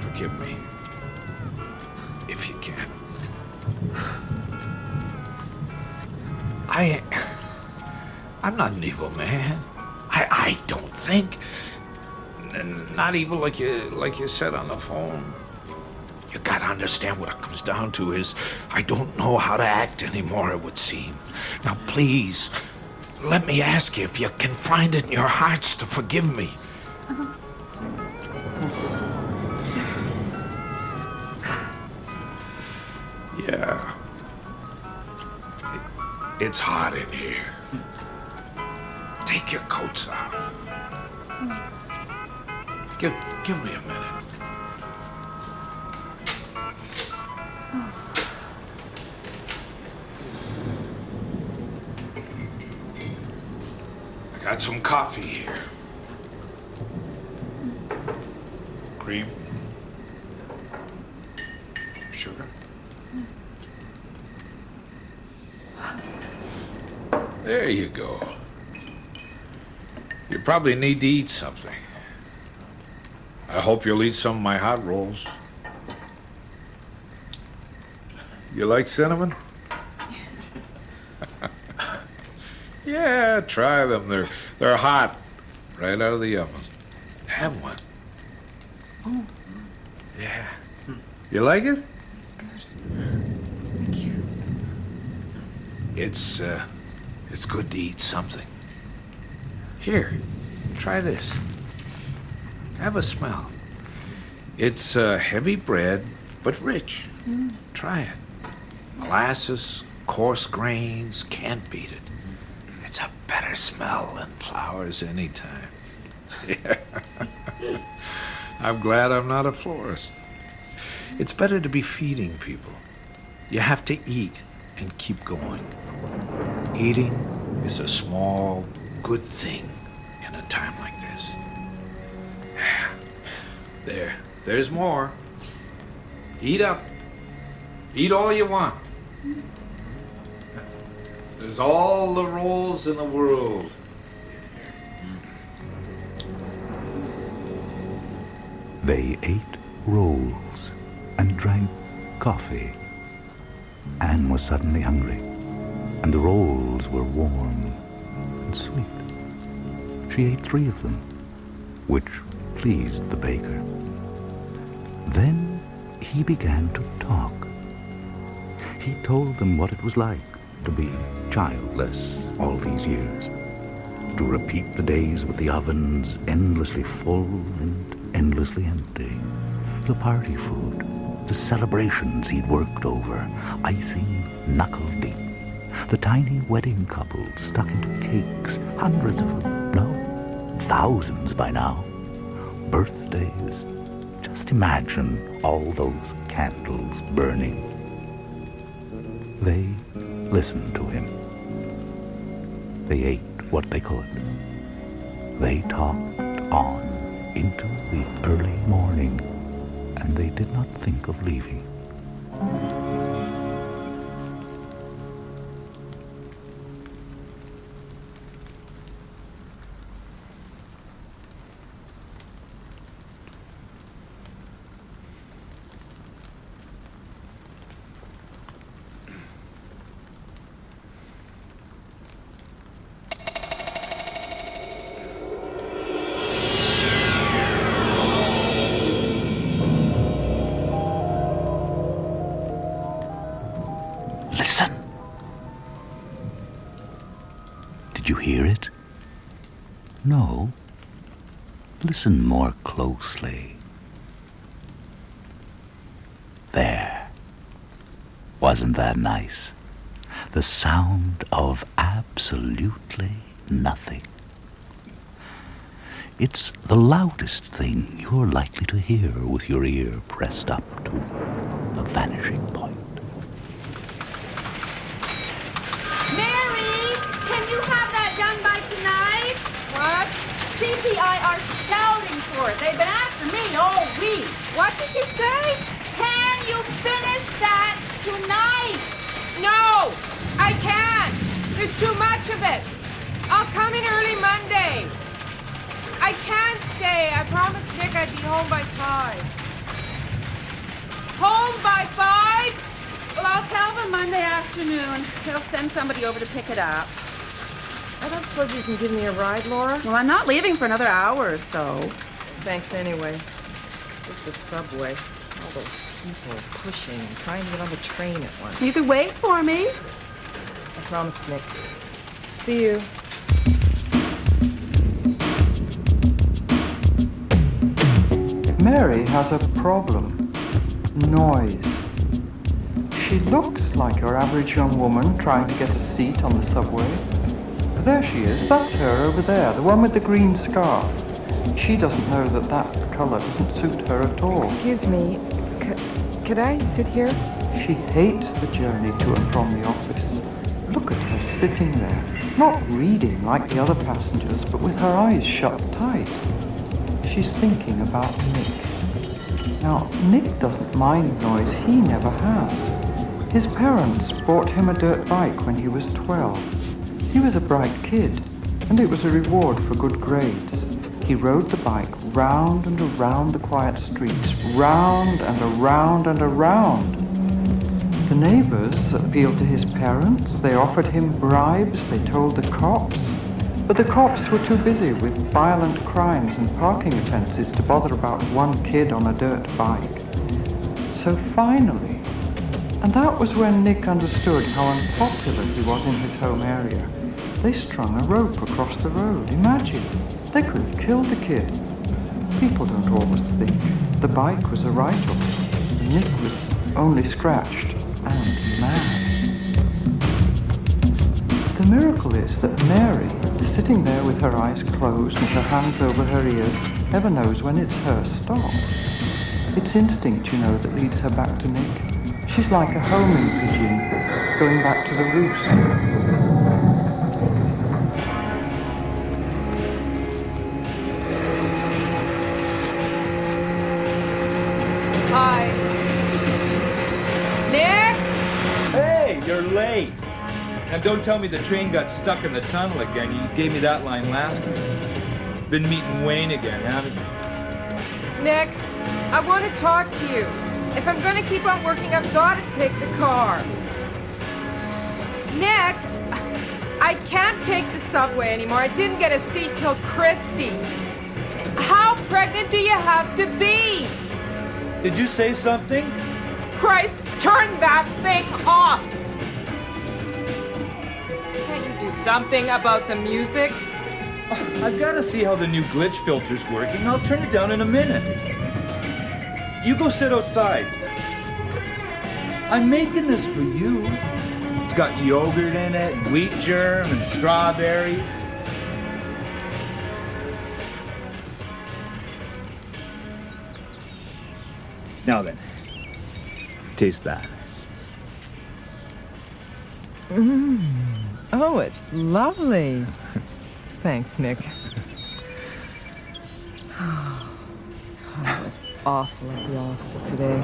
Forgive me. If you can. I'm not an evil man. I don't think. Not evil like you said on the phone. You gotta understand what it comes down to is I don't know how to act anymore, it would seem. Now please, let me ask you if you can find it in your hearts to forgive me. Yeah. It's hot in here. Take your coats off. Give me a minute. I got some coffee here. Cream. Sugar. There you go. You probably need to eat something. I hope you'll eat some of my hot rolls. You like cinnamon? Yeah, try them. They're hot, right out of the oven. Have one. Oh. Yeah. You like it? It's good. Thank you. It's good to eat something. Here, try this. Have a smell. It's heavy bread, but rich. Try it. Molasses, coarse grains, can't beat it. It's a better smell than flowers anytime. Yeah. I'm glad I'm not a florist. It's better to be feeding people. You have to eat and keep going. Eating is a small, good thing in a time like this. There's more. Eat up. Eat all you want. There's all the rolls in the world. They ate rolls and drank coffee. Anne was suddenly hungry, and the rolls were warm and sweet. She ate 3 of them, which pleased the baker. Then he began to talk. He told them what it was like to be childless all these years, to repeat the days with the ovens endlessly full and endlessly empty, the party food, the celebrations he'd worked over, icing knuckle deep, the tiny wedding couples stuck into cakes, hundreds of them, no, thousands by now, birthdays. Just imagine all those candles burning. They listened to him. They ate what they could. They talked on into the early morning, and they did not think of leaving. Listen. Did you hear it? No. Listen more closely. There. Wasn't that nice? The sound of absolutely nothing. It's the loudest thing you're likely to hear with your ear pressed up to the vanishing point. CPI are shouting for it. They've been after me all week. What did you say? Can you finish that tonight? No, I can't. There's too much of it. I'll come in early Monday. I can't stay. I promised Nick I'd be home by 5. Home by 5? Well, I'll tell them Monday afternoon. They'll send somebody over to pick it up. I don't suppose you can give me a ride, Laura? Well, I'm not leaving for another hour or so. Thanks anyway. Just the subway. All those people pushing and trying to get on the train at once. You could wait for me. I promise, Nick. See you. Mary has a problem. Noise. She looks like your average young woman trying to get a seat on the subway. There she is. That's her over there, the one with the green scarf. She doesn't know that that colour doesn't suit her at all. Excuse me. Could I sit here? She hates the journey to and from the office. Look at her sitting there, not reading like the other passengers, but with her eyes shut tight. She's thinking about Nick. Now, Nick doesn't mind noise. He never has. His parents bought him a dirt bike when he was 12. He was a bright kid, and it was a reward for good grades. He rode the bike round and around the quiet streets, round and around and around. The neighbors appealed to his parents. They offered him bribes. They told the cops. But the cops were too busy with violent crimes and parking offenses to bother about one kid on a dirt bike. So finally, and that was when Nick understood how unpopular he was in his home area, they strung a rope across the road. Imagine, they could have killed the kid. People don't always think. The bike was a write-off. Nick was only scratched and mad. The miracle is that Mary, sitting there with her eyes closed and her hands over her ears, never knows when it's her stop. It's instinct, you know, that leads her back to Nick. She's like a homing pigeon going back to the roost. Hi. Nick? Hey, you're late. And don't tell me the train got stuck in the tunnel again. You gave me that line last week. Been meeting Wayne again, haven't you? Nick, I want to talk to you. If I'm going to keep on working, I've got to take the car. Nick, I can't take the subway anymore. I didn't get a seat till Christie. How pregnant do you have to be? Did you say something? Christ, turn that thing off! Can't you do something about the music? I've got to see how the new glitch filter's working. I'll turn it down in a minute. You go sit outside. I'm making this for you. It's got yogurt in it, and wheat germ, and strawberries. Now then, taste that. Oh, it's lovely. Thanks, Nick. Oh, it was awful at the office today.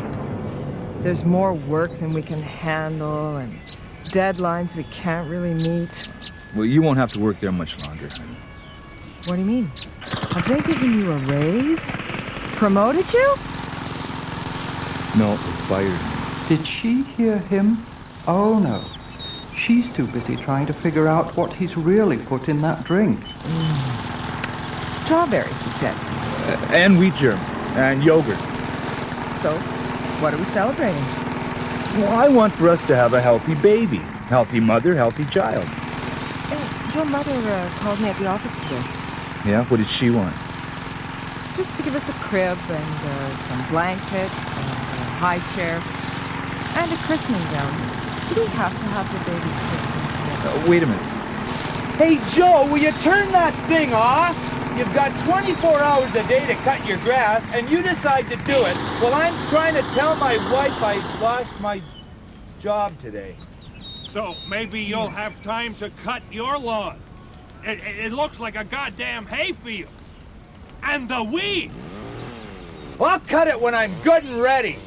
There's more work than we can handle, and deadlines we can't really meet. Well, you won't have to work there much longer, honey. What do you mean? Have they given you a raise? Promoted you? No, they fired me. Did she hear him? Oh, no. She's too busy trying to figure out what he's really put in that drink. Strawberries, you said. And wheat germ. And yogurt. So, what are we celebrating? Well, I want for us to have a healthy baby. Healthy mother, healthy child. Hey, your mother called me at the office today. Yeah? What did she want? Just to give us a crib and some blankets and a high chair and a christening gown. Do we have to have the baby christened? Wait a minute. Hey, Joe, will you turn that thing off? You've got 24 hours a day to cut your grass, and you decide to do it. Well, I'm trying to tell my wife I lost my job today. So maybe you'll have time to cut your lawn. It looks like a goddamn hayfield. And the weed! I'll cut it when I'm good and ready.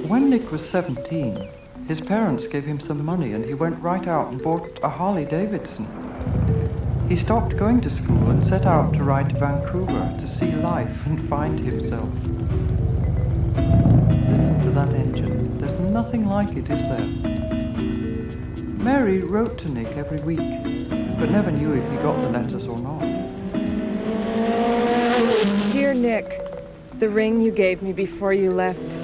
When Nick was 17, his parents gave him some money and he went right out and bought a Harley Davidson. He stopped going to school and set out to ride to Vancouver to see life and find himself. Listen to that engine. There's nothing like it, is there? Mary wrote to Nick every week, but never knew if he got the letters or not. Dear Nick, the ring you gave me before you left.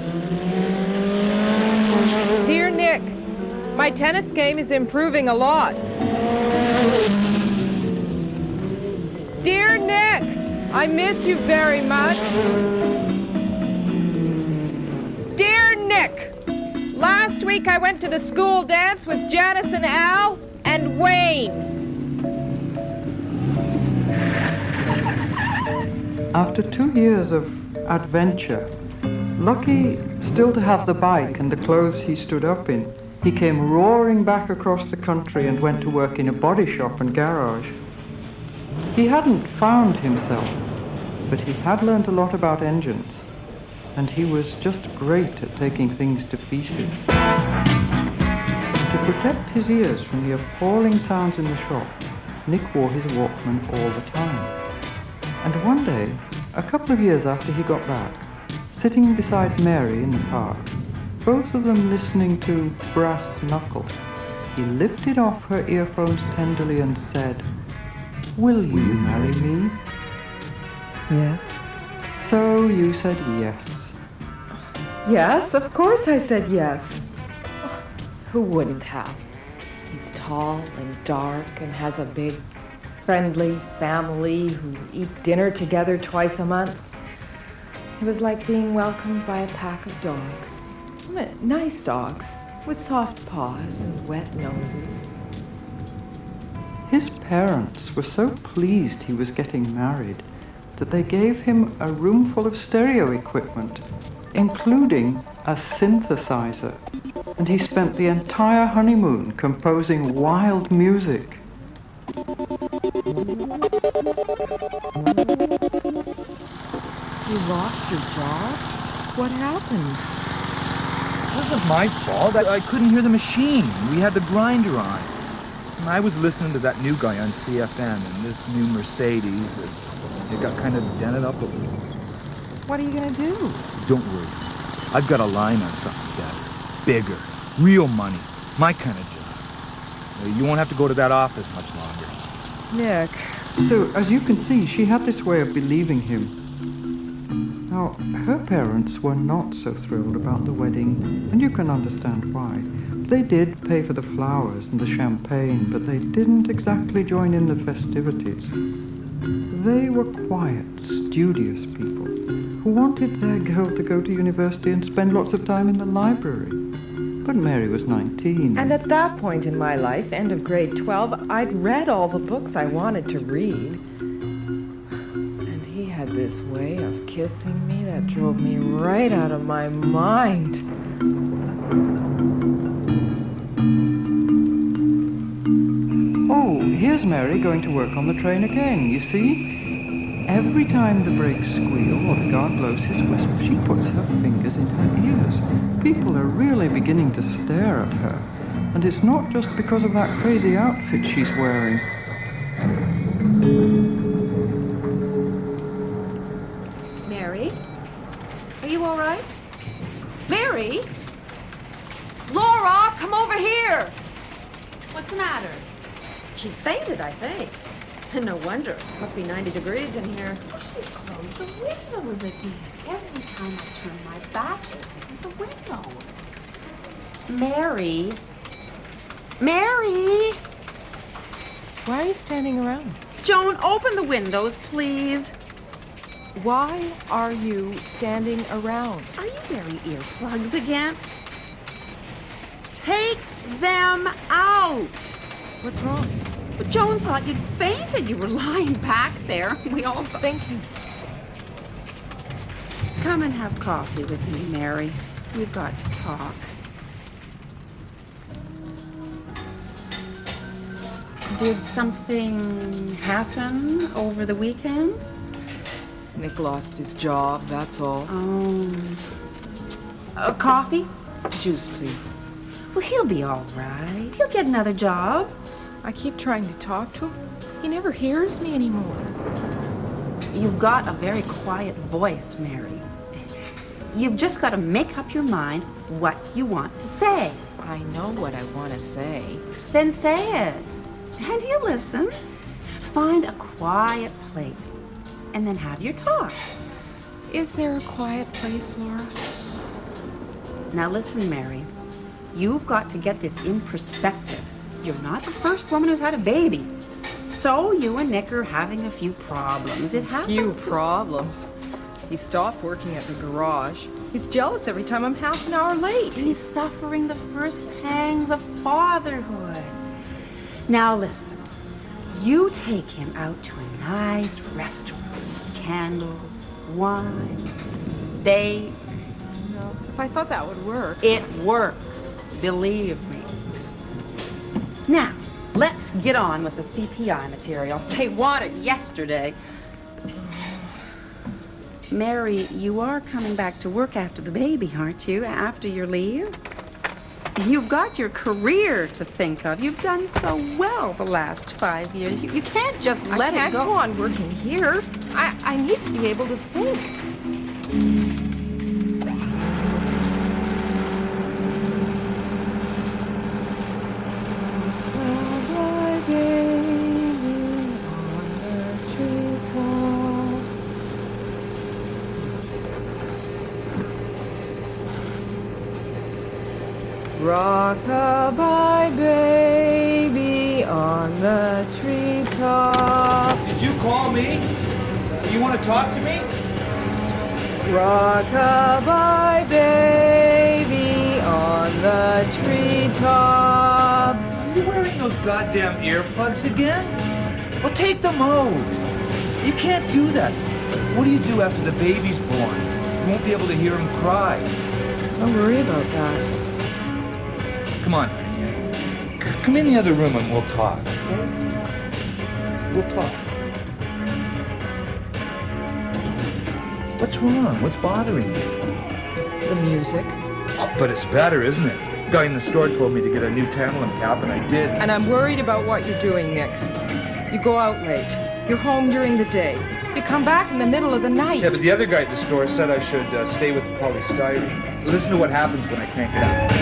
Dear Nick, my tennis game is improving a lot. Dear Nick, I miss you very much. Dear Nick, last week I went to the school dance with Janice and Al and Wayne. After 2 years of adventure, lucky still to have the bike and the clothes he stood up in, he came roaring back across the country and went to work in a body shop and garage. He hadn't found himself, but he had learned a lot about engines, and he was just great at taking things to pieces. To protect his ears from the appalling sounds in the shop, Nick wore his Walkman all the time. And one day, a couple of years after he got back, sitting beside Mary in the park, both of them listening to Brass Knuckle, he lifted off her earphones tenderly and said, "Will you marry me?" Yes. So you said yes. Yes, of course I said yes. Who wouldn't have? He's tall and dark and has a big, friendly family who eat dinner together twice a month. It was like being welcomed by a pack of dogs. Nice dogs with soft paws and wet noses. His parents were so pleased he was getting married that they gave him a room full of stereo equipment, including a synthesizer, and he spent the entire honeymoon composing wild music. You lost your job? What happened? It wasn't my fault. I couldn't hear the machine. We had the grinder on. And I was listening to that new guy on CFM and this new Mercedes. It got kind of dented up a little. What are you gonna do? Don't worry. I've got a line on something better. Bigger. Real money. My kind of job. You won't have to go to that office much longer. Nick. So, as you can see, she had this way of believing him. Now, her parents were not so thrilled about the wedding, and you can understand why. They did pay for the flowers and the champagne, but they didn't exactly join in the festivities. They were quiet, studious people who wanted their girl to go to university and spend lots of time in the library. But Mary was 19. And at that point in my life, end of grade 12, I'd read all the books I wanted to read. And he had this way of kissing me that drove me right out of my mind. Oh, here's Mary going to work on the train again, you see? Every time the brakes squeal or the guard blows his whistle, she puts her fingers in her ears. People are really beginning to stare at her. And it's not just because of that crazy outfit she's wearing. Mary? Are you all right? Mary? Laura, come over here! What's the matter? She fainted, I think. And no wonder. It must be 90 degrees in here. Well, she's closed the windows again. Every time I turn my back, she closes the windows. Mary? Mary? Why are you standing around? Joan, open the windows, please. Why are you standing around? Are you wearing earplugs again? Take them out! What's wrong? But Joan thought you'd fainted. You were lying back there. We all was thinking. Come and have coffee with me, Mary. We've got to talk. Did something happen over the weekend? Nick lost his job, that's all. Oh. Coffee? Juice, please. Well, he'll be all right. He'll get another job. I keep trying to talk to him. He never hears me anymore. You've got a very quiet voice, Mary. You've just got to make up your mind what you want to say. I know what I want to say. Then say it. And he'll listen. Find a quiet place and then have your talk. Is there a quiet place, Laura? Now listen, Mary. You've got to get this in perspective. You're not the first woman who's had a baby. So you and Nick are having a few problems. It happens. Few problems. He stopped working at the garage. He's jealous every time I'm half an hour late. He's suffering the first pangs of fatherhood. Now listen. You take him out to a nice restaurant. Candles, wine, steak. No, if I thought that would work. It works. Believe me. Now, let's get on with the CPI material. They wanted yesterday. Mary, you are coming back to work after the baby, aren't you? After your leave? You've got your career to think of. You've done so well the last 5 years. You can't just let it go. I can't go on working here. I need to be able to think. Rock-a-bye, baby, on the treetop. Did you call me? You want to talk to me? Rock-a-bye, baby, on the treetop. Are you wearing those goddamn earplugs again? Well, take them out. You can't do that. What do you do after the baby's born? You won't be able to hear him cry. Don't worry about that. Come on, honey. Come in the other room and we'll talk, okay? We'll talk. What's wrong? What's bothering you? The music. Oh, but it's better, isn't it? The guy in the store told me to get a new tantalum cap, and I did. And I'm worried about what you're doing, Nick. You go out late. You're home during the day. You come back in the middle of the night. Yeah, but the other guy at the store said I should stay with the polystyrene. Listen to what happens when I crank it up.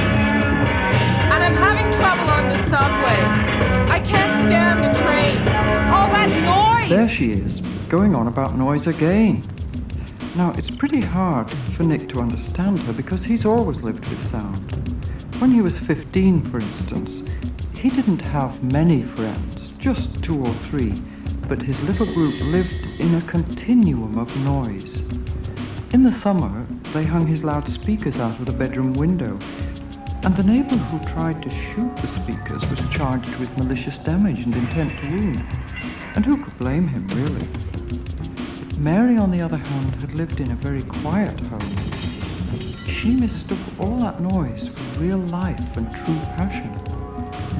And I'm having trouble on the subway. I can't stand the trains. All that noise. There she is, going on about noise again. Now, it's pretty hard for Nick to understand her because he's always lived with sound. When he was 15, for instance, he didn't have many friends, just 2 or 3, but his little group lived in a continuum of noise. In the summer, they hung his loudspeakers out of the bedroom window, and the neighbor who tried to shoot the speakers was charged with malicious damage and intent to wound. And who could blame him, really? Mary, on the other hand, had lived in a very quiet home. She mistook all that noise for real life and true passion.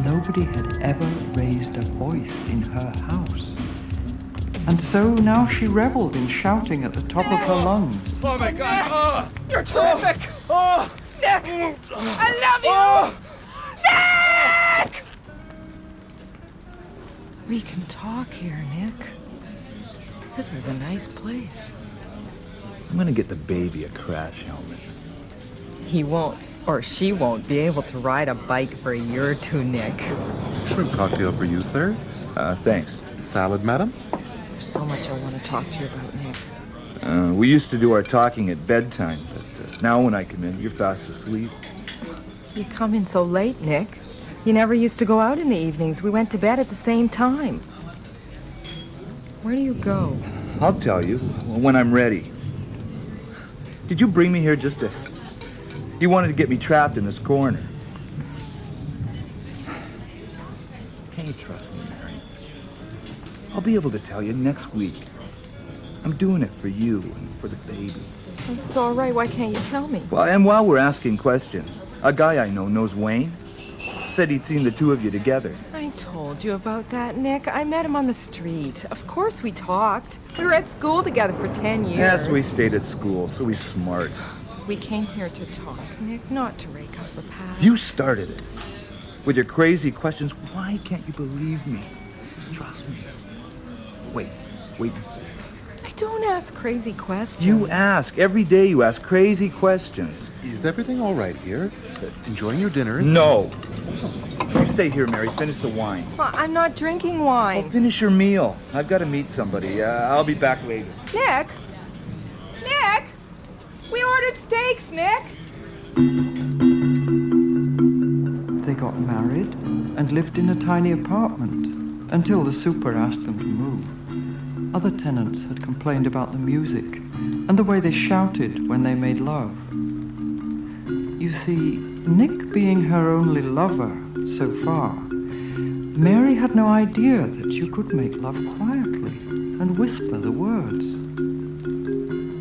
Nobody had ever raised a voice in her house. And so now she reveled in shouting at the top of her lungs. Oh my God! Oh. You're terrific! Oh. Nick! I love you! Nick! We can talk here, Nick. This is a nice place. I'm gonna get the baby a crash helmet. He won't, or she won't, be able to ride a bike for a year or two, Nick. Shrimp cocktail for you, sir. Thanks. Salad, madam? There's so much I want to talk to you about, Nick. We used to do our talking at bedtime, but now when I come in, you're fast asleep. You come in so late, Nick. You never used to go out in the evenings. We went to bed at the same time. Where do you go? I'll tell you, when I'm ready. Did you bring me here just to... You wanted to get me trapped in this corner. Can you trust me, Mary? I'll be able to tell you next week. I'm doing it for you and for the baby. It's all right. Why can't you tell me? Well, and while we're asking questions, a guy I know knows Wayne. Said he'd seen the two of you together. I told you about that, Nick. I met him on the street. Of course we talked. We were at school together for 10 years. Yes, we stayed at school, so he's smart. We came here to talk, Nick, not to rake up the past. You started it. With your crazy questions, why can't you believe me? Trust me. Wait and see. I don't ask crazy questions. You ask. Every day you ask crazy questions. Is everything all right here? Enjoying your dinner? No. You stay here, Mary. Finish the wine. Well, I'm not drinking wine. Well, finish your meal. I've got to meet somebody. I'll be back later. Nick? Nick? We ordered steaks, Nick. They got married and lived in a tiny apartment until the super asked them to move. Other tenants had complained about the music and the way they shouted when they made love. You see, Nick being her only lover so far, Mary had no idea that you could make love quietly and whisper the words.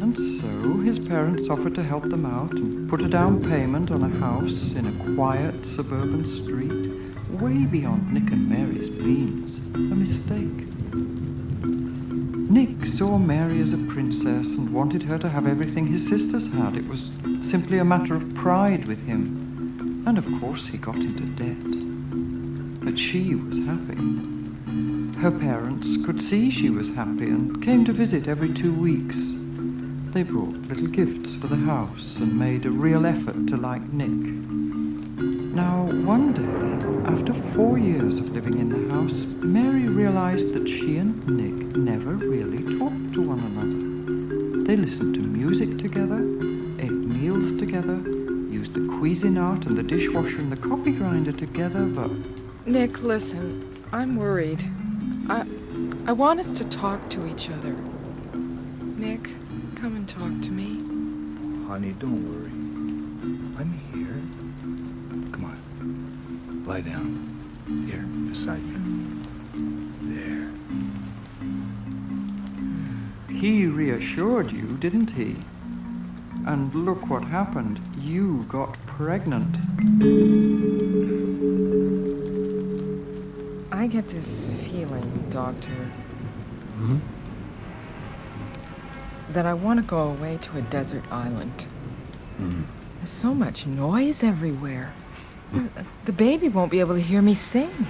And so his parents offered to help them out and put a down payment on a house in a quiet suburban street, way beyond Nick and Mary's means. A mistake. Nick saw Mary as a princess and wanted her to have everything his sisters had. It was simply a matter of pride with him. And of course he got into debt. But she was happy. Her parents could see she was happy and came to visit every 2 weeks. They brought little gifts for the house and made a real effort to like Nick. Now, one day, after 4 years of living in the house, Mary realized that she and Nick never really talked to one another. They listened to music together, ate meals together, used the Cuisinart and the dishwasher and the coffee grinder together, but... Nick, listen. I'm worried. I want us to talk to each other. Nick, come and talk to me. Honey, don't worry. I'm here. Come on. Lie down. Here, beside me. There. He reassured you, didn't he? And look what happened. You got pregnant. I get this feeling, Doctor, that I want to go away to a desert island. There's so much noise everywhere. The baby won't be able to hear me sing.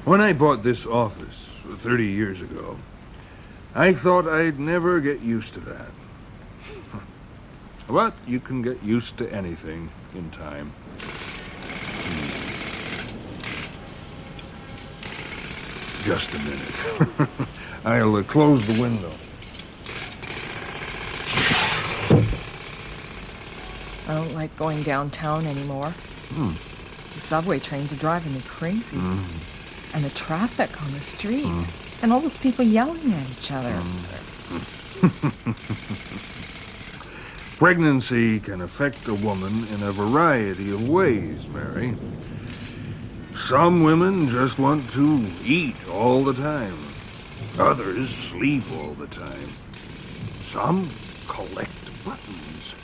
When I bought this office 30 years ago, I thought I'd never get used to that. But you can get used to anything in time. Just a minute. I'll close the window. I don't like going downtown anymore. The subway trains are driving me crazy. And the traffic on the streets. And all those people yelling at each other. Pregnancy can affect a woman in a variety of ways, Mary. Some women just want to eat all the time. Others sleep all the time. Some collect buttons.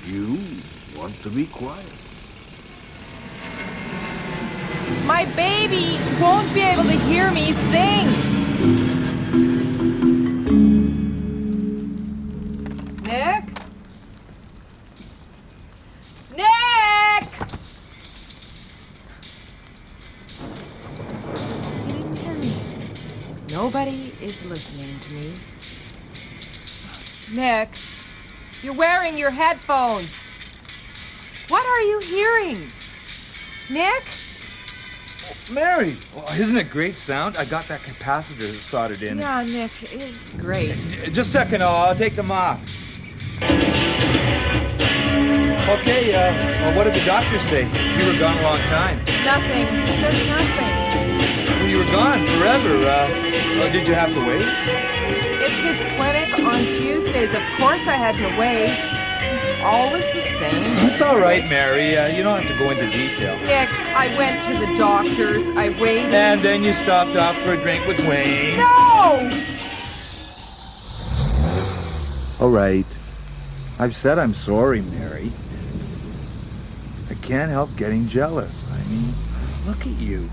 You want to be quiet. My baby won't be able to hear me sing. Nick? Nick! He didn't hear me. Nobody is listening to me. Nick, you're wearing your headphones. What are you hearing? Nick? Mary! Oh, isn't it great sound? I got that capacitor soldered in. Yeah, Nick, it's great. Just a second, I'll take them off. Okay, well, what did the doctor say? You were gone a long time. Nothing. He said nothing. Well, you were gone forever. Did you have to wait? It's his clinic on Tuesdays. Of course I had to wait. Always the same. It's all right, Mary. You don't have to go into detail. Nick, I went to the doctor's. I waited. And then you stopped off for a drink with Wayne. No! All right. I've said I'm sorry, Mary. I can't help getting jealous. I mean, look at you.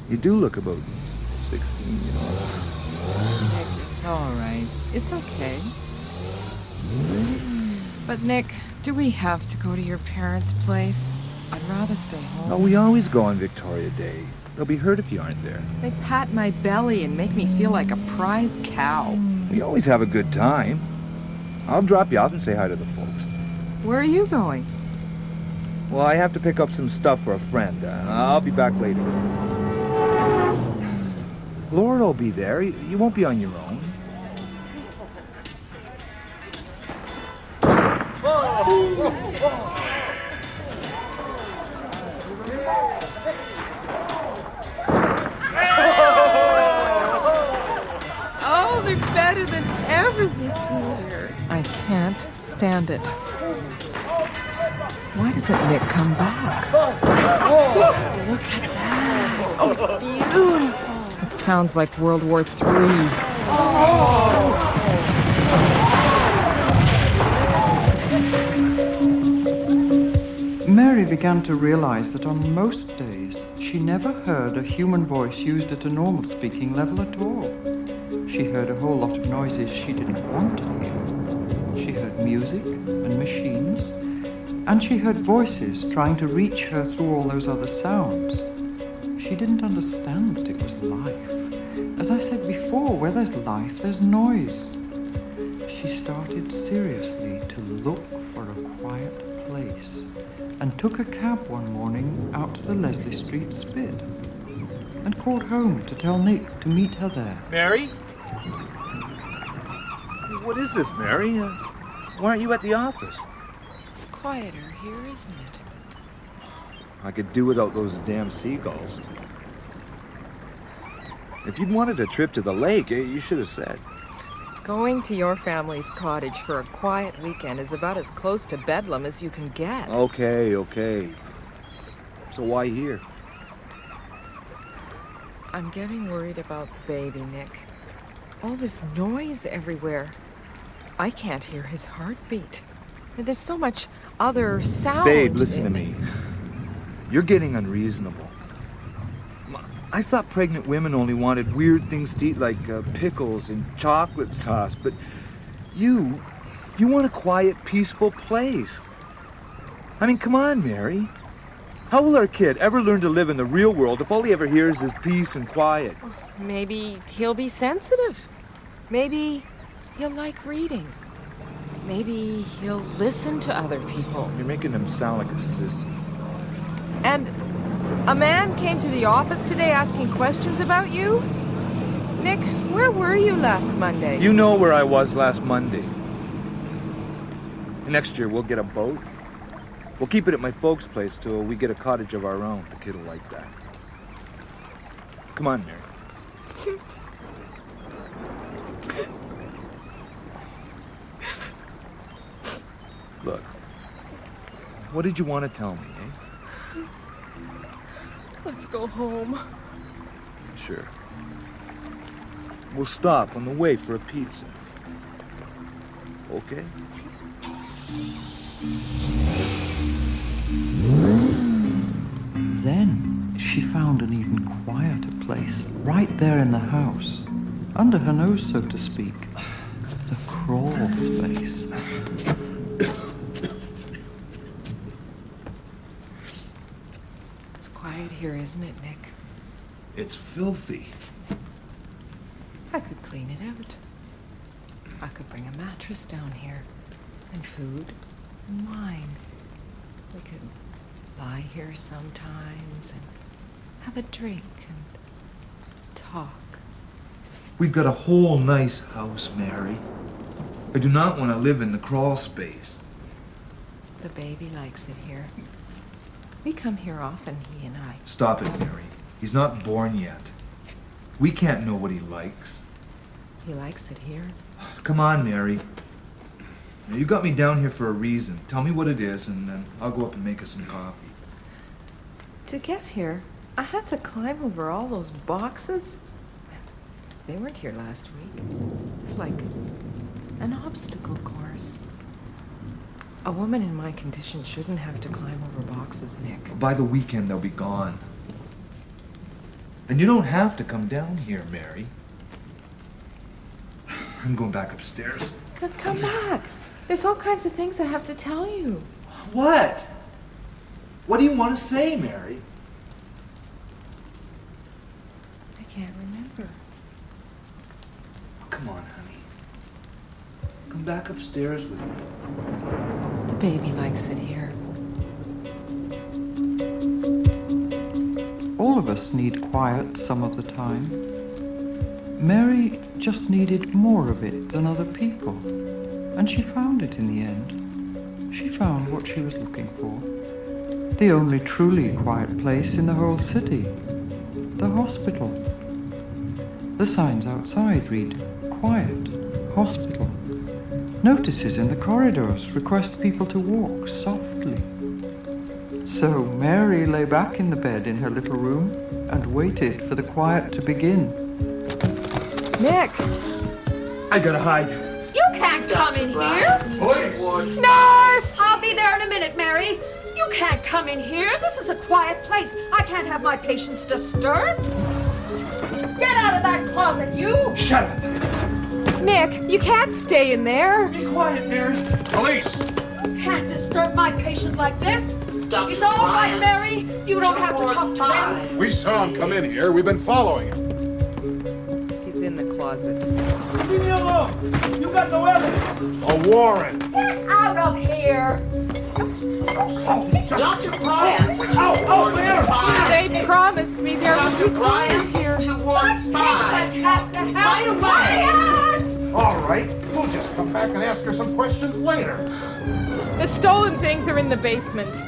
You do look about 16, you know. Nick, it's all right. It's okay. But Nick, do we have to go to your parents' place? I'd rather stay home. Oh, we always go on Victoria Day. They'll be hurt if you aren't there. They pat my belly and make me feel like a prize cow. We always have a good time. I'll drop you off and say hi to the folks. Where are you going? Well, I have to pick up some stuff for a friend. I'll be back later. Laura will be there. You won't be on your own. Oh, they're better than ever this year. I can't stand it. Why doesn't Nick come back? Look at that. Oh, it's beautiful. It sounds like World War III. Mary began to realize that on most days, she never heard a human voice used at a normal speaking level at all. She heard a whole lot of noises she didn't want to hear. She heard music and machines, and she heard voices trying to reach her through all those other sounds. She didn't understand that it was life. As I said before, where there's life, there's noise. She started seriously to look for a quiet place, and took a cab one morning out to the Leslie Street Spit, and called home to tell Nick to meet her there. Mary? What is this, Mary? Why aren't you at the office? It's quieter here, isn't it? I could do without those damn seagulls. If you'd wanted a trip to the lake, you should have said. Going to your family's cottage for a quiet weekend is about as close to Bedlam as you can get. Okay. So why here? I'm getting worried about the baby, Nick. All this noise everywhere. I can't hear his heartbeat. And there's so much other sound. Babe, listen to me. You're getting unreasonable. I thought pregnant women only wanted weird things to eat like pickles and chocolate sauce, but you want a quiet, peaceful place. I mean, come on, Mary. How will our kid ever learn to live in the real world if all he ever hears is peace and quiet? Maybe he'll be sensitive. Maybe he'll like reading. Maybe he'll listen to other people. You're making him sound like a sissy. And a man came to the office today asking questions about you? Nick, where were you last Monday? You know where I was last Monday. Next year, we'll get a boat. We'll keep it at my folks' place till we get a cottage of our own. The kid will like that. Come on, Mary. Look, what did you want to tell me, eh? Let's go home. Sure. We'll stop on the way for a pizza. Okay? Then she found an even quieter place, right there in the house, under her nose, so to speak. The crawl space. It's quiet here, isn't it, Nick? It's filthy. I could clean it out. I could bring a mattress down here, and food, and wine. We could lie here sometimes and have a drink and talk. We've got a whole nice house, Mary. I do not want to live in the crawl space. The baby likes it here. We come here often, he and I. Stop it, Mary. He's not born yet. We can't know what he likes. He likes it here. Come on, Mary. Now, you got me down here for a reason. Tell me what it is, and then I'll go up and make us some coffee. To get here, I had to climb over all those boxes. They weren't here last week. It's like an obstacle course. A woman in my condition shouldn't have to climb over boxes, Nick. By the weekend, they'll be gone. And you don't have to come down here, Mary. I'm going back upstairs. Come back. There's all kinds of things I have to tell you. What? What do you want to say, Mary? I can't remember. Oh, come on, honey. Come back upstairs with me. The baby likes it here. All of us need quiet some of the time. Mary just needed more of it than other people. And she found it in the end. She found what she was looking for. The only truly quiet place in the whole city. The hospital. The signs outside read, Quiet, Hospital. Notices in the corridors request people to walk softly. So Mary lay back in the bed in her little room and waited for the quiet to begin. Nick! I gotta hide. You can't come in here. Police! Nurse! I'll be there in a minute, Mary. You can't come in here. This is a quiet place. I can't have my patients disturbed. Get out of that closet, you! Shut up! Nick, you can't stay in there. Be quiet, Mary. Police! You can't disturb my patient like this. It's all right, Mary. You don't have to talk to them. We saw him come in here. We've been following him. He's in the closet. Leave me alone! You got no evidence! A warrant. Get out of here. Dr. Bryant! Oh, Mary! They promised me there would be quiet here. That has to happen. Quiet! All right, we'll just come back and ask her some questions later. The stolen things are in the basement.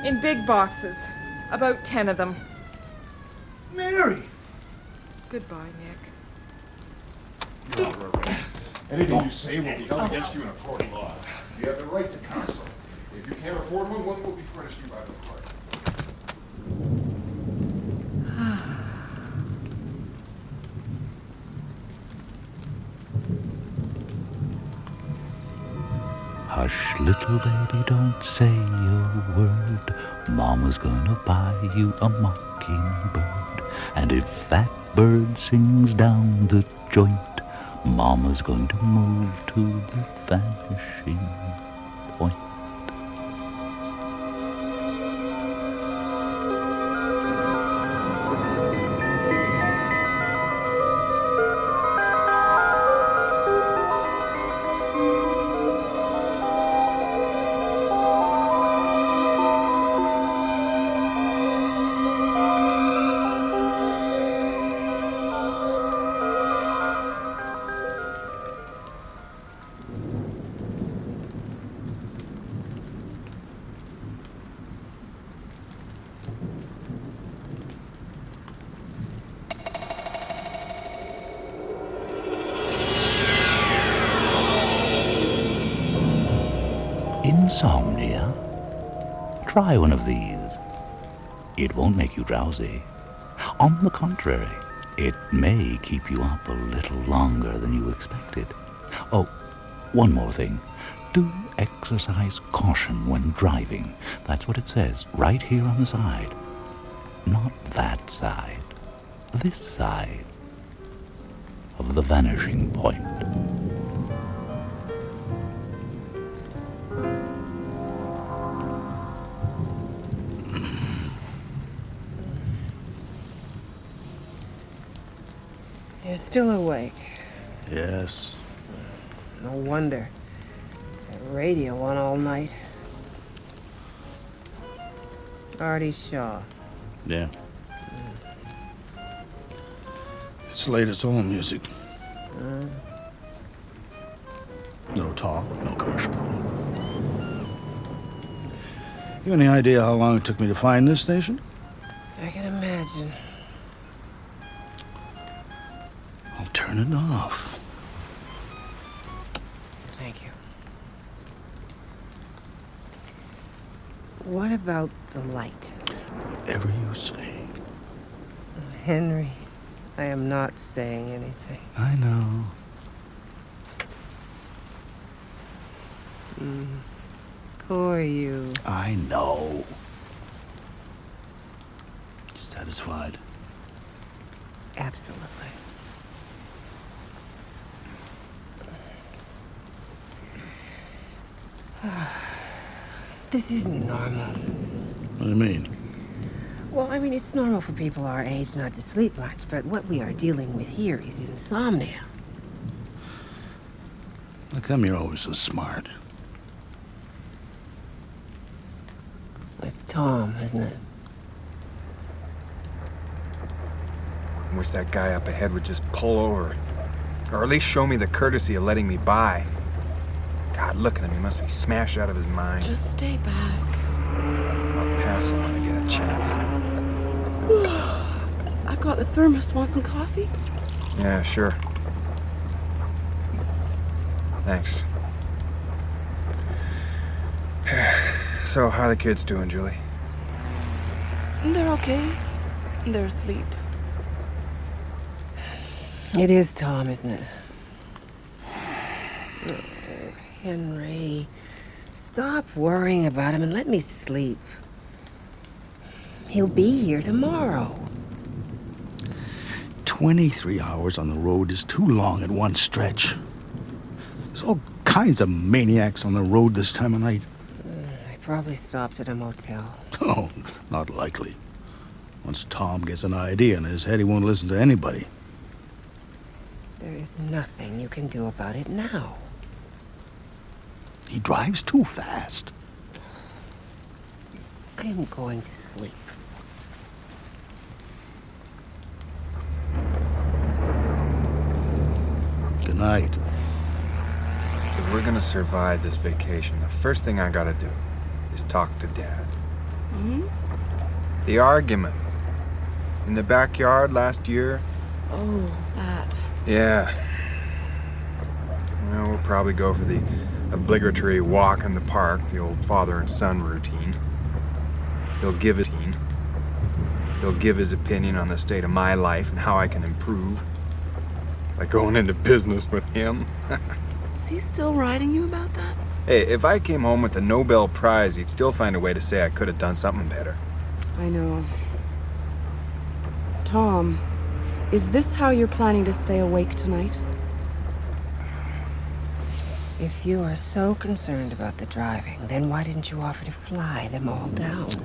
In big boxes. About 10 of them. Mary! Goodbye, Nick. Anything you say will be held against you in a court of law. You have the right to counsel. If you can't afford one will be furnished you by the court. Hush, little baby, don't say a word. Mama's gonna buy you a mockingbird. And if that bird sings down the joint, Mama's going to move to the vanishing point. Insomnia? Try one of these. It won't make you drowsy. On the contrary, it may keep you up a little longer than you expected. Oh, one more thing. Do exercise caution when driving. That's what it says right here on the side. Not that side. This side of the Vanishing Point. You're still awake. Yes. No wonder. That radio on all night. Artie Shaw. Yeah. It's latest all music. No talk, no commercial. You have any idea how long it took me to find this station? I can imagine. I'll turn it off. Thank you. What about the light? Whatever you say. Henry, I am not saying anything. I know. Who are you? I know. Satisfied? Absolutely. This isn't normal. What do you mean? Well, I mean, it's normal for people our age not to sleep much, but what we are dealing with here is insomnia. How come you're always so smart? It's Tom, isn't it? I wish that guy up ahead would just pull over. Or at least show me the courtesy of letting me by. God, look at him. He must be smashed out of his mind. Just stay back. I'll pass him when I get a chance. I've got the thermos. Want some coffee? Yeah, sure. Thanks. So, how are the kids doing, Julie? They're okay. They're asleep. It is Tom, isn't it? Oh, Henry, stop worrying about him and let me sleep. He'll be here tomorrow. 23 hours on the road is too long at one stretch. There's all kinds of maniacs on the road this time of night. They probably stopped at a motel. Oh, not likely. Once Tom gets an idea in his head, he won't listen to anybody. There is nothing you can do about it now. He drives too fast. I am going to sleep. Good night. If we're gonna survive this vacation, the first thing I gotta do is talk to Dad. Hmm? The argument in the backyard last year. Oh, that. Yeah. Well, we'll probably go for the obligatory walk in the park, the old father and son routine. He'll give his opinion on the state of my life and how I can improve. Like going into business with him. Is he still writing you about that? Hey, if I came home with a Nobel Prize, he'd still find a way to say I could have done something better. I know. Tom, is this how you're planning to stay awake tonight? If you are so concerned about the driving, then why didn't you offer to fly them all down?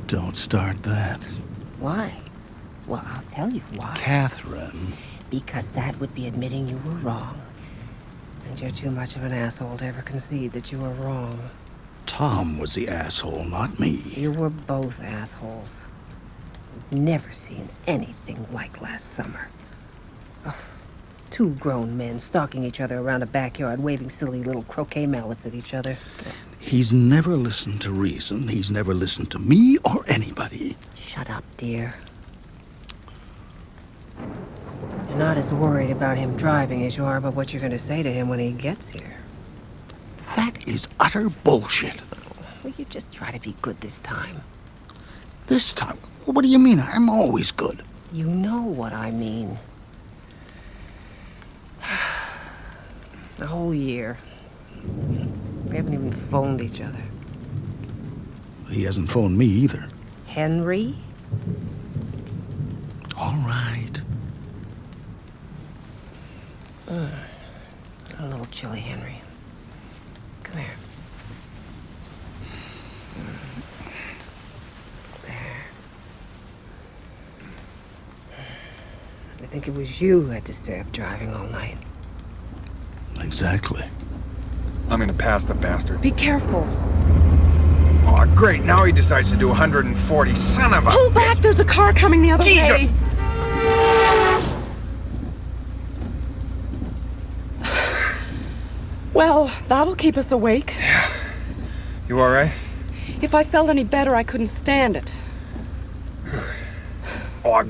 Don't start that. Why? Well, I'll tell you why. Catherine. Because that would be admitting you were wrong. And you're too much of an asshole to ever concede that you were wrong. Tom was the asshole, not me. You were both assholes. I've never seen anything like last summer. Ugh. Two grown men stalking each other around a backyard, waving silly little croquet mallets at each other. He's never listened to reason. He's never listened to me or anybody. Shut up, dear. You're not as worried about him driving as you are about what you're going to say to him when he gets here. That is utter bullshit. Will you just try to be good this time? This time? What do you mean? I'm always good. You know what I mean. A whole year. We haven't even phoned each other. He hasn't phoned me either. Henry? All right. A little chilly, Henry. Come here. There. I think it was you who had to stay up driving all night. Exactly. I'm gonna pass the bastard. Be careful. Aw, great. Now he decides to do 140. Son of a... Pull back! There's a car coming the other way. Well, that'll keep us awake. Yeah. You all right? If I felt any better, I couldn't stand it. Aw,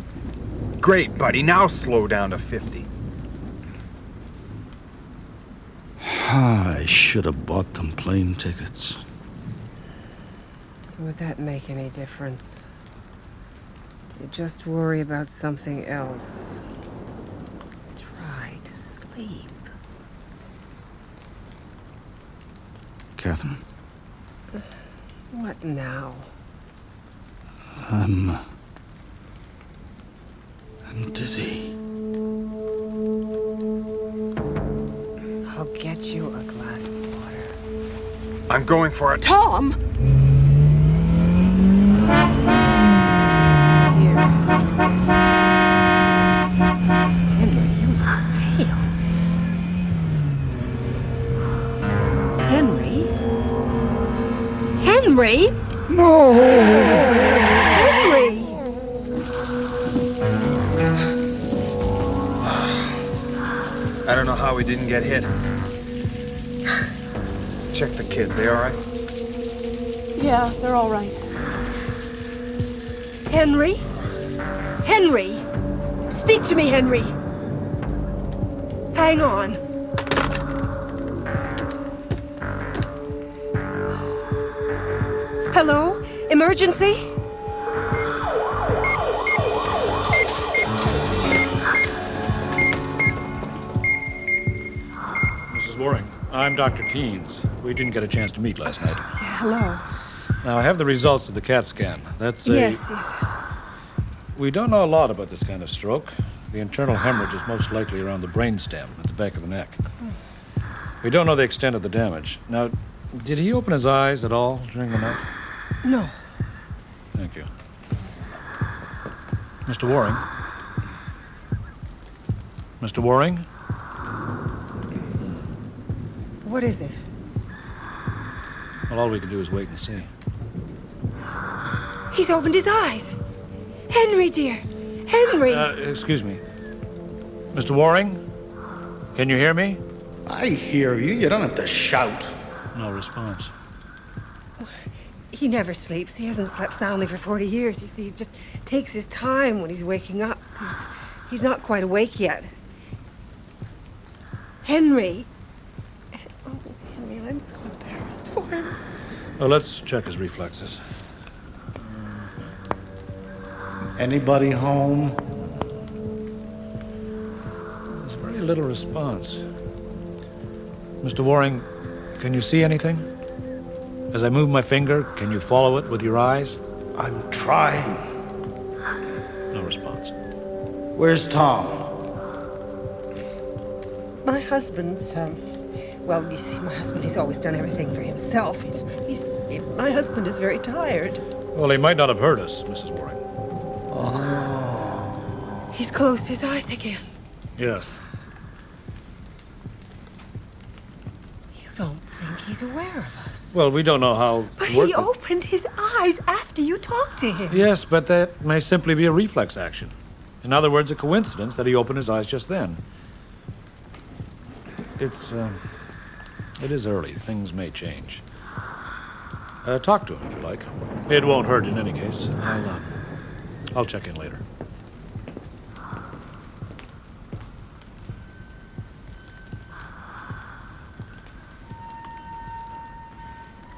great, buddy. Now slow down to 50. I should have bought them plane tickets. Would that make any difference? You just worry about something else. Try to sleep. Catherine? What now? I'm dizzy. I'll get you a glass of water. I'm going for it. Tom! Henry? No! Henry! I don't know how we didn't get hit. Check the kids. They all right? Yeah, they're all right. Henry? Henry! Speak to me, Henry! Hang on. Hello? Emergency? Mrs. Waring, I'm Dr. Keynes. We didn't get a chance to meet last night. Hello. Now, I have the results of the CAT scan. That's a... Yes. We don't know a lot about this kind of stroke. The internal hemorrhage is most likely around the brainstem at the back of the neck. We don't know the extent of the damage. Now, did he open his eyes at all during the night? No. Thank you. Mr. Waring? Mr. Waring? What is it? Well, all we can do is wait and see. He's opened his eyes. Henry, dear. Henry! Excuse me. Mr. Waring? Can you hear me? I hear you. You don't have to shout. No response. He never sleeps. He hasn't slept soundly for 40 years. You see, he just takes his time when he's waking up. He's not quite awake yet. Henry! Oh, Henry, I'm so embarrassed for him. Well, let's check his reflexes. Anybody home? There's very little response. Mr. Waring, can you see anything? As I move my finger, can you follow it with your eyes? I'm trying. No response. Where's Tom? My husband's, well, you see, my husband, he's always done everything for himself. My husband is very tired. Well, he might not have heard us, Mrs. Waring. Oh. He's closed his eyes again. Yes. You don't think he's aware of us? Well, we don't know how... But he opened his eyes after you talked to him. Yes, but that may simply be a reflex action. In other words, a coincidence that he opened his eyes just then. It is early. Things may change. Talk to him if you like. It won't hurt in any case. I'll check in later.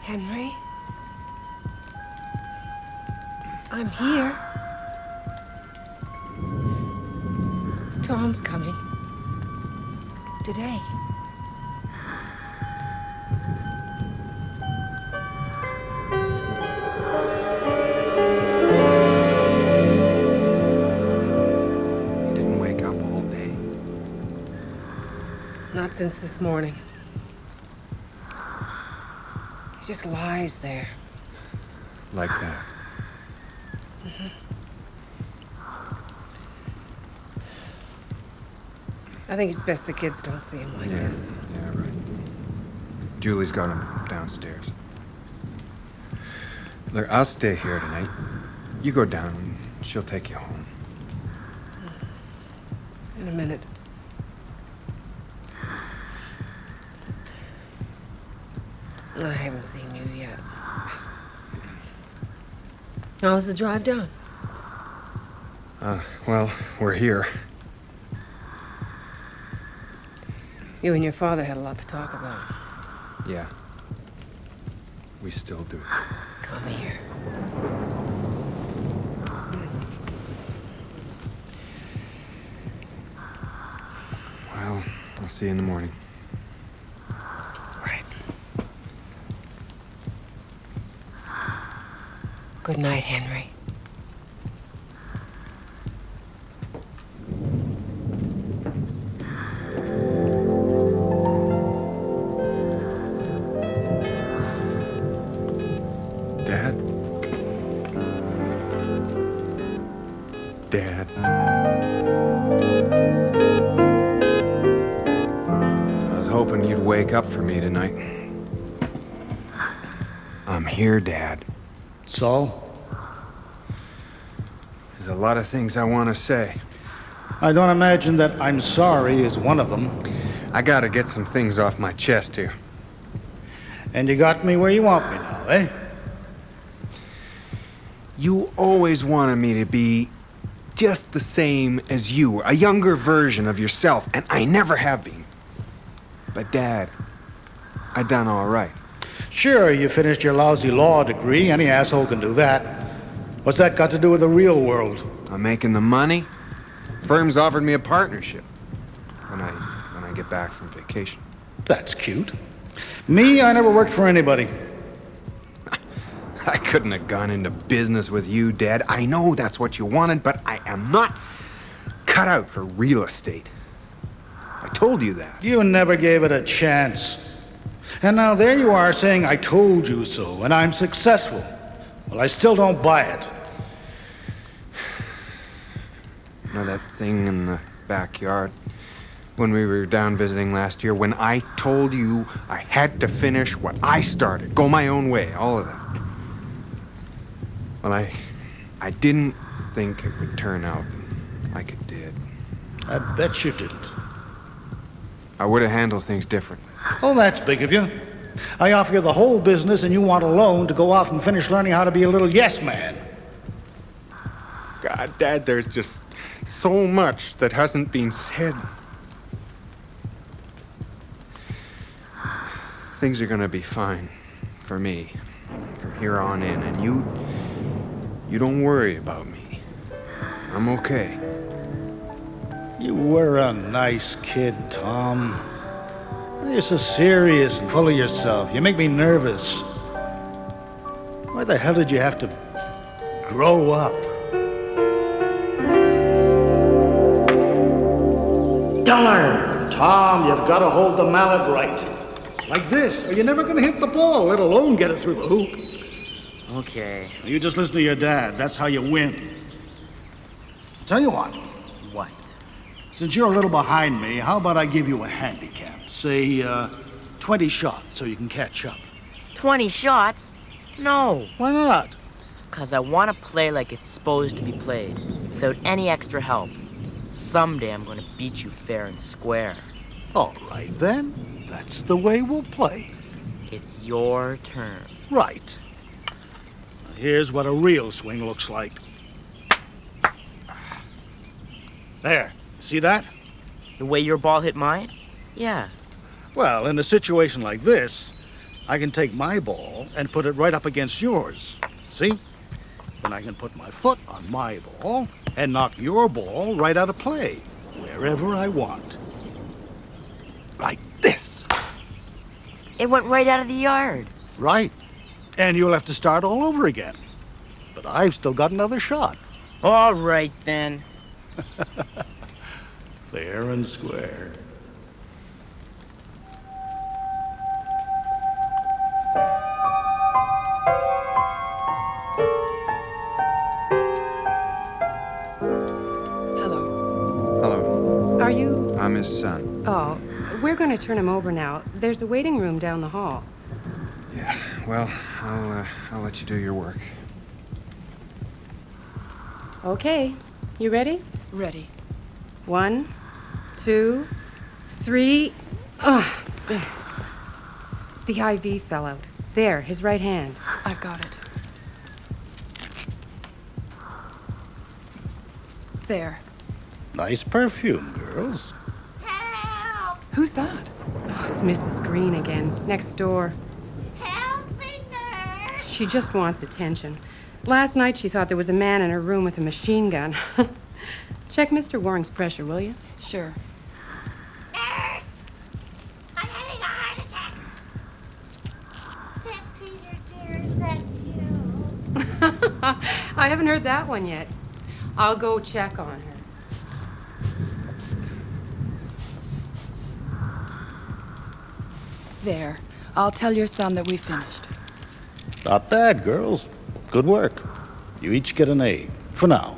Henry? I'm here. Tom's coming. Today. You didn't wake up all day? Not since this morning. He just lies there. Like that. Mhm. I think it's best the kids don't see him like this. Yeah, right. Julie's got him downstairs. Look, I'll stay here tonight. You go down and she'll take you home. In a minute. I haven't seen you yet. How's the drive down? Well, we're here. You and your father had a lot to talk about. Yeah. We still do. Come here. Well, I'll see you in the morning. Right. Good night, Henry. Dad? Dad? I was hoping you'd wake up for me tonight. I'm here, Dad. So? There's a lot of things I want to say. I don't imagine that I'm sorry is one of them. I gotta get some things off my chest here. And you got me where you want me now, eh? You always wanted me to be just the same as you, a younger version of yourself, and I never have been. But Dad, I done all right. Sure, you finished your lousy law degree. Any asshole can do that. What's that got to do with the real world? I'm making the money. Firm's offered me a partnership when I get back from vacation. That's cute. Me, I never worked for anybody. I couldn't have gone into business with you, Dad. I know that's what you wanted, but I am not cut out for real estate. I told you that. You never gave it a chance. And now there you are saying I told you so, and I'm successful. Well, I still don't buy it. You know that thing in the backyard when we were down visiting last year, when I told you I had to finish what I started, go my own way, all of that. Well, I didn't think it would turn out like it did. I bet you didn't. I would have handled things differently. Oh, that's big of you. I offer you the whole business and you want a loan to go off and finish learning how to be a little yes man. God, Dad, there's just so much that hasn't been said. Things are gonna be fine for me from here on in, and you don't worry about me. I'm okay. You were a nice kid, Tom. You're so serious and full of yourself. You make me nervous. Why the hell did you have to grow up? Darn! Tom, you've got to hold the mallet right. Like this, or you're never going to hit the ball, let alone get it through the hoop. Okay. You just listen to your dad. That's how you win. Tell you what. What? Since you're a little behind me, how about I give you a handicap? Say, 20 shots so you can catch up. 20 shots? No. Why not? Because I want to play like it's supposed to be played, without any extra help. Someday I'm going to beat you fair and square. All right, then. That's the way we'll play. It's your turn. Right. Now, here's what a real swing looks like. There. See that? The way your ball hit mine? Yeah. Well, in a situation like this, I can take my ball and put it right up against yours. See? Then I can put my foot on my ball and knock your ball right out of play, wherever I want. Like this. It went right out of the yard. Right. And you'll have to start all over again. But I've still got another shot. All right, then. Fair and square. Hello. Are you... I'm his son. Oh, we're going to turn him over now. There's a waiting room down the hall. Yeah, well, I'll let you do your work. Okay. You ready? Ready. 1, 2, 3. Ah, the IV fell out. There, his right hand. I've got it. There. Nice perfume, girls. Who's that? Oh, it's Mrs. Green again, next door. Help me, nurse. She just wants attention. Last night she thought there was a man in her room with a machine gun. Check Mr. Waring's pressure, will you? Sure. Nurse! I'm having a heart attack. St. Peter, dear, is that you? I haven't heard that one yet. I'll go check on her. There. I'll tell your son that we finished. Not bad, girls. Good work. You each get an A, for now.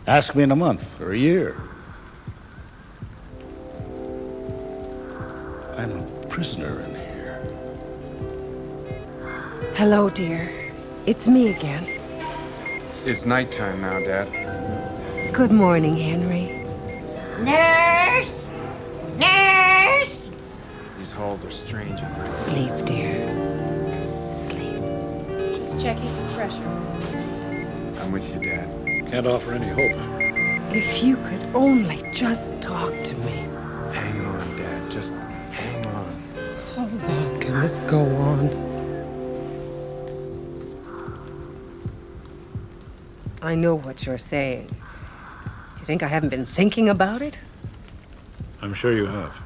Ask me in a month or a year. I'm a prisoner in here. Hello, dear. It's me again. It's nighttime now, Dad. Good morning, Henry. Nurse! Nurse! These halls are strange at night. Sleep, dear. Sleep. Just checking his pressure. I'm with you, Dad. Can't offer any hope. If you could only just talk to me. Hang on, Dad. Just hang on. How long can this go on? I know what you're saying. You think I haven't been thinking about it? I'm sure you have.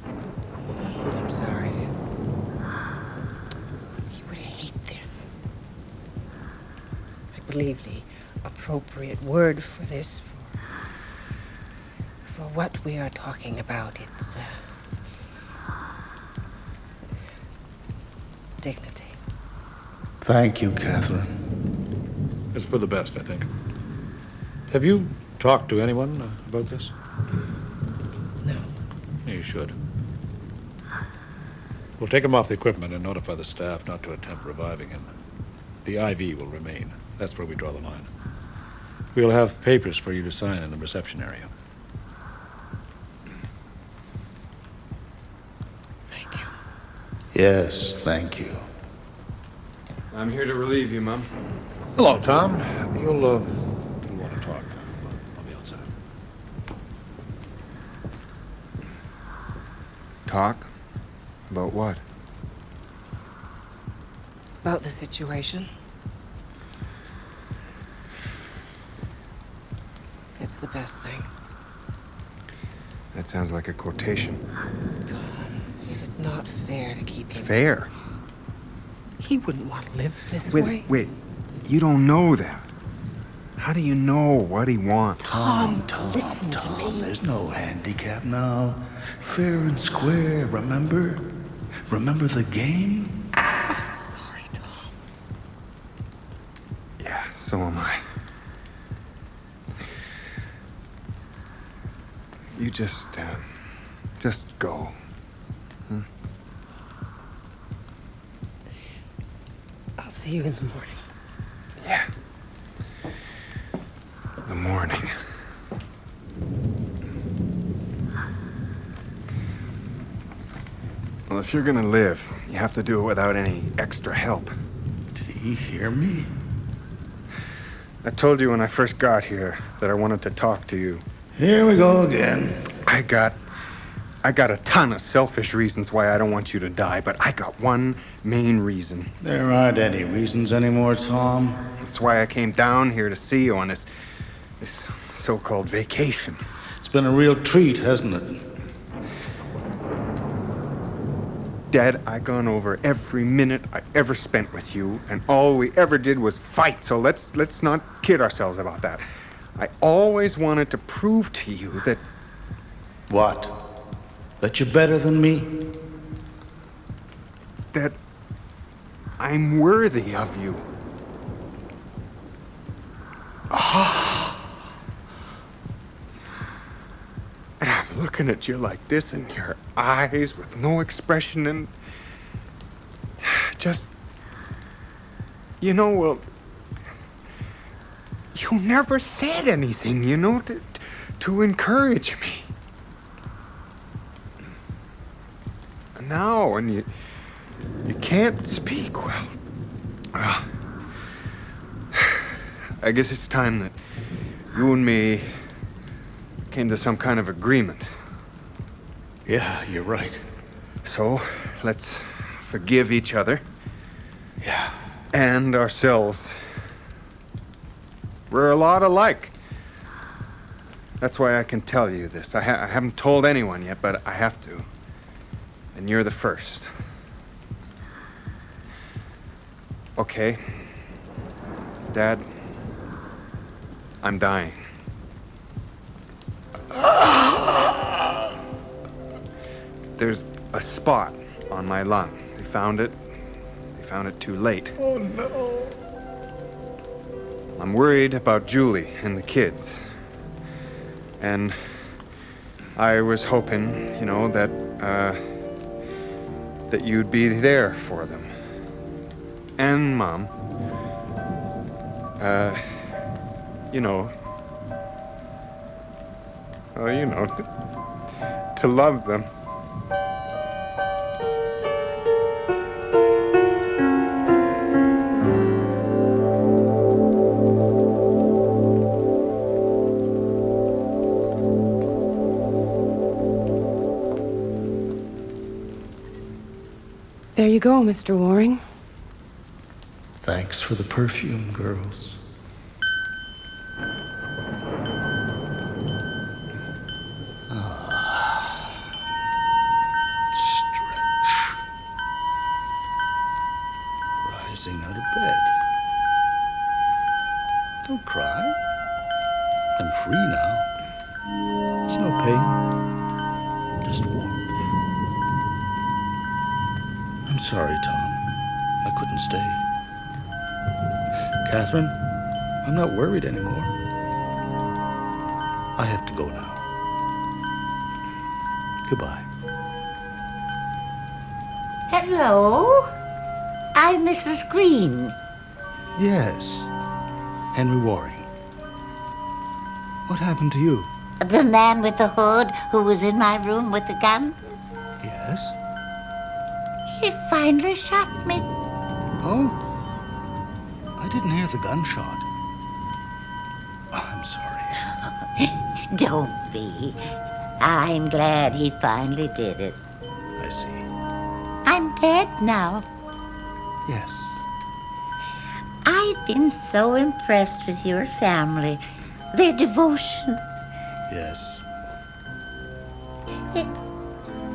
I'm sorry. You would hate this. I believe the appropriate word for this, for what we are talking about, it's dignity. Thank you, Catherine. It's for the best, I think. Have you talked to anyone about this? No. You should. We'll take him off the equipment and notify the staff not to attempt reviving him. The IV will remain. That's where we draw the line. We'll have papers for you to sign in the reception area. Thank you. Yes, thank you. I'm here to relieve you, Mum. Hello, Tom. You'll want to talk. I'll be outside. Talk? About what? About the situation. It's the best thing. That sounds like a quotation. Tom, it is not fair to keep him. Fair? He wouldn't want to live this way. Wait. You don't know that. How do you know what he wants? Tom, listen to me. There's no handicap now. Fair and square, remember? Remember the game? I'm sorry, Tom. Yeah, so am I. You just go. Hmm? I'll see you in the morning. Yeah. The morning. Well, if you're gonna live, you have to do it without any extra help. Did he hear me? I told you when I first got here that I wanted to talk to you. Here we go again. I got I got a ton of selfish reasons why I don't want you to die, but I got one main reason. There aren't any reasons anymore, Tom. That's why I came down here to see you on this so-called vacation. It's been a real treat, hasn't it? Dad, I gone over every minute I ever spent with you, and all we ever did was fight, so let's not kid ourselves about that. I always wanted to prove to you that... What? That you're better than me? That I'm worthy of you. And I'm looking at you like this in your eyes with no expression and just, you know, well, you never said anything, you know, to encourage me. And now, when you can't speak, well, I guess it's time that you and me came to some kind of agreement. Yeah, you're right. So, let's forgive each other. Yeah. And ourselves. We're a lot alike. That's why I can tell you this. I haven't told anyone yet, but I have to. And you're the first. Okay. Dad, I'm dying. There's a spot on my lung. They found it too late. Oh, no. I'm worried about Julie and the kids. And I was hoping, you know, that you'd be there for them. And Mom. You know. Oh, you know, to love them. There you go, Mr. Waring. Thanks for the perfume, girls. Rising out of bed. Don't cry. I'm free now. There's no pain, just warmth. I'm sorry, Tom. I couldn't stay. Catherine, I'm not worried anymore. I have to go now. Goodbye. Hello? I'm Mrs. Green. Yes, Henry Waring. What happened to you? The man with the hood who was in my room with the gun? Yes? He finally shot me. Oh? I didn't hear the gunshot. Oh, I'm sorry. Don't be. I'm glad he finally did it. I see. I'm dead now. Yes. I've been so impressed with your family, their devotion. Yes.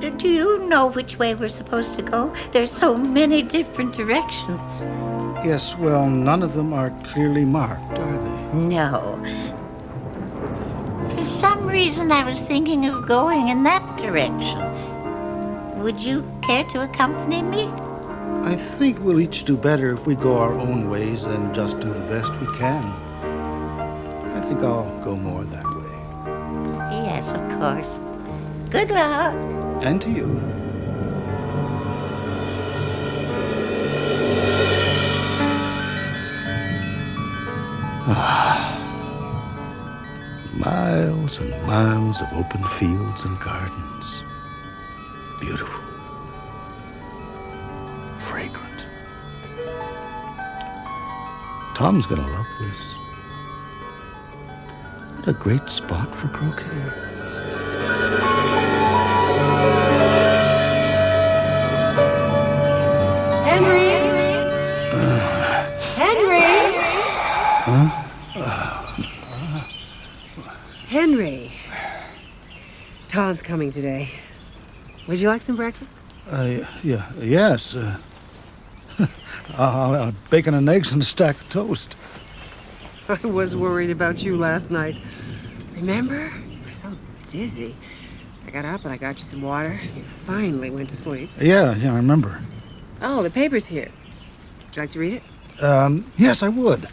Do you know which way we're supposed to go? There's so many different directions. Yes, well, none of them are clearly marked, are they? No. For some reason, I was thinking of going in that direction. Would you care to accompany me? I think we'll each do better if we go our own ways and just do the best we can. I think I'll go more that way. Yes, of course. Good luck. And to you. Miles and miles of open fields and gardens. Beautiful. Fragrant. Tom's gonna love this. What a great spot for croquet. Henry. Tom's coming today. Would you like some breakfast? Yes. Bacon and eggs and a stack of toast. I was worried about you last night. Remember? You were so dizzy. I got up and I got you some water. You finally went to sleep. Yeah, I remember. Oh, the paper's here. Would you like to read it? Yes, I would.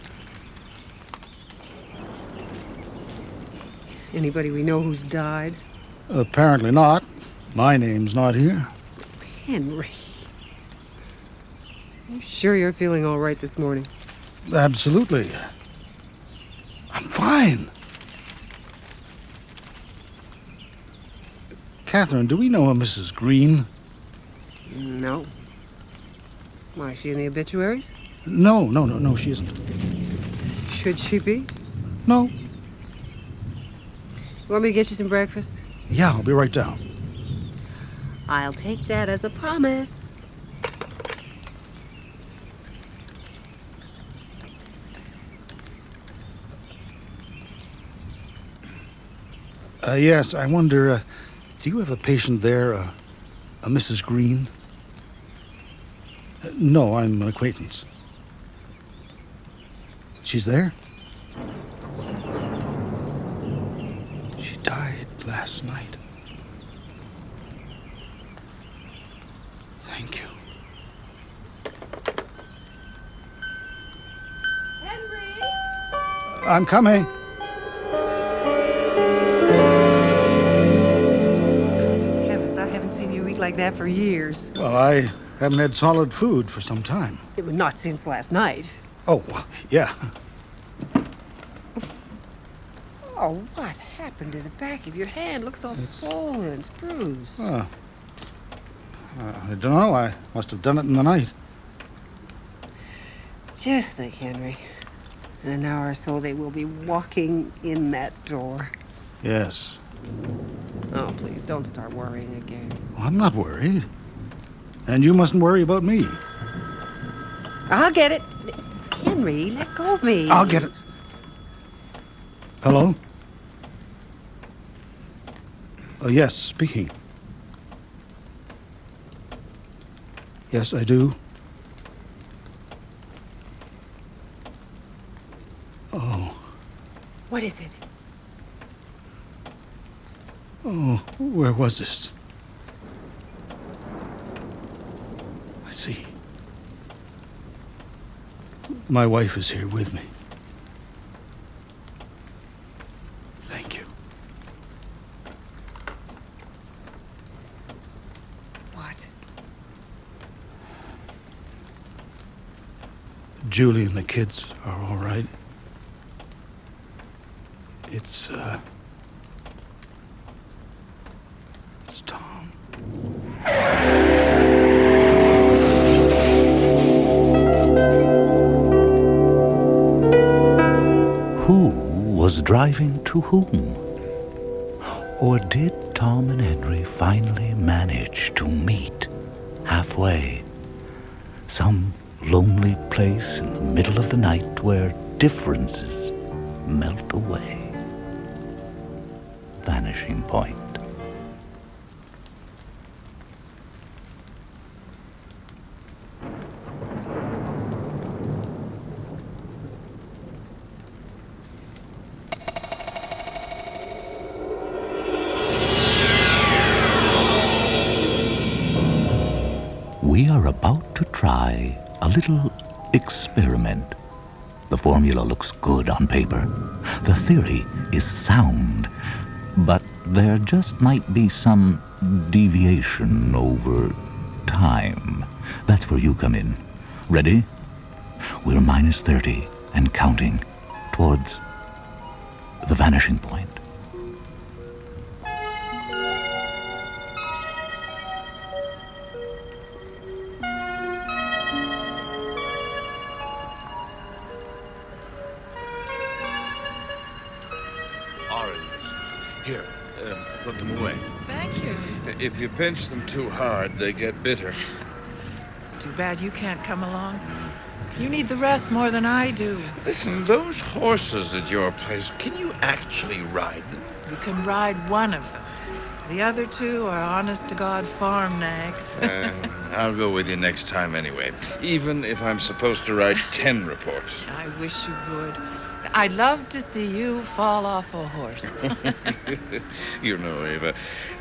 Anybody we know who's died? Apparently not. My name's not here. Henry. You sure you're feeling all right this morning? Absolutely. I'm fine. Catherine, do we know a Mrs. Green? No. Why, is she in the obituaries? No, she isn't. Should she be? No. You want me to get you some breakfast? Yeah, I'll be right down. I'll take that as a promise. Yes, I wonder, do you have a patient there, a Mrs. Green? No, I'm an acquaintance. She's there? She died last night. Thank you. Henry! I'm coming. Heavens, I haven't seen you eat like that for years. Well, I haven't had solid food for some time. It was not since last night. Oh, yeah. Oh, what happened to the back of your hand? Looks all swollen and bruised. I don't know. I must have done it in the night. Just think, Henry. In an hour or so, they will be walking in that door. Yes. Oh, please, don't start worrying again. Well, I'm not worried. And you mustn't worry about me. I'll get it. Henry, let go of me. I'll get it. Hello? Oh, yes, speaking. Yes, I do. Oh. What is it? Oh, where was this? I see. My wife is here with me. Thank you. What? Julie and the kids are all right. It's Tom. Who was driving to whom? Or did Tom and Henry finally manage to meet halfway? Some lonely place in the middle of the night where differences melt away. Vanishing Point. We are about to try a little experiment. The formula looks good on paper. The theory is sound. But there just might be some deviation over time. That's where you come in. Ready? We're minus 30 and counting towards the vanishing point. Here, put them away. Thank you. If you pinch them too hard, they get bitter. It's too bad you can't come along. You need the rest more than I do. Listen, those horses at your place, can you actually ride them? You can ride one of them. The other two are honest-to-God farm nags. I'll go with you next time anyway, even if I'm supposed to write 10 reports. I wish you would. I'd love to see you fall off a horse. You know, Ava,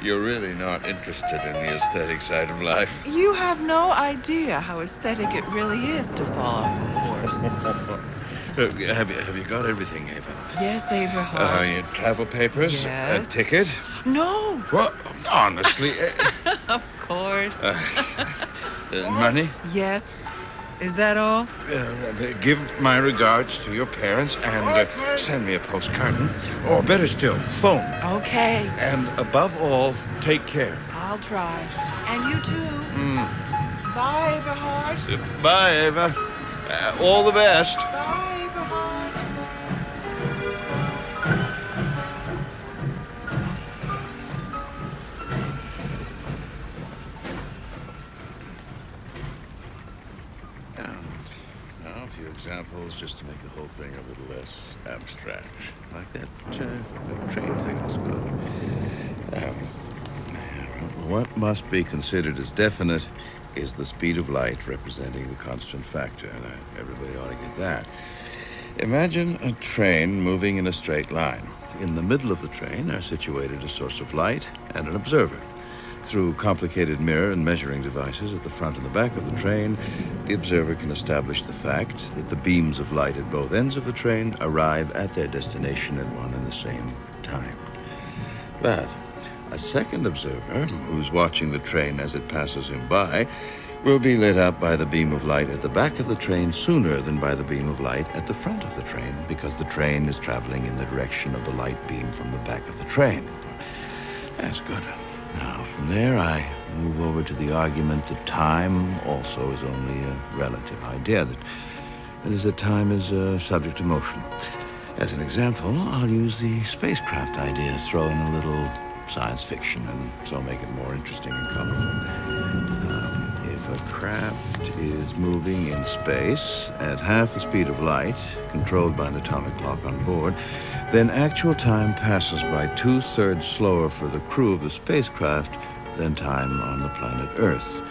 you're really not interested in the aesthetic side of life. You have no idea how aesthetic it really is to fall off a horse. Have you got everything, Ava? Yes, Abraham. Your travel papers? Yes. A ticket? No. What? Honestly? Of course. Money? Yes. Is that all? Give my regards to your parents and send me a postcard. Or better still, phone. Okay. And above all, take care. I'll try. And you too. Bye, Eberhard. Bye, Ava. All the best. Bye, Eberhard. Now, a few examples just to make the whole thing a little less abstract. Like that train thing was good. What must be considered as definite is the speed of light representing the constant factor. And everybody ought to get that. Imagine a train moving in a straight line. In the middle of the train are situated a source of light and an observer. Through complicated mirror and measuring devices at the front and the back of the train, the observer can establish the fact that the beams of light at both ends of the train arrive at their destination at one and the same time. But a second observer, who's watching the train as it passes him by, will be lit up by the beam of light at the back of the train sooner than by the beam of light at the front of the train, because the train is traveling in the direction of the light beam from the back of the train. That's good. Now, from there, I move over to the argument that time also is only a relative idea, that is, that time is subject to motion. As an example, I'll use the spacecraft idea, throw in a little science fiction, and so make it more interesting and colorful. If a craft is moving in space at half the speed of light, controlled by an atomic clock on board, then actual time passes by 2/3 slower for the crew of the spacecraft than time on the planet Earth,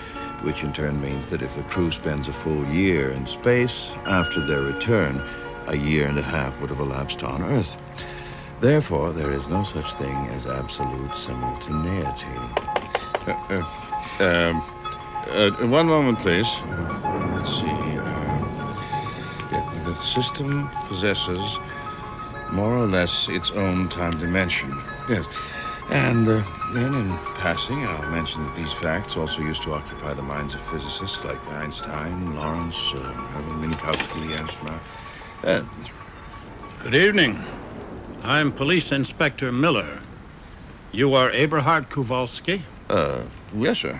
which in turn means that if the crew spends a full year in space, after their return, a year and a half would have elapsed on Earth. Therefore, there is no such thing as absolute simultaneity. One moment, please. Let's see. The system possesses more or less its own time dimension. Yes. And then in passing, I'll mention that these facts also used to occupy the minds of physicists like Einstein, Lorentz, Minkowski, Ernst. Good evening. I'm Police Inspector Miller. You are Eberhard Kowalski? Yes, sir.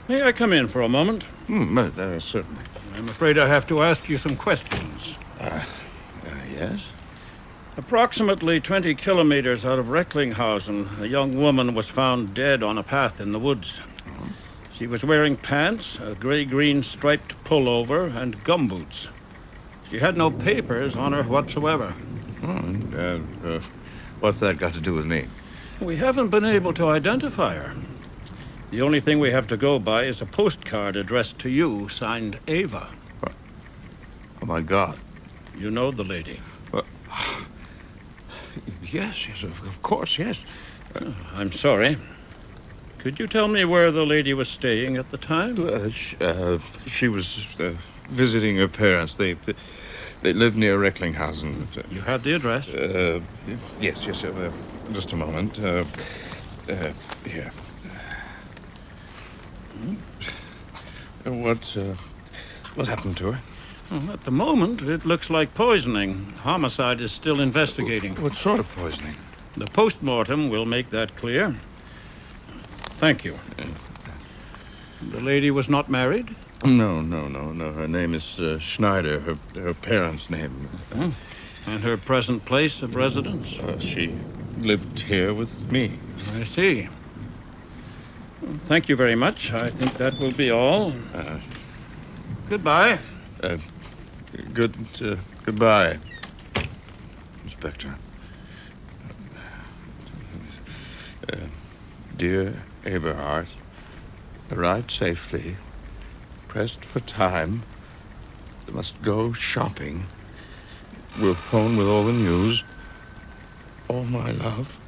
May I come in for a moment? Certainly. I'm afraid I have to ask you some questions. Yes? Approximately 20 kilometers out of Recklinghausen, a young woman was found dead on a path in the woods. She was wearing pants, a gray-green striped pullover, and gumboots. She had no papers on her whatsoever. What's that got to do with me? We haven't been able to identify her. The only thing we have to go by is a postcard addressed to you, signed Ava. Oh, my God. You know the lady? Yes, of course, yes. I'm sorry. Could you tell me where the lady was staying at the time? She was visiting her parents. They live near Recklinghausen. You had the address? Yes. Just a moment. Here. What happened to her? Well, at the moment, it looks like poisoning. Homicide is still investigating. What sort of poisoning? The post-mortem will make that clear. Thank you. The lady was not married? No. Her name is Schneider, her parents' name. And her present place of residence? She lived here with me. I see. Well, thank you very much. I think that will be all. Goodbye. Goodbye, Inspector. Dear Eberhard, arrived safely, pressed for time, must go shopping. Will phone with all the news. All my love.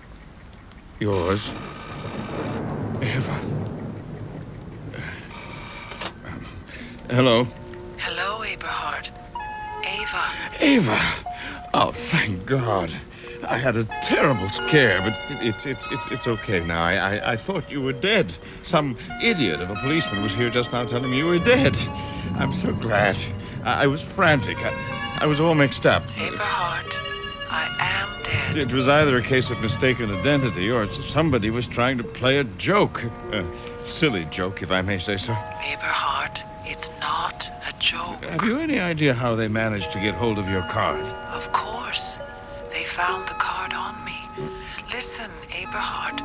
Yours, Eva. Hello. Hello, Eberhard. Eva. Eva! Oh, thank God. I had a terrible scare, but it's okay now. I thought you were dead. Some idiot of a policeman was here just now telling me you were dead. I'm so glad. I was frantic. I was all mixed up. Eberhard, I am dead. It was either a case of mistaken identity or somebody was trying to play a joke. A silly joke, if I may say so. Eberhard, it's not a joke. Have you any idea how they managed to get hold of your card? Of course. They found the card on me. Listen, Eberhard,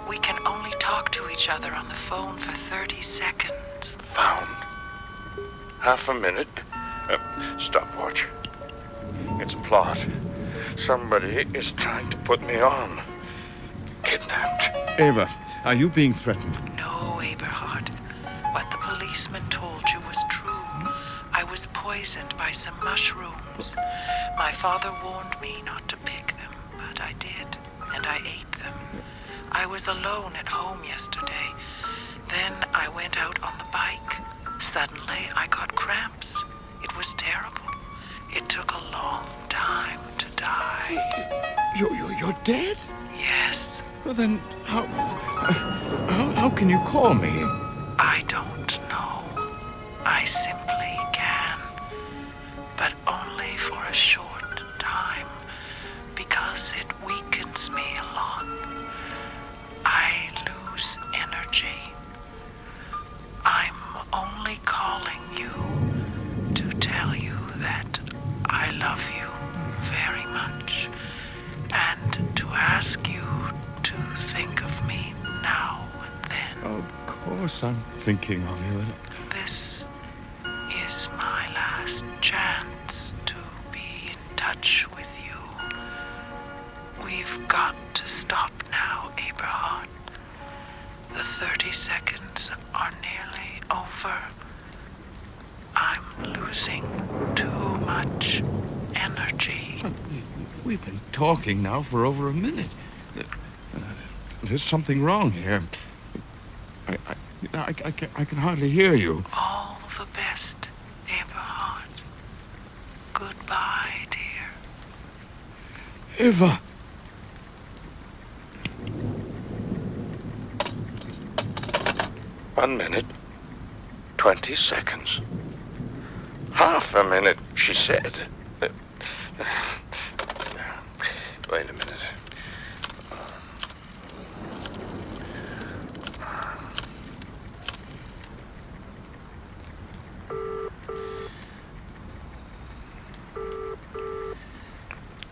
we can only talk to each other on the phone for 30 seconds. Found. Half a minute. Stopwatch. It's a plot. Somebody is trying to put me on. Kidnapped. Eva, are you being threatened? No, Eberhard. What the policeman told you was true. I was poisoned by some mushrooms. My father warned me not to pick them, but I did, and I ate them. I was alone at home yesterday. Then I went out on the bike. Suddenly, I got cramps. It was terrible. It took a long time to die. You're dead? Yes. Well, then, how can you call me? I don't know. I simply can. But only for a short time, because it weakens me a lot. I lose energy. I'm only calling you to tell you that I love you very much, and to ask you to think of me now and then. Of course I'm thinking of you. This is my last chance to be in touch with you. We've got to stop now, Eberhard. The 30 seconds are nearly over. I'm losing too much energy. We've been talking now for over a minute. There's something wrong here. I can hardly hear you. All the best, Eberhard. Goodbye, dear. Eva! One minute, 20 seconds. Half a minute, she said. Wait a minute.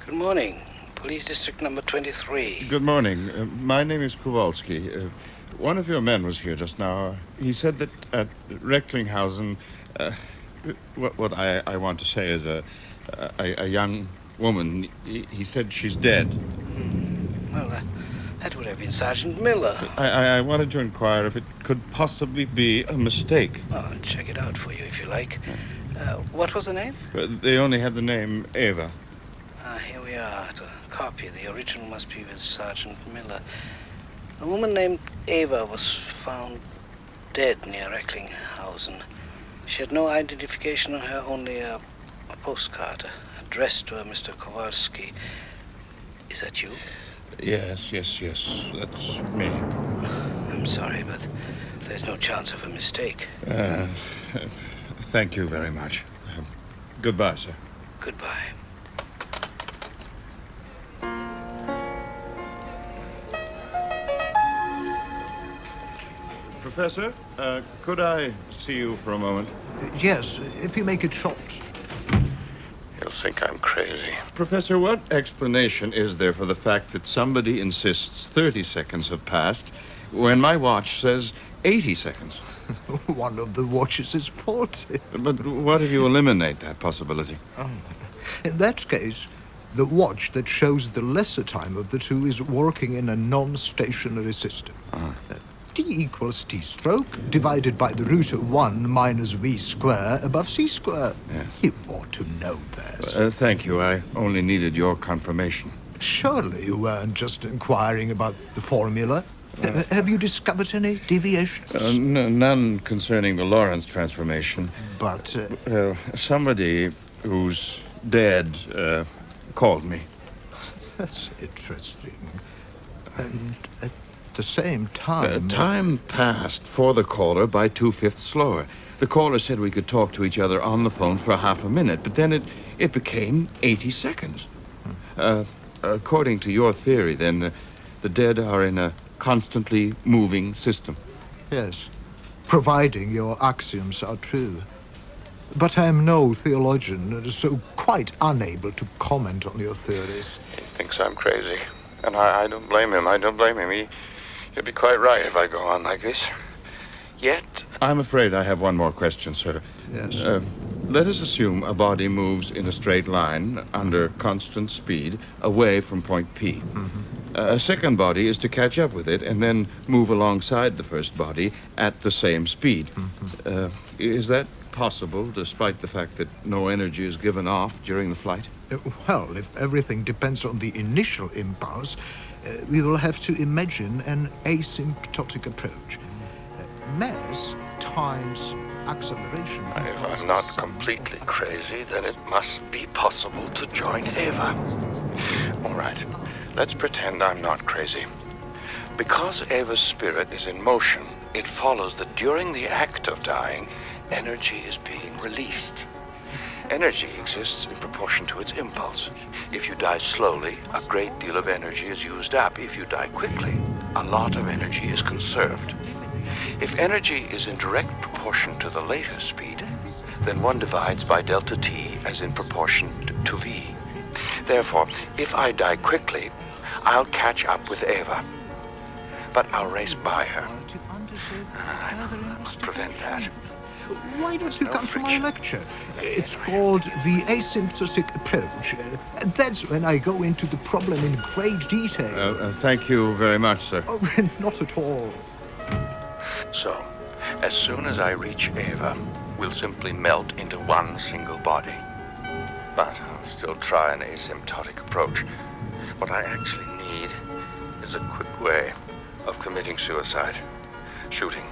Good morning. Police District number 23. Good morning. My name is Kowalski. One of your men was here just now. He said that at Recklinghausen, what I want to say is a young woman, he said she's dead. Well, that would have been Sergeant Miller. I wanted to inquire if it could possibly be a mistake. Well, I'll check it out for you if you like. What was the name? They only had the name Eva. Here we are, the copy. The original must be with Sergeant Miller. A woman named Eva was found dead near Recklinghausen. She had no identification on her, only a postcard addressed to a Mr. Kowalski. Is that you? Yes, that's me. I'm sorry, but there's no chance of a mistake. Thank you very much. Goodbye, sir. Goodbye. Professor, could I see you for a moment? Yes, if you make it short. You'll think I'm crazy. Professor, what explanation is there for the fact that somebody insists 30 seconds have passed when my watch says 80 seconds? One of the watches is faulty. But what if you eliminate that possibility? In that case, the watch that shows the lesser time of the two is working in a non-stationary system. T equals T stroke divided by the root of 1 minus V square above C square. Yes. You ought to know that. Thank you. I only needed your confirmation. Surely you weren't just inquiring about the formula. Have you discovered any deviations? None concerning the Lorentz transformation. But... somebody who's dead called me. That's interesting. And at the same time... Time passed for the caller by 2/5 slower. The caller said we could talk to each other on the phone for half a minute, but then it became 80 seconds. According to your theory, then, the dead are in a constantly moving system. Yes, providing your axioms are true. But I am no theologian, so quite unable to comment on your theories. He thinks I'm crazy, and I don't blame him. I don't blame him. He'll be quite right if I go on like this. Yet, I'm afraid I have one more question, sir. Yes. Let us assume a body moves in a straight line under constant speed away from point P. A second body is to catch up with it and then move alongside the first body at the same speed. Is that possible, despite the fact that no energy is given off during the flight? Well, if everything depends on the initial impulse, we will have to imagine an asymptotic approach. Mass times acceleration. If I'm not completely crazy, then it must be possible to join Ava. All right, let's pretend I'm not crazy. Because Ava's spirit is in motion, it follows that during the act of dying, energy is being released. Energy exists in proportion to its impulse. If you die slowly, a great deal of energy is used up. If you die quickly, a lot of energy is conserved. If energy is in direct proportion to the later speed, then one divides by delta T as in proportion to V. Therefore, if I die quickly, I'll catch up with Ava. But I'll race by her. I must prevent that. Why don't you come to my lecture? It's called the asymptotic approach. That's when I go into the problem in great detail. Thank you very much, sir. Oh, not at all. So, as soon as I reach Ava, we'll simply melt into one single body. But I'll still try an asymptotic approach. What I actually need is a quick way of committing suicide. Shooting,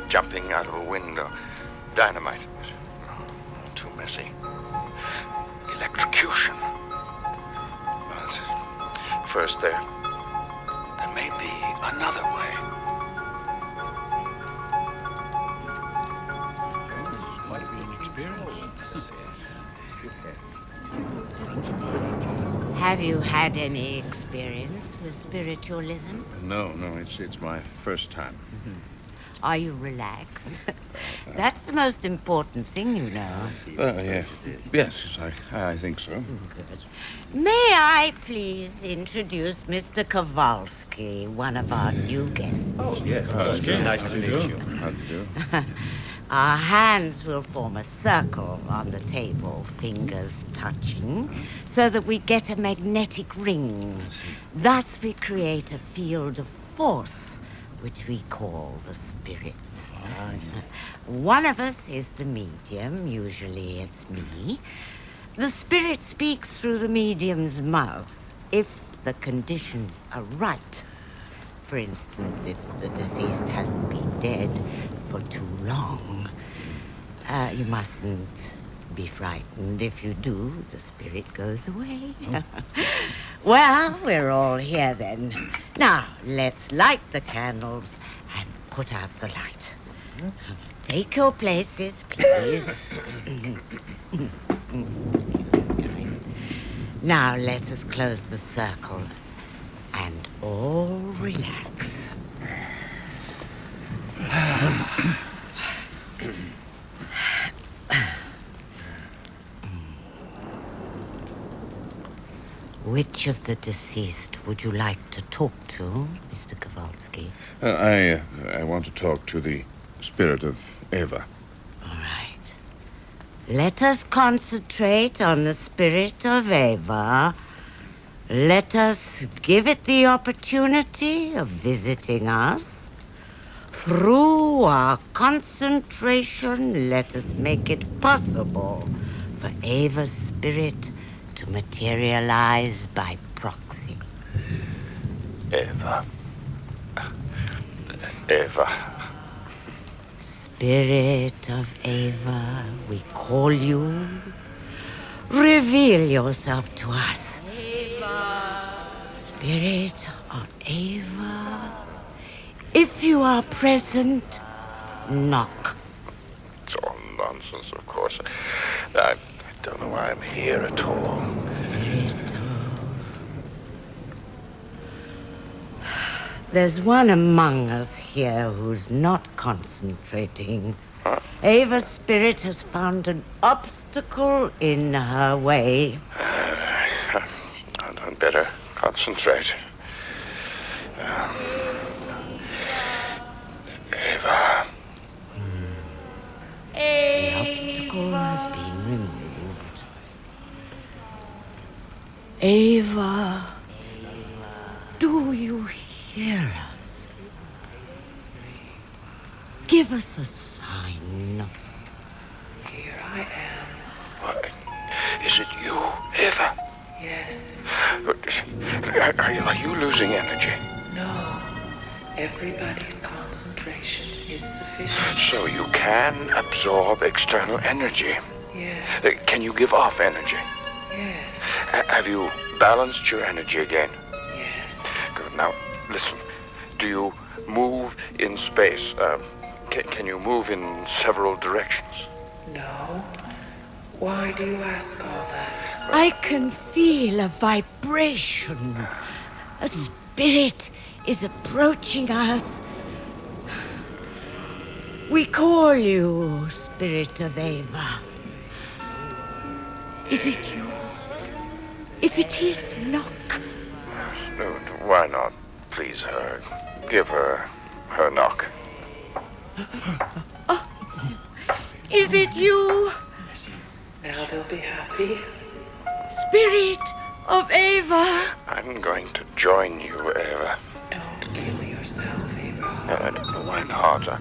jumping out of a window, dynamite. Too messy. Electrocution. But first there may be another way. Have you had any experience with spiritualism? No, it's my first time. Are you relaxed? That's the most important thing, you know. Yes, I think so. Good. May I please introduce Mr. Kowalski, one of our new guests? Oh, yes. Nice to meet you. How do you do? Our hands will form a circle on the table, fingers touching, so that we get a magnetic ring. Thus we create a field of force, which we call the spirits. One of us is the medium, usually it's me. The spirit speaks through the medium's mouth, if the conditions are right. For instance, if the deceased hasn't been dead for too long. You mustn't be frightened. If you do, the spirit goes away. Well, we're all here then. Now, let's light the candles and put out the light. Take your places, please. Now, let us close the circle and all relax. Which of the deceased would you like to talk to, Mr. Kowalski? I want to talk to the spirit of Ava. Let us concentrate on the spirit of Ava. Let us give it the opportunity of visiting us. Through our concentration, let us make it possible for Ava's spirit to materialize by proxy. Ava. Ava. Spirit of Ava, we call you. Reveal yourself to us. Spirit of Ava, if you are present, knock. It's all nonsense, of course. I don't know why I'm here at all. There's one among us here who's not concentrating. Huh? Ava's spirit has found an obstacle in her way. I'd better concentrate. Ava. The obstacle has been removed. Ava, do you hear us? Give us a sign. Here I am. What? Is it you, Ava? Yes. Are you losing energy? No. Everybody's concentration is sufficient. So you can absorb external energy? Yes. Can you give off energy? Yes. Have you balanced your energy again? Yes. Good. Now, listen. Do you move in space? Can you move in several directions? No. Why do you ask all that? I can feel a vibration. A spirit is approaching us. We call you, Spirit of Ava. Is it you? If it is, knock. No, why not please her? Give her her knock. Is it you? Now they'll be happy. Spirit of Ava. I'm going to join you, Ava. Don't kill yourself, Ava. Why not? I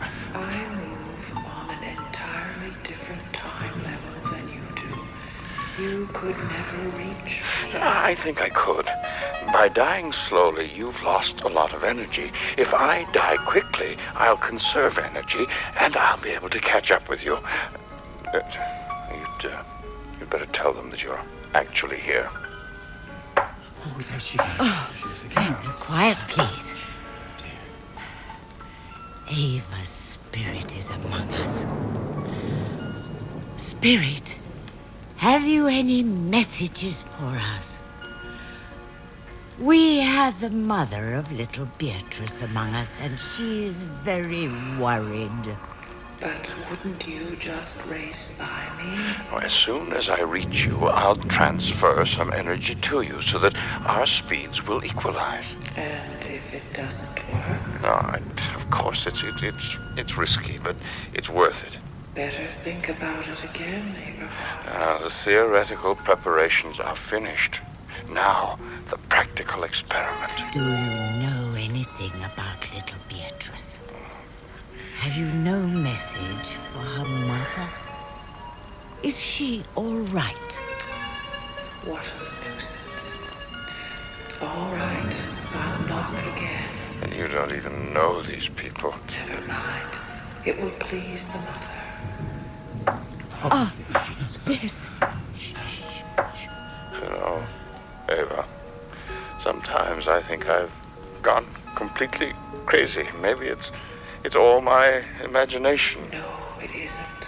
move on an entirely different time level than you do. You could never reach me. I think I could. By dying slowly, you've lost a lot of energy. If I die quickly, I'll conserve energy, and I'll be able to catch up with you. You'd better tell them that you're actually here. Oh, there she is. Quiet, please. Ava's spirit is among us. Spirit, have you any messages for us? We have the mother of little Beatrice among us, and she is very worried. But wouldn't you just race by me? As soon as I reach you, I'll transfer some energy to you so that our speeds will equalize. And if it doesn't work? No, of course, it's risky, but it's worth it. Better think about it again, Ava. The theoretical preparations are finished. Now, the practical experiment. Do you know anything about little Beatrice? Have you no message for her mother? Is she all right? What a nuisance. All right, I'll knock again. And you don't even know these people. Never mind. It will please the mother. Yes. You know, Ava, sometimes I think I've gone completely crazy. Maybe it's all my imagination. No, it isn't.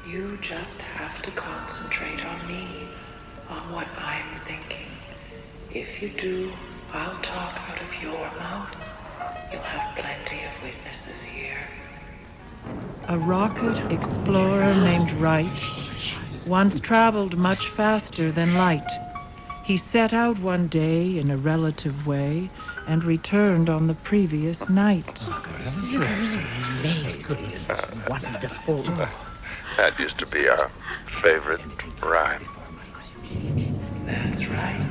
You just have to concentrate on me, on what I'm thinking. If you do, I'll talk out of your mouth. You'll have plenty of witnesses here. A rocket explorer named Wright once traveled much faster than light. He set out one day in a relative way and returned on the previous night. Wonderful. That used to be our favorite rhyme. That's right.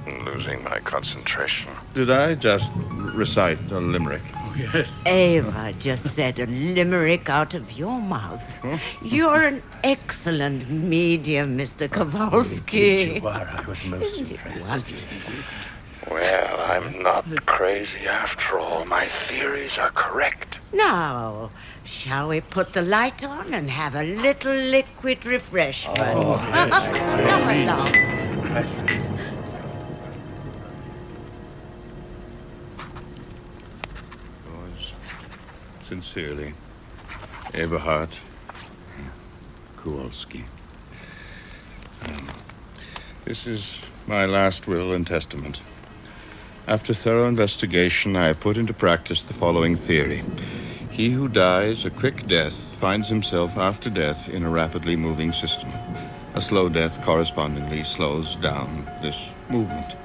I'm losing my concentration. Did I just recite a limerick? Oh, yes. Ava just said a limerick out of your mouth. You're an excellent medium, Mr. Kowalski. You are. I was most Isn't it impressed. wonderful? Well, I'm not crazy after all. My theories are correct. Now, shall we put the light on and have a little liquid refreshment? Oh, yes. Come along. Sincerely, Eberhard Kowalski. This is my last will and testament. After thorough investigation, I have put into practice the following theory. He who dies a quick death finds himself after death in a rapidly moving system. A slow death correspondingly slows down this movement.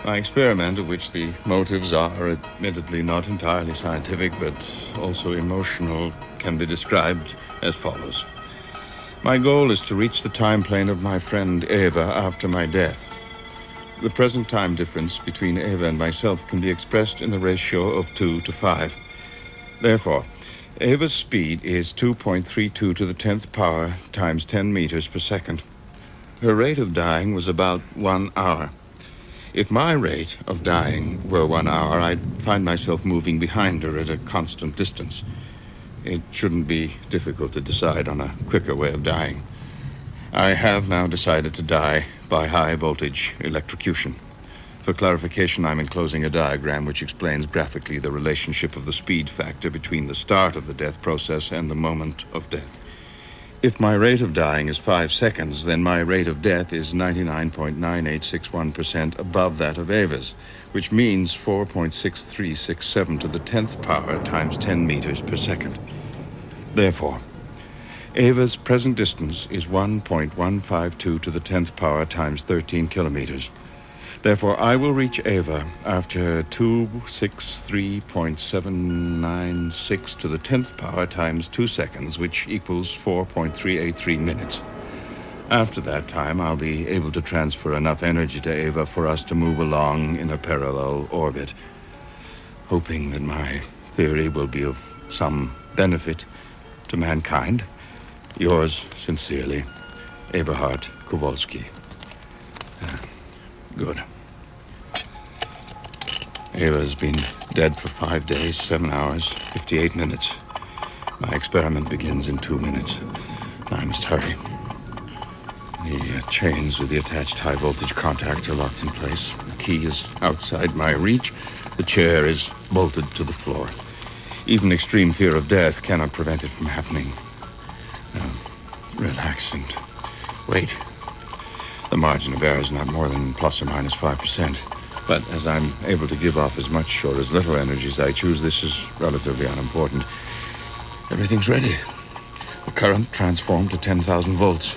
My experiment, of which the motives are admittedly not entirely scientific, but also emotional, can be described as follows. My goal is to reach the time plane of my friend Eva after my death. The present time difference between Eva and myself can be expressed in the ratio of 2 to 5. Therefore, Eva's speed is 2.32 to the 10th power times 10 meters per second. Her rate of dying was about 1 hour. If my rate of dying were 1 hour, I'd find myself moving behind her at a constant distance. It shouldn't be difficult to decide on a quicker way of dying. I have now decided to die by high-voltage electrocution. For clarification, I'm enclosing a diagram which explains graphically the relationship of the speed factor between the start of the death process and the moment of death. If my rate of dying is 5 seconds, then my rate of death is 99.9861% above that of Ava's, which means 4.6367 to the 10th power times 10 meters per second. Therefore, Ava's present distance is 1.152 to the 10th power times 13 kilometers. Therefore, I will reach Ava after 263.796 to the 10th power times 2 seconds, which equals 4.383 minutes. After that time, I'll be able to transfer enough energy to Ava for us to move along in a parallel orbit, hoping that my theory will be of some benefit to mankind. Yours sincerely, Eberhard Kowalski. Good. Ava's been dead for 5 days, 7 hours, 58 minutes. My experiment begins in 2 minutes. I must hurry. The chains with the attached high-voltage contacts are locked in place. The key is outside my reach. The chair is bolted to the floor. Even extreme fear of death cannot prevent it from happening. Relax and wait. The margin of error is not more than plus or minus 5%. But as I'm able to give off as much or as little energy as I choose, this is relatively unimportant. Everything's ready. The current transformed to 10,000 volts.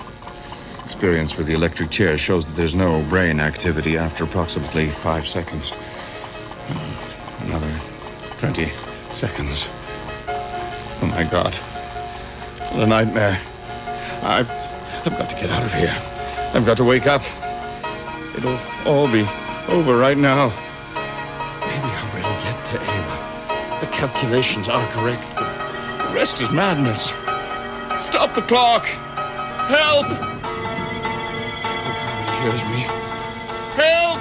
Experience with the electric chair shows that there's no brain activity after approximately 5 seconds. Another 20 seconds. Oh my God. What a nightmare. I've got to get out of here. I've got to wake up. It'll all be over right now. Maybe I will get to Ava. The calculations are correct, but The rest is madness. Stop the clock! Help! nobody hears me. Help!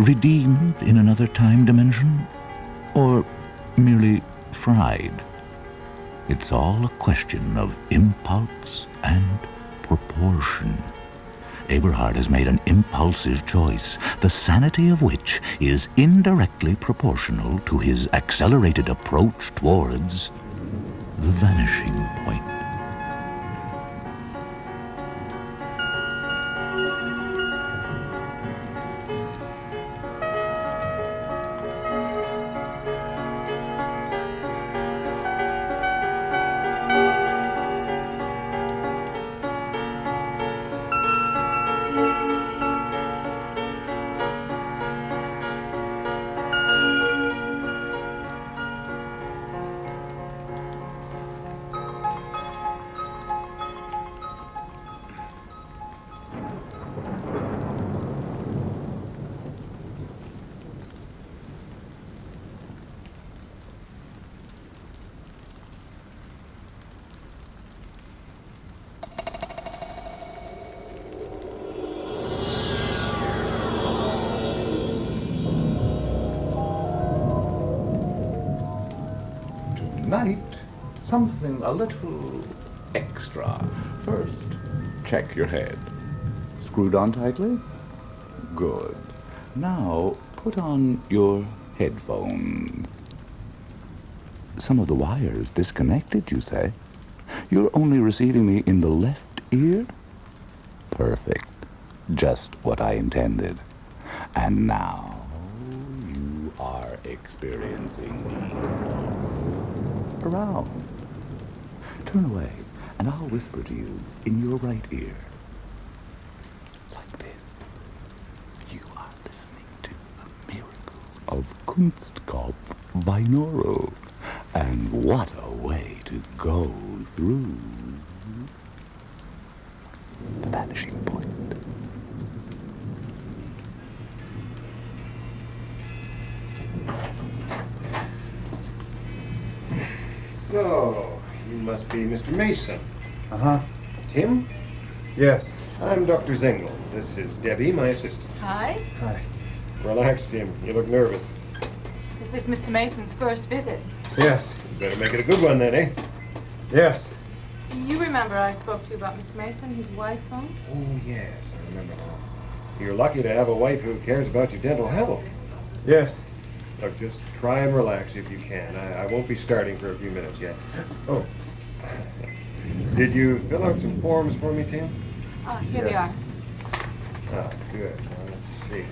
redeemed in another time dimension? Or merely fried? It's all a question of impulse and proportion. Eberhard has made an impulsive choice, the sanity of which is indirectly proportional to his accelerated approach towards the vanishing point. Tonight, something a little extra. First, check your head. Screwed on tightly? Good. Now, put on your headphones. Some of the wires disconnected, you say? You're only receiving me in the left ear? Perfect. Just what I intended. And now you are experiencing me around. Turn away, and I'll whisper to you in your right ear. Like this. You are listening to the miracle of Kunstkopf binaural. And what a way to go through the vanishing point. So, you must be Mr. Mason. Uh-huh. Tim? Yes. I'm Dr. Zengel. This is Debbie, my assistant. Hi. Hi. Relax, Tim. You look nervous. Is this Mr. Mason's first visit? Yes. You better make it a good one then, eh? Yes. You remember I spoke to you about Mr. Mason, his wife phone? Oh, yes, I remember now. You're lucky to have a wife who cares about your dental health. Yes. Look, just try and relax if you can. I won't be starting for a few minutes yet. Oh. Did you fill out some forms for me, Tim? Here they are. Ah, good. Now, let's see.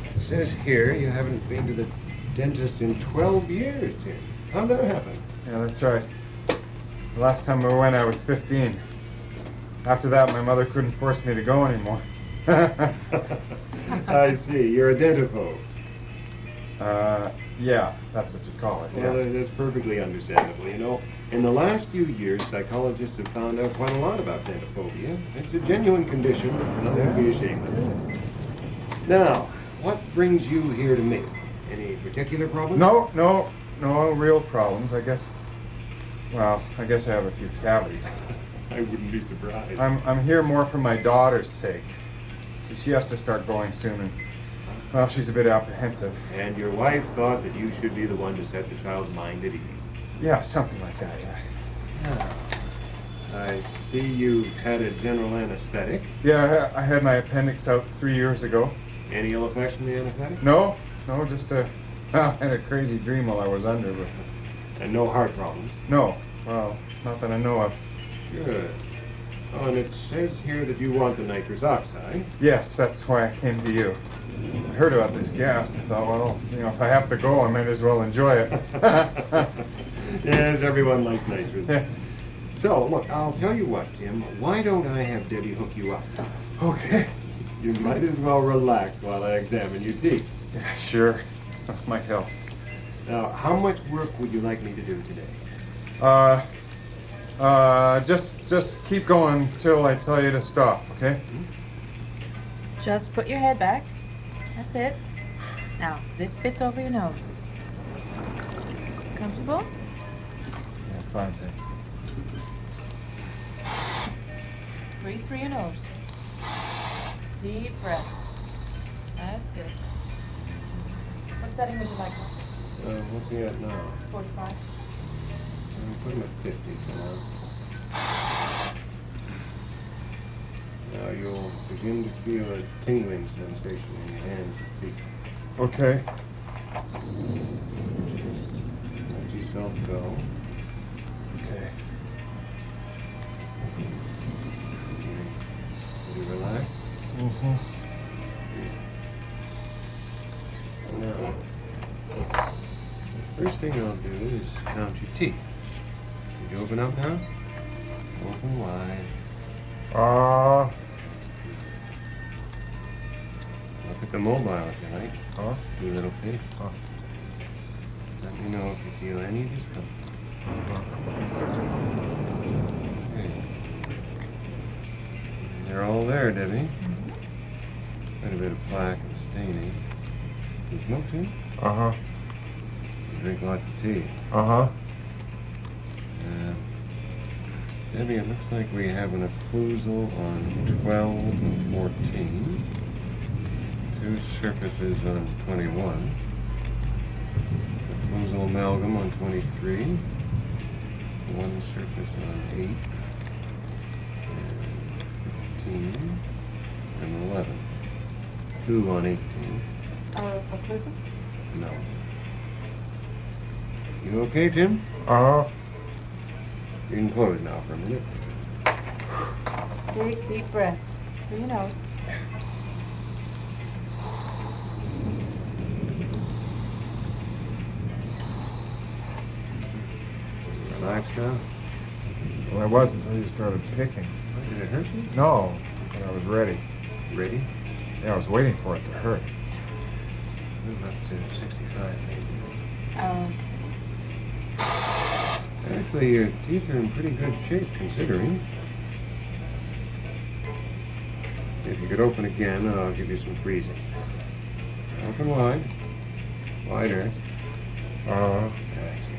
It says here you haven't been to the dentist in 12 years, Tim. How'd that happen? Yeah, that's right. The last time I went, I was 15. After that, my mother couldn't force me to go anymore. I see. You're a dentophobe. Yeah, that's what you call it. Well, Yeah. that's perfectly understandable. You know, in the last few years, psychologists have found out quite a lot about dentophobia. It's a genuine condition, nothing to be ashamed of. Now, what brings you here to me? Any particular problems? No real problems. I guess I have a few cavities. I wouldn't be surprised. I'm here more for my daughter's sake. She has to start going soon, and well, she's a bit apprehensive. And your wife thought that you should be the one to set the child's mind at ease. Yeah, something like that, yeah. I see you've had a general anesthetic. Yeah, I had my appendix out 3 years ago. Any ill effects from the anesthetic? No, just I had a crazy dream while I was under, but... And no heart problems? No, well, not that I know of. Good. Oh, and it says here that you want the nitrous oxide. Yes, that's why I came to you. I heard about this gas. I thought, well, if I have to go, I might as well enjoy it. Yes, everyone likes nitrous. Yeah. So, look, I'll tell you what, Tim. Why don't I have Debbie hook you up? Okay. You might as well relax while I examine your teeth. Yeah, sure. Might help. Now, how much work would you like me to do today? Just keep going till I tell you to stop, okay? Just put your head back. That's it. Now, this fits over your nose. Comfortable? Yeah, fine, thanks. Breathe through your nose. Deep breaths. That's good. setting would you like? What's he at now? 45. Put him at 50 for now. Now you'll begin to feel a tingling sensation in your hands and feet. Okay. Just let yourself go. Okay. Will you relax? Mm-hmm. Now, the first thing I'll do is count your teeth. Can you open up now? Open wide. Look at the mobile if you like. Do little fish. Let me know if you feel any discomfort. Okay. They're all there, Debbie. Quite a bit of plaque and staining. You smoke too? Uh-huh. You drink lots of tea. Uh-huh. Debbie, it looks like we have an occlusal on 12 and 14. 2 surfaces on 21. Occlusal amalgam on 23. 1 surface on 8. And 15. And 11. 2 on 18. Occlusal? No. You okay, Tim? Uh-huh. You can close now for a minute. Big, deep breaths through your nose. Relax now. Well, I was until you started picking. Did it hurt you? No, but I was ready. Ready? Yeah, I was waiting for it to hurt. Move up to 65, maybe. Oh. Actually, your teeth are in pretty good shape, considering. If you could open again, I'll give you some freezing. Open wide. Wider. That's it.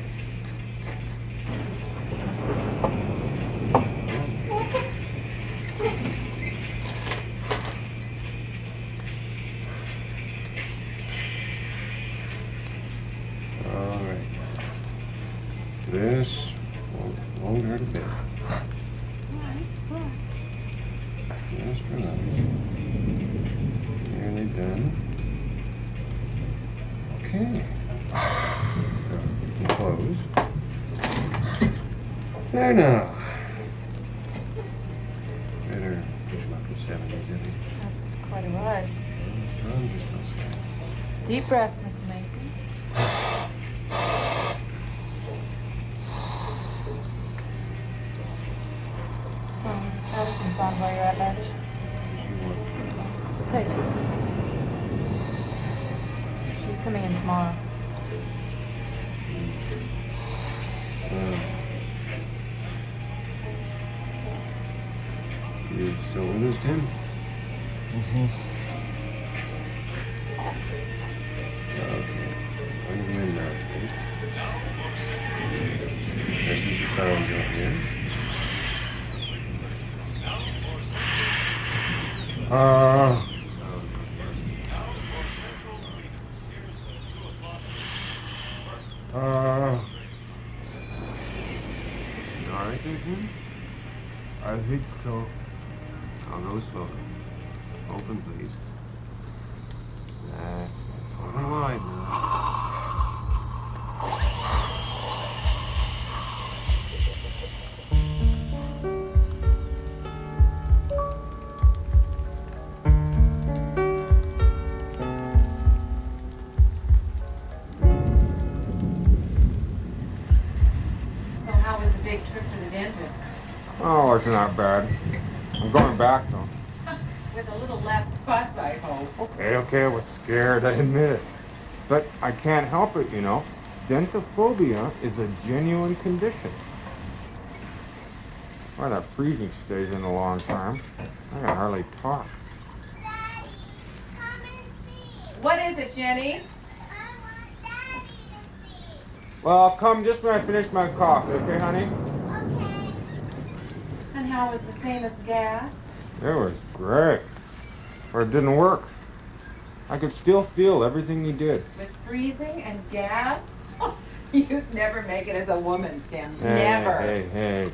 All right. This won't hurt a bit. Just relax. Nearly done. Okay. You can close. There now. Better push him up to 70, Debbie. That's quite a ride. I'm just elsewhere. Deep breaths, Mr. Mason. Well, Mrs. Patterson found where you're at, Badge. Take it. She's coming in tomorrow. You still with us, Tim? Mm-hmm. Okay. Bring him in now, please. This is the sound you'll hear. You all right there, Tim? I think so. I'll go slowly. Open, please. That's it. Open wide now. So how was the big trip to the dentist? Oh, it's not bad. I'm going back, though. With a little less fuss, I hope. Okay, I was scared, I admit it. But I can't help it, you know. Dentophobia is a genuine condition. Why that freezing stays in a long time. I can hardly talk. What is it, Jenny? Well, I'll come just when I finish my coffee, okay, honey? And how was the famous gas? It was great. But it didn't work. I I could still feel everything he did. With freezing and gas? Oh, you'd never make it as a woman, Tim. Never. Hey.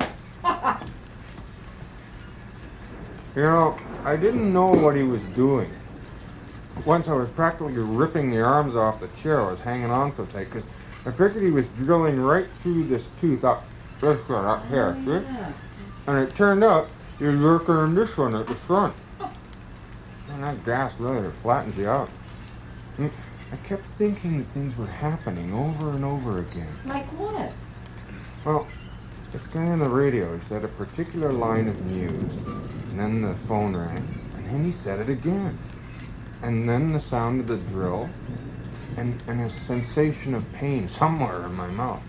You know, I didn't know what he was doing. Once I was practically ripping the arms off the chair. I was hanging on so tight because I figured he was drilling right through this tooth up this one up here. See? Yeah. And it turned out he was working on this one at the front. And that gas really flattens you out. And I kept thinking that things were happening over and over again. Like what? Well, this guy on the radio, he said a particular line of news, and then the phone rang, and then he said it again. And then the sound of the drill, and a sensation of pain somewhere in my mouth.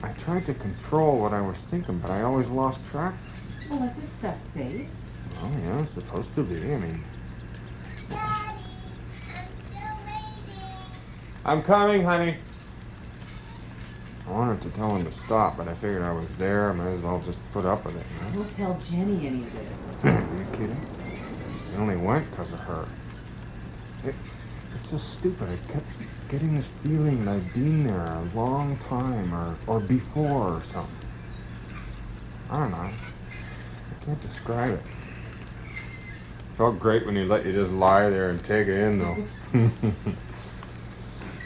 I tried to control what I was thinking, but I always lost track. Well, is this stuff safe? Well, yeah, it's supposed to be. I mean... Daddy, I'm still waiting. I'm coming, honey. I wanted to tell him to stop, but I figured I was there. I might as well just put up with it. You know? Don't tell Jenny any of this. You're kidding. It only went because of her. It's so stupid. I kept getting this feeling that I'd been there a long time or before or something. I don't know. I can't describe it. Felt great when he let you just lie there and take it in, though.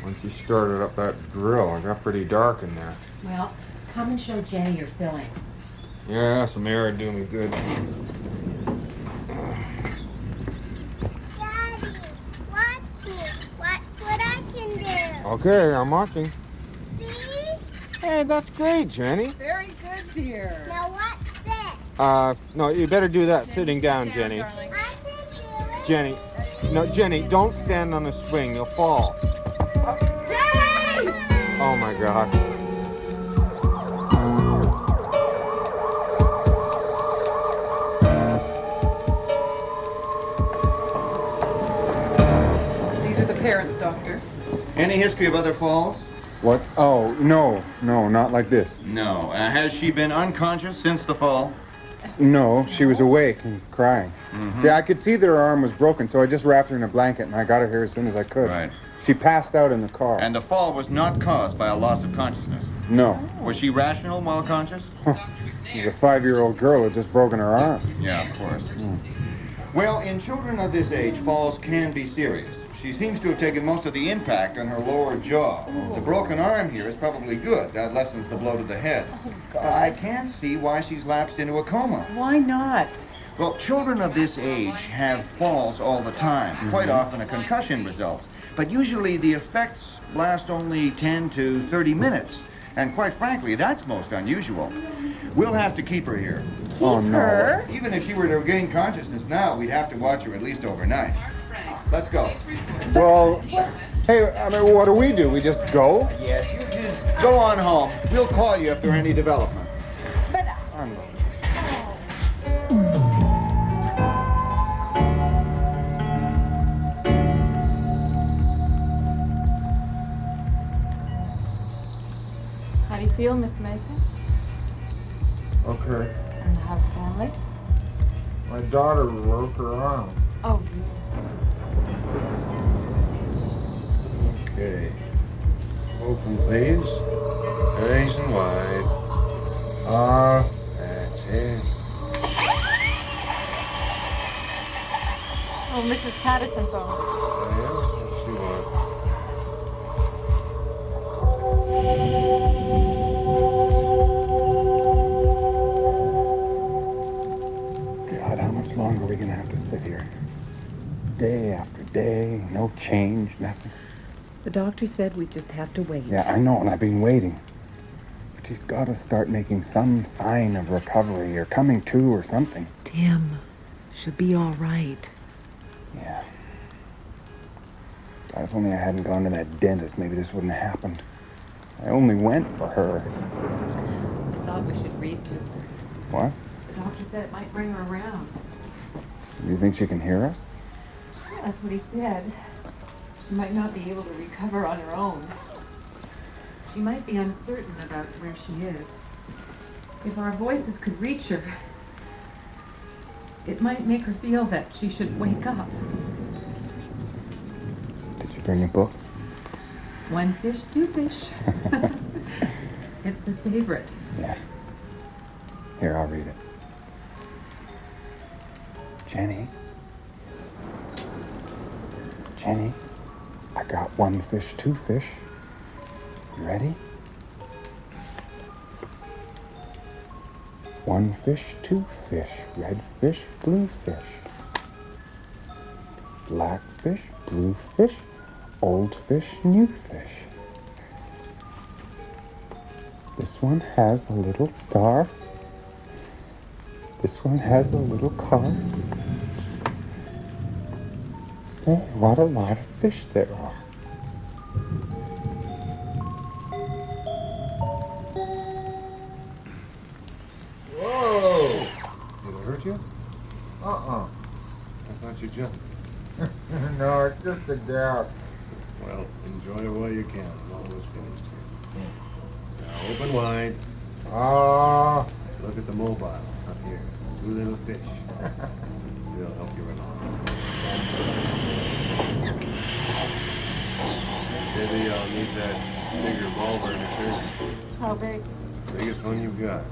Once you started up that drill, it got pretty dark in there. Well, come and show Jenny your fillings. Yeah, some air would do me good. Daddy, watch me. Watch what I can do. Okay, I'm watching. See? Hey, that's great, Jenny. Very good, dear. Now watch this. No, you better do that sitting down, Jenny. I can do it. Jenny, no, Jenny, don't stand on the swing. You'll fall. Jenny! Oh, my God. These are the parents, Doctor. Any history of other falls? What? Oh, no, not like this. No. Has she been unconscious since the fall? No, she was awake and crying. Mm-hmm. See, I could see that her arm was broken, so I just wrapped her in a blanket and I got her here as soon as I could. Right. She passed out in the car. And the fall was not caused by a loss of consciousness? No. Was she rational while conscious? She's a 5-year-old girl who had just broken her arm. Yeah, of course. Well, in children of this age, falls can be serious. She seems to have taken most of the impact on her lower jaw. The broken arm here is probably good. That lessens the blow to the head. I can't see why she's lapsed into a coma. Why not? Well, children of this age have falls all the time. Quite often a concussion results. But usually the effects last only 10 to 30 minutes. And quite frankly, that's most unusual. We'll have to keep her here. Keep her? Even if she were to regain consciousness now, we'd have to watch her at least overnight. Let's go. Well, hey, I mean, what do? We just go? Yes, you just go on home. We'll call you if there are any developments. I'm going. How do you feel, Mr. Mason? Okay. And the house family? My daughter broke her arm. Oh, dear. Okay. Open, please. Nice and wide. That's it. Oh, Mrs. Patterson phone. God, how much longer are we gonna have to sit here? Day after day, no change, nothing. The doctor said we just have to wait. Yeah, I know, and I've been waiting. But she's got to start making some sign of recovery or coming to or something. Tim, she'll be all right. Yeah. God, if only I hadn't gone to that dentist, maybe this wouldn't have happened. I only went for her. I thought we should read to her. What? The doctor said it might bring her around. Do you think she can hear us? That's what he said. She might not be able to recover on her own. She might be uncertain about where she is. If our voices could reach her. It might make her feel that she should wake up. Did you bring a book? One fish, two fish. It's a favorite. Yeah. Here, I'll read it. Jenny. Jenny, I got one fish, two fish. You ready? One fish, two fish, red fish, blue fish. Black fish, blue fish, old fish, new fish. This one has a little star. This one has a little car. Say, what a lot of fish there are. Whoa! Did it hurt you? I thought you jumped. No, it's just a gap. Well, enjoy it while you can. I'm almost finished here. Now open wide. Look at the mobile up here. Two little fish. They'll help you along. Maybe I'll need that big revolver in a shirt. How big? Biggest one you've got.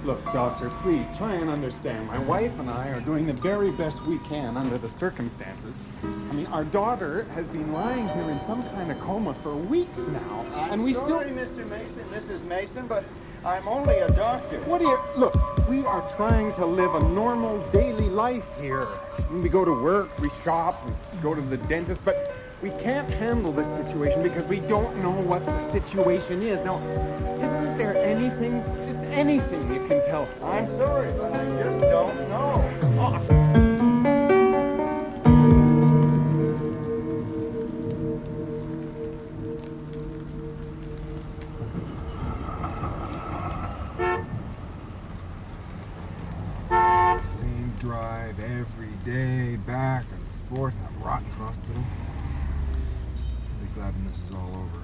Look, Doctor, please try and understand. My wife and I are doing the very best we can under the circumstances. I mean, our daughter has been lying here in some kind of coma for weeks now, and we Sorry, Mr. Mason, Mrs. Mason, but I'm only a doctor. What do you... Look, we are trying to live a normal daily life here. When we go to work, we shop, we go to the dentist, but we can't handle this situation because we don't know what the situation is. Now, isn't there anything, just anything you can tell us? I'm sorry, but I just don't know. Same drive every day, back and forth at rotten hospital. I'll be glad when this is all over.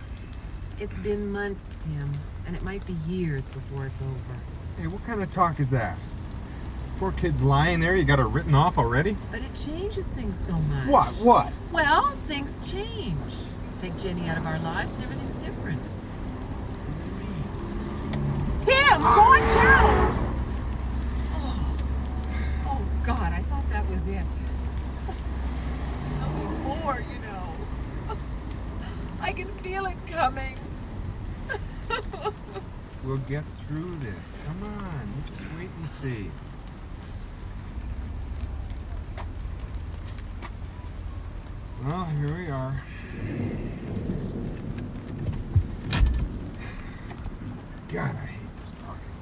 It's been months, Tim, and it might be years before it's over. Hey, what kind of talk is that? Poor kid's lying there, you got her written off already? But it changes things so much. What? Well, things change. Take Jenny out of our lives and everything's different. Tim, watch out! Oh, God, I thought that was it. No more, you know. I can feel it coming. We'll get through this. Come on, you just wait and see. Well, here we are. God, I hate this parking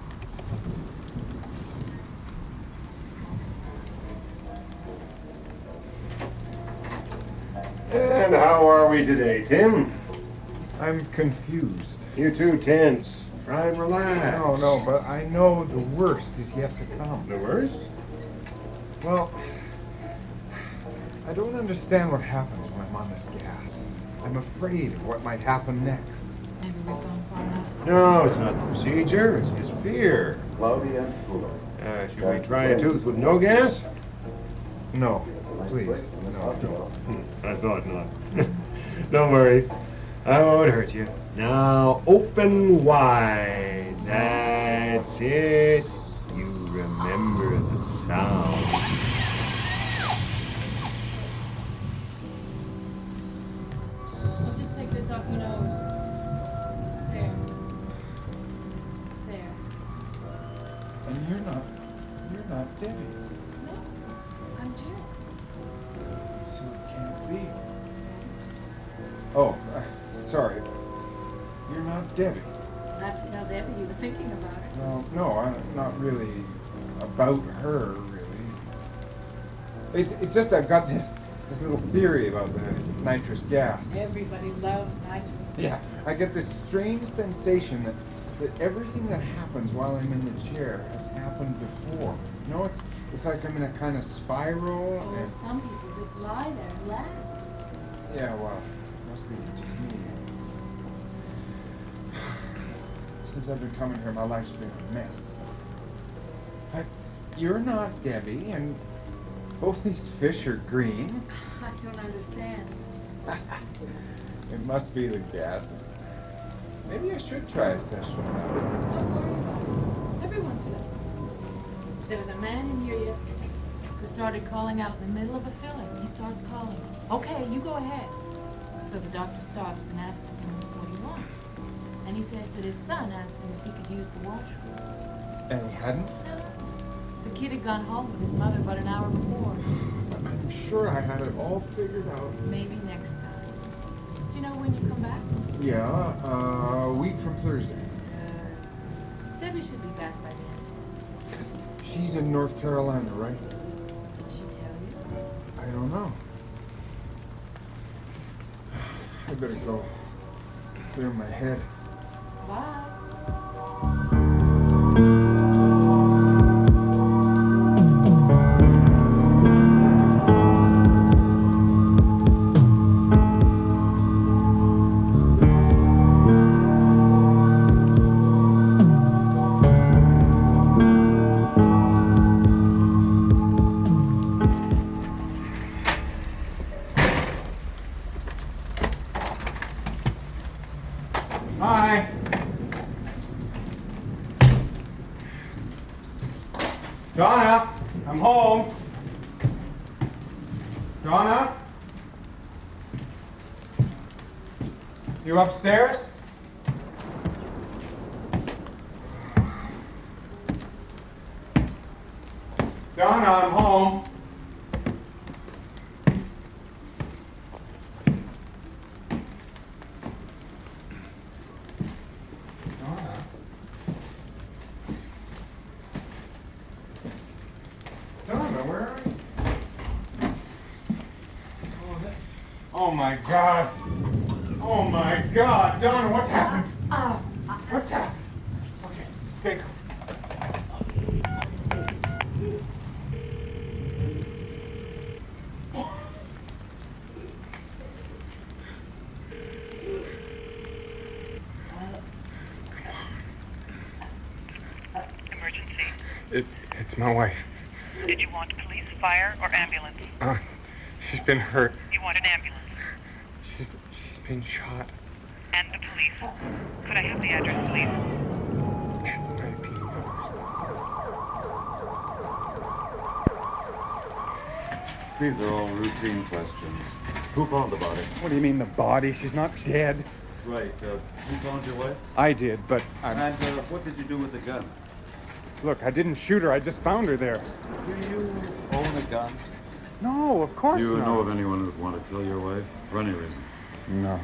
lot. And how are we today, Tim? I'm confused. You're too tense. Try and relax. No, but I know the worst is yet to come. The worst? Well, I don't understand what happens when I'm on this gas. I'm afraid of what might happen next. Maybe we've gone far enough. No, it's not the procedure. It's his fear. Cloudy and cooler. Should we try a tooth with no gas? No, please. No. I thought not. Don't worry. I won't hurt you. Now open wide. That's it. You remember the sound. We'll just take this off your nose. There. There. And you're not Debbie. No, I'm Jill. So it can't be. Oh, sorry. You're not Debbie. I have to tell Debbie you were thinking about it. Well, no, I'm not really about her, really. It's just I've got this little theory about the nitrous gas. Everybody loves nitrous. Yeah, I get this strange sensation that everything that happens while I'm in the chair has happened before. You know, it's like I'm in a kind of spiral. Oh, and some people just lie there and laugh. yeah, well, must be just me. Since I've been coming here, my life's been a mess. You're not Debbie, and both these fish are green. I don't understand. It must be the gas. Maybe I should try a session without it. Don't worry about it. Everyone feels. There was a man in here yesterday who started calling out in the middle of a filling. He starts calling. Okay, you go ahead. So the doctor stops and asks him what he wants. And he says that his son asked him if he could use the washroom. And he hadn't? No. The kid had gone home with his mother about an hour before. I'm sure I had it all figured out. Maybe next time. Do you know when you come back? Yeah, a week from Thursday. Debbie should be back by then. She's in North Carolina, right? Did she tell you? I don't know. I better go clear my head. Bye. Hi. Donna, I'm home. Donna? You upstairs? Donna, I'm home. Oh my God! Oh my God! Donna, what's happened? What's happened? Okay, stay calm. Emergency. It's my wife. Did you want police, fire, or ambulance? She's been hurt. You want an ambulance? She's been shot. And the police. Could I have the address, please? It's 1980s. These are all routine questions. Who found the body? What do you mean the body? She's not dead. Right. Who found your wife? I did, but And what did you do with the gun? Look, I didn't shoot her. I just found her there. Do you own a gun? No, of course Do you not. know of anyone who'd want to kill your wife for any reason? No.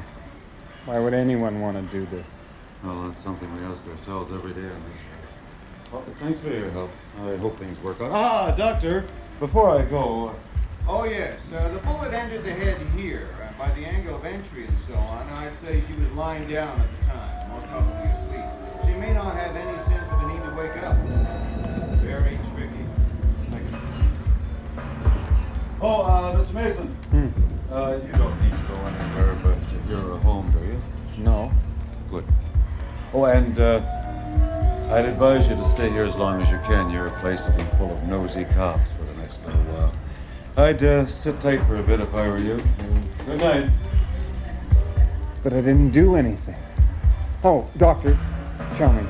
Why would anyone want to do this? Well, that's something we ask ourselves every day on this show. Well, thanks for your help. I hope things work out. Doctor, before I go... Oh, yes. The bullet entered the head here. By the angle of entry and so on, I'd say she was lying down at the time, most probably asleep. She may not have any sense of a need to wake up. Very tricky. Thank you. Oh, Mr. Mason. You don't need to go anywhere, but you're home, do you? No. Good. Oh, and I'd advise you to stay here as long as you can. Your place will be full of nosy cops for the next little while. I'd sit tight for a bit if I were you. Good night. But I didn't do anything. Oh, doctor, tell me.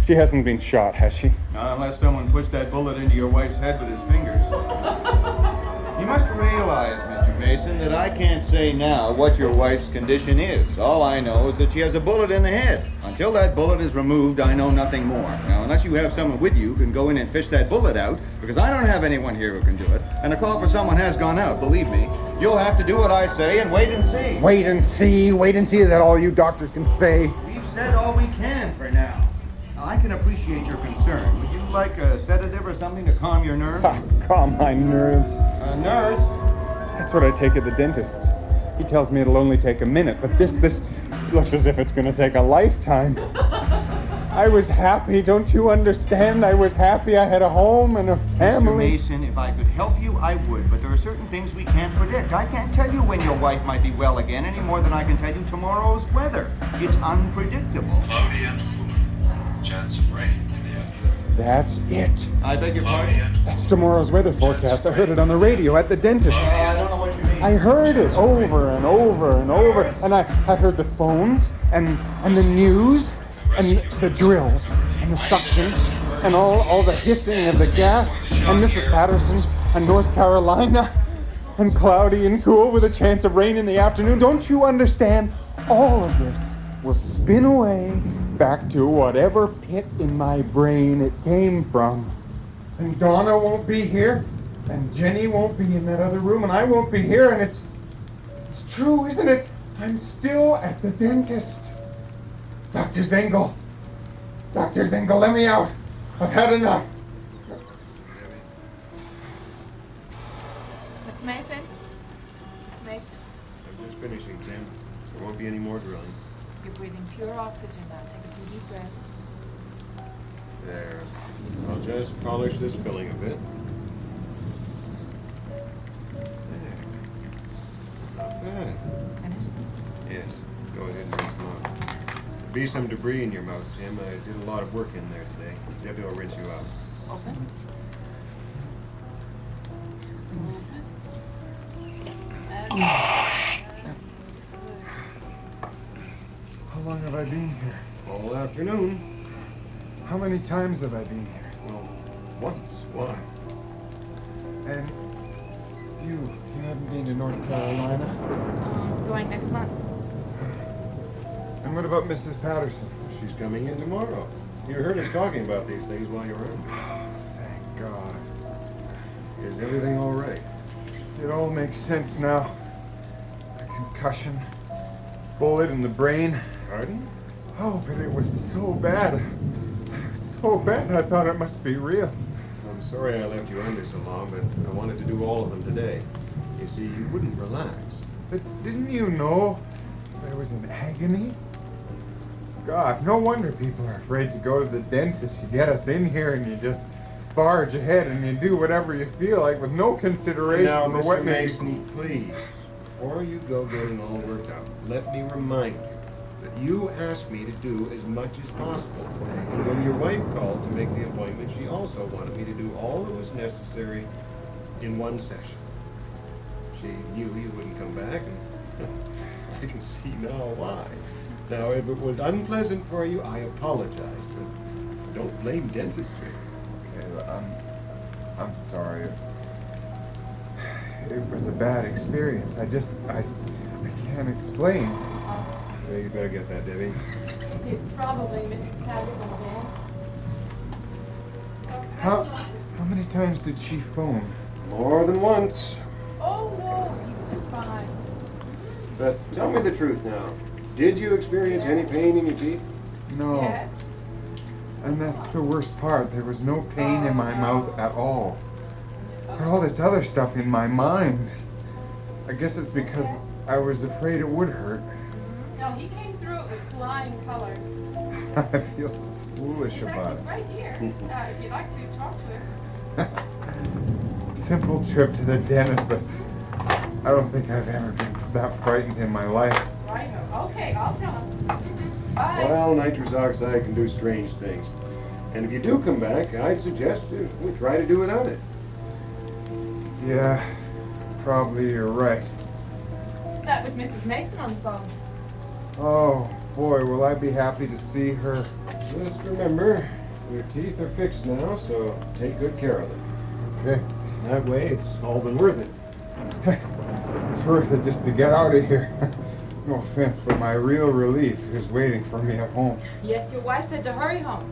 She hasn't been shot, has she? Not unless someone pushed that bullet into your wife's head with his fingers. You must realize, Mr. Mason, that I can't say now what your wife's condition is. All I know is that she has a bullet in the head. Until that bullet is removed, I know nothing more. Now, unless you have someone with you who can go in and fish that bullet out, because I don't have anyone here who can do it, and the call for someone has gone out, believe me, you'll have to do what I say and wait and see. Wait and see? Wait and see? Is that all you doctors can say? We've said all we can for now. Now, I can appreciate your concern. Would you like a sedative or something to calm your nerves? Calm my nerves. Nurse? That's what I take at the dentist's. He tells me it'll only take a minute, but this looks as if it's going to take a lifetime. I was happy, don't you understand? I was happy I had a home and a family. Mr. Mason, if I could help you, I would, but there are certain things we can't predict. I can't tell you when your wife might be well again any more than I can tell you tomorrow's weather. It's unpredictable. Cloudy and cool. Chance of rain in the afternoon. That's it. I beg your pardon? That's tomorrow's weather forecast. I heard it on the radio at the dentist. I don't know what you mean. I heard it over and over and over. And I heard the phones and the news and the drill and the suction and all the hissing of the gas and Mrs. Patterson and North Carolina and cloudy and cool with a chance of rain in the afternoon. Don't you understand? All of this will spin away back to whatever pit in my brain it came from. And Donna won't be here, and Jenny won't be in that other room, and I won't be here, and it's true, isn't it? I'm still at the dentist. Dr. Zengel, let me out. I've had enough. Miss Mason? Miss Mason? I'm just finishing, Tim. There won't be any more drilling. You're breathing pure oxygen now. Take a few deep breaths. There. I'll just polish this filling a bit. There. Not bad. Finished? Yes. Go ahead and rinse them out. There'll be some debris in your mouth, Tim. I did a lot of work in there today. Debbie will rinse you out. Open. How long have I been here? All afternoon. How many times have I been here? Well, once. Why? And you haven't been to North Carolina? Going next month. And what about Mrs. Patterson? She's coming in tomorrow. You heard us talking about these things while you were in. Thank God. Is everything all right? It all makes sense now. A concussion, bullet in the brain. Pardon? Oh, but it was so bad. It was so bad, I thought it must be real. I'm sorry I left you under so long, but I wanted to do all of them today. You see, you wouldn't relax. But didn't you know that it was in agony? God, no wonder people are afraid to go to the dentist. You get us in here and you just barge ahead and you do whatever you feel like with no consideration Now, for Mr. what Mason, please, before you go getting all worked out, let me remind you that you asked me to do as much as possible today. And when your wife called to make the appointment, she also wanted me to do all that was necessary in one session. She knew you wouldn't come back, and I can see now why. Now, if it was unpleasant for you, I apologize, but don't blame dentistry. Okay, I'm sorry. It was a bad experience. I can't explain. Yeah, you better get that, Debbie. It's probably Mrs. Patterson again. How many times did she phone? More than once. Oh no, he's just fine. But tell me the truth now. Did you experience any pain in your teeth? No. Yes. And that's the worst part. There was no pain in my mouth at all. But all this other stuff in my mind. I guess it's because I was afraid it would hurt. No, he came through it with flying colors. I feel so foolish In fact, about he's it. right here. If you'd like to talk to him. Simple trip to the dentist, but I don't think I've ever been that frightened in my life. Right. Okay, I'll tell him. Bye. Well, nitrous oxide can do strange things. And if you do come back, I'd suggest we try to do without it. Yeah, probably you're right. That was Mrs. Mason on the phone. Oh, boy, will I be happy to see her. Just remember, your teeth are fixed now, so take good care of them. Okay. That way, it's all been worth it. It's worth it just to get out of here. No offense, but my real relief is waiting for me at home. Yes, your wife said to hurry home.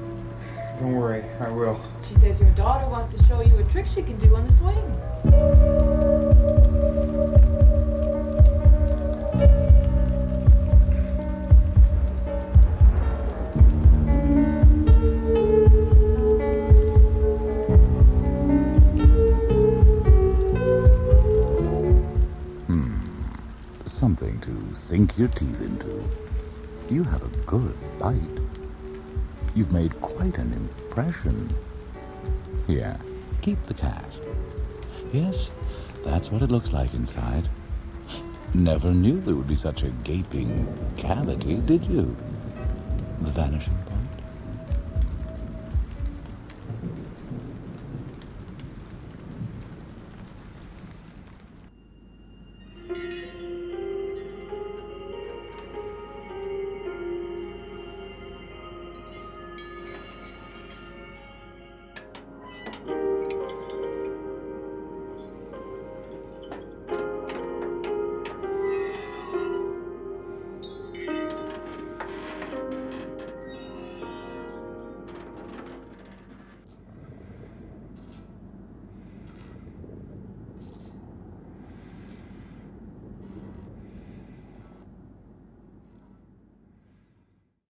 Don't worry, I will. She says your daughter wants to show you a trick she can do on the swing. Something to sink your teeth into. You have a good bite. You've made quite an impression. Here, keep the cast. Yes, that's what it looks like inside. Never knew there would be such a gaping cavity, did you? The Vanishing